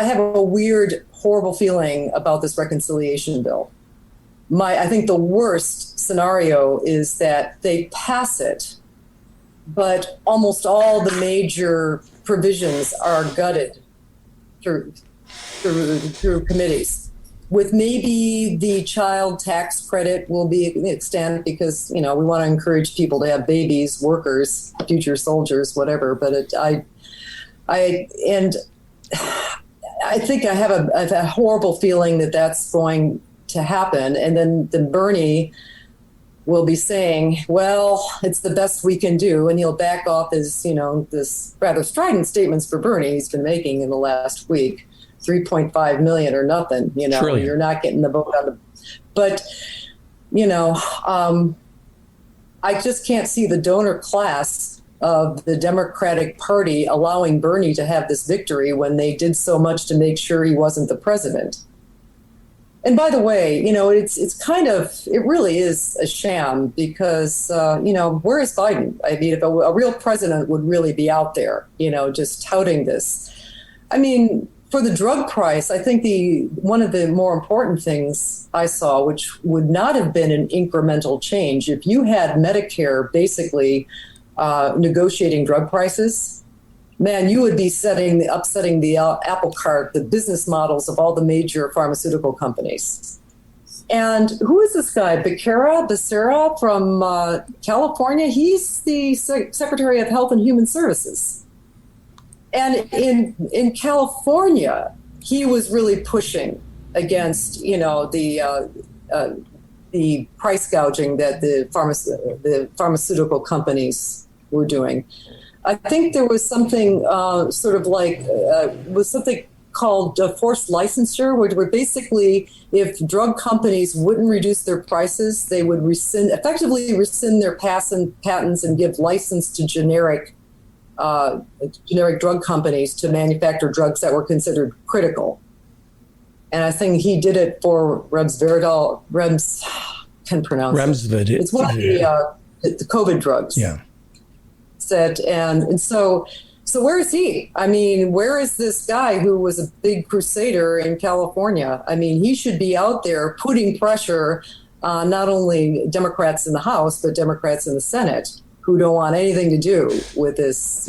have a weird, horrible feeling about this reconciliation bill. I think the worst scenario is that they pass it, but almost all the major provisions are gutted through committees. With maybe the child tax credit will be extended because, we want to encourage people to have babies, workers, future soldiers, whatever. But I think I have a horrible feeling that that's going to happen. And then Bernie will be saying, well, it's the best we can do. And he'll back off his, this rather strident statements for Bernie he's been making in the last week, 3.5 million or nothing, Trillion. You're not getting the vote on the, but, I just can't see the donor class of the Democratic Party allowing Bernie to have this victory when they did so much to make sure he wasn't the president. And by the way, it really is a sham because, where is Biden? I mean, if a real president would really be out there, just touting this. I mean, for the drug price, I think one of the more important things I saw, which would not have been an incremental change, if you had Medicare basically negotiating drug prices, man, you would be upsetting the apple cart, the business models of all the major pharmaceutical companies. And who is this guy? Becerra from California? He's the Secretary of Health and Human Services. And in California, he was really pushing against, the price gouging that the pharmaceutical companies were doing. I think there was something something called forced licensure, where basically if drug companies wouldn't reduce their prices, they would effectively rescind their patents and give license to generic drug companies to manufacture drugs that were considered critical. And I think he did it for Remsvid. It's one of the COVID drugs. Yeah. And so where is he? I mean, where is this guy who was a big crusader in California? I mean, he should be out there putting pressure on not only Democrats in the House, but Democrats in the Senate who don't want anything to do with this,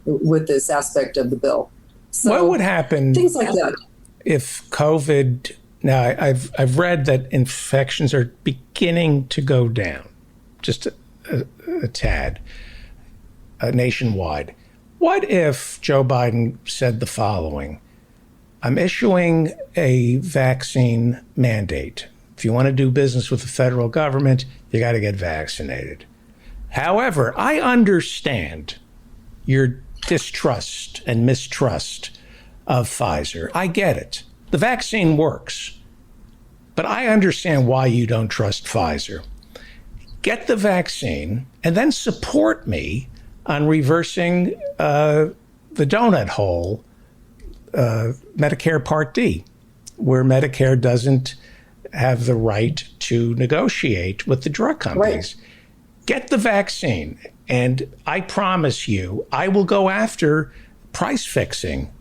with this aspect of the bill. So what would happen? Things like that. If COVID, now I've read that infections are beginning to go down, just a tad. nationwide. What if Joe Biden said the following? I'm issuing a vaccine mandate. If you want to do business with the federal government, you got to get vaccinated. However, I understand your distrust and mistrust of Pfizer. I get it. The vaccine works. But I understand why you don't trust Pfizer. Get the vaccine and then support me on reversing the donut hole, Medicare Part D, where Medicare doesn't have the right to negotiate with the drug companies. Right. Get the vaccine, and I promise you, I will go after price fixing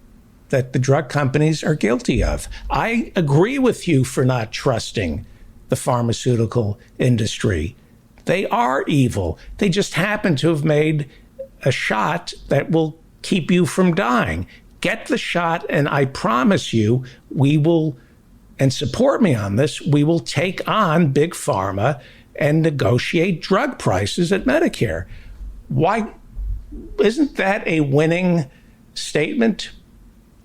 that the drug companies are guilty of. I agree with you for not trusting the pharmaceutical industry. They are evil. They just happen to have made a shot that will keep you from dying. Get the shot, and I promise you, we will, and support me on this, we will take on Big Pharma and negotiate drug prices at Medicare. Why isn't that a winning statement?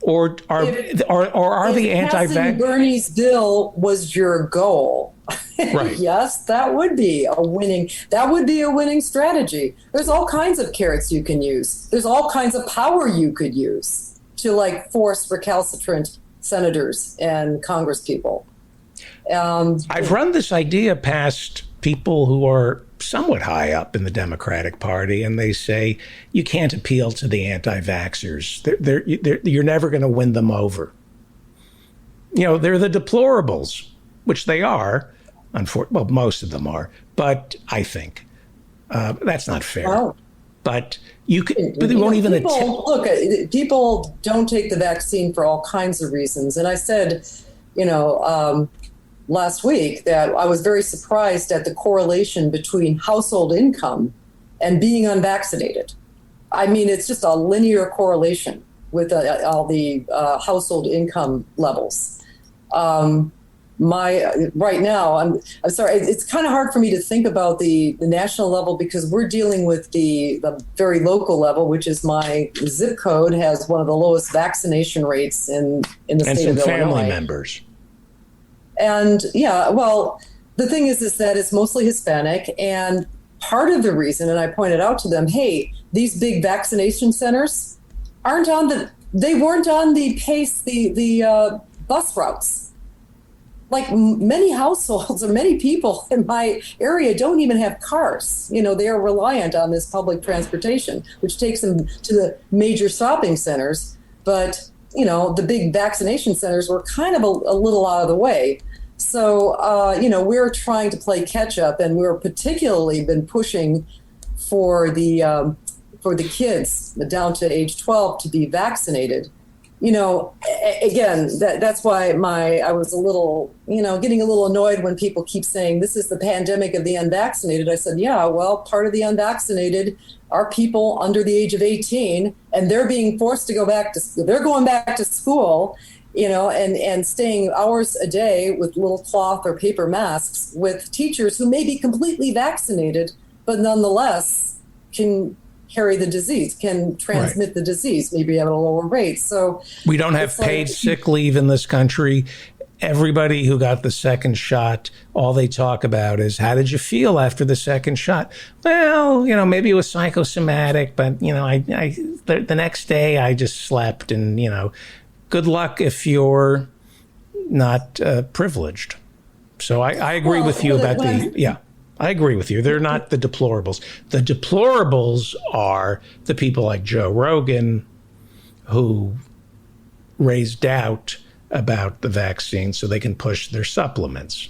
Or are the anti-vax? Bernie's bill was your goal. Right. Yes, that would be a winning strategy. There's all kinds of carrots you can use. There's all kinds of power you could use to like force recalcitrant senators and Congress people. I've run this idea past people who are somewhat high up in the Democratic Party, and they say you can't appeal to the anti-vaxxers. You're never going to win them over. You know, they're the deplorables, which they are. Well, most of them are, but I think that's not fair. Oh. But you could. But they won't even attempt. Look, people don't take the vaccine for all kinds of reasons, and I said, last week that I was very surprised at the correlation between household income and being unvaccinated. I mean, it's just a linear correlation with all the household income levels. Right now, I'm sorry, it's kind of hard for me to think about the national level because we're dealing with the very local level, which is my zip code has one of the lowest vaccination rates in the state of Illinois. And some family members. And yeah, well, the thing is that it's mostly Hispanic. And part of the reason, and I pointed out to them, hey, these big vaccination centers weren't on the pace, the bus routes. Like many households or many people in my area don't even have cars. They are reliant on this public transportation, which takes them to the major shopping centers. But the big vaccination centers were kind of a little out of the way. So, we're trying to play catch up, and we're particularly been pushing for the kids down to age 12 to be vaccinated. Again, that's why I was a little, getting a little annoyed when people keep saying this is the pandemic of the unvaccinated. I said, yeah, well, part of the unvaccinated are people under the age of 18, and they're being forced to they're going back to school, and staying hours a day with little cloth or paper masks with teachers who may be completely vaccinated, but nonetheless can carry the disease, can transmit the disease, maybe at a lower rate. So we don't have paid sick leave in this country. Everybody who got the second shot, all they talk about is, how did you feel after the second shot? Well, maybe it was psychosomatic, but, the next day I just slept and, good luck if you're not privileged. So I agree with you about I agree with you. They're not the deplorables. The deplorables are the people like Joe Rogan who raise doubt about the vaccine so they can push their supplements.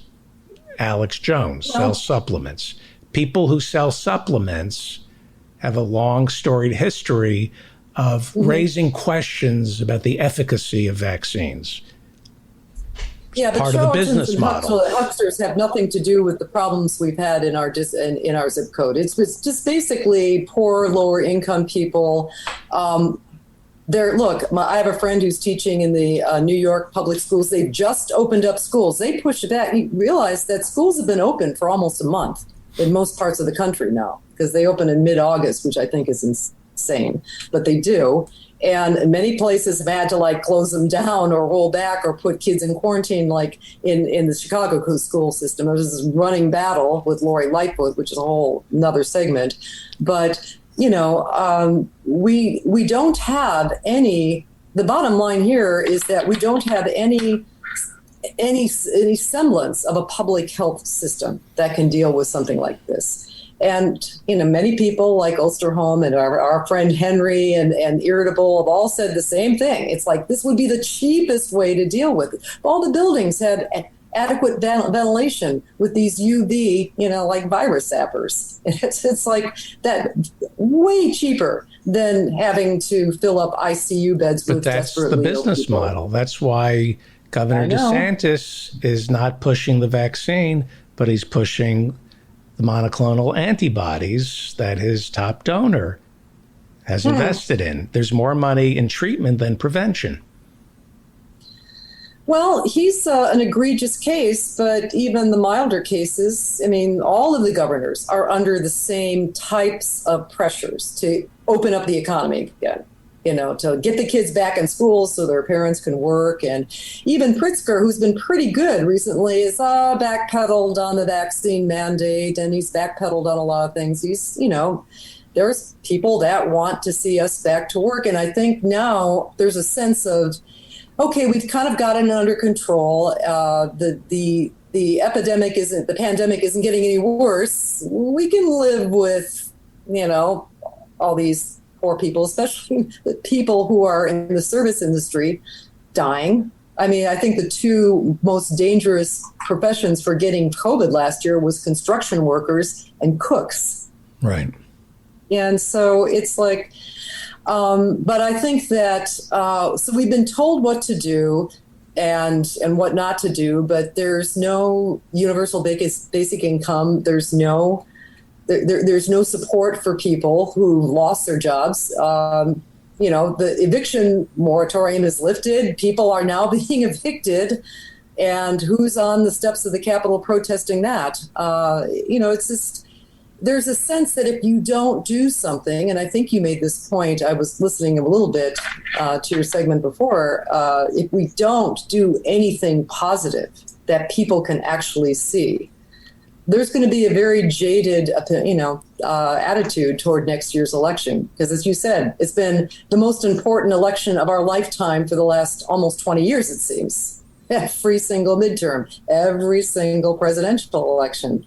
Alex Jones sells supplements. People who sell supplements have a long storied history of raising questions about the efficacy of vaccines. Yeah, but part of the business model. Hucksters have nothing to do with the problems we've had in our zip code. It's just basically poor, lower income people. I have a friend who's teaching in the New York public schools. They've just opened up schools. They pushed back. You realize that schools have been open for almost a month. in most parts of the country now, because they open in mid-August, which I think is insane, but they do. And many places have had to like close them down or roll back or put kids in quarantine, like in the Chicago school system. There's this running battle with Lori Lightfoot, which is a whole another segment. But, you know, we don't have any, the bottom line here is that we don't have any semblance of a public health system that can deal with something like this. And, you know, many people like Osterholm and our friend Henry and Irritable have all said the same thing. It's like, this would be the cheapest way to deal with it. All the buildings had adequate ventilation with these UV, you know, like virus zappers. It's like that, way cheaper than having to fill up ICU beds with desperately But that's the business people. model. That's why Governor DeSantis is not pushing the vaccine, but he's pushing the monoclonal antibodies that his top donor has invested in. There's more money in treatment than prevention. Well, he's an egregious case, but even the milder cases, I mean, all of the governors are under the same types of pressures to open up the economy again, you know, to get the kids back in school so their parents can work. And even Pritzker, who's been pretty good recently, is backpedaled on the vaccine mandate, and he's backpedaled on a lot of things. He's, you know, there's people that want to see us back to work. And I think now there's a sense of, okay, we've kind of gotten it under control. The epidemic isn't, the pandemic isn't getting any worse. We can live with, you know, all these poor people, especially the people who are in the service industry, dying. I mean, I think the two most dangerous professions for getting COVID last year was construction workers and cooks. Right. And so it's like, but I think that, so we've been told what to do and what not to do, but there's no universal basic income. There's no support for people who lost their jobs. You know, the eviction moratorium is lifted. People are now being evicted. And who's on the steps of the Capitol protesting that? You know, it's just, there's a sense that if you don't do something, and I think you made this point, I was listening a little bit to your segment before, if we don't do anything positive that people can actually see, there's going to be a very jaded, you know, attitude toward next year's election. Because as you said, it's been the most important election of our lifetime for the last almost 20 years, it seems. Every single midterm, every single presidential election.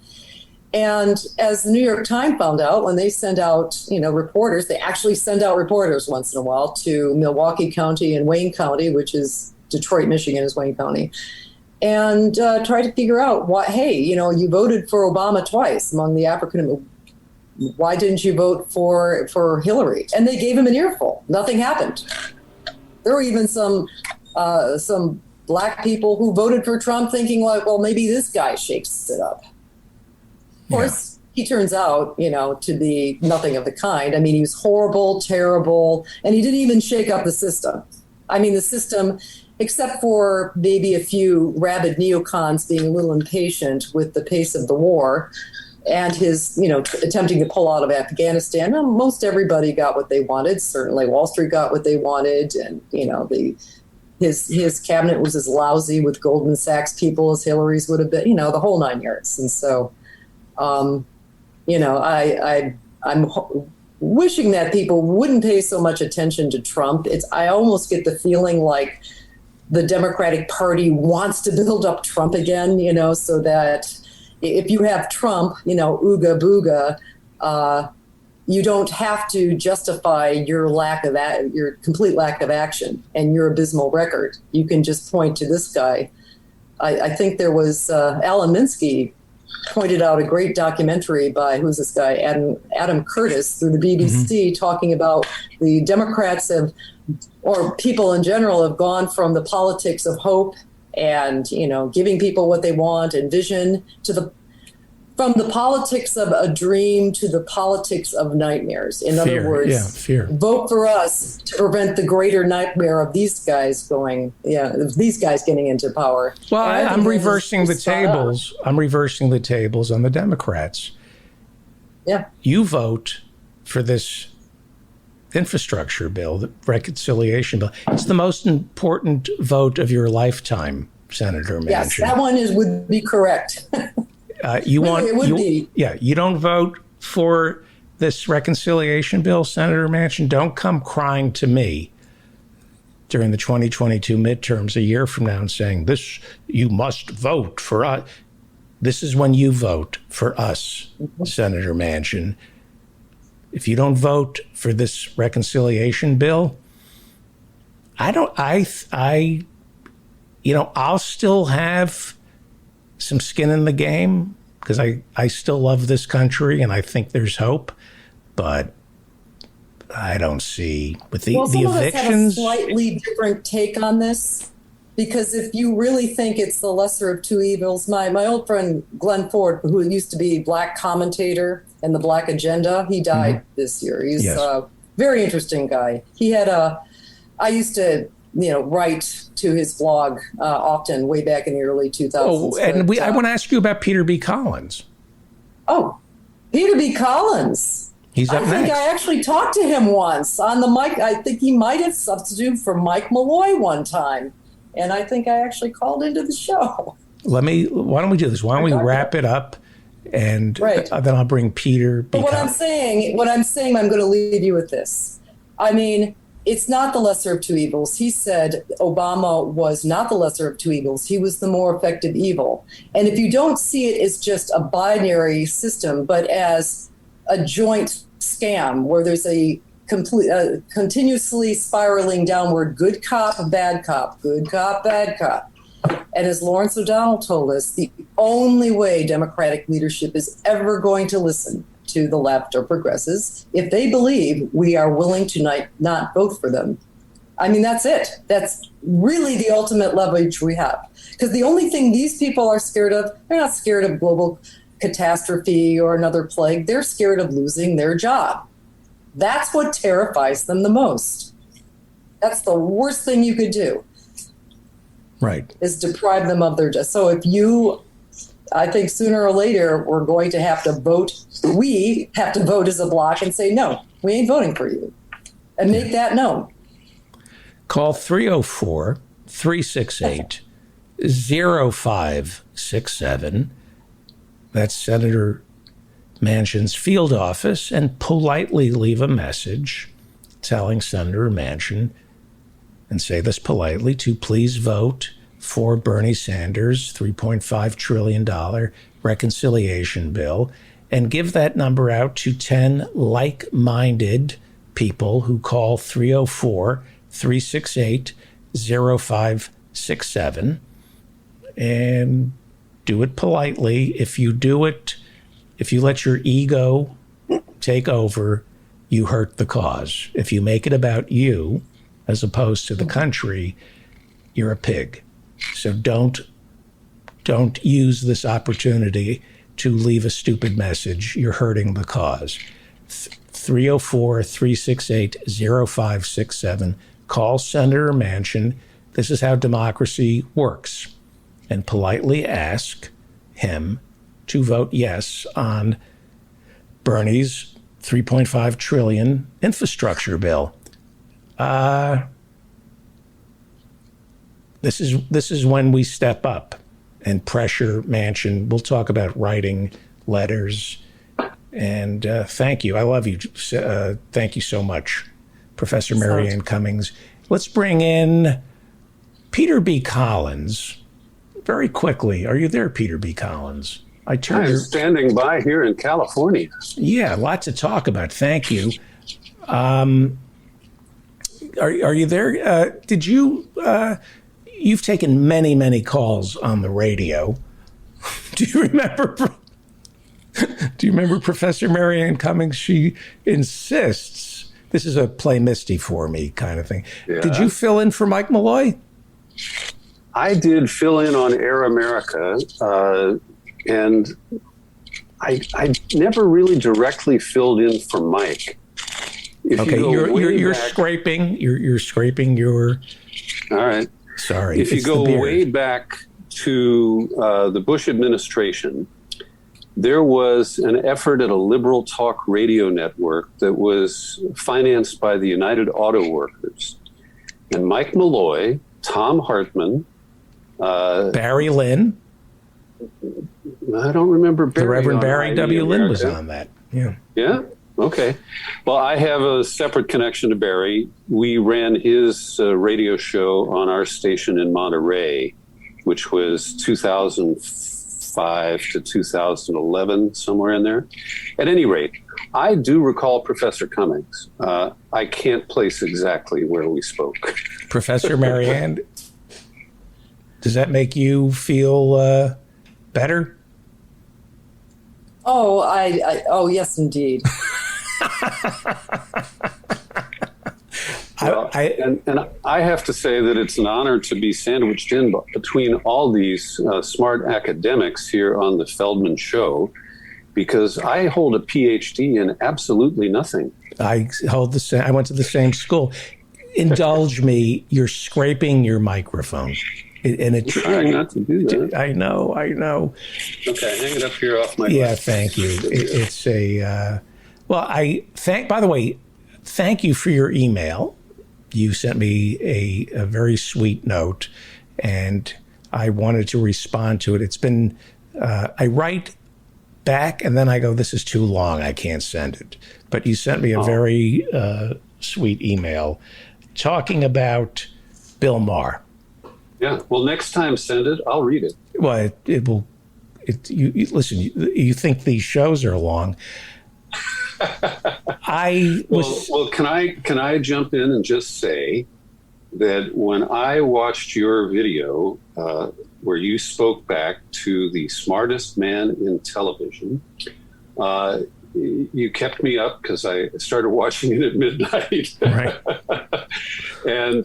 And as the New York Times found out, when they send out, you know, reporters, they actually send out reporters once in a while to Milwaukee County and Wayne County, which is Detroit, Michigan is Wayne County, and try to figure out why, hey, you know, you voted for Obama twice among the African, why didn't you vote for Hillary? And they gave him an earful. Nothing happened. There were even some black people who voted for Trump thinking like, well, maybe this guy shakes it up. Of course, he turns out, you know, to be nothing of the kind. I mean, he was horrible, terrible, and he didn't even shake up the system. I mean, the system, except for maybe a few rabid neocons being a little impatient with the pace of the war and his, you know, attempting to pull out of Afghanistan. Most everybody got what they wanted. Certainly Wall Street got what they wanted. And, you know, his cabinet was as lousy with Goldman Sachs people as Hillary's would have been, you know, the whole 9 yards. And so, you know, I'm wishing that people wouldn't pay so much attention to Trump. I almost get the feeling like the Democratic Party wants to build up Trump again, you know, so that if you have Trump, you know, ooga booga, you don't have to justify your complete lack of action and your abysmal record. You can just point to this guy. I think there was Alan Minsky pointed out a great documentary by, who's this guy, Adam Curtis, through the BBC, talking about the Democrats or people in general have gone from the politics of hope and, you know, giving people what they want and vision from the politics of a dream to the politics of nightmares. In other words, fear. Vote for us to prevent the greater nightmare of these guys getting into power. Well, I'm reversing the tables. I'm reversing the tables on the Democrats. Yeah. You vote for this infrastructure bill, the reconciliation bill. It's the most important vote of your lifetime, Senator Manchin. Yes, that one would be correct. It would be. Yeah, you don't vote for this reconciliation bill, Senator Manchin. Don't come crying to me during the 2022 midterms a year from now and saying, this, you must vote for us. This is when you vote for us, Senator Manchin. If you don't vote for this reconciliation bill, I'll still have some skin in the game because I still love this country and I think there's hope, but I don't see with the some evictions. Of us have a slightly different take on this, because if you really think it's the lesser of two evils, my old friend Glenn Ford, who used to be Black commentator in the Black Agenda, he died this year. He's a very interesting guy. He had I used to write to his blog often way back in the early 2000s. Oh, and I want to ask you about Peter B. Collins. Oh, Peter B. Collins. He's up next. I think I actually talked to him once on the mic. I think he might have substituted for Mike Malloy one time. And I think I actually called into the show. Why don't we do this? Why don't we wrap it up and then I'll bring Peter B. But what I'm saying, I'm going to leave you with this. I mean, it's not the lesser of two evils. He said Obama was not the lesser of two evils. He was the more effective evil. And if you don't see it as just a binary system, but as a joint scam where there's a continuously spiraling downward, good cop, bad cop, good cop, bad cop. And as Lawrence O'Donnell told us, the only way Democratic leadership is ever going to listen to the left or progressives if they believe we are willing to not vote for them. I mean, that's it. That's really the ultimate leverage we have. Because the only thing these people are scared of, they're not scared of global catastrophe or another plague. They're scared of losing their job. That's what terrifies them the most. That's the worst thing you could do. Right. Is deprive them of their job. So I think sooner or later, we're going to have to vote. We have to vote as a bloc and say, no, we ain't voting for you. And make that known. Call 304-368-0567. That's Senator Manchin's field office, and politely leave a message telling Senator Manchin, and say this politely, to please vote for Bernie Sanders' $3.5 trillion reconciliation bill, and give that number out to 10 like-minded people who call 304-368-0567, and do it politely. If you let your ego take over, you hurt the cause. If you make it about you as opposed to the country, you're a pig. So don't use this opportunity to leave a stupid message. You're hurting the cause. 304-368-0567. Call Senator Manchin. This is how democracy works. And politely ask him to vote yes on Bernie's $3.5 trillion infrastructure bill. This is when we step up and pressure Manchin. We'll talk about writing letters. And thank you. I love you. Thank you so much, Professor Marianne Cummings. Let's bring in Peter B. Collins very quickly. Are you there, Peter B. Collins? I'm standing by here in California. Yeah, lots to talk about. Thank you. Are you there? Did you? You've taken many calls on the radio. Do you remember? Do you remember Professor Marianne Cummings? She insists this is a play Misty for me kind of thing. Yeah. Did you fill in for Mike Malloy? I did fill in on Air America, and I never really directly filled in for Mike. Okay, you're scraping. You're scraping your. All right. Sorry. If you go way back to the Bush administration, there was an effort at a liberal talk radio network that was financed by the United Auto Workers. And Mike Malloy, Tom Hartman, Barry Lynn. I don't remember Barry. The Reverend on Barry ID W. Lynn was America. on that. Yeah. Yeah? Okay. Well, I have a separate connection to Barry. We ran his radio show on our station in Monterey, which was 2005 to 2011, somewhere in there. At any rate, I do recall Professor Cummings. I can't place exactly where we spoke. Professor Marianne, does that make you feel better? Oh, oh, yes, indeed. And I have to say that it's an honor to be sandwiched in between all these smart academics here on the Feldman Show, because I hold a PhD in absolutely nothing. I went to the same school. Indulge me. You're scraping your microphone. And I'm trying not to do that. I know. Okay, hang it up here off my Yeah, left. thank you. It's a by the way, thank you for your email. You sent me a very sweet note, and I wanted to respond to it. It's been, I write back and then I go, this is too long, I can't send it. But you sent me a very sweet email talking about Bill Maher. Yeah. Well, next time send it. I'll read it. Well, it will. You listen. You think these shows are long? Well, can I jump in and just say that when I watched your video where you spoke back to the smartest man in television, you kept me up because I started watching it at midnight. Right. And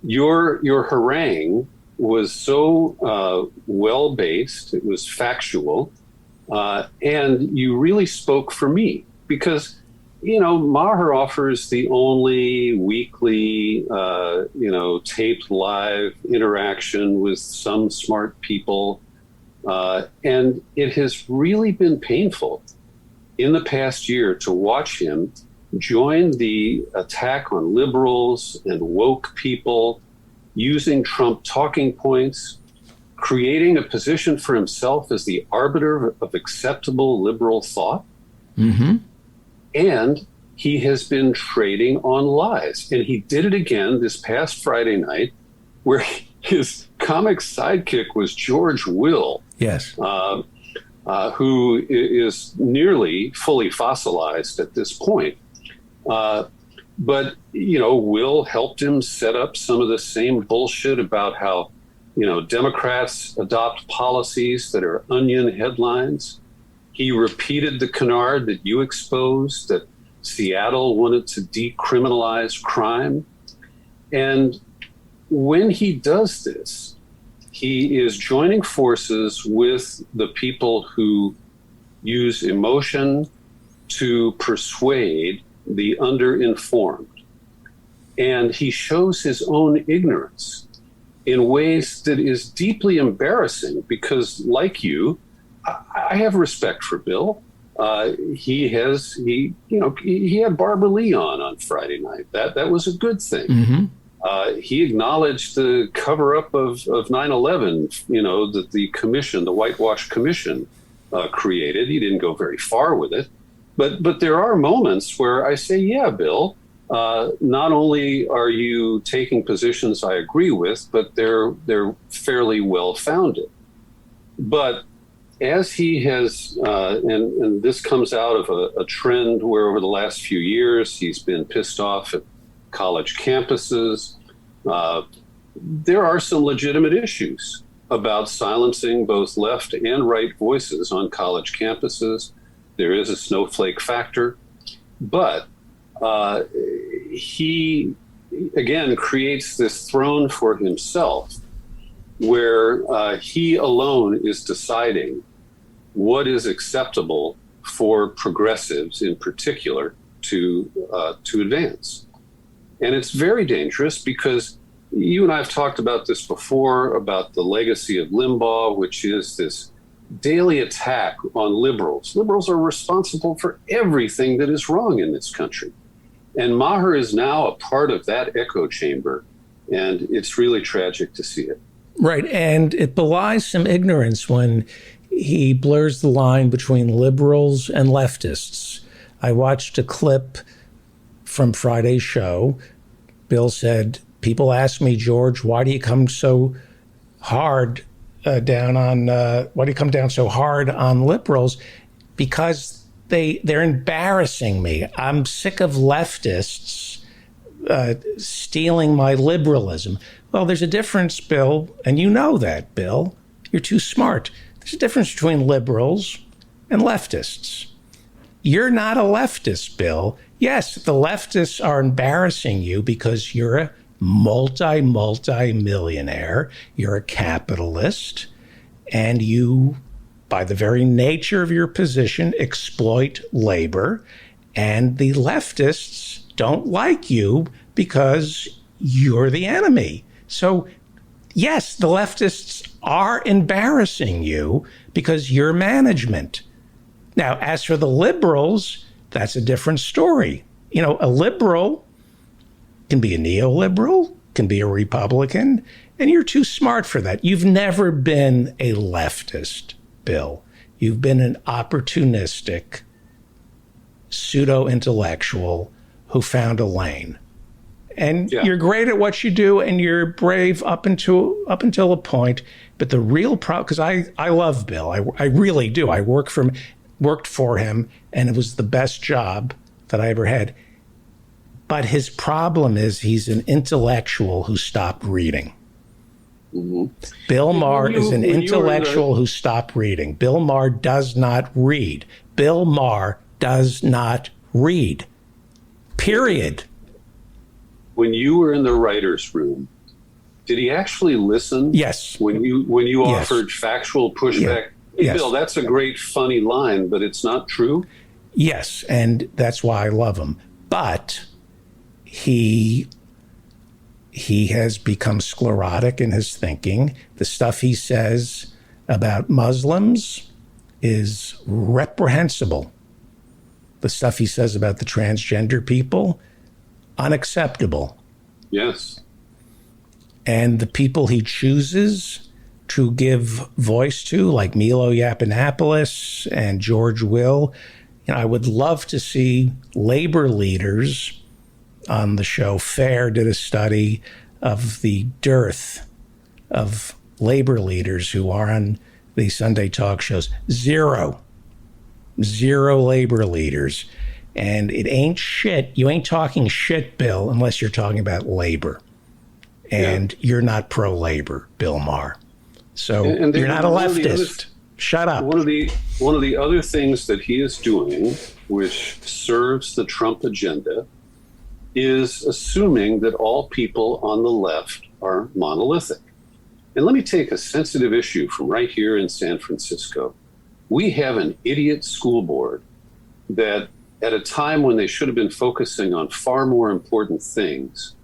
your harangue was so well-based, it was factual, and you really spoke for me because, Maher offers the only weekly, taped live interaction with some smart people, and it has really been painful in the past year to watch him join the attack on liberals and woke people, using Trump talking points, creating a position for himself as the arbiter of acceptable liberal thought. Mm-hmm. And he has been trading on lies. And he did it again this past Friday night, where his comic sidekick was George Will. Yes. Who is nearly fully fossilized at this point. But, Will helped him set up some of the same bullshit about how, Democrats adopt policies that are onion headlines. He repeated the canard that you exposed, that Seattle wanted to decriminalize crime. And when he does this, he is joining forces with the people who use emotion to persuade the underinformed. And he shows his own ignorance in ways that is deeply embarrassing because, like you, I have respect for Bill. He had Barbara Lee on Friday night. That was a good thing. Mm-hmm. He acknowledged the cover-up of 9/11, that the commission, the Whitewash Commission, created. He didn't go very far with it. But there are moments where I say, yeah, Bill, not only are you taking positions I agree with, but they're fairly well-founded. But as he has, and this comes out of a trend where over the last few years he's been pissed off at college campuses, there are some legitimate issues about silencing both left and right voices on college campuses. There is a snowflake factor, but he, again, creates this throne for himself where he alone is deciding what is acceptable for progressives in particular to advance. And it's very dangerous because you and I have talked about this before, about the legacy of Limbaugh, which is this daily attack on liberals. Liberals are responsible for everything that is wrong in this country. And Maher is now a part of that echo chamber, and it's really tragic to see it. Right, and it belies some ignorance when he blurs the line between liberals and leftists. I watched a clip from Friday's show. Bill said, people ask me, George, why do you come so hard why do you come down so hard on liberals? Because they're embarrassing me. I'm sick of leftists stealing my liberalism. Well, there's a difference, Bill, and you know that, Bill. You're too smart. There's a difference between liberals and leftists. You're not a leftist, Bill. Yes, the leftists are embarrassing you because you're a multi-millionaire. You're a capitalist, and you, by the very nature of your position, exploit labor. And the leftists don't like you because you're the enemy. So, yes, the leftists are embarrassing you because you're management. Now, as for the liberals, that's a different story. You know, a liberal can be a neoliberal, can be a Republican, and you're too smart for that. You've never been a leftist, Bill. You've been an opportunistic, pseudo-intellectual who found a lane. And you're great at what you do, and you're brave up until a point. But the real problem, because I love Bill, I really do. I worked for him, and it was the best job that I ever had. But his problem is he's an intellectual who stopped reading. Mm-hmm. Bill Maher is an intellectual who stopped reading. Bill Maher does not read. Bill Maher does not read. Period. When you were in the writer's room, did he actually listen? Yes. When you offered factual pushback? Yeah. Hey, Bill, that's a great funny line, but it's not true? Yes, and that's why I love him. But he has become sclerotic in his thinking. The stuff he says about Muslims is reprehensible. The stuff he says about the transgender people, unacceptable. Yes. And the people he chooses to give voice to, like Milo Yiannopoulos and George Will, you know, I would love to see labor leaders on the show. FAIR did a study of the dearth of labor leaders who are on the Sunday talk shows. Zero labor leaders. And it ain't shit. You ain't talking shit, Bill, unless you're talking about labor. And you're not pro-labor, Bill Maher. So you're not a leftist. Shut up. One of the other things that he is doing, which serves the Trump agenda, is assuming that all people on the left are monolithic. And let me take a sensitive issue from right here in San Francisco. We have an idiot school board that, at a time when they should have been focusing on far more important things,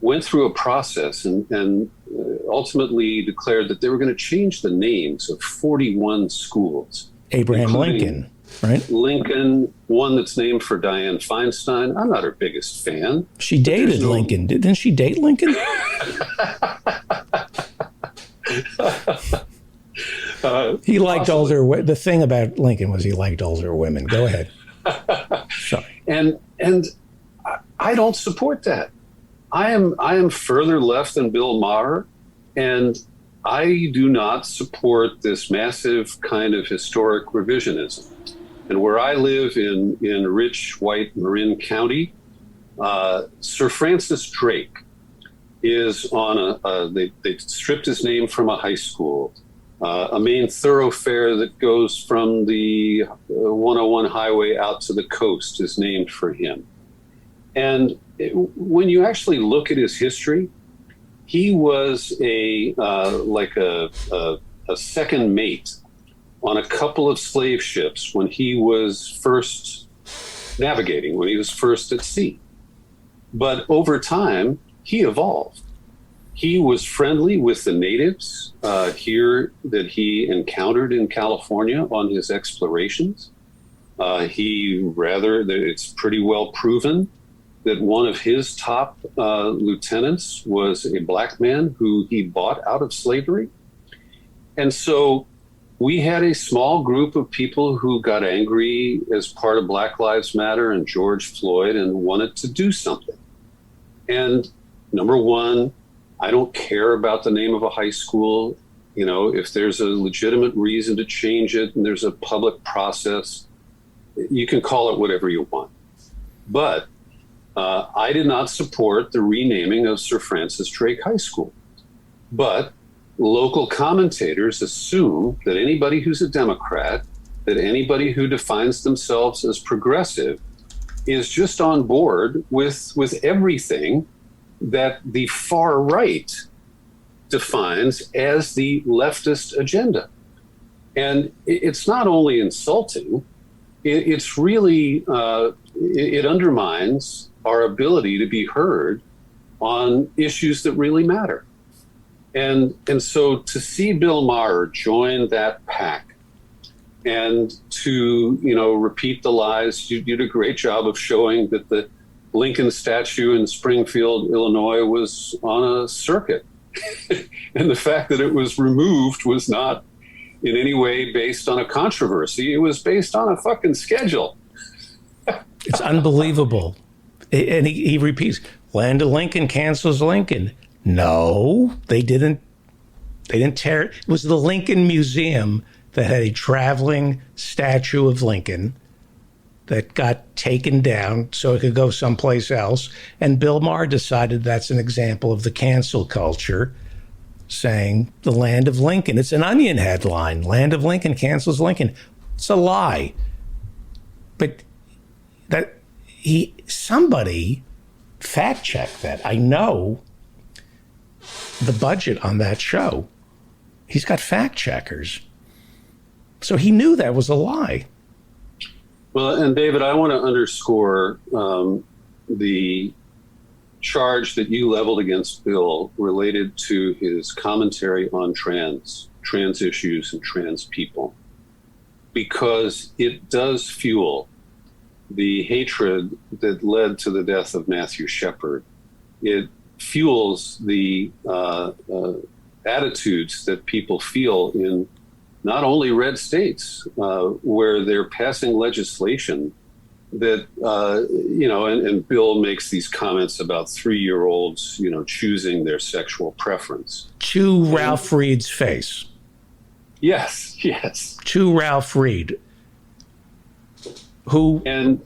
went through a process and ultimately declared that they were going to change the names of 41 schools. Abraham Lincoln, right? Lincoln, one that's named for Dianne Feinstein. I'm not her biggest fan. She dated Lincoln. Didn't she date Lincoln? He liked older. The thing about Lincoln was he liked older women. Go ahead. Sorry. And I don't support that. I am further left than Bill Maher, and I do not support this massive kind of historic revisionism. And where I live in rich white Marin County, Sir Francis Drake is on they stripped his name from a high school. A main thoroughfare that goes from the 101 highway out to the coast is named for him. And when you actually look at his history, he was a second mate on a couple of slave ships when he was first navigating, when he was first at sea. But over time, he evolved. He was friendly with the natives here that he encountered in California on his explorations. It's pretty well proven that one of his top lieutenants was a black man who he bought out of slavery. And so we had a small group of people who got angry as part of Black Lives Matter and George Floyd and wanted to do something. And number one, I don't care about the name of a high school. You know, if there's a legitimate reason to change it and there's a public process, you can call it whatever you want. But I did not support the renaming of Sir Francis Drake High School. But local commentators assume that anybody who's a Democrat, that anybody who defines themselves as progressive is just on board with everything that the far right defines as the leftist agenda. And it's not only insulting, it's really, it undermines our ability to be heard on issues that really matter. And so to see Bill Maher join that pack and to, repeat the lies, you did a great job of showing that the Lincoln statue in Springfield, Illinois was on a circuit. And the fact that it was removed was not in any way based on a controversy. It was based on a fucking schedule. It's unbelievable. And he repeats, Land of Lincoln cancels Lincoln. No, they didn't. They didn't tear it. It was the Lincoln Museum that had a traveling statue of Lincoln that got taken down so it could go someplace else. And Bill Maher decided that's an example of the cancel culture, saying the Land of Lincoln. It's an Onion headline. Land of Lincoln cancels Lincoln. It's a lie. But somebody fact checked that. I know the budget on that show. He's got fact checkers. So he knew that was a lie. Well, and David, I want to underscore the charge that you leveled against Bill related to his commentary on trans issues and trans people, because it does fuel the hatred that led to the death of Matthew Shepard. It fuels the attitudes that people feel in not only red states, where they're passing legislation that, and Bill makes these comments about 3-year-olds, choosing their sexual preference. To Ralph Reed's face. Yes. To Ralph Reed. Who? And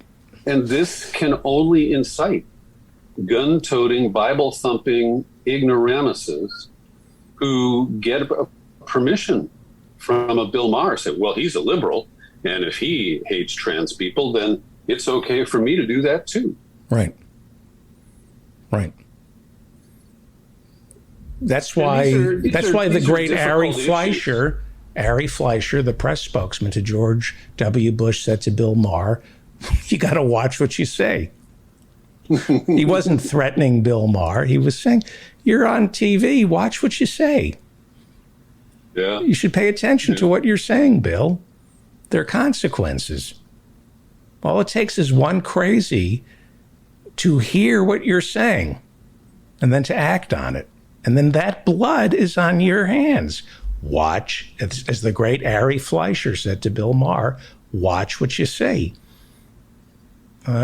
this can only incite gun-toting, Bible-thumping ignoramuses who get permission from a Bill Maher, say, well, he's a liberal, and if he hates trans people, then it's okay for me to do that too. Right. That's why the great Ari Fleischer, the press spokesman to George W. Bush, said to Bill Maher, you got to watch what you say. He wasn't threatening Bill Maher. He was saying, you're on TV, watch what you say. Yeah. You should pay attention to what you're saying, Bill. There are consequences. All it takes is one crazy to hear what you're saying and then to act on it. And then that blood is on your hands. Watch, as the great Ari Fleischer said to Bill Maher, watch what you say.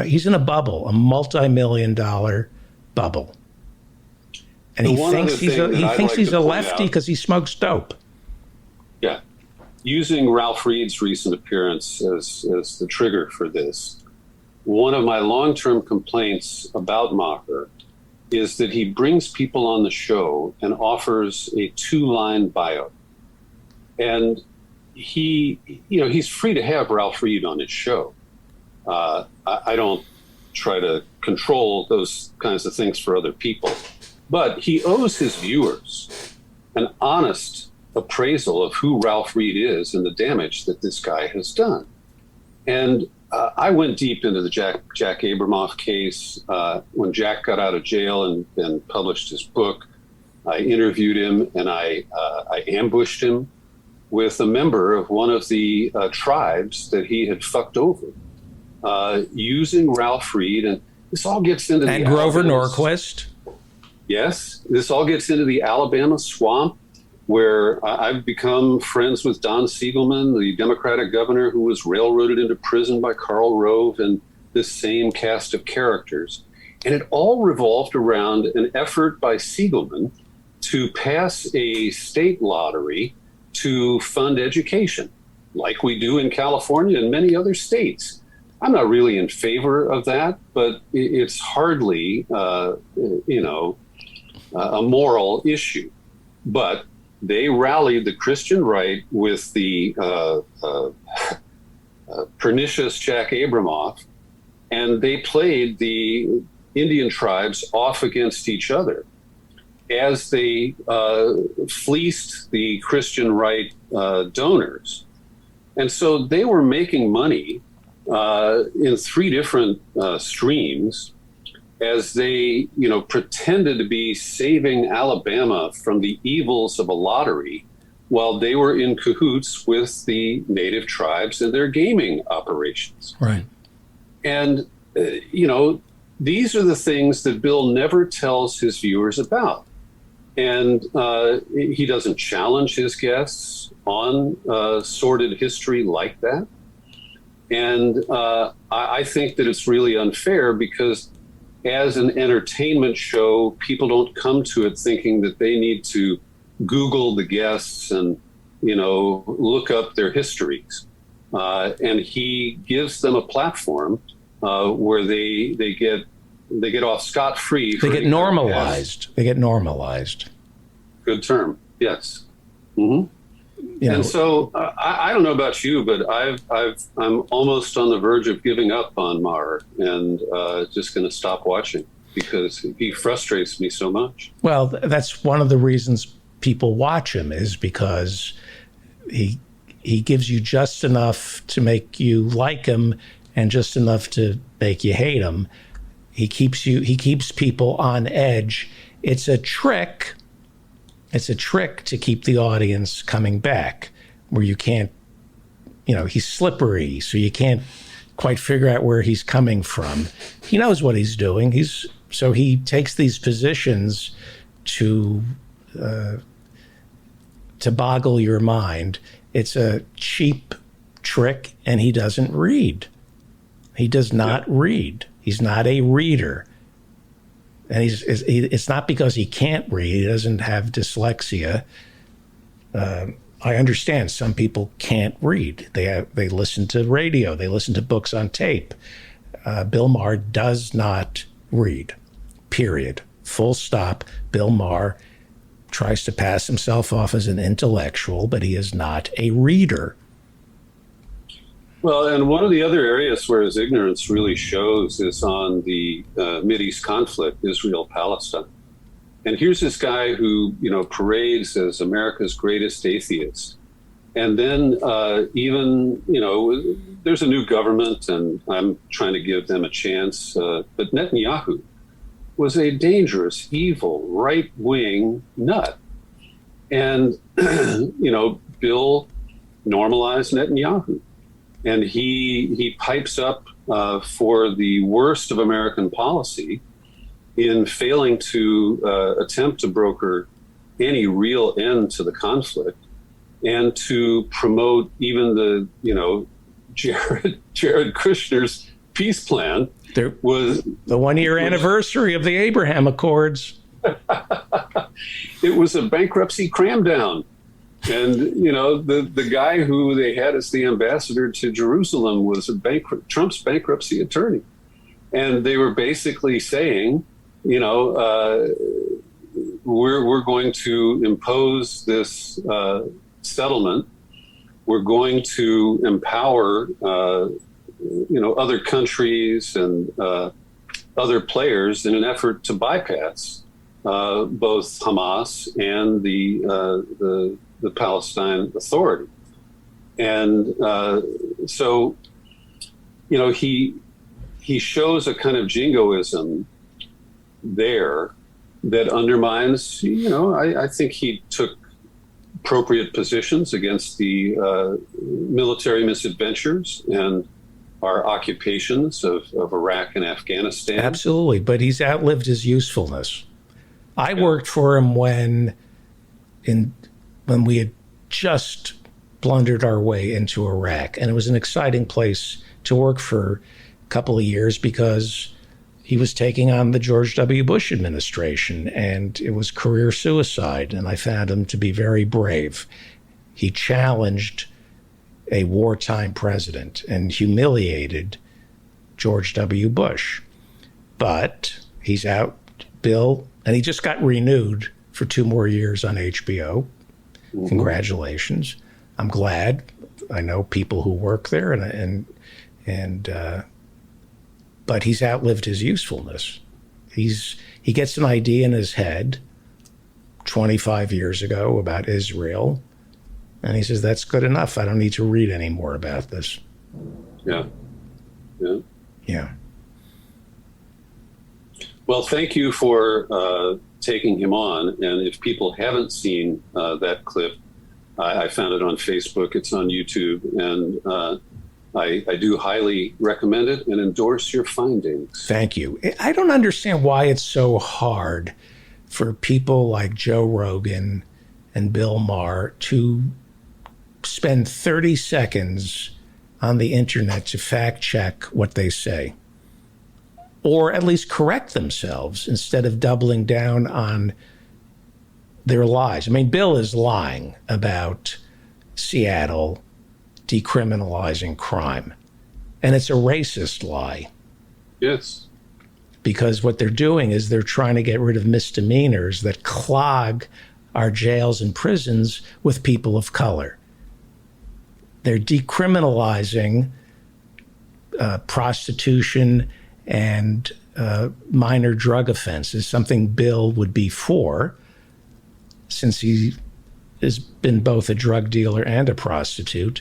He's in a bubble, a multi-million-dollar bubble. And he thinks he's a lefty because he smokes dope. Yeah. Using Ralph Reed's recent appearance as the trigger for this, one of my long-term complaints about Maher is that he brings people on the show and offers a 2-line bio. And he's free to have Ralph Reed on his show. I don't try to control those kinds of things for other people, but he owes his viewers an honest appraisal of who Ralph Reed is and the damage that this guy has done. And I went deep into the Jack Abramoff case when Jack got out of jail and published his book. I interviewed him, and I ambushed him with a member of one of the tribes that he had fucked over, using Ralph Reed. And this all gets into and Grover Norquist. Yes, this all gets into the Alabama swamp, where I've become friends with Don Siegelman, the Democratic governor who was railroaded into prison by Karl Rove, and this same cast of characters. And it all revolved around an effort by Siegelman to pass a state lottery to fund education, like we do in California and many other states. I'm not really in favor of that, but it's hardly, a moral issue. But they rallied the Christian right with the pernicious Jack Abramoff, and they played the Indian tribes off against each other as they fleeced the Christian right donors. And so they were making money in three different streams as they, pretended to be saving Alabama from the evils of a lottery while they were in cahoots with the native tribes and their gaming operations. Right. And, these are the things that Bill never tells his viewers about. And he doesn't challenge his guests on sordid history like that. And I think that it's really unfair because as an entertainment show, people don't come to it thinking that they need to Google the guests and, look up their histories. And he gives them a platform where they get off scot-free. They get normalized. They get normalized. Good term. Yes. Mm-hmm. And so I don't know about you, but I'm almost on the verge of giving up on Maher and just going to stop watching because he frustrates me so much. Well, that's one of the reasons people watch him is because he gives you just enough to make you like him and just enough to make you hate him. He keeps people on edge. It's a trick. It's a trick to keep the audience coming back where you can't, he's slippery, so you can't quite figure out where he's coming from. He knows what he's doing. So he takes these positions to boggle your mind. It's a cheap trick, and he doesn't read. He does not read. He's not a reader. And it's not because he can't read. He doesn't have dyslexia. I understand some people can't read. They listen to radio. They listen to books on tape. Bill Maher does not read, period. Full stop. Bill Maher tries to pass himself off as an intellectual, but he is not a reader. Well, and one of the other areas where his ignorance really shows is on the Mideast conflict, Israel-Palestine. And here's this guy who, parades as America's greatest atheist. And then there's a new government, and I'm trying to give them a chance. But Netanyahu was a dangerous, evil, right-wing nut. And, Bill normalized Netanyahu. And he pipes up for the worst of American policy in failing to attempt to broker any real end to the conflict and to promote even the, Jared Kushner's peace plan. There was the 1-year anniversary of the Abraham Accords. It was a bankruptcy cram down. And, the guy who they had as the ambassador to Jerusalem was Trump's bankruptcy attorney. And they were basically saying, we're going to impose this settlement. We're going to empower, other countries and other players in an effort to bypass both Hamas and the Palestine Authority. And so, he shows a kind of jingoism there that undermines, I think he took appropriate positions against the military misadventures and our occupations of Iraq and Afghanistan. Absolutely, but he's outlived his usefulness. I worked for him when we had just blundered our way into Iraq, and it was an exciting place to work for a couple of years because he was taking on the George W. Bush administration, and it was career suicide, and I found him to be very brave. He challenged a wartime president and humiliated George W. Bush. But he's out, Bill, and he just got renewed for 2 more years on HBO. Mm-hmm. Congratulations. I'm glad. I know people who work there, but he's outlived his usefulness. He gets an idea in his head 25 years ago about Israel, and he says, that's good enough. I don't need to read any more about this. Yeah. Yeah. Well, thank you for taking him on. And if people haven't seen that clip, I found it on Facebook. It's on YouTube. And I do highly recommend it and endorse your findings. Thank you. I don't understand why it's so hard for people like Joe Rogan and Bill Maher to spend 30 seconds on the internet to fact check what they say, or at least correct themselves instead of doubling down on their lies. I mean, Bill is lying about Seattle decriminalizing crime, and it's a racist lie. Yes. Because what they're doing is they're trying to get rid of misdemeanors that clog our jails and prisons with people of color. They're decriminalizing prostitution and minor drug offenses, something Bill would be for, since he has been both a drug dealer and a prostitute.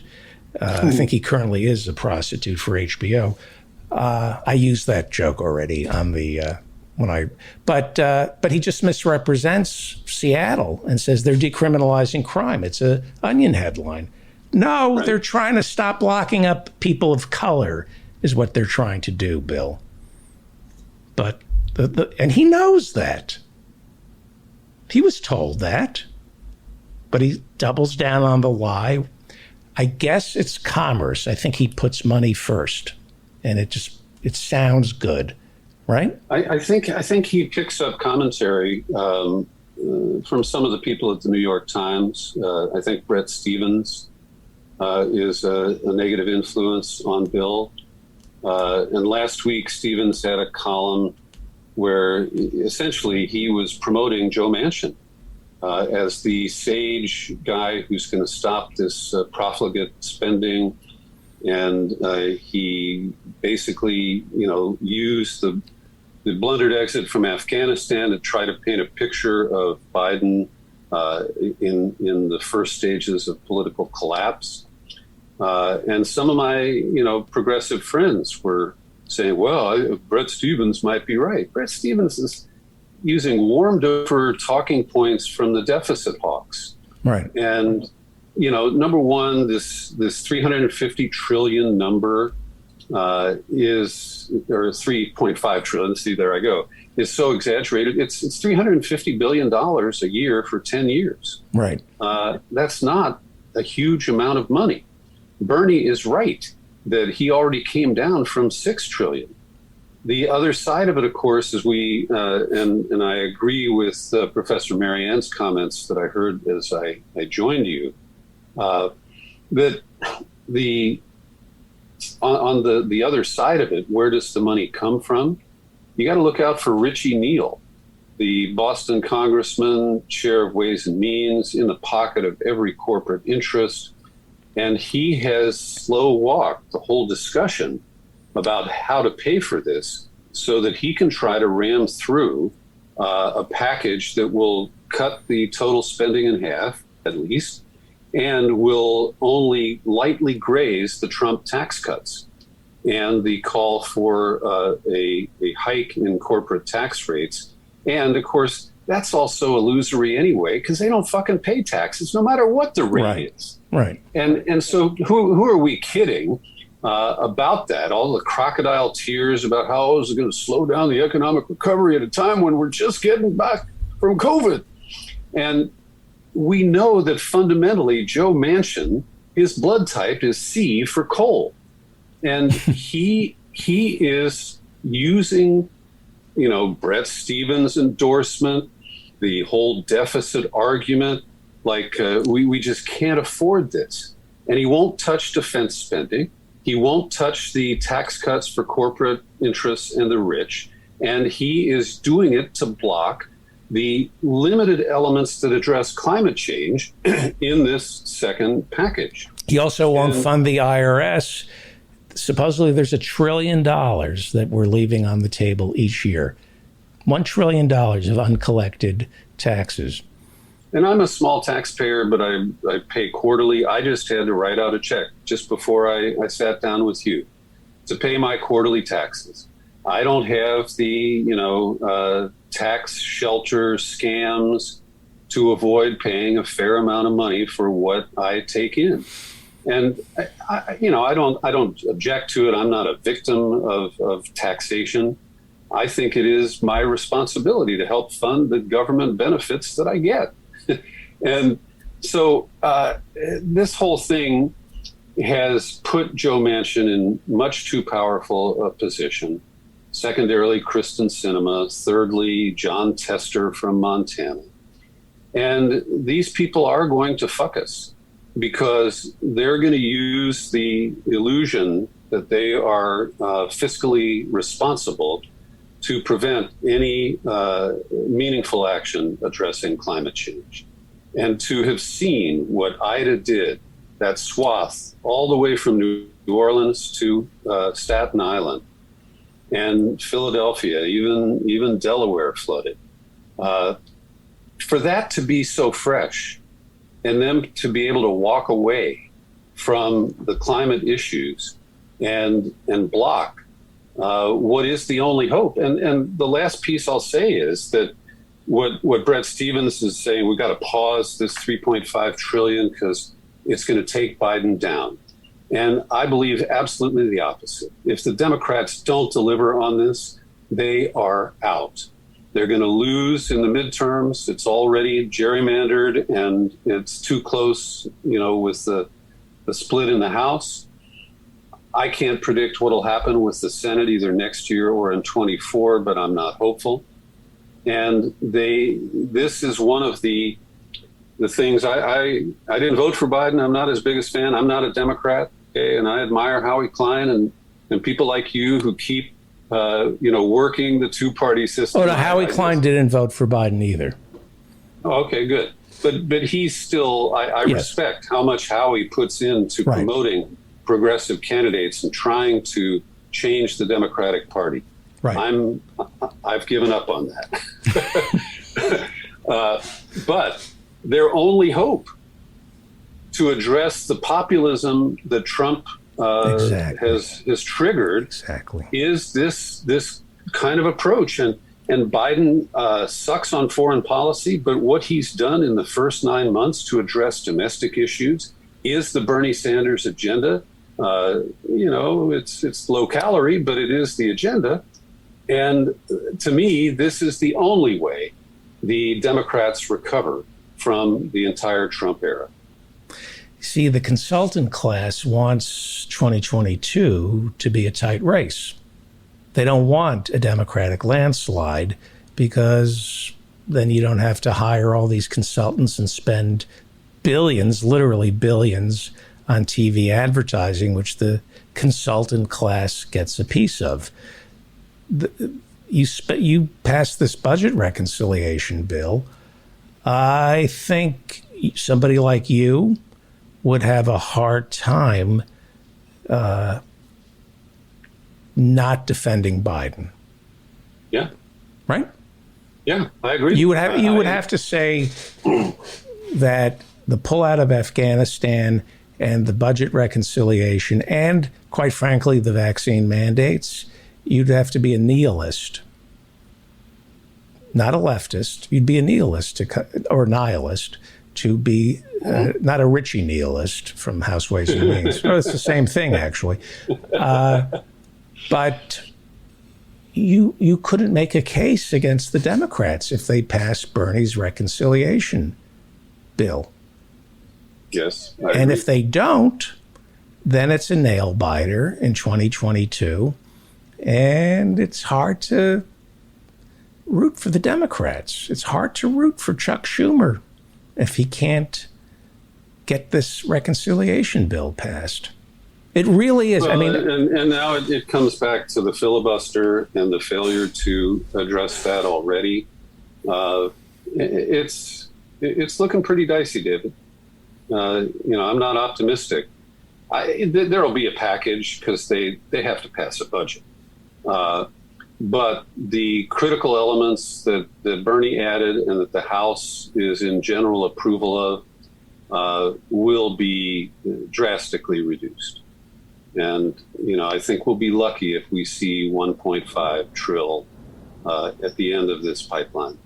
I think he currently is a prostitute for HBO. I used that joke already on the but he just misrepresents Seattle and says they're decriminalizing crime. It's a Onion headline. No, right. They're trying to stop locking up people of color is what they're trying to do, Bill. But and he knows that. He was told that, but he doubles down on the lie. I guess it's commerce. I think he puts money first, and it sounds good, right? I think he picks up commentary from some of the people at the New York Times. I think Bret Stephens is a negative influence on Bill. And last week, Stephens had a column where essentially he was promoting Joe Manchin as the sage guy who's going to stop this profligate spending. And he basically, used the blundered exit from Afghanistan to try to paint a picture of Biden in the first stages of political collapse. And some of my, progressive friends were saying, well, Bret Stephens might be right. Bret Stephens is using warmed over talking points from the deficit hawks. Right. And, number one, this 350 trillion number is, or 3.5 trillion, see, there I go, is so exaggerated. It's $350 billion a year for 10 years. Right. That's not a huge amount of money. Bernie is right that he already came down from 6 trillion. The other side of it, of course, is and I agree with Professor Marianne's comments that I heard as I joined you, that on the other side of it, where does the money come from? You got to look out for Richie Neal, the Boston congressman, chair of Ways and Means, in the pocket of every corporate interest. And he has slow walked the whole discussion about how to pay for this so that he can try to ram through a package that will cut the total spending in half, at least, and will only lightly graze the Trump tax cuts and the call for a hike in corporate tax rates And of course, that's also illusory anyway, because they don't fucking pay taxes no matter what the rate is. Right. And so who are we kidding about that? All the crocodile tears about how is it going to slow down the economic recovery at a time when we're just getting back from COVID. And we know that fundamentally Joe Manchin, his blood type is C for coal. And he is using, Bret Stephens' endorsement, the whole deficit argument, like we just can't afford this. And he won't touch defense spending. He won't touch the tax cuts for corporate interests and the rich. And he is doing it to block the limited elements that address climate change in this second package. He also won't fund the IRS. Supposedly there's $1 trillion that we're leaving on the table each year. $1 trillion of uncollected taxes. And I'm a small taxpayer, but I pay quarterly. I just had to write out a check just before I sat down with you to pay my quarterly taxes. I don't have the, tax shelter scams to avoid paying a fair amount of money for what I take in. And I don't object to it. I'm not a victim of taxation. I think it is my responsibility to help fund the government benefits that I get. And so this whole thing has put Joe Manchin in much too powerful a position. Secondarily, Kristen Sinema. Thirdly, John Tester from Montana. And these people are going to fuck us because they're going to use the illusion that they are fiscally responsible to prevent any meaningful action addressing climate change. And to have seen what Ida did, that swath all the way from New Orleans to Staten Island and Philadelphia, even Delaware flooded. For that to be so fresh and them to be able to walk away from the climate issues and block what is the only hope. And the last piece I'll say is that what Bret Stephens is saying, we've got to pause this $3.5 trillion because it's going to take Biden down. And I believe absolutely the opposite. If the Democrats don't deliver on this, they are out. They're going to lose in the midterms. It's already gerrymandered, and it's too close, with the split in the House. I can't predict what will happen with the Senate either next year or in 24, but I'm not hopeful. And this is one of the things. I didn't vote for Biden. I'm not his biggest fan. I'm not a Democrat. Okay, and I admire Howie Klein and people like you who keep working the two-party system. Oh, no, Howie Klein didn't vote for Biden either. Okay, good. But he's still, I respect how much Howie puts into promoting progressive candidates and trying to change the Democratic Party. Right. I've given up on that. But their only hope to address the populism that Trump has triggered is this kind of approach. And Biden sucks on foreign policy, but what he's done in the first 9 months to address domestic issues is the Bernie Sanders agenda. It's low calorie, but it is the agenda. And to me, this is the only way the Democrats recover from the entire Trump era. See, the consultant class wants 2022 to be a tight race. They don't want a Democratic landslide because then you don't have to hire all these consultants and spend billions, literally billions, on TV advertising, which the consultant class gets a piece of. You passed this budget reconciliation bill. I think somebody like you would have a hard time not defending Biden. Yeah. Right? Yeah, I agree. You would have to say that the pullout of Afghanistan and the budget reconciliation and, quite frankly, the vaccine mandates, you'd have to be a nihilist not a leftist. You'd be a nihilist or nihilist to be not a Richie nihilist from House Ways and Means. No, it's the same thing, actually. But you couldn't make a case against the Democrats if they passed Bernie's reconciliation bill. Yes. And if they don't, then it's a nail biter in 2022. And it's hard to root for the Democrats. It's hard to root for Chuck Schumer if he can't get this reconciliation bill passed. It really is. Well, I mean, and now it comes back to the filibuster and the failure to address that already. It's looking pretty dicey, David. I'm not optimistic. There'll be a package because they have to pass a budget. But the critical elements that Bernie added and that the House is in general approval of will be drastically reduced. And, I think we'll be lucky if we see 1.5 trill at the end of this pipeline.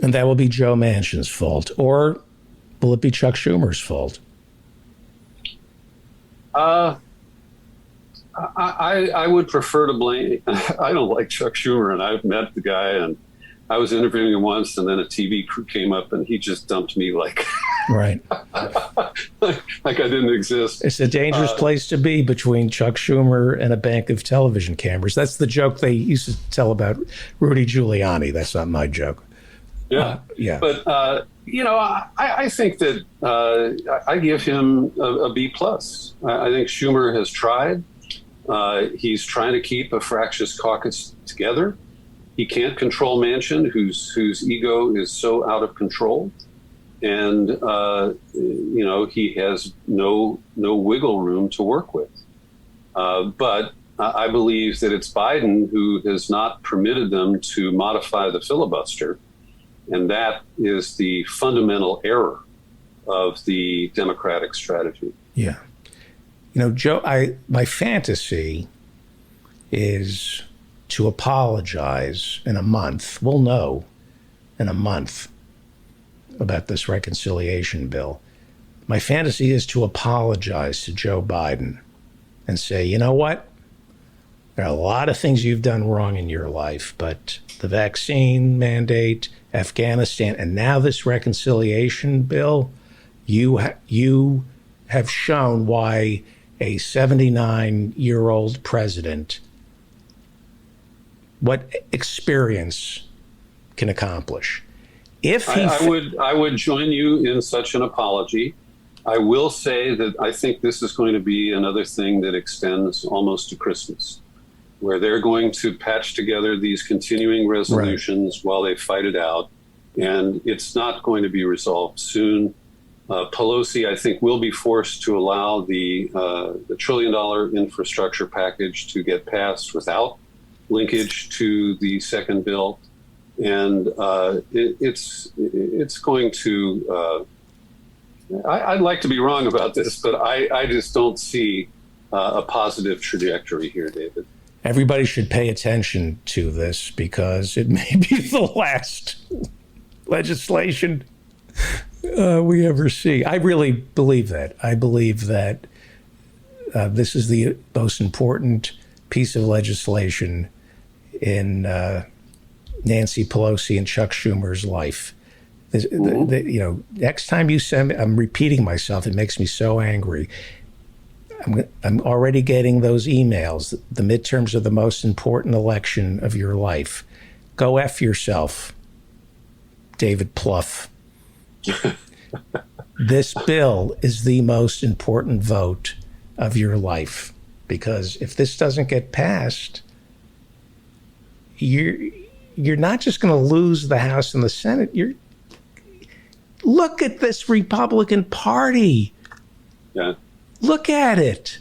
And that will be Joe Manchin's fault. Or will it be Chuck Schumer's fault? I would prefer to blame. I don't like Chuck Schumer, and I've met the guy, and I was interviewing him once, and then a TV crew came up, and he just dumped me like, right, like I didn't exist. It's a dangerous place to be between Chuck Schumer and a bank of television cameras. That's the joke they used to tell about Rudy Giuliani. That's not my joke. Yeah, yeah. But I think that I give him a B+. I think Schumer has tried. He's trying to keep a fractious caucus together. He can't control Manchin, whose ego is so out of control, and he has no wiggle room to work with. But I believe that it's Biden who has not permitted them to modify the filibuster, and that is the fundamental error of the Democratic strategy. Yeah. Joe, my fantasy is to apologize in a month. We'll know in a month about this reconciliation bill. My fantasy is to apologize to Joe Biden and say, you know what? There are a lot of things you've done wrong in your life, but the vaccine mandate, Afghanistan, and now this reconciliation bill, you have shown why a 79-year-old president, what experience can accomplish. If he I would join you in such an apology. I will say that I think this is going to be another thing that extends almost to Christmas, where they're going to patch together these continuing resolutions while they fight it out, and it's not going to be resolved soon. Pelosi, I think, will be forced to allow the $1 trillion infrastructure package to get passed without linkage to the second bill, and it's going to. I'd like to be wrong about this, but I just don't see a positive trajectory here, David. Everybody should pay attention to this because it may be the last legislation we ever see. I really believe that. I believe that this is the most important piece of legislation in Nancy Pelosi and Chuck Schumer's life. Next time you send me, I'm repeating myself, it makes me so angry. I'm already getting those emails. The midterms are the most important election of your life. Go F yourself, David Plouffe. This bill is the most important vote of your life, because if this doesn't get passed, you're not just going to lose the House and the Senate. Look at this Republican Party. Yeah. Look at it.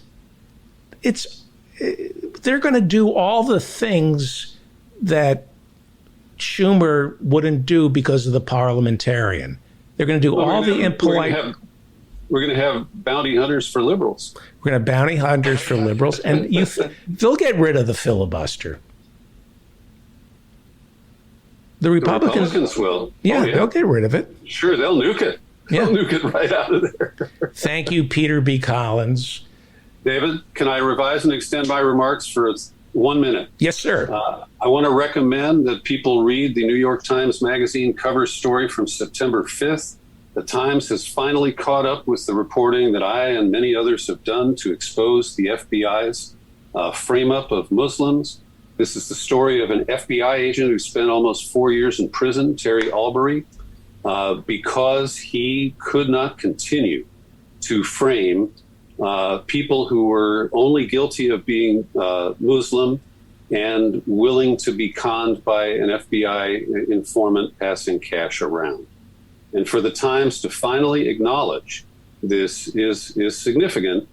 They're going to do all the things that Schumer wouldn't do because of the parliamentarian. They're going to do all the impolite. We're going to have bounty hunters for liberals. We're going to have bounty hunters for liberals, and they'll get rid of the filibuster. The Republicans will. Yeah, they'll get rid of it. Sure, they'll nuke it. They'll nuke it right out of there. Thank you, Peter B. Collins. David, can I revise and extend my remarks for 1 minute? Yes, sir. I want to recommend that people read the New York Times Magazine cover story from September 5th. The Times has finally caught up with the reporting that I and many others have done to expose the FBI's frame-up of Muslims. This is the story of an FBI agent who spent almost 4 years in prison, Terry Albury, because he could not continue to frame people who were only guilty of being Muslim and willing to be conned by an FBI informant passing cash around. And for the Times to finally acknowledge this is significant.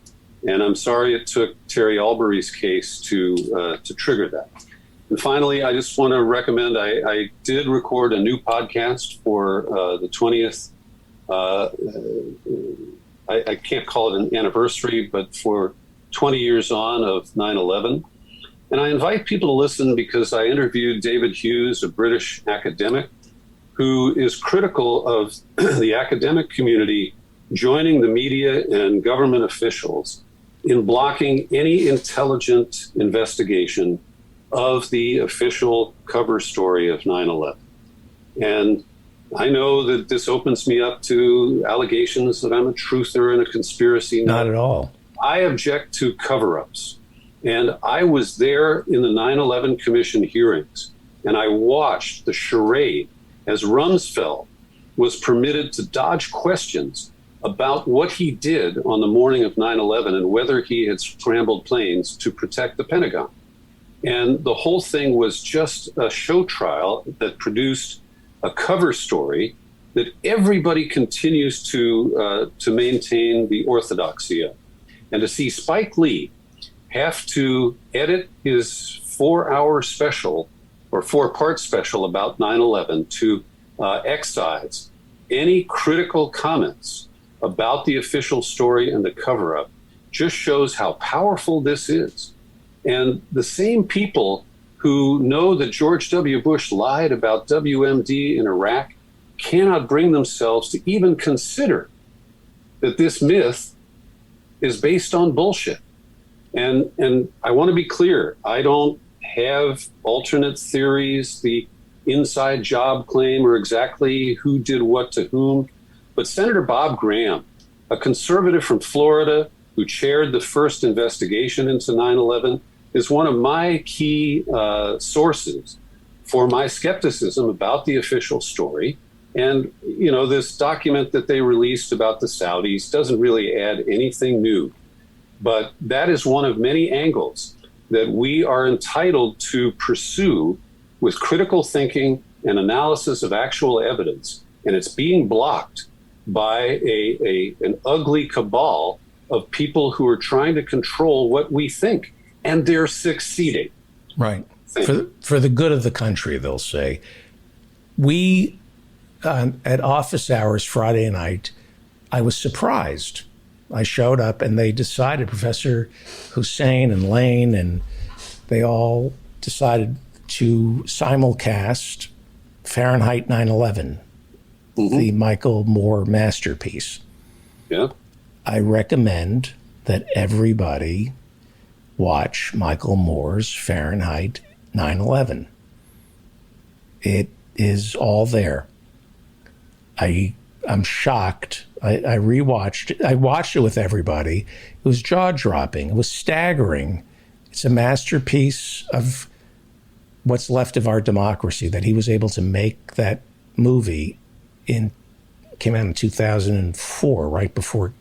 And I'm sorry it took Terry Albury's case to trigger that. And finally, I just want to recommend, I did record a new podcast for the 20th. I can't call it an anniversary, but for 20 years on of 9/11. And I invite people to listen because I interviewed David Hughes, a British academic, who is critical of the academic community joining the media and government officials in blocking any intelligent investigation of the official cover story of 9/11. And I know that this opens me up to allegations that I'm a truther and a conspiracy. Not at all. I object to cover-ups. And I was there in the 9/11 Commission hearings, and I watched the charade as Rumsfeld was permitted to dodge questions about what he did on the morning of 9/11 and whether he had scrambled planes to protect the Pentagon. And the whole thing was just a show trial that produced a cover story that everybody continues to maintain the orthodoxy of. And to see Spike Lee have to edit his 4-hour special or 4-part special about 9/11 to excise any critical comments about the official story and the cover-up just shows how powerful this is. And the same people who know that George W. Bush lied about WMD in Iraq cannot bring themselves to even consider that this myth is based on bullshit. And I want to be clear, I don't have alternate theories, the inside job claim, or exactly who did what to whom. But Senator Bob Graham, a conservative from Florida who chaired the first investigation into 9/11, is one of my key sources for my skepticism about the official story. And, you know, this document that they released about the Saudis doesn't really add anything new. But that is one of many angles that we are entitled to pursue with critical thinking and analysis of actual evidence. And it's being blocked by an ugly cabal of people who are trying to control what we think. And they're succeeding. Right. For the good of the country, they'll say. We, at office hours Friday night, I was surprised. I showed up and they decided, Professor Hussein and Lane, and they all decided to simulcast Fahrenheit 9/11, the Michael Moore masterpiece. Yeah. I recommend that everybody watch Michael Moore's Fahrenheit 9/11. It is all there. I'm shocked. I rewatched it. I watched it with everybody. It was jaw-dropping. It was staggering. It's a masterpiece of what's left of our democracy, that he was able to make that movie came out in 2004, right before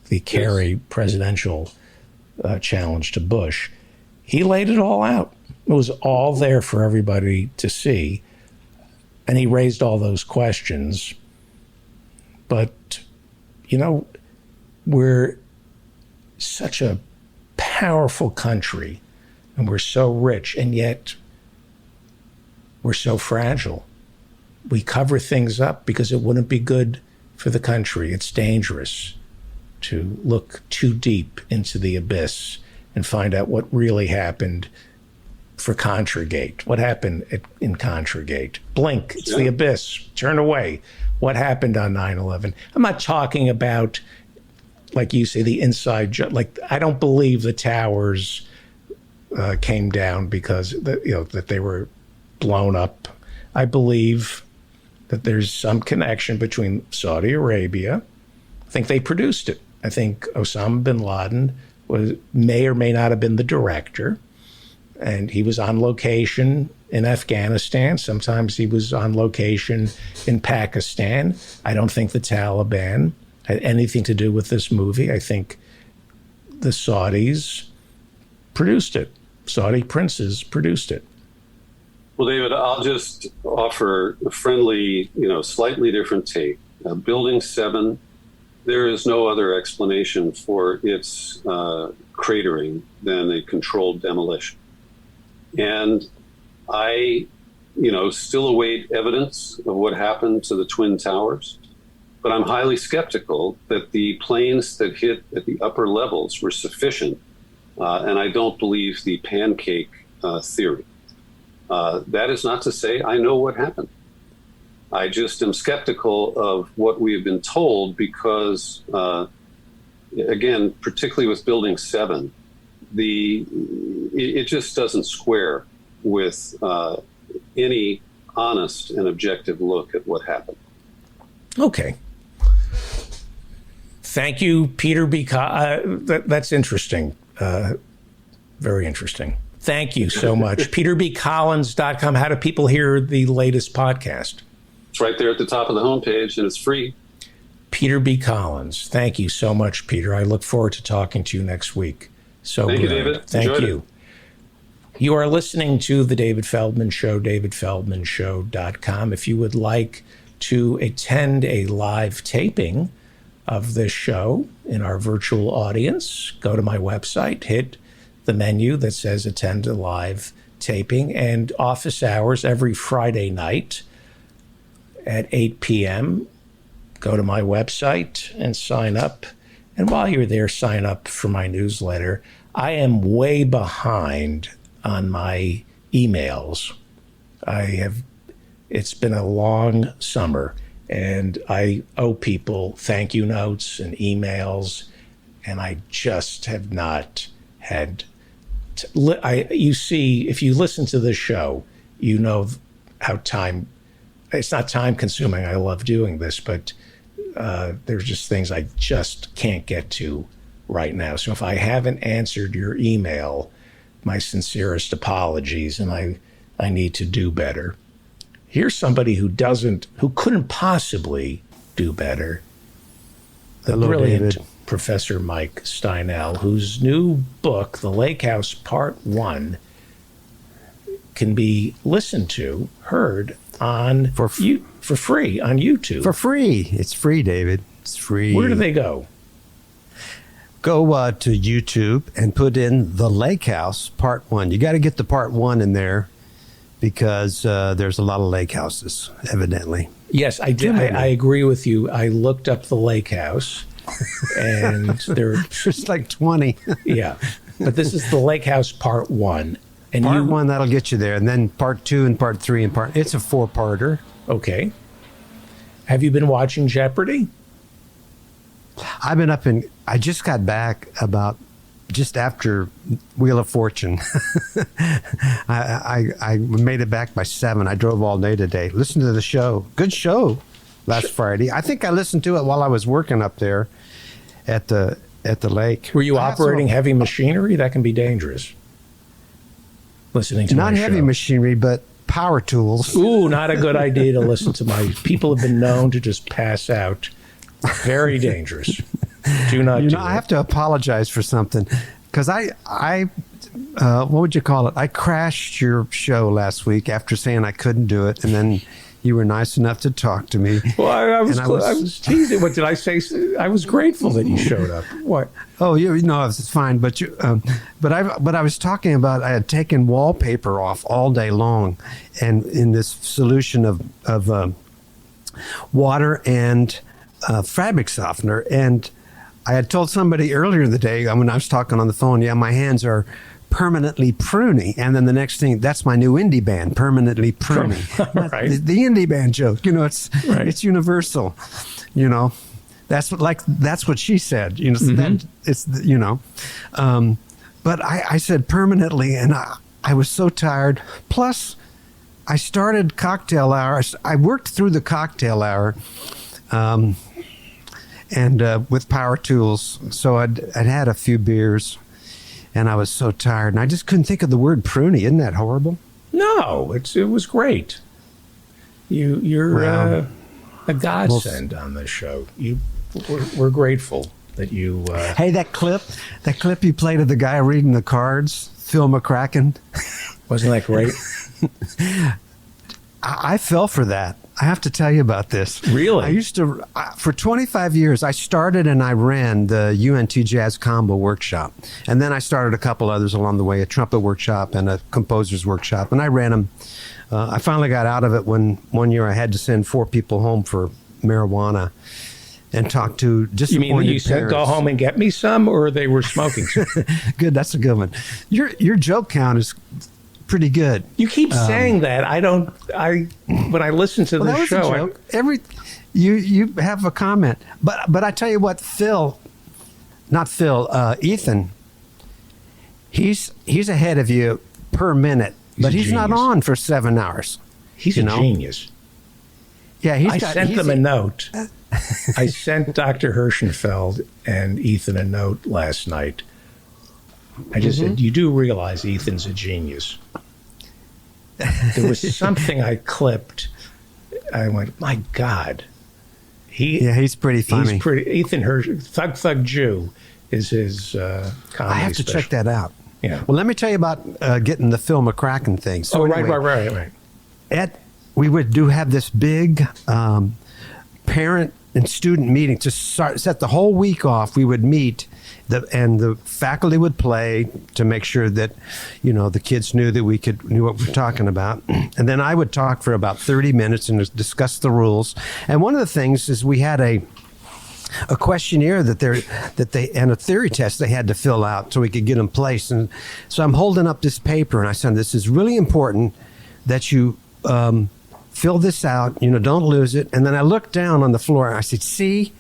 the Kerry presidential challenge to Bush. He laid it all out. It was all there for everybody to see. And he raised all those questions. But, you know, we're such a powerful country and we're so rich, and yet we're so fragile. We cover things up because it wouldn't be good for the country. It's dangerous to look too deep into the abyss and find out what really happened for ContraGate? What happened in ContraGate? Blink, it's the abyss. Turn away. What happened on 9/11? I'm not talking about, like you say, the inside. Like, I don't believe the towers came down because that they were blown up. I believe that there's some connection between Saudi Arabia. I think they produced it. I think Osama bin Laden may or may not have been the director, and he was on location in Afghanistan. Sometimes he was on location in Pakistan. I don't think the Taliban had anything to do with this movie. I think the Saudis produced it. Saudi princes produced it. Well, David, I'll just offer a friendly, slightly different take. Building 7, there is no other explanation for its cratering than a controlled demolition. And I, still await evidence of what happened to the Twin Towers, but I'm highly skeptical that the planes that hit at the upper levels were sufficient, and I don't believe the pancake theory. That is not to say I know what happened. I just am skeptical of what we have been told because, again, particularly with Building 7, it just doesn't square with any honest and objective look at what happened. Okay. Thank you, Peter B. That's interesting. Very interesting. Thank you so much. PeterBCollins.com. How do people hear the latest podcast? It's right there at the top of the homepage, and it's free. Peter B. Collins. Thank you so much, Peter. I look forward to talking to you next week. Thank you, David. Thank Enjoyed you. it. You are listening to The David Feldman Show, davidfeldmanshow.com. If you would like to attend a live taping of this show in our virtual audience, go to my website, hit the menu that says attend a live taping, and office hours every Friday night at 8 p.m. Go to my website and sign up. And while you're there, sign up for my newsletter. I am way behind on my emails. It's been a long summer, and I owe people thank you notes and emails, and I just have not had you see, if you listen to this show, you know how it's not time consuming. I love doing this, but there's just things I just can't get to right now. So if I haven't answered your email, my sincerest apologies, and I need to do better. Here's somebody who couldn't possibly do better. The brilliant David. Professor Mike Steinel, whose new book, The Lake House Part 1, can be heard on for free on YouTube. For free. It's free, David. It's free. Where do they go? Go to YouTube and put in The Lake House Part 1. You got to get the Part 1 in there because there's a lot of lake houses, evidently. Yes, I did. I agree with you. I looked up the lake house, and there's like 20. Yeah, but this is the Lake House Part 1. And Part 1, that'll get you there. And then Part 2 and Part 3 and it's a 4-parter. Okay. Have you been watching Jeopardy? I've been I just got back just after Wheel of Fortune. I made it back by 7. I drove all day today. Listen to the show. Good show last Friday. I think I listened to it while I was working up there at the lake. Were you operating heavy machinery? That can be dangerous. Listening to not my heavy show. Machinery, but power tools. Ooh, not a good idea to listen to my. People have been known to just pass out. Very dangerous. Do not. I have to apologize for something because I what would you call it? I crashed your show last week after saying I couldn't do it, and then you were nice enough to talk to me. Well, I was teasing. What did I say? I was grateful that you showed up. What? Oh, it's fine. But I was talking about I had taken wallpaper off all day long, and in this solution of water and fabric softener, and I had told somebody earlier in the day when I was talking on the phone, my hands are Permanently Pruny. And then the next thing, that's my new indie band, Permanently Pruny. Right. The indie band joke, it's universal, That's what she said, but I said permanently, and I was so tired. Plus, I started cocktail hour. I worked through the cocktail hour, and with power tools. So I'd had a few beers, and I was so tired, and I just couldn't think of the word pruny. Isn't that horrible? No, it was great. You're a godsend on this show. We're grateful that you. Hey, that clip you played of the guy reading the cards, Phil McCracken. Wasn't that great? I fell for that. I have to tell you about this. Really? I used to, for 25 years, I started and I ran the UNT Jazz Combo Workshop. And then I started a couple others along the way, a trumpet workshop and a composer's workshop. And I ran them. I finally got out of it when one year I had to send 4 people home for marijuana and talk to disappointed You mean you said go home and get me some, or they were smoking some? Good, that's a good one. Your joke count is pretty good. You keep saying that. When I listen to the show, you have a comment, but I tell you what, Ethan, he's ahead of you per minute, but he's not on for 7 hours. He's a genius. Yeah, I sent them a note. I sent Dr. Hirschenfeld and Ethan a note last night. I just said, you do realize Ethan's a genius. There was something I clipped. I went, my God. He's pretty funny. Ethan Hirsch, Thug Jew is his comedy I have to special. check that out. Yeah. Well, let me tell you about getting the Phil McCracken thing. So right. We would have this big parent and student meeting to set the whole week off. We would meet, and the faculty would play to make sure that the kids knew that we knew what we were talking about. And then I would talk for about 30 minutes and discuss the rules. And one of the things is we had a questionnaire and a theory test they had to fill out so we could get them placed. And so I'm holding up this paper and I said, this is really important that you fill this out, don't lose it. And then I looked down on the floor and I said, see,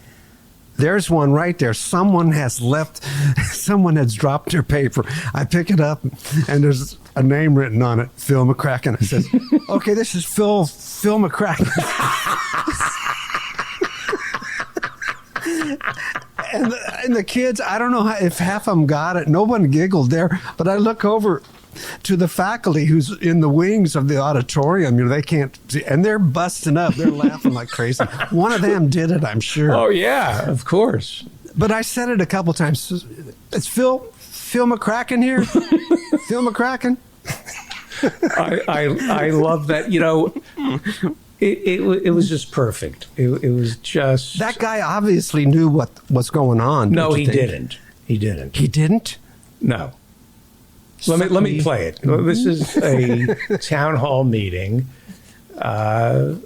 there's one right there. Someone has dropped their paper. I pick it up and there's a name written on it, Phil McCracken. I said, okay, this is Phil McCracken. And the kids, I don't know if half of them got it. No one giggled there, but I look over to the faculty who's in the wings of the auditorium. They can't see, and they're busting up. They're laughing like crazy. One of them did it, I'm sure. Oh, yeah, of course. But I said it a couple times. It's Phil McCracken here? Phil McCracken? I love that. It was just perfect. It was just... That guy obviously knew what was going on. No, he didn't. He didn't. He didn't? No. Let me play it. This is a town hall meeting. And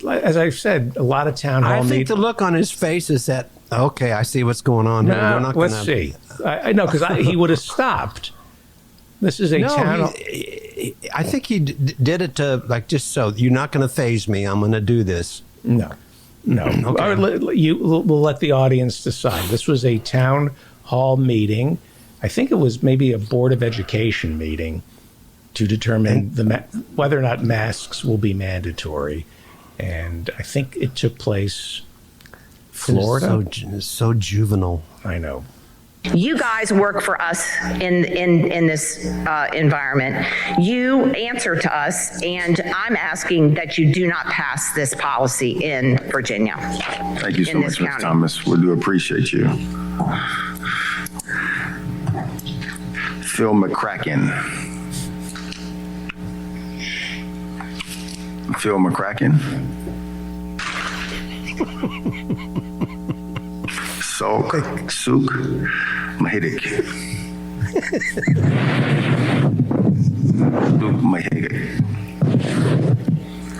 as I've said, a lot of town hall meetings... I think the look on his face is that, okay, I see what's going on here. Let's see. I know, because he would have stopped. This is a town hall... I think he did it to, just so, you're not going to faze me. I'm going to do this. No. Okay. We'll let the audience decide. This was a town hall meeting. I think it was maybe a Board of Education meeting to determine whether or not masks will be mandatory. And I think it took place Florida. So juvenile. I know. You guys work for us in this environment. You answer to us, and I'm asking that you do not pass this policy in Virginia. Thank you so much, Ms. Thomas. We do appreciate you. Phil McCracken. Phil McCracken. Souk Mahidik.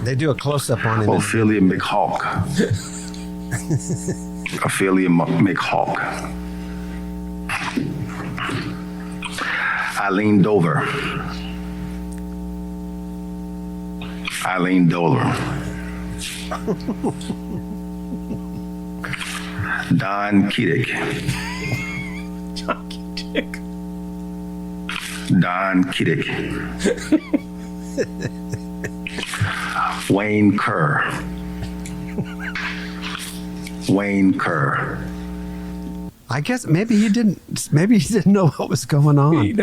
They do a close-up on him. Ophelia McHawk. Ophelia McHawk. Eileen Dover. Eileen Dover. Don Keating. Don Keating. Wayne Kerr. Wayne Kerr. I guess maybe he didn't know what was going on.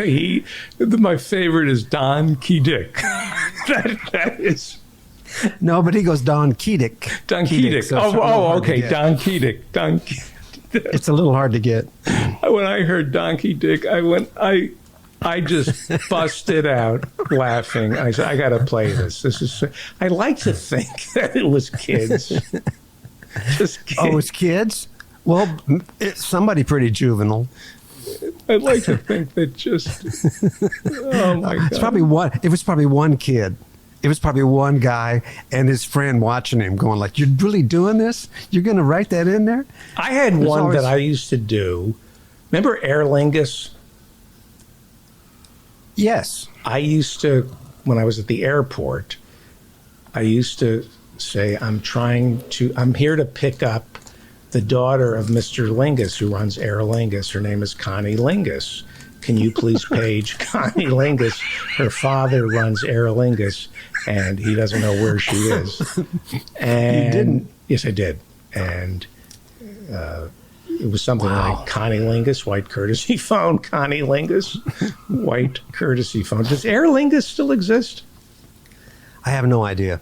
My favorite is Don Keating. that is. No, but he goes Don Keating. Don Keating. Okay. Don Keating. It's a little hard to get. When I heard Don Keating, I just busted out laughing. I said, I got to play this. I like to think that it was kids. Just kids. Oh, it was kids? Well, it's somebody pretty juvenile. I'd like to think that oh my God. It was probably one kid. It was probably one guy and his friend watching him going like, you're really doing this? You're going to write that in there? I had one that I used to do. Remember Aer Lingus? Yes. I used to, when I was at the airport, I used to say, I'm here to pick up the daughter of Mr. Lingus, who runs Aer Lingus. Her name is Connie Lingus. Can you please page Connie Lingus? Her father runs Aer Lingus, and he doesn't know where she is. And you didn't? Yes, I did. And it was something like Connie Lingus, white courtesy phone. Connie Lingus, white courtesy phone. Does Aer Lingus still exist? I have no idea.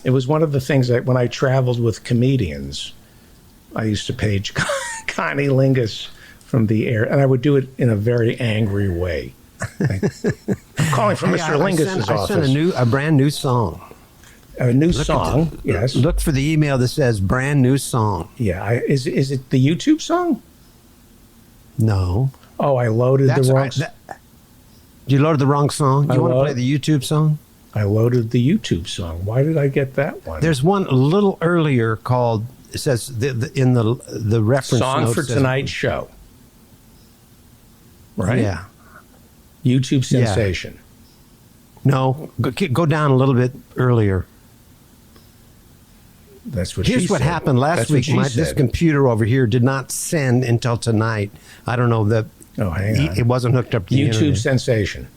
It was one of the things that when I traveled with comedians, I used to page Connie Lingus from the air, and I would do it in a very angry way. I'm calling from Mr. Lingus's office. I sent a brand new song. A new song, yes. Look for the email that says brand new song. Yeah, is it the YouTube song? No. Oh, I loaded the wrong song. You loaded the wrong song? You want to play the YouTube song? I loaded the YouTube song. Why did I get that one? There's one a little earlier called, it says in the reference Song for Tonight's Show. Right? Yeah. YouTube sensation. Yeah. No, go down a little bit earlier. That's what Here's what said. happened last week. This computer over here did not send until tonight. I don't know that. Oh, hang on. It wasn't hooked up to the YouTube internet. sensation.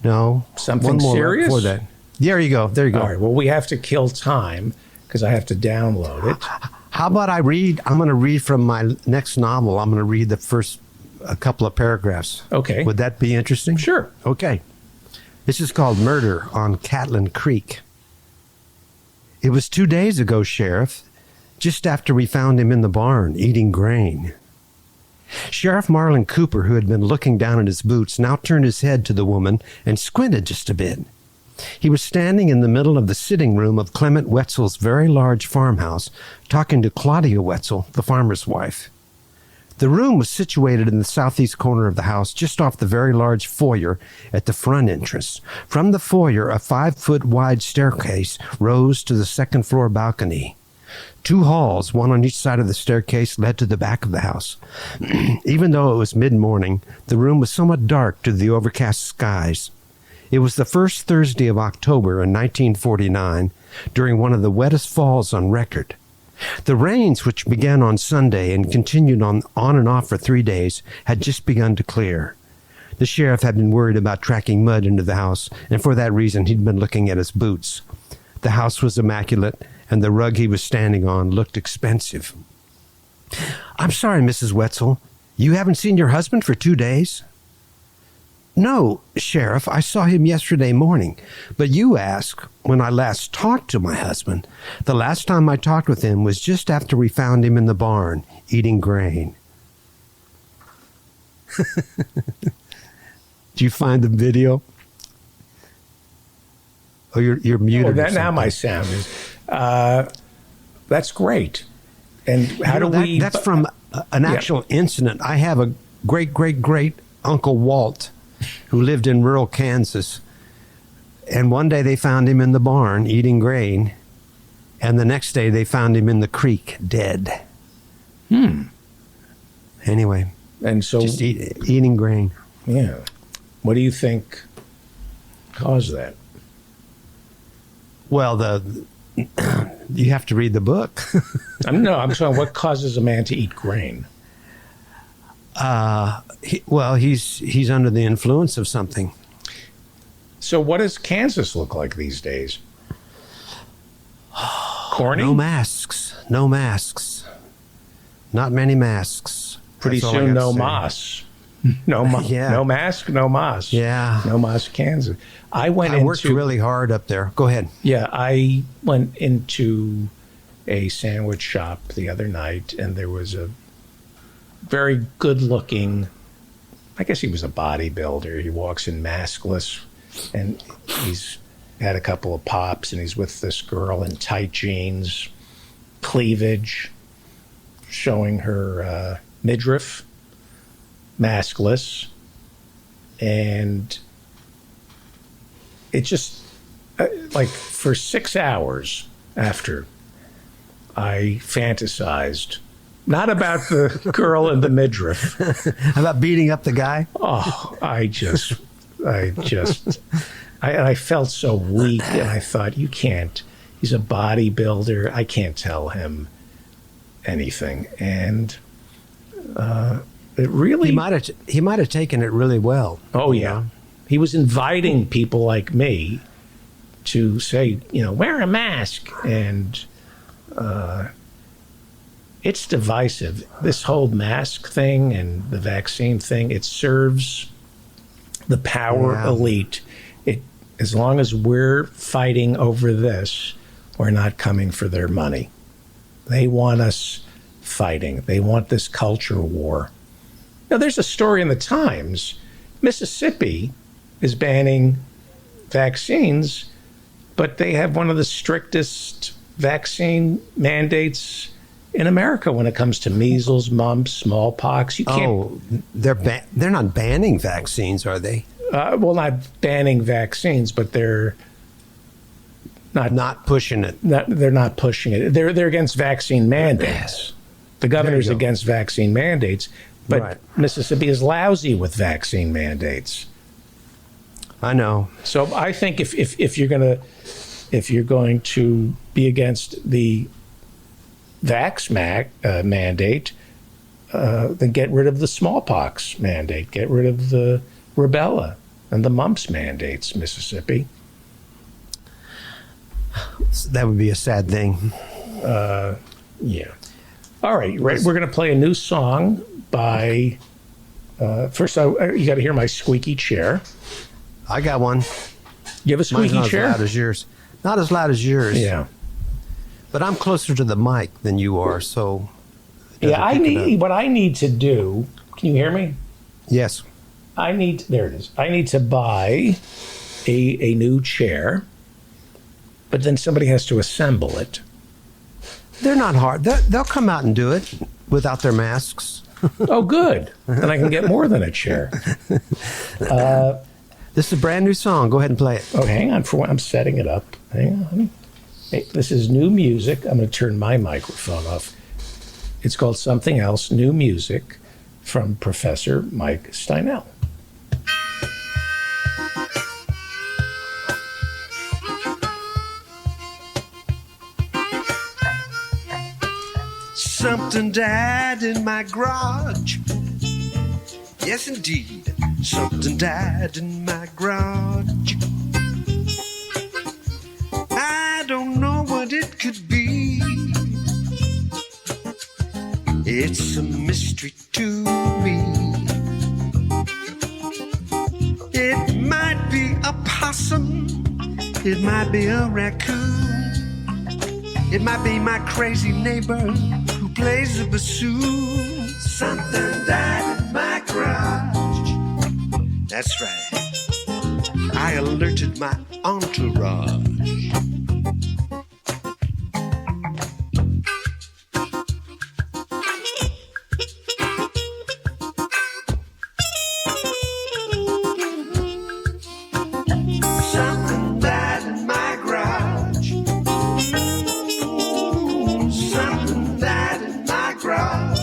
No. Something one more serious? before that. There you go. All right. Well, we have to kill time because I have to download it. How about I'm going to read from my next novel. I'm going to read the first a couple of paragraphs. Okay. Would that be interesting? Sure. Okay. This is called Murder on Catlin Creek. It was 2 days ago, Sheriff, just after we found him in the barn eating grain. Sheriff Marlin Cooper, who had been looking down at his boots, now turned his head to the woman and squinted just a bit. He was standing in the middle of the sitting room of Clement Wetzel's very large farmhouse, talking to Claudia Wetzel, the farmer's wife. The room was situated in the southeast corner of the house, just off the very large foyer at the front entrance. From the foyer, a 5-foot-wide staircase rose to the second-floor balcony. 2 halls, one on each side of the staircase, led to the back of the house. Even though it was mid-morning, the room was somewhat dark due to the overcast skies. It was the first Thursday of October in 1949, during one of the wettest falls on record. The rains, which began on Sunday and continued on and off for 3 days, had just begun to clear. The sheriff had been worried about tracking mud into the house, and for that reason he'd been looking at his boots. The house was immaculate, and the rug he was standing on looked expensive. "I'm sorry, Mrs. Wetzel. You haven't seen your husband for 2 days?" "No, Sheriff, I saw him yesterday morning. But you ask when I last talked to my husband. The last time I talked with him was just after we found him in the barn, eating grain." Did you find the video? Oh, you're muted. Now my sound is. That's great. And how do we? That's from an actual incident. I have a great Uncle Walt who lived in rural Kansas. And one day they found him in the barn eating grain. And the next day they found him in the creek dead. Anyway. And so just eating grain. Yeah. What do you think caused that? Well, you have to read the book. I'm saying what causes a man to eat grain? He's under the influence of something. So what does Kansas look like these days? Corny? No masks. Not many masks. Pretty That's all I soon, got to no say. mas. No Yeah. no mask, no mas. Yeah. No mas, Kansas. I worked really hard up there. Go ahead. Yeah, I went into a sandwich shop the other night, and there was a very good-looking, I guess he was a bodybuilder. He walks in maskless, and he's had a couple of pops, and he's with this girl in tight jeans, cleavage, showing her midriff, maskless, and it just, like, for 6 hours after, I fantasized, not about the girl in the midriff. About beating up the guy? Oh, I felt so weak, and I thought, you can't, he's a bodybuilder, I can't tell him anything. And it really... He might have taken it really well. Oh, yeah. He was inviting people like me to say, wear a mask. And it's divisive. This whole mask thing and the vaccine thing, it serves the power elite. As long as we're fighting over this, we're not coming for their money. They want us fighting. They want this culture war. Now, there's a story in the Times. Mississippi is banning vaccines, but they have one of the strictest vaccine mandates in America when it comes to measles, mumps, smallpox. You can't. Oh, they're not banning vaccines, are they? Well, not banning vaccines, but they're not pushing it. They're not pushing it. They're against vaccine mandates. The governor's against vaccine mandates, but Mississippi is lousy with vaccine mandates. I know. So I think if you're going to be against the mandate, then get rid of the smallpox mandate. Get rid of the rubella and the mumps mandates, Mississippi. That would be a sad thing. Yeah. All right. We're going to play a new song by... first, you got to hear my squeaky chair. I got one. You have a squeaky chair? Not as loud as yours. Not as loud as yours. Yeah. But I'm closer to the mic than you are, so... Yeah, what I need to do... Can you hear me? Yes. There it is. I need to buy a new chair, but then somebody has to assemble it. They're not hard. They'll come out and do it without their masks. Oh, good. Then I can get more than a chair. This is a brand new song. Go ahead and play it. Oh, hang on. I'm setting it up. Hang on. Hey, this is new music. I'm going to turn my microphone off. It's called Something Else, new music from Professor Mike Steinel. Something died in my garage. Yes, indeed. Something died in my garage. I don't know what it could be. It's a mystery to me. It might be a possum. It might be a raccoon. It might be my crazy neighbor who plays the bassoon. Something died in my garage. That's right. I alerted my entourage. Something died in my garage. Something died in my garage.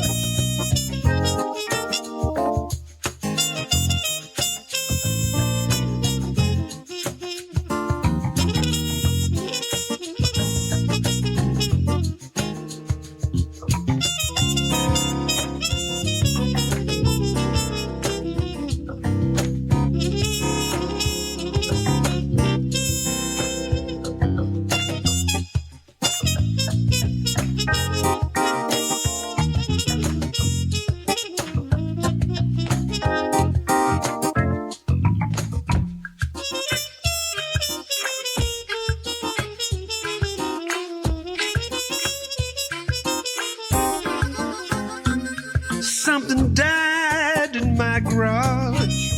Something died in my garage.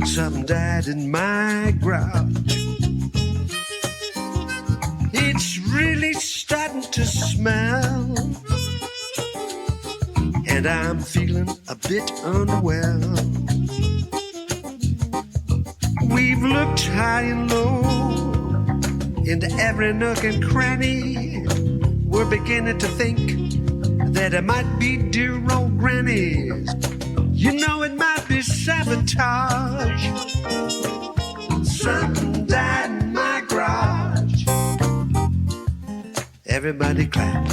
Something died in my garage. It's really starting to smell, and I'm feeling a bit unwell. We've looked high and low into every nook and cranny. We're beginning to think that it might be dear old grannies. You know it might be sabotage. Something died in my garage. Everybody clap.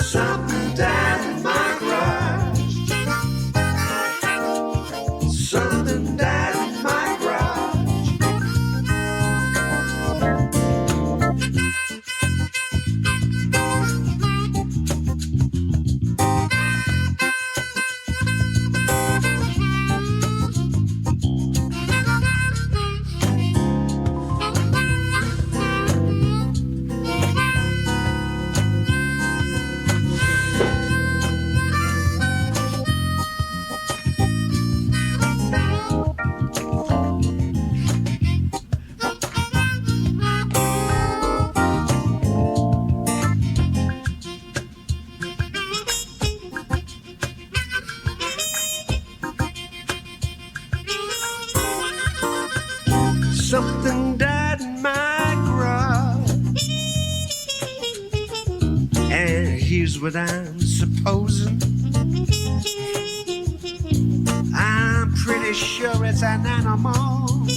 Something died in my garage. Something died in my garage. Something died in my garage. And here's what I'm supposing. I'm pretty sure it's an animal,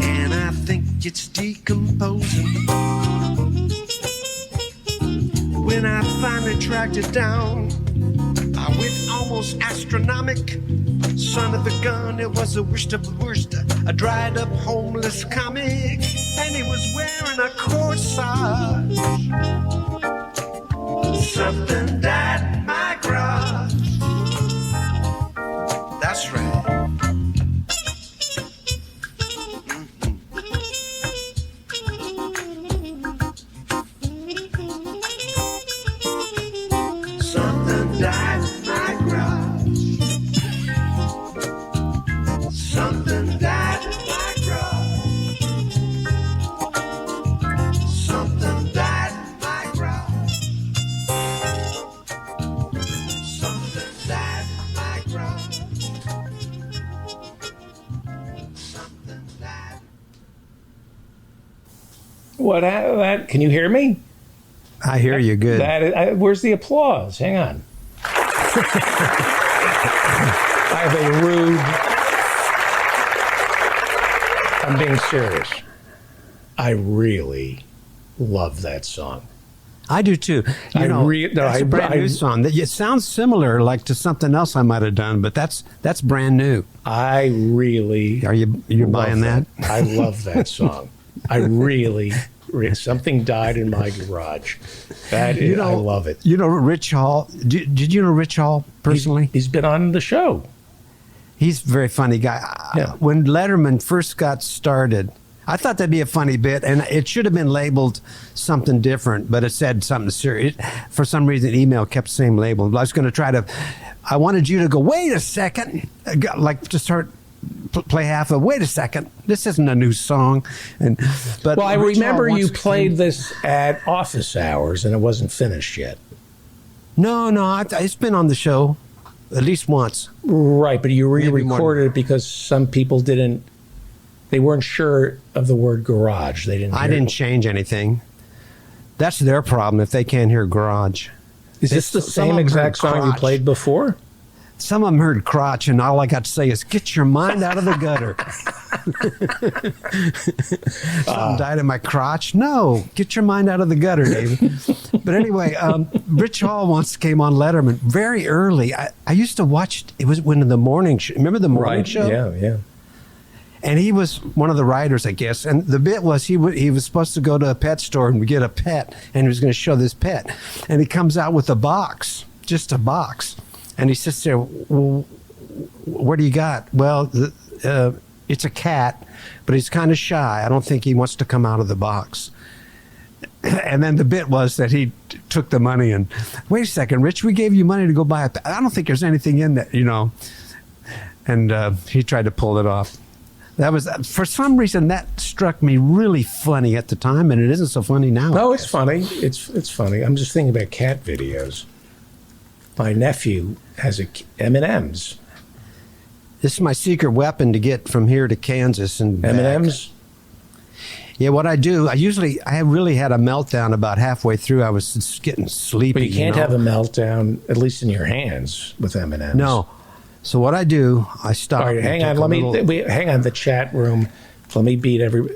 and I think it's decomposing. When I finally tracked it down, I went almost astronomic. Son of a gun, it was the worst of the worst. A dried up homeless comic, and he was wearing a corsage. Something died in my garage. That's right. Something died in my garage. Something died in my garage. Something died in my garage. Something died in my garage. Something died. What? That? Can you hear me? I hear you good. Where's the applause? Hang on. I have a rude. I'm being serious. I really love that song. I do too. That's a brand new song. It sounds similar, like to something else I might have done, but that's brand new. I really. You're buying that? I love that song. I really. Something died in my garage. I love it. You know Rich Hall? Did you know Rich Hall personally? He's been on the show. He's a very funny guy. Yeah. When Letterman first got started, I thought that'd be a funny bit, and it should have been labeled something different, but it said something serious. For some reason, email kept the same label. I was going to I wanted you to go, wait a second, like to start play half of, wait a second, this isn't a new song. But I remember you played this at office hours and it wasn't finished yet. No, it's been on the show at least once. Right, but you re-recorded it because some people they weren't sure of the word garage. I didn't change anything. That's their problem if they can't hear garage. Is this the same exact song you played before? Some of them heard crotch, and all I got to say is, get your mind out of the gutter. Something died in my crotch. No, get your mind out of the gutter, David. But anyway, Rich Hall once came on Letterman very early. I used to watch, it was when the morning show. Remember the morning show? Yeah. And he was one of the writers, I guess. And the bit was he was supposed to go to a pet store and get a pet, and he was going to show this pet. And he comes out with a box, just a box. And he sits there, well, what do you got? Well, it's a cat, but he's kind of shy. I don't think he wants to come out of the box. And then the bit was that he took the money and, wait a second, Rich, we gave you money to go buy it. I don't think there's anything in that, And he tried to pull it off. That was, for some reason, that struck me really funny at the time, and it isn't so funny now. No, it's funny. It's funny. I'm just thinking about cat videos. My nephew has M&Ms. This is my secret weapon to get from here to Kansas and M&Ms. Yeah, what I do, I really had a meltdown about halfway through. I was just getting sleepy. But you can't have a meltdown, at least in your hands, with M&Ms. No. So what I do, I stop. All right, hang on. Hang on. The chat room. Let me beat everybody.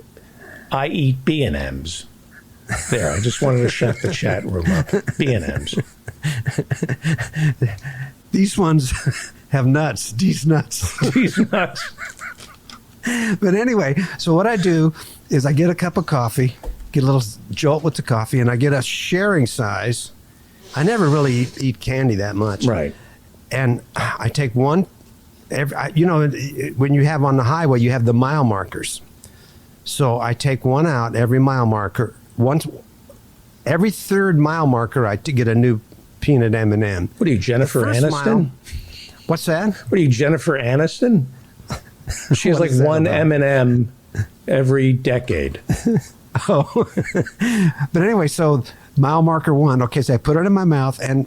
I eat B&Ms. There. I just wanted to shut the chat room up. B&Ms. These ones have nuts. These nuts. These nuts. But anyway, so what I do is I get a cup of coffee, get a little jolt with the coffee, and I get a sharing size. I never really eat candy that much. Right. And I take one, when you have on the highway, you have the mile markers. So I take one out every mile marker. Every third mile marker, I get a new peanut M&M. What are you, Jennifer Aniston? What's that? What are you, Jennifer Aniston? She has like one M&M every decade. Oh. But anyway, so mile marker 1. Okay, so I put it in my mouth, and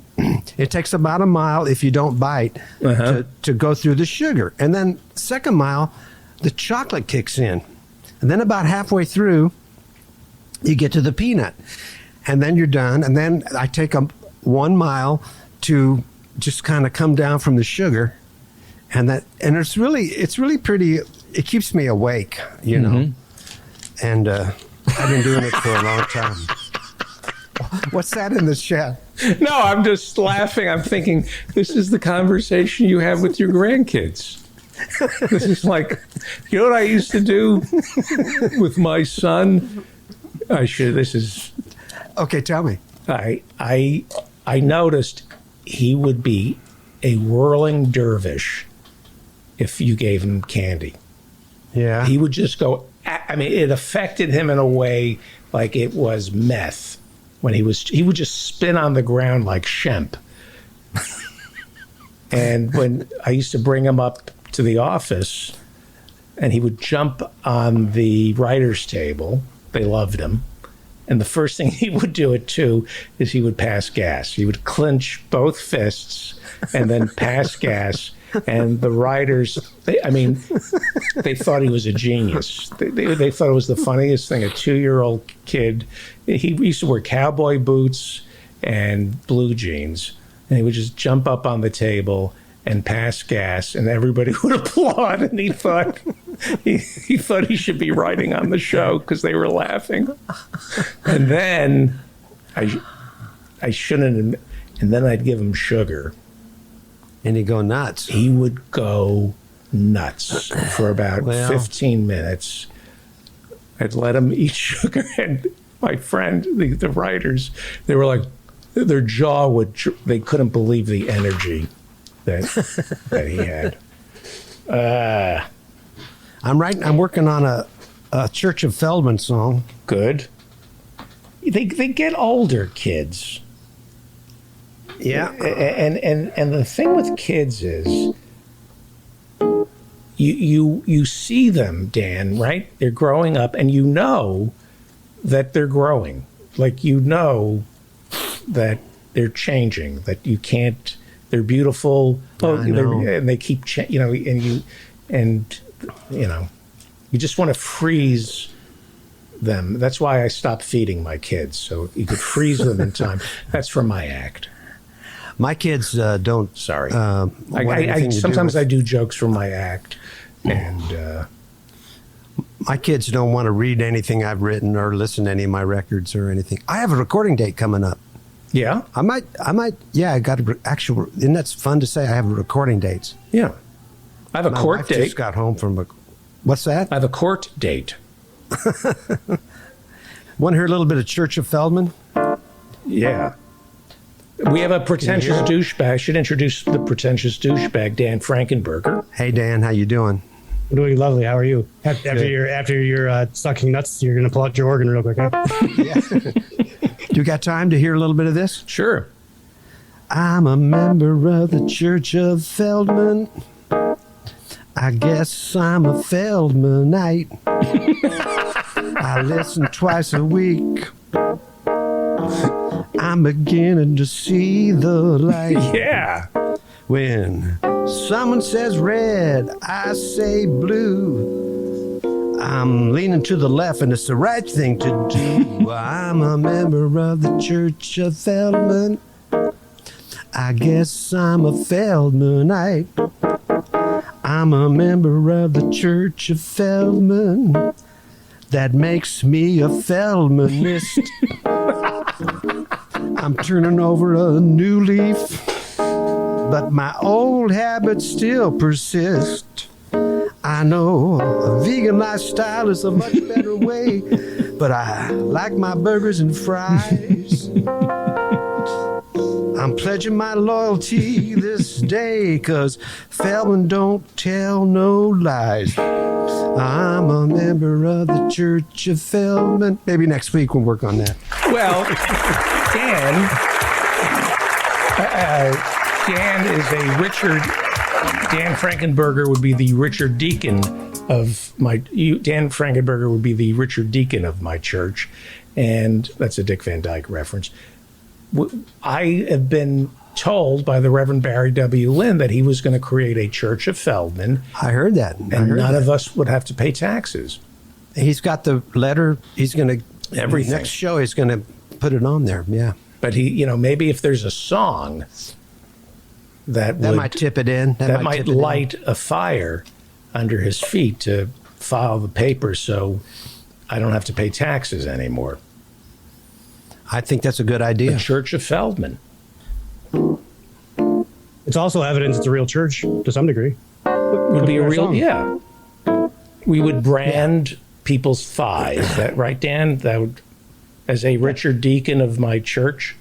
it takes about a mile if you don't bite to go through the sugar. And then second mile, the chocolate kicks in. And then about halfway through, you get to the peanut. And then you're done. And then I take 1 mile to just kind of come down from the sugar. And it's really pretty, it keeps me awake, know. And I've been doing it for a long time. What's that in the chat? No, I'm just laughing. I'm thinking, this is the conversation you have with your grandkids. This is like, you know what I used to do with my son? Okay, tell me. I noticed he would be a whirling dervish if you gave him candy. Yeah. He would just go, it affected him in a way like it was meth. When he would just spin on the ground like Shemp. And when I used to bring him up to the office, and he would jump on the writer's table, they loved him. And the first thing he would do it too is he would pass gas. He would clench both fists and then pass gas. And the writers, they thought he was a genius. They thought it was the funniest thing. A 2-year-old kid, he used to wear cowboy boots and blue jeans, and he would just jump up on the table and pass gas, and everybody would applaud. And he thought he should be writing on the show because they were laughing. And then I shouldn't, and then I'd give him sugar. And he'd go nuts. He would go nuts for about 15 minutes. I'd let him eat sugar. And my friend, the writers, they were like, their jaw they couldn't believe the energy that he had. I'm working on a Church of Feldman song. Good. They get older, kids. Yeah. And the thing with kids is you see them, Dan, right? They're growing up, and you know that they're growing. Like, you know that they're changing, that you can't, they're beautiful. And they keep you just want to freeze them. That's why I stopped feeding my kids, so you could freeze them in time. That's from my act. My kids don't. Sorry. Sometimes I do jokes from my act, and my kids don't want to read anything I've written or listen to any of my records or anything. I have a recording date coming up. Yeah, I might. Yeah, I got actual. Isn't that fun to say? I have recording dates. Yeah, I have a court date. Just got home from what's that? I have a court date. Want to hear a little bit of Church of Feldman? Yeah. We have a pretentious douchebag. I should introduce the pretentious douchebag, Dan Frankenberger. Hey, Dan, how you doing? I'm doing lovely. How are you? After you're sucking nuts, you're going to pull out your organ real quick, huh? You got time to hear a little bit of this? Sure. I'm a member of the Church of Feldman. I guess I'm a Feldmanite. I listen twice a week. I'm beginning to see the light. Yeah. When someone says red, I say blue. I'm leaning to the left, and it's the right thing to do. I'm a member of the Church of Feldman. I guess I'm a Feldmanite. I'm a member of the Church of Feldman. That makes me a Feldmanist. I'm turning over a new leaf, but my old habits still persist. I know a vegan lifestyle is a much better way, but I like my burgers and fries. I'm pledging my loyalty this day, 'cause Feldman don't tell no lies. I'm a member of the Church of Feldman. Maybe next week we'll work on that. Well, Dan is a Richard. Dan Frankenberger would be the Richard Deacon of my. Dan Frankenberger would be the Richard Deacon of my church, and that's a Dick Van Dyke reference. I have been told by the Reverend Barry W. Lynn that he was going to create a Church of Feldman. I heard that. And none of us would have to pay taxes. He's got the letter. He's going to, everything. Next show, he's going to put it on there. Yeah. But he, maybe if there's a song that might tip it in. That might light a fire under his feet to file the papers so I don't have to pay taxes anymore. I think that's a good idea. The Church of Feldman. It's also evidence it's a real church to some degree. Would be a real, yeah. We would brand people's thighs. That right, Dan? That would, as a Richard Deacon of my church.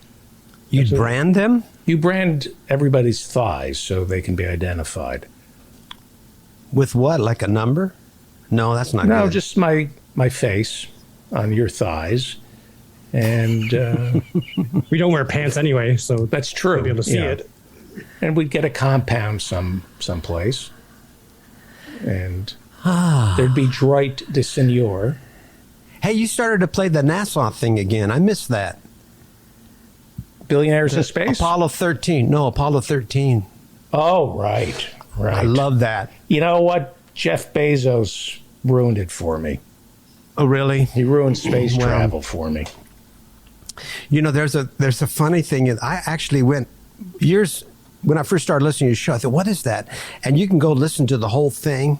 You'd brand them? You brand everybody's thighs so they can be identified. With what? Like a number? No, that's not good. No, just my face on your thighs. And we don't wear pants anyway, so that's true. You'll be able to see it. And we'd get a compound someplace, and there'd be Droit de Seigneur. Hey, you started to play the Nassau thing again. I missed that. Billionaires in Space? Apollo 13. No, Apollo 13. Oh, right. I love that. You know what? Jeff Bezos ruined it for me. Oh, really? He ruined space travel for me. There's a funny thing. I actually went years when I first started listening to your show. I thought, what is that? And you can go listen to the whole thing.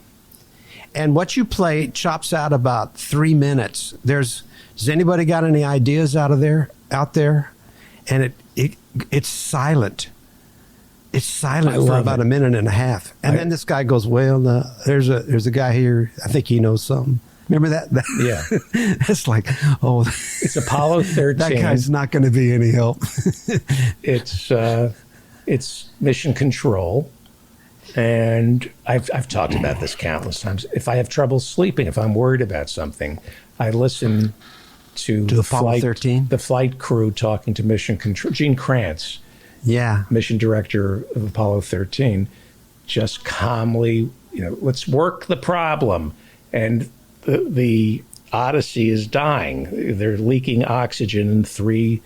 And what you play chops out about 3 minutes. Does anybody got any ideas out there? And it's silent. It's silent for about a minute and a half. And then this guy goes, well, there's a guy here. I think he knows something. Remember that? Yeah. It's like, oh. It's Apollo 13. That guy's not going to be any help. It's mission control. And I've talked about this countless times. If I have trouble sleeping, if I'm worried about something, I listen to Apollo 13? The flight crew talking to mission control. Gene Kranz, mission director of Apollo 13, just calmly, let's work the problem. And the Odyssey is dying. They're leaking oxygen, and 3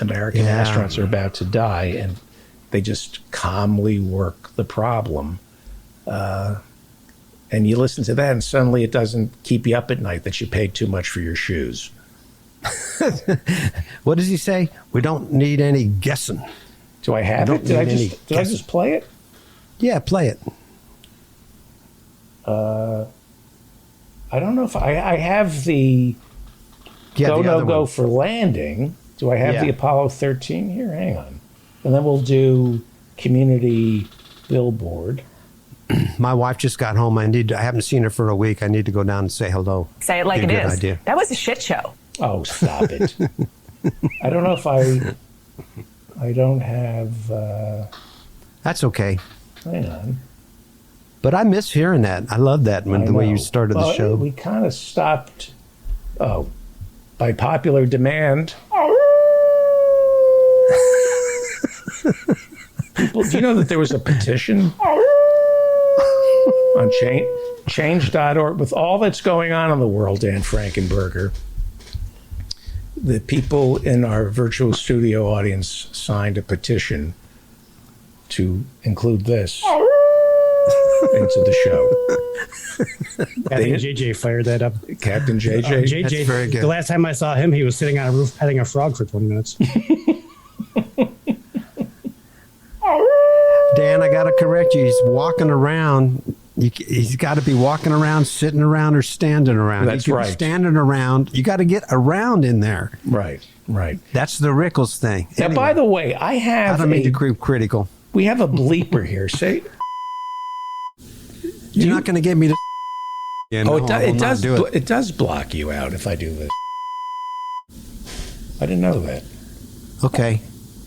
American astronauts are about to die, and they just calmly work the problem. And you listen to that, and suddenly it doesn't keep you up at night that you paid too much for your shoes. What does he say? We don't need any guessing. Do I have it? Did I just play it? Yeah, play it. I don't know if I have the go for landing. Do I have the Apollo 13 here? Hang on. And then we'll do community billboard. My wife just got home. I haven't seen her for a week. I need to go down and say hello. Say it like it is. Idea. That was a shit show. Oh, stop it. I don't know if I I don't have. That's okay. Hang on. But I miss hearing that. I love that when the way you started the show. We kind of stopped. Oh, by popular demand. People, do you know that there was a petition on change.org with all that's going on in the world, Dan Frankenberger? The people in our virtual studio audience signed a petition to include this into the show. Captain JJ fired that up. Captain JJ? JJ, That's very good. the last time I saw him, he was sitting on a roof petting a frog for 20 minutes. Dan, I got to correct you. He's walking around. He's got to be walking around, sitting around, or standing around. That's He could be right. Standing around. You got to get around in there. Right. That's the Rickles thing. Now, by the way, I have. I don't mean to be critical. We have a bleeper here. Say. You're not going to get me to. Yeah, no, I will not do it. It does block you out if I do this. I didn't know that. Okay.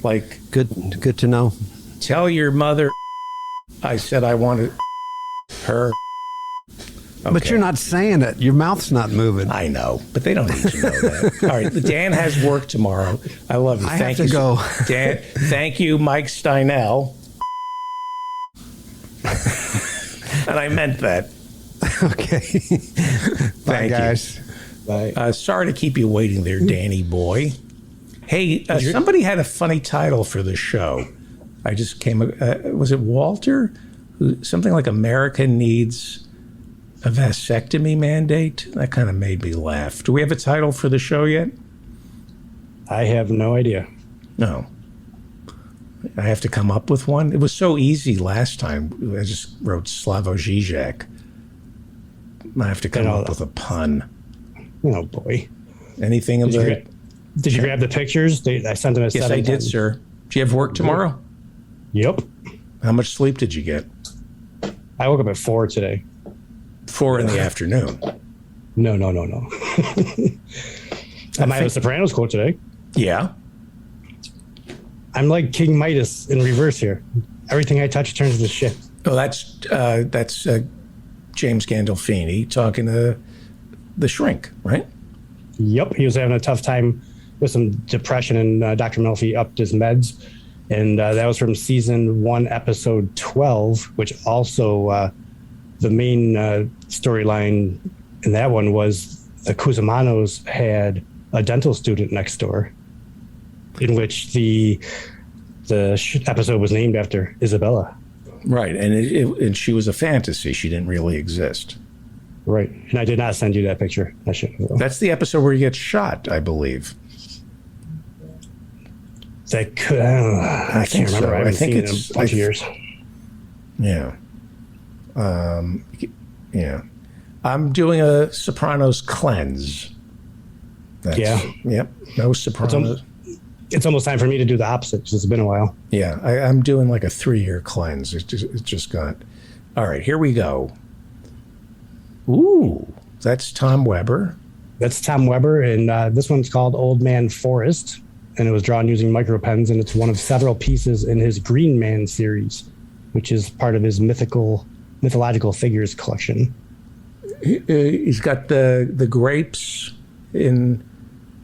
Like. Good to know. Tell your mother I said I wanted her. But you're not saying it. Your mouth's not moving. I know, but they don't need to know that. All right, Dan has work tomorrow. I love you. I Thank have to you, go. Dan. Thank you, Mike Steinel. And I meant that. Okay. Bye, guys. Bye. Sorry to keep you waiting there, Danny boy. Hey, somebody had a funny title for the show. I just came. Was it Walter? Something like America needs a vasectomy mandate. That kind of made me laugh. Do we have a title for the show yet? I have no idea. No. I have to come up with one. It was so easy last time. I just wrote Slavoj Žižek. I have to come up with a pun. Oh boy! Anything of the? Did you grab the pictures? I sent them at 7:10. Yes, I did, sir. Do you have work tomorrow? Yep. How much sleep did you get? I woke up at 4 today. 4 in the afternoon. No. I might have a Sopranos quote today. Yeah. I'm like King Midas in reverse here. Everything I touch turns to shit. Oh, that's James Gandolfini talking to the shrink, right? Yep. He was having a tough time with some depression, and Dr. Melfi upped his meds. And that was from season 1, episode 12, which also the main storyline in that one was the Cusimanos had a dental student next door, in which the episode was named after Isabella. Right, and she was a fantasy. She didn't really exist. Right, and I did not send you that picture. I should have. That's the episode where he gets shot, I believe. That could, I can't remember. So. I haven't seen it in a bunch of years. Yeah. Yeah. I'm doing a Sopranos cleanse. Yep. No Sopranos. It's almost time for me to do the opposite because it's been a while. Yeah. I'm doing like a 3-year cleanse. It just got. All right. Here we go. Ooh. That's Tom Weber. That's Tom Weber. And this one's called Old Man Forest. And it was drawn using micro pens, and it's one of several pieces in his Green Man series, which is part of his mythological figures collection. He's got the grapes in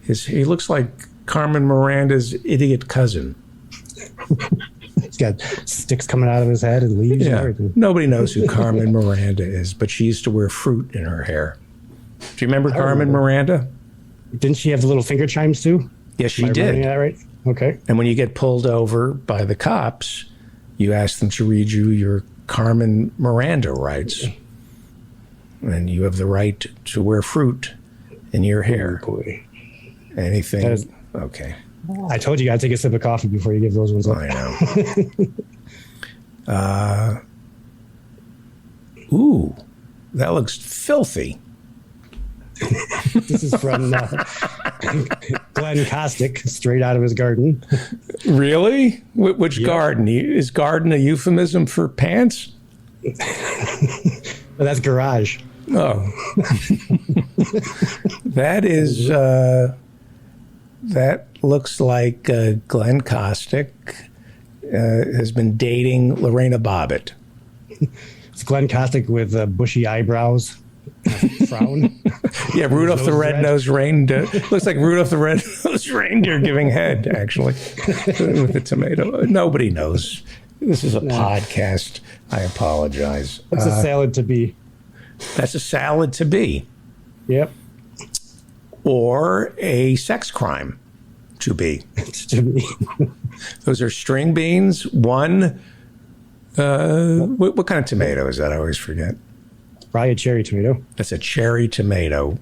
his. He looks like Carmen Miranda's idiot cousin. He's got sticks coming out of his head and leaves and everything. Nobody knows who Carmen Miranda is, but she used to wear fruit in her hair. Do you remember Carmen Miranda? Didn't she have the little finger chimes too? Yes, she did. That right? Okay. And when you get pulled over by the cops, you ask them to read you your Carmen Miranda rights. And you have the right to wear fruit in your hair. Oh, boy. Anything? Okay. I told you, you got to take a sip of coffee before you give those ones up. I know. Ooh, that looks filthy. This is from Glenn Kostick, straight out of his garden. Really? Which garden? Is garden a euphemism for pants? Well, that's garage. Oh. That is, that looks like Glenn Kostick has been dating Lorena Bobbitt. It's Glenn Kostick with bushy eyebrows. Frown. Yeah, Rudolph the Red-Nosed Reindeer. Looks like Rudolph the Red-Nosed Reindeer giving head, actually, with the tomato. Nobody knows. This is a podcast. I apologize. It's a salad to be. That's a salad to be. Yep. Or a sex crime to be. To be. Those are string beans. One, what kind of tomato is that? I always forget. Probably a cherry tomato. That's a cherry tomato.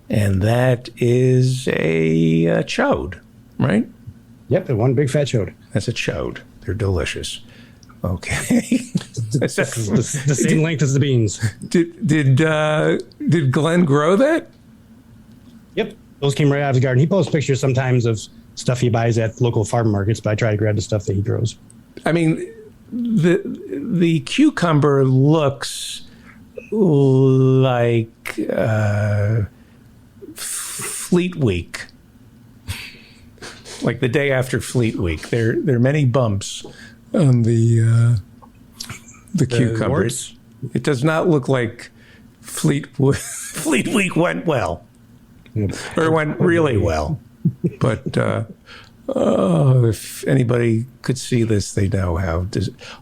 And that is a chode, right? Yep, and one big fat chode. That's a chode. They're delicious. Okay. the same length as the beans. Did Glenn grow that? Yep. Those came right out of his garden. He posts pictures sometimes of stuff he buys at local farm markets, but I try to grab the stuff that he grows. I mean, the cucumber looks like Fleet Week, like the day after Fleet Week. There are many bumps on the cucumbers. It does not look like Fleet Week went well, or went really well. But if anybody could see this, they know how.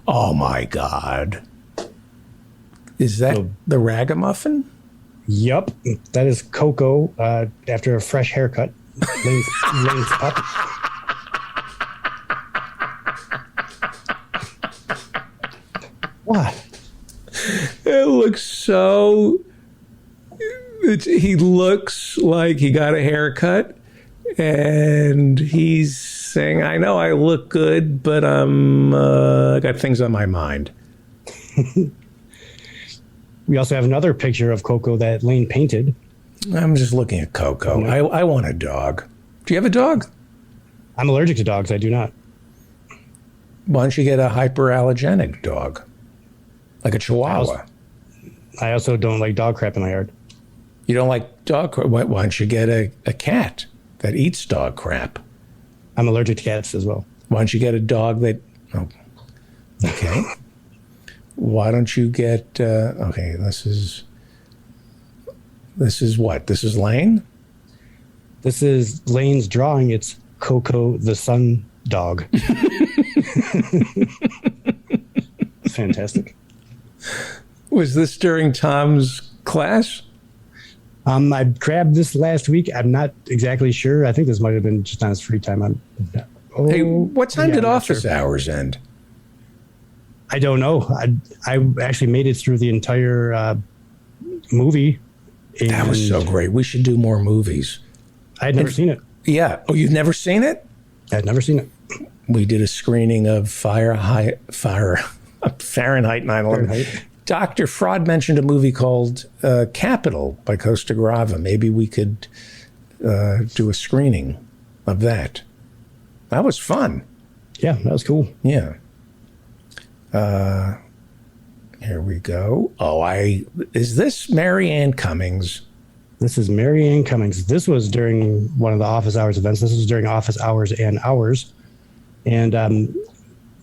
Oh my God. Is that the ragamuffin? Yup. That is Coco after a fresh haircut. Lane's pup. What? It looks so... he looks like he got a haircut, and he's saying, I know I look good, but I got things on my mind. We also have another picture of Coco that Lane painted. I'm just looking at Coco. I want a dog. Do you have a dog? I'm allergic to dogs. I do not. Why don't you get a hyperallergenic dog? Like a Chihuahua. I also don't like dog crap in my yard. You don't like dog crap? Why don't you get a cat that eats dog crap? I'm allergic to cats as well. Why don't you get a dog that... Oh, okay. Why don't you get... okay, this is what? This is Lane? This is Lane's drawing. It's Coco the sun dog. It's fantastic. Was this during Tom's class? I grabbed this last week. I'm not exactly sure. I think this might have been just on his free time. Hey, what time did office hours end? I don't know. I actually made it through the entire movie. That was so great. We should do more movies. I had never seen it. Yeah. Oh, you've never seen it? I had never seen it. We did a screening of Fahrenheit 9/11. Dr. Fraud mentioned a movie called Capital by Costa Grava. Maybe we could do a screening of that. That was fun. Yeah, that was cool. Yeah. Here we go. Oh, is this Mary Ann Cummings? This is Mary Ann Cummings. This was during one of the office hours events. This was during office hours and hours. And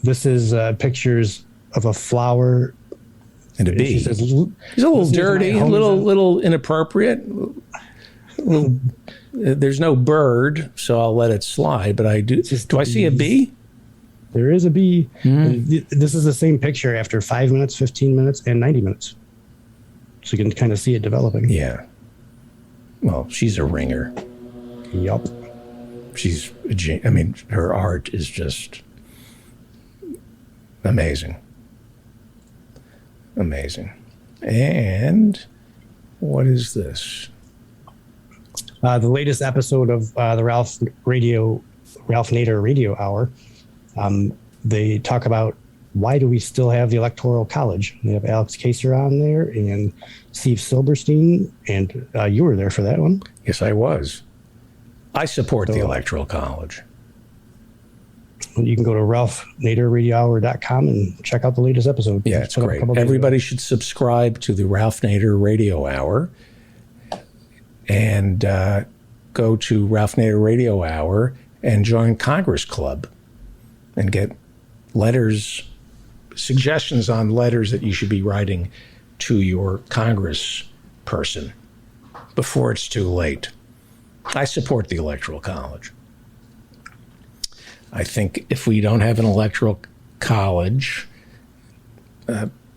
this is pictures of a flower and a bee. Says, he's a little dirty, a little inappropriate. There's no bird, so I'll let it slide. But I do. Do I see a bee? There is a bee. Mm. This is the same picture after 5 minutes, 15 minutes, and 90 minutes. So you can kind of see it developing. Yeah. Well, she's a ringer. Yup. She's, I mean, her art is just amazing. Amazing. And what is this? The latest episode of the Ralph Nader Radio Hour. They talk about why do we still have the Electoral College. They have Alex Kaser on there and Steve Silberstein, and you were there for that one. Yes, I was. I support the Electoral College. You can go to RalphNaderRadioHour.com and check out the latest episode. Yeah, it's great. Everybody should subscribe to the Ralph Nader Radio Hour and go to Ralph Nader Radio Hour and join Congress Club and get letters, suggestions on letters that you should be writing to your Congress person before it's too late. I support the Electoral College. I think if we don't have an Electoral College,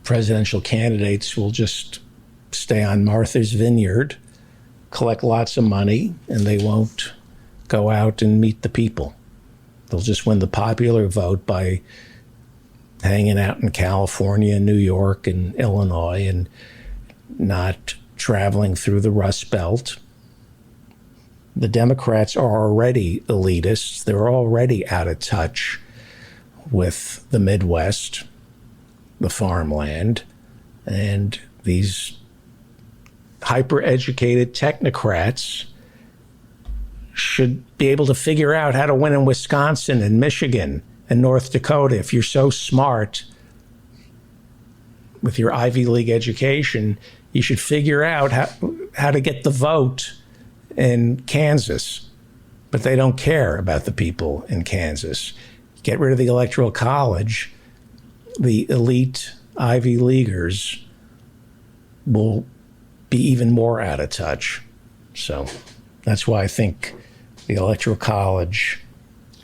presidential candidates will just stay on Martha's Vineyard, collect lots of money, and they won't go out and meet the people. They'll just win the popular vote by hanging out in California, New York, and Illinois, and not traveling through the Rust Belt. The Democrats are already elitists. They're already out of touch with the Midwest, the farmland, and these hyper-educated technocrats should be able to figure out how to win in Wisconsin and Michigan and North Dakota. If you're so smart with your Ivy League education, you should figure out how to get the vote in Kansas. But they don't care about the people in Kansas. Get rid of the Electoral College, the elite Ivy Leaguers will be even more out of touch. So that's why I think the Electoral College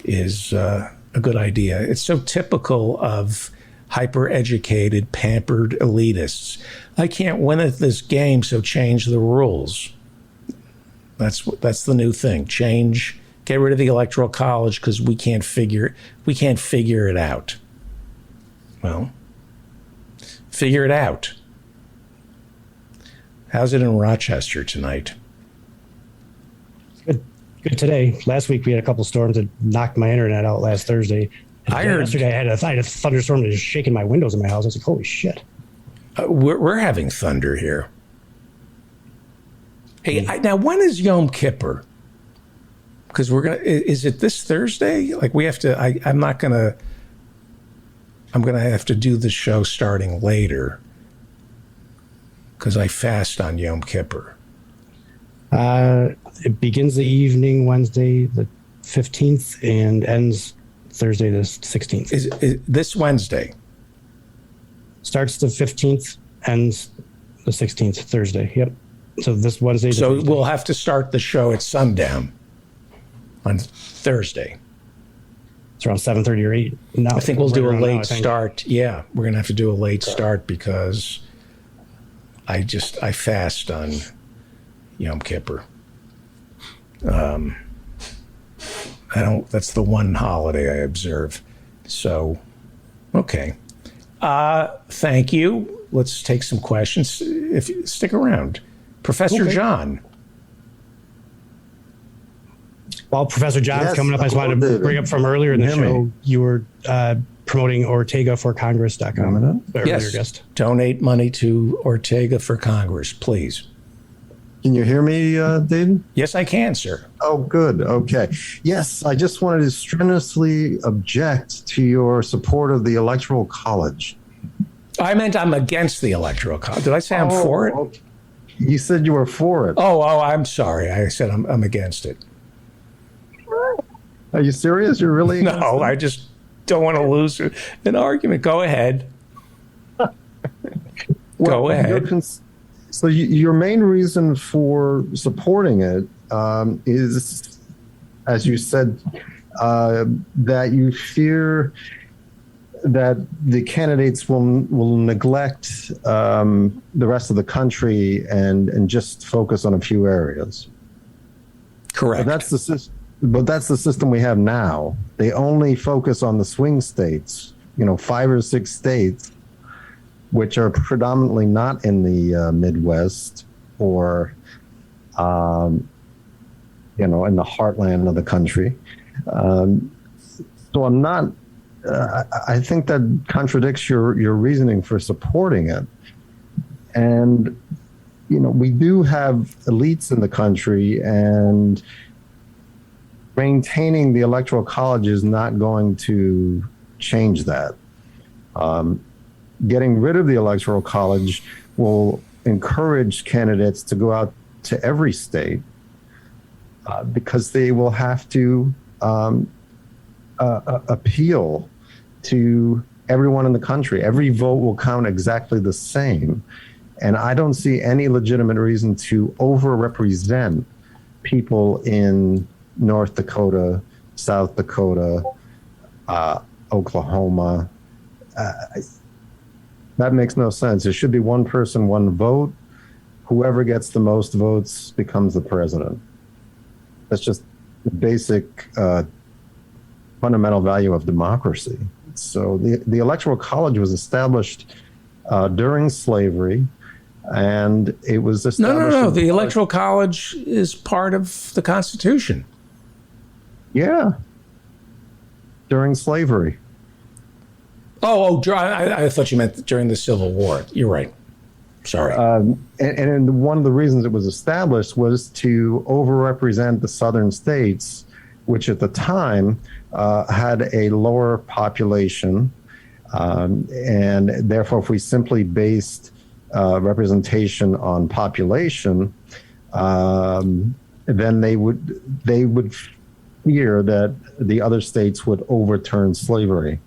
is a good idea. It's so typical of hyper-educated, pampered elitists. I can't win at this game, so change the rules. That's the new thing. Get rid of the Electoral College because we can't figure it out. Well, figure it out. How's it in Rochester tonight? Good today. Last week we had a couple storms that knocked my internet out last Thursday. Yesterday I had a thunderstorm that was shaking my windows in my house. I was like, holy shit. We're having thunder here. Hey, now when is Yom Kippur? Because is it this Thursday? Like we have to, I'm going to have to do the show starting later because I fast on Yom Kippur. It begins the evening Wednesday, the 15th, and ends Thursday, the 16th. Is this Wednesday? Starts the 15th, ends the 16th, Thursday. Yep. So this Wednesday. So we'll have to start the show at sundown on Thursday. It's around 7:30 or 8. No, I think we'll do a late start. Yeah, we're going to have to do a late start because I fast on Yom Kippur. That's the one holiday I observe. So, okay. Thank you. Let's take some questions. If you stick around. Professor John. While Professor John's coming up, I just wanted to bring up from earlier in the show, you were promoting OrtegaForCongress.com. Yes. Donate money to Ortega for Congress, please. Can you hear me, David? Yes, I can, sir. Oh, good. Okay. Yes, I just wanted to strenuously object to your support of the Electoral College. I meant I'm against the Electoral College. Did I say I'm for it? Okay. You said you were for it. Oh, I'm sorry. I said I'm against it. Are you serious? You're really against No, I just don't want to lose an argument. Go ahead. Go ahead. So your main reason for supporting it is, as you said, that you fear that the candidates will neglect the rest of the country and just focus on a few areas. Correct. But that's the system we have now. They only focus on the swing states, 5 or 6 states, which are predominantly not in the Midwest or, in the heartland of the country. So I'm not. I think that contradicts your reasoning for supporting it. And we do have elites in the country, and maintaining the Electoral College is not going to change that. Getting rid of the Electoral College will encourage candidates to go out to every state because they will have to appeal to everyone in the country. Every vote will count exactly the same. And I don't see any legitimate reason to overrepresent people in North Dakota, South Dakota, Oklahoma. That makes no sense. It should be one person, one vote. Whoever gets the most votes becomes the president. That's just the basic fundamental value of democracy. So the Electoral College was established during slavery, and it was established... No. The Electoral College is part of the Constitution. Yeah. During slavery. I thought you meant during the Civil War. You're right. Sorry. And one of the reasons it was established was to overrepresent the southern states, which at the time had a lower population. And therefore, if we simply based representation on population, then they would fear that the other states would overturn slavery.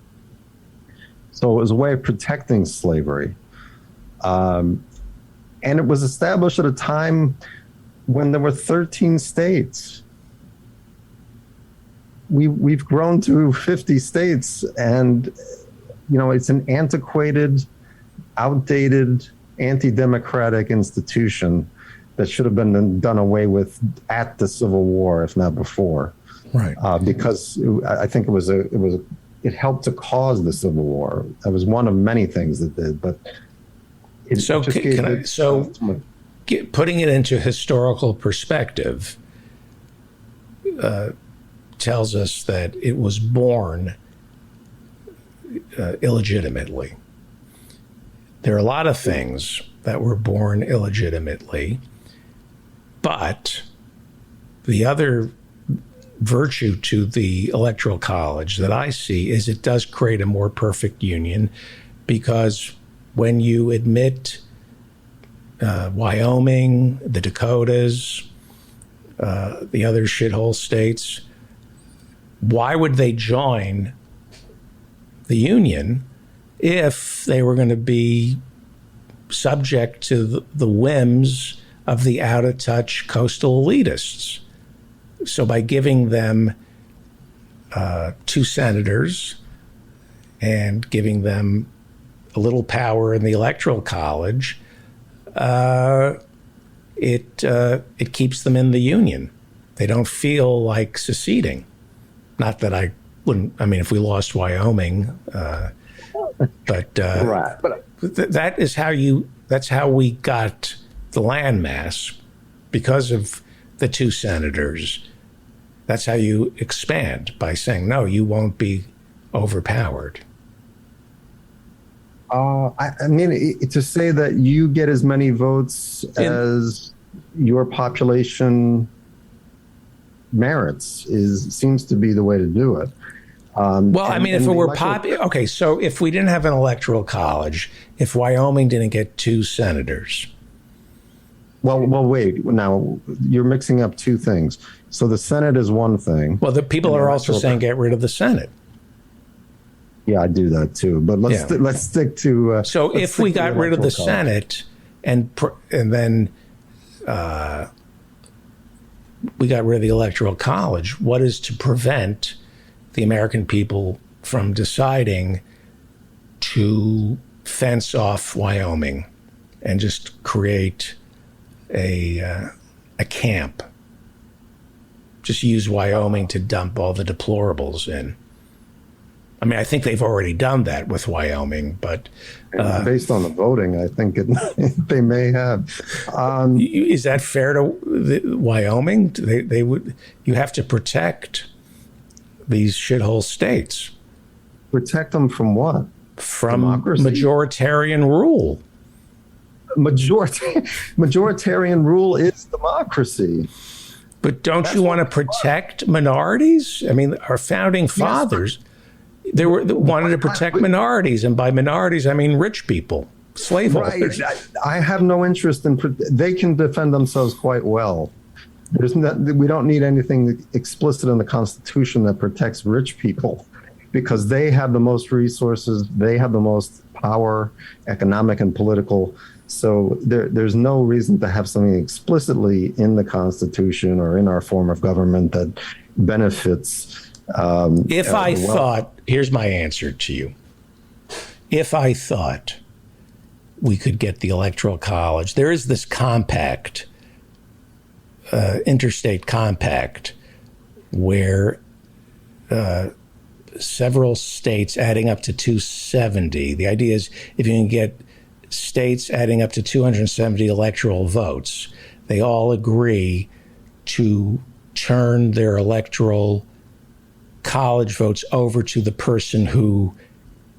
So it was a way of protecting slavery. And it was established at a time when there were 13 states. We've grown to 50 states, and it's an antiquated, outdated, anti-democratic institution that should have been done away with at the Civil War, if not before. Right. Because I think it helped to cause the Civil War. That was one of many things that did, but putting it into historical perspective tells us that it was born illegitimately. There are a lot of things that were born illegitimately, but the other virtue to the Electoral College that I see is it does create a more perfect union, because when you admit Wyoming, the Dakotas, the other shithole states, why would they join the union if they were going to be subject to the whims of the out-of-touch coastal elitists? So by giving them 2 senators and giving them a little power in the Electoral College, it keeps them in the union. They don't feel like seceding. Not that I wouldn't. I mean, if we lost Wyoming, but right. That's how we got the landmass, because of the 2 senators. That's how you expand, by saying, no, you won't be overpowered. I mean, to say that you get as many votes as your population merits seems to be the way to do it. If it were okay, so if we didn't have an Electoral College, if Wyoming didn't get 2 senators. Well, wait. Now, you're mixing up 2 things. So the Senate is one thing. Well, the people are also saying get rid of the Senate. Yeah, I do that too. But let's stick to. So if we got rid of the Senate and then we got rid of the Electoral College, what is to prevent the American people from deciding to fence off Wyoming and just create a camp? Just use Wyoming to dump all the deplorables in. I mean, I think they've already done that with Wyoming, but based on the voting, I think they may have. Is that fair to Wyoming? They would. You have to protect these shithole states. Protect them from what? From democracy? Majoritarian rule. Majoritarian rule is democracy. But don't you want to protect minorities? I mean, our founding fathers. They wanted to protect minorities, and by minorities, I mean rich people, slaveholders. Right. I have no interest in. They can defend themselves quite well. we don't need anything explicit in the Constitution that protects rich people, because they have the most resources, they have the most power, economic and political. So there's no reason to have something explicitly in the Constitution or in our form of government that benefits. If I thought, here's my answer to you. If I thought we could get the Electoral College, there is this compact, interstate compact, where several states adding up to 270. The idea is if you can get states adding up to 270 electoral votes, they all agree to turn their electoral college votes over to the person who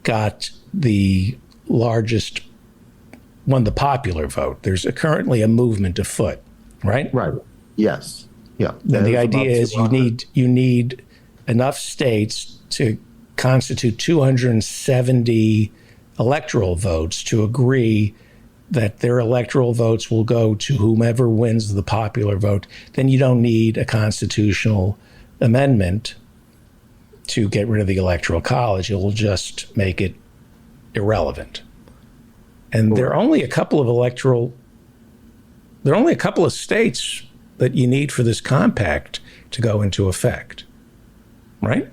got the largest, won the popular vote. There's currently a movement afoot, right? Right. Yes. Yeah. And the idea is you need enough states to constitute 270 electoral votes to agree that their electoral votes will go to whomever wins the popular vote. Then you don't need a constitutional amendment to get rid of the Electoral College. It will just make it irrelevant. And there are only a couple of states that you need for this compact to go into effect, right?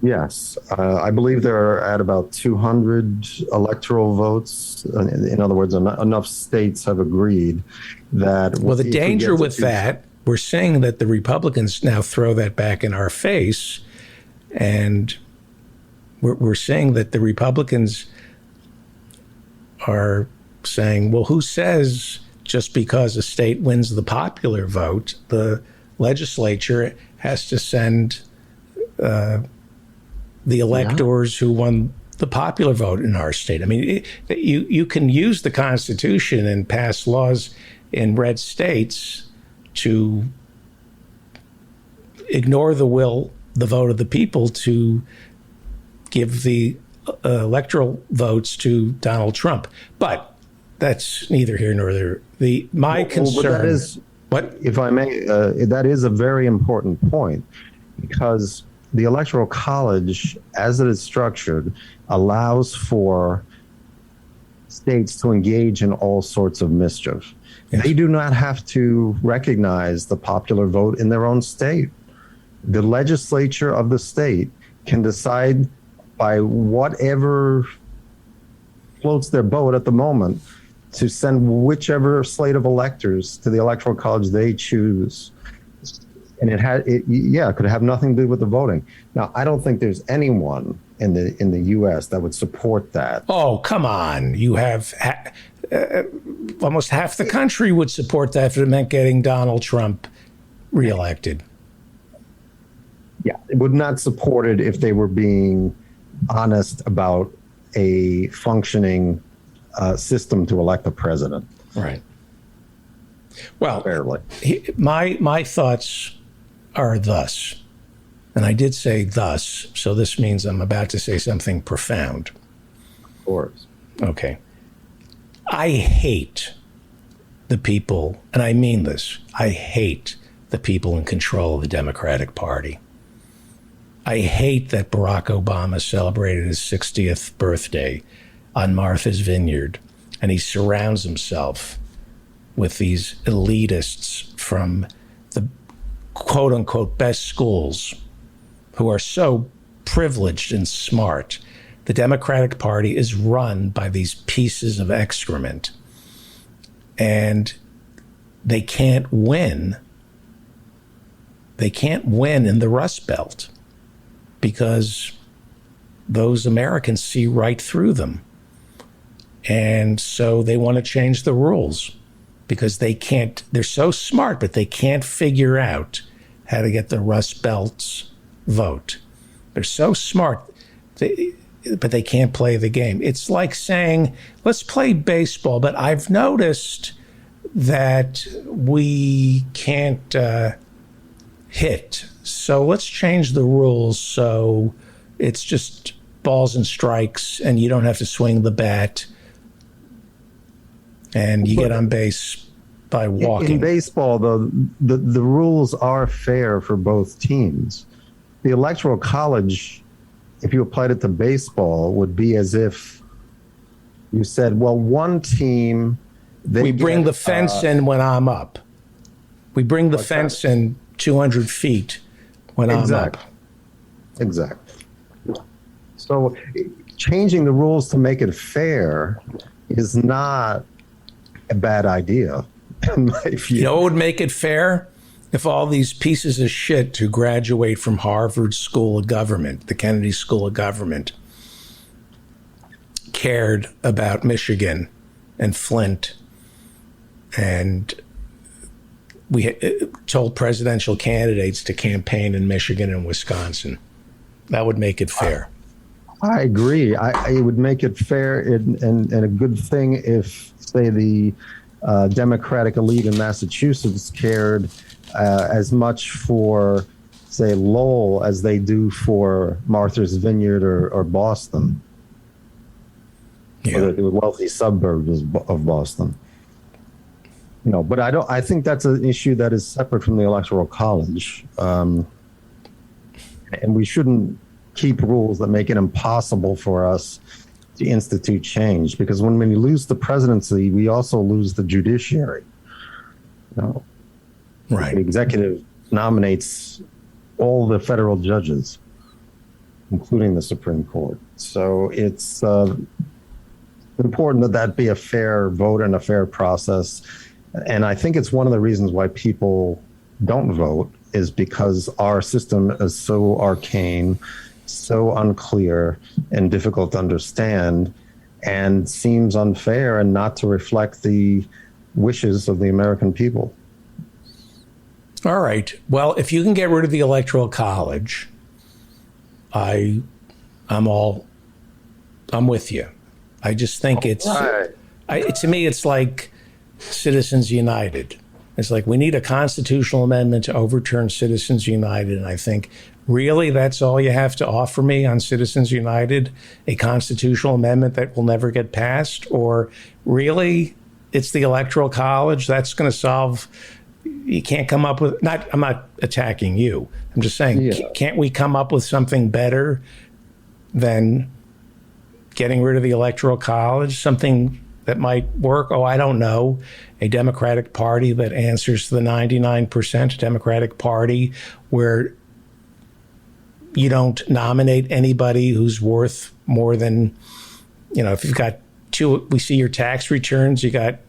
Yes. I believe they're at about 200 electoral votes. In other words, enough states have agreed that... Well, the danger with that, we're seeing that the Republicans now throw that back in our face, and we're seeing that the Republicans are saying, well, who says just because a state wins the popular vote, the legislature has to send the electors who won the popular vote in our state? I mean, you can use the Constitution and pass laws in red states to ignore the vote of the people to give the electoral votes to Donald Trump. But that's neither here nor there. My concern... if I may, that is a very important point, because the Electoral College, as it is structured, allows for states to engage in all sorts of mischief. Yes. They do not have to recognize the popular vote in their own state. The legislature of the state can decide by whatever floats their boat at the moment to send whichever slate of electors to the Electoral College they choose. And it could have nothing to do with the voting. Now, I don't think there's anyone in the U.S. that would support that. Oh, come on! You have almost half the country would support that if it meant getting Donald Trump reelected. Yeah, it would not support it if they were being honest about a functioning system to elect a president. Right. Well, my thoughts are thus, and I did say thus, so this means I'm about to say something profound. Of course. Okay. I hate the people, and I mean this, I hate the people in control of the Democratic Party. I hate that Barack Obama celebrated his 60th birthday on Martha's Vineyard, and he surrounds himself with these elitists from the quote unquote best schools who are so privileged and smart. The Democratic Party is run by these pieces of excrement, and they can't win. They can't win in the Rust Belt because those Americans see right through them. And so they want to change the rules because they can't, they're so smart, but they can't figure out how to get the Rust Belt's vote. They're so smart, but they can't play the game. It's like saying, let's play baseball, but I've noticed that we can't hit. So let's change the rules so it's just balls and strikes and you don't have to swing the bat and you get on base by walking. In baseball, though, the rules are fair for both teams. The Electoral College, if you applied it to baseball, would be as if you said, well, one team... We bring the fence in when I'm up. We bring the fence in 200 feet when I'm up. Exactly. So changing the rules to make it fair is not a bad idea, in my view. You know what would make it fair? If all these pieces of shit who graduate from Harvard School of Government, the Kennedy School of Government, cared about Michigan and Flint, and we told presidential candidates to campaign in Michigan and Wisconsin. That would make it fair. I agree. It would make it fair and a good thing if, say, the Democratic elite in Massachusetts cared as much for, say, Lowell as they do for Martha's Vineyard or Boston, or the wealthy suburbs of Boston. You know, but I think that's an issue that is separate from the Electoral College, and we shouldn't keep rules that make it impossible for us to institute change. Because when we lose the presidency, we also lose the judiciary. You know, right? The executive nominates all the federal judges, including the Supreme Court. So it's important that that be a fair vote and a fair process. And I think it's one of the reasons why people don't vote is because our system is so arcane, so unclear, and difficult to understand, and seems unfair and not to reflect the wishes of the American people. All right. Well, if you can get rid of the Electoral College, I'm with you. I just think to me, it's like Citizens United. It's like we need a constitutional amendment to overturn Citizens United. And I think, really, that's all you have to offer me on Citizens United? A constitutional amendment that will never get passed? Or really, it's the Electoral College that's going to solve... You can't come up with... I'm not attacking you. I'm just saying, can't we come up with something better than getting rid of the Electoral College? Something that might work? Oh, I don't know. A Democratic Party that answers to the 99% Democratic Party, where you don't nominate anybody who's worth more than, if you've got we see your tax returns, you got,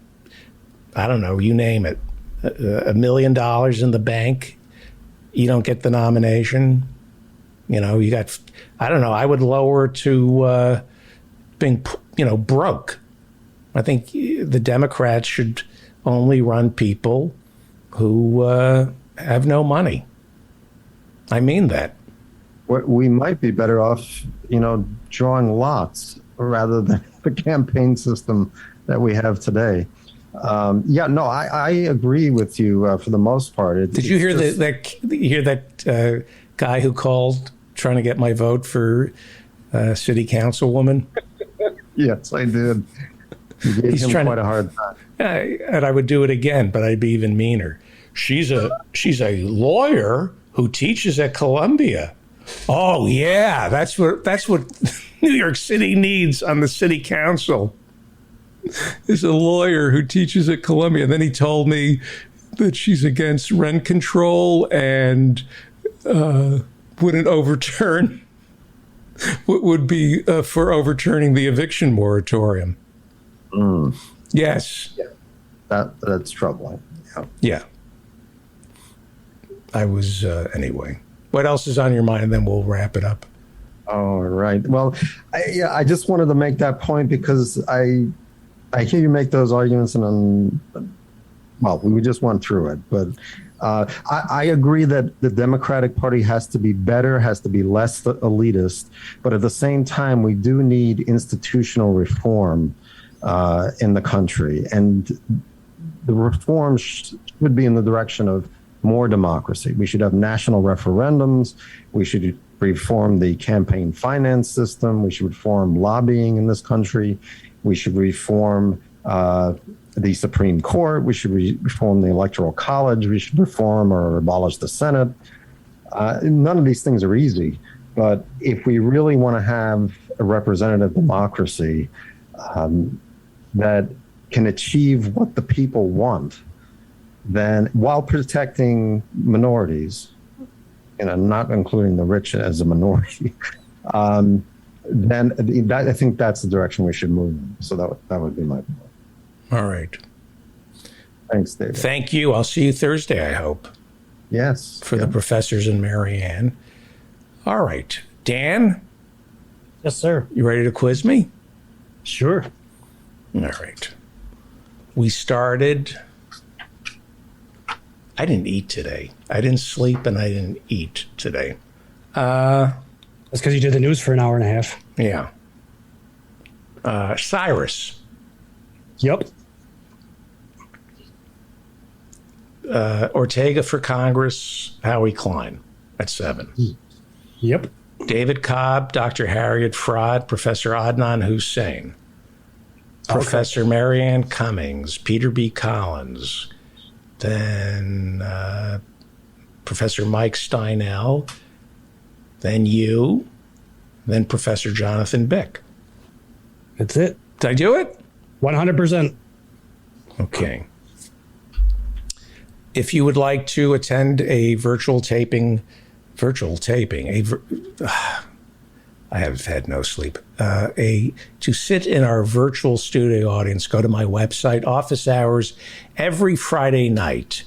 I don't know, you name it, $1 million in the bank, you don't get the nomination. You got, I don't know, I would lower to being, broke. I think the Democrats should only run people who have no money. I mean that. We might be better off, drawing lots rather than the campaign system that we have today. I agree with you for the most part. Did you hear that guy who called trying to get my vote for city councilwoman? Yes, I did. You gave him quite a hard time. And I would do it again, but I'd be even meaner. She's a lawyer who teaches at Columbia. Oh yeah, that's what New York City needs on the city council. Is a lawyer who teaches at Columbia. And then he told me that she's against rent control and wouldn't overturn. Would be for overturning the eviction moratorium. Yes. Yeah. That's troubling. Yeah. I was, anyway. What else is on your mind? And then we'll wrap it up. All right. Well, I just wanted to make that point because I hear you make those arguments and we just went through it. But I agree that the Democratic Party has to be better, has to be less elitist. But at the same time, we do need institutional reform in the country. And the reform should be in the direction of more democracy. We should have national referendums. We should reform the campaign finance system. We should reform lobbying in this country. We should reform the Supreme Court. We should reform the Electoral College. We should reform or abolish the Senate. None of these things are easy, but if we really want to have a representative democracy that can achieve what the people want, then while protecting minorities, not including the rich as a minority, then I think that's the direction we should move in. So that would be my point. All right. Thanks, David. Thank you. I'll see you Thursday, I hope. Yes. For the professors and Marianne. All right. Dan? Yes, sir. You ready to quiz me? Sure. All right. We started. I didn't eat today. I didn't sleep and I didn't eat today. That's because you did the news for an hour and a half. Yeah. Cyrus. Yep. Ortega for Congress, Howie Klein at 7. Yep. David Cobb, Dr. Harriet Fraud, Professor Adnan Hussein, Professor Marianne Cummings, Peter B. Collins, then Professor Mike Steinel, then you, then Professor Jonathan Bick. That's it. Did I do it? 100%. Okay. If you would like to attend a virtual taping, I have had no sleep, to sit in our virtual studio audience, go to my website, office hours, every Friday night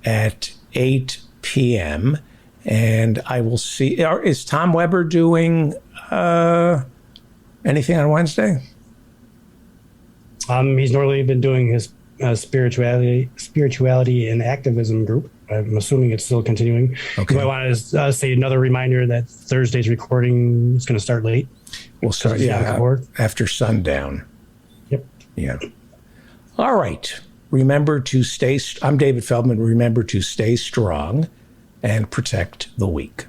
at 8 p.m. And I will see, is Tom Weber doing anything on Wednesday? He's normally been doing his spirituality and activism group. I'm assuming it's still continuing. Okay. I want to say another reminder that Thursday's recording is going to start late. We'll start, after sundown. Yep. Yeah. All right. Remember to stay. I'm David Feldman. Remember to stay strong and protect the weak.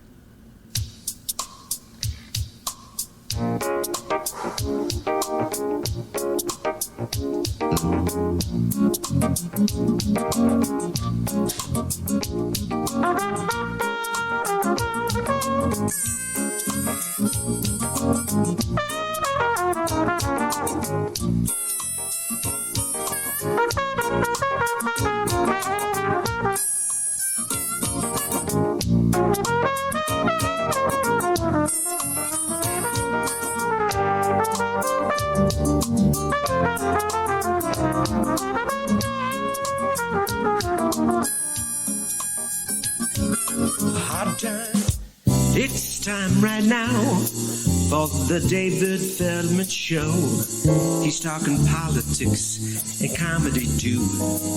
Hard time. It's time right now for the David Feldman Show. He's talking politics and comedy too.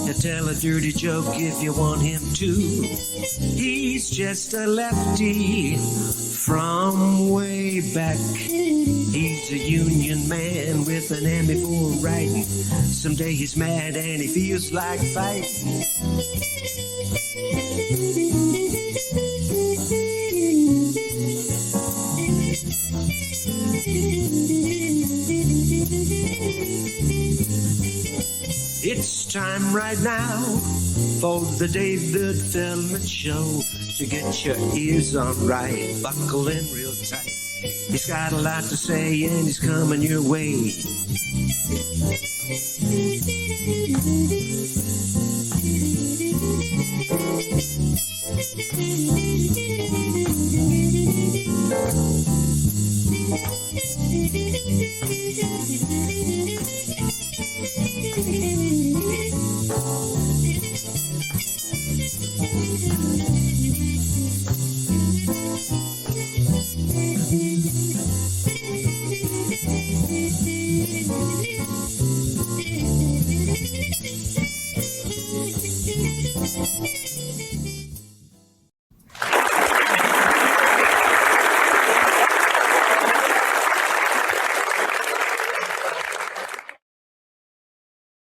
He'll tell a dirty joke if you want him to. He's just a lefty from way back. He's a union man with an Emmy for writing. Someday he's mad and he feels like fighting. It's time right now for the David Feldman Show. To get your ears on right, buckle in real tight. He's got a lot to say and he's coming your way.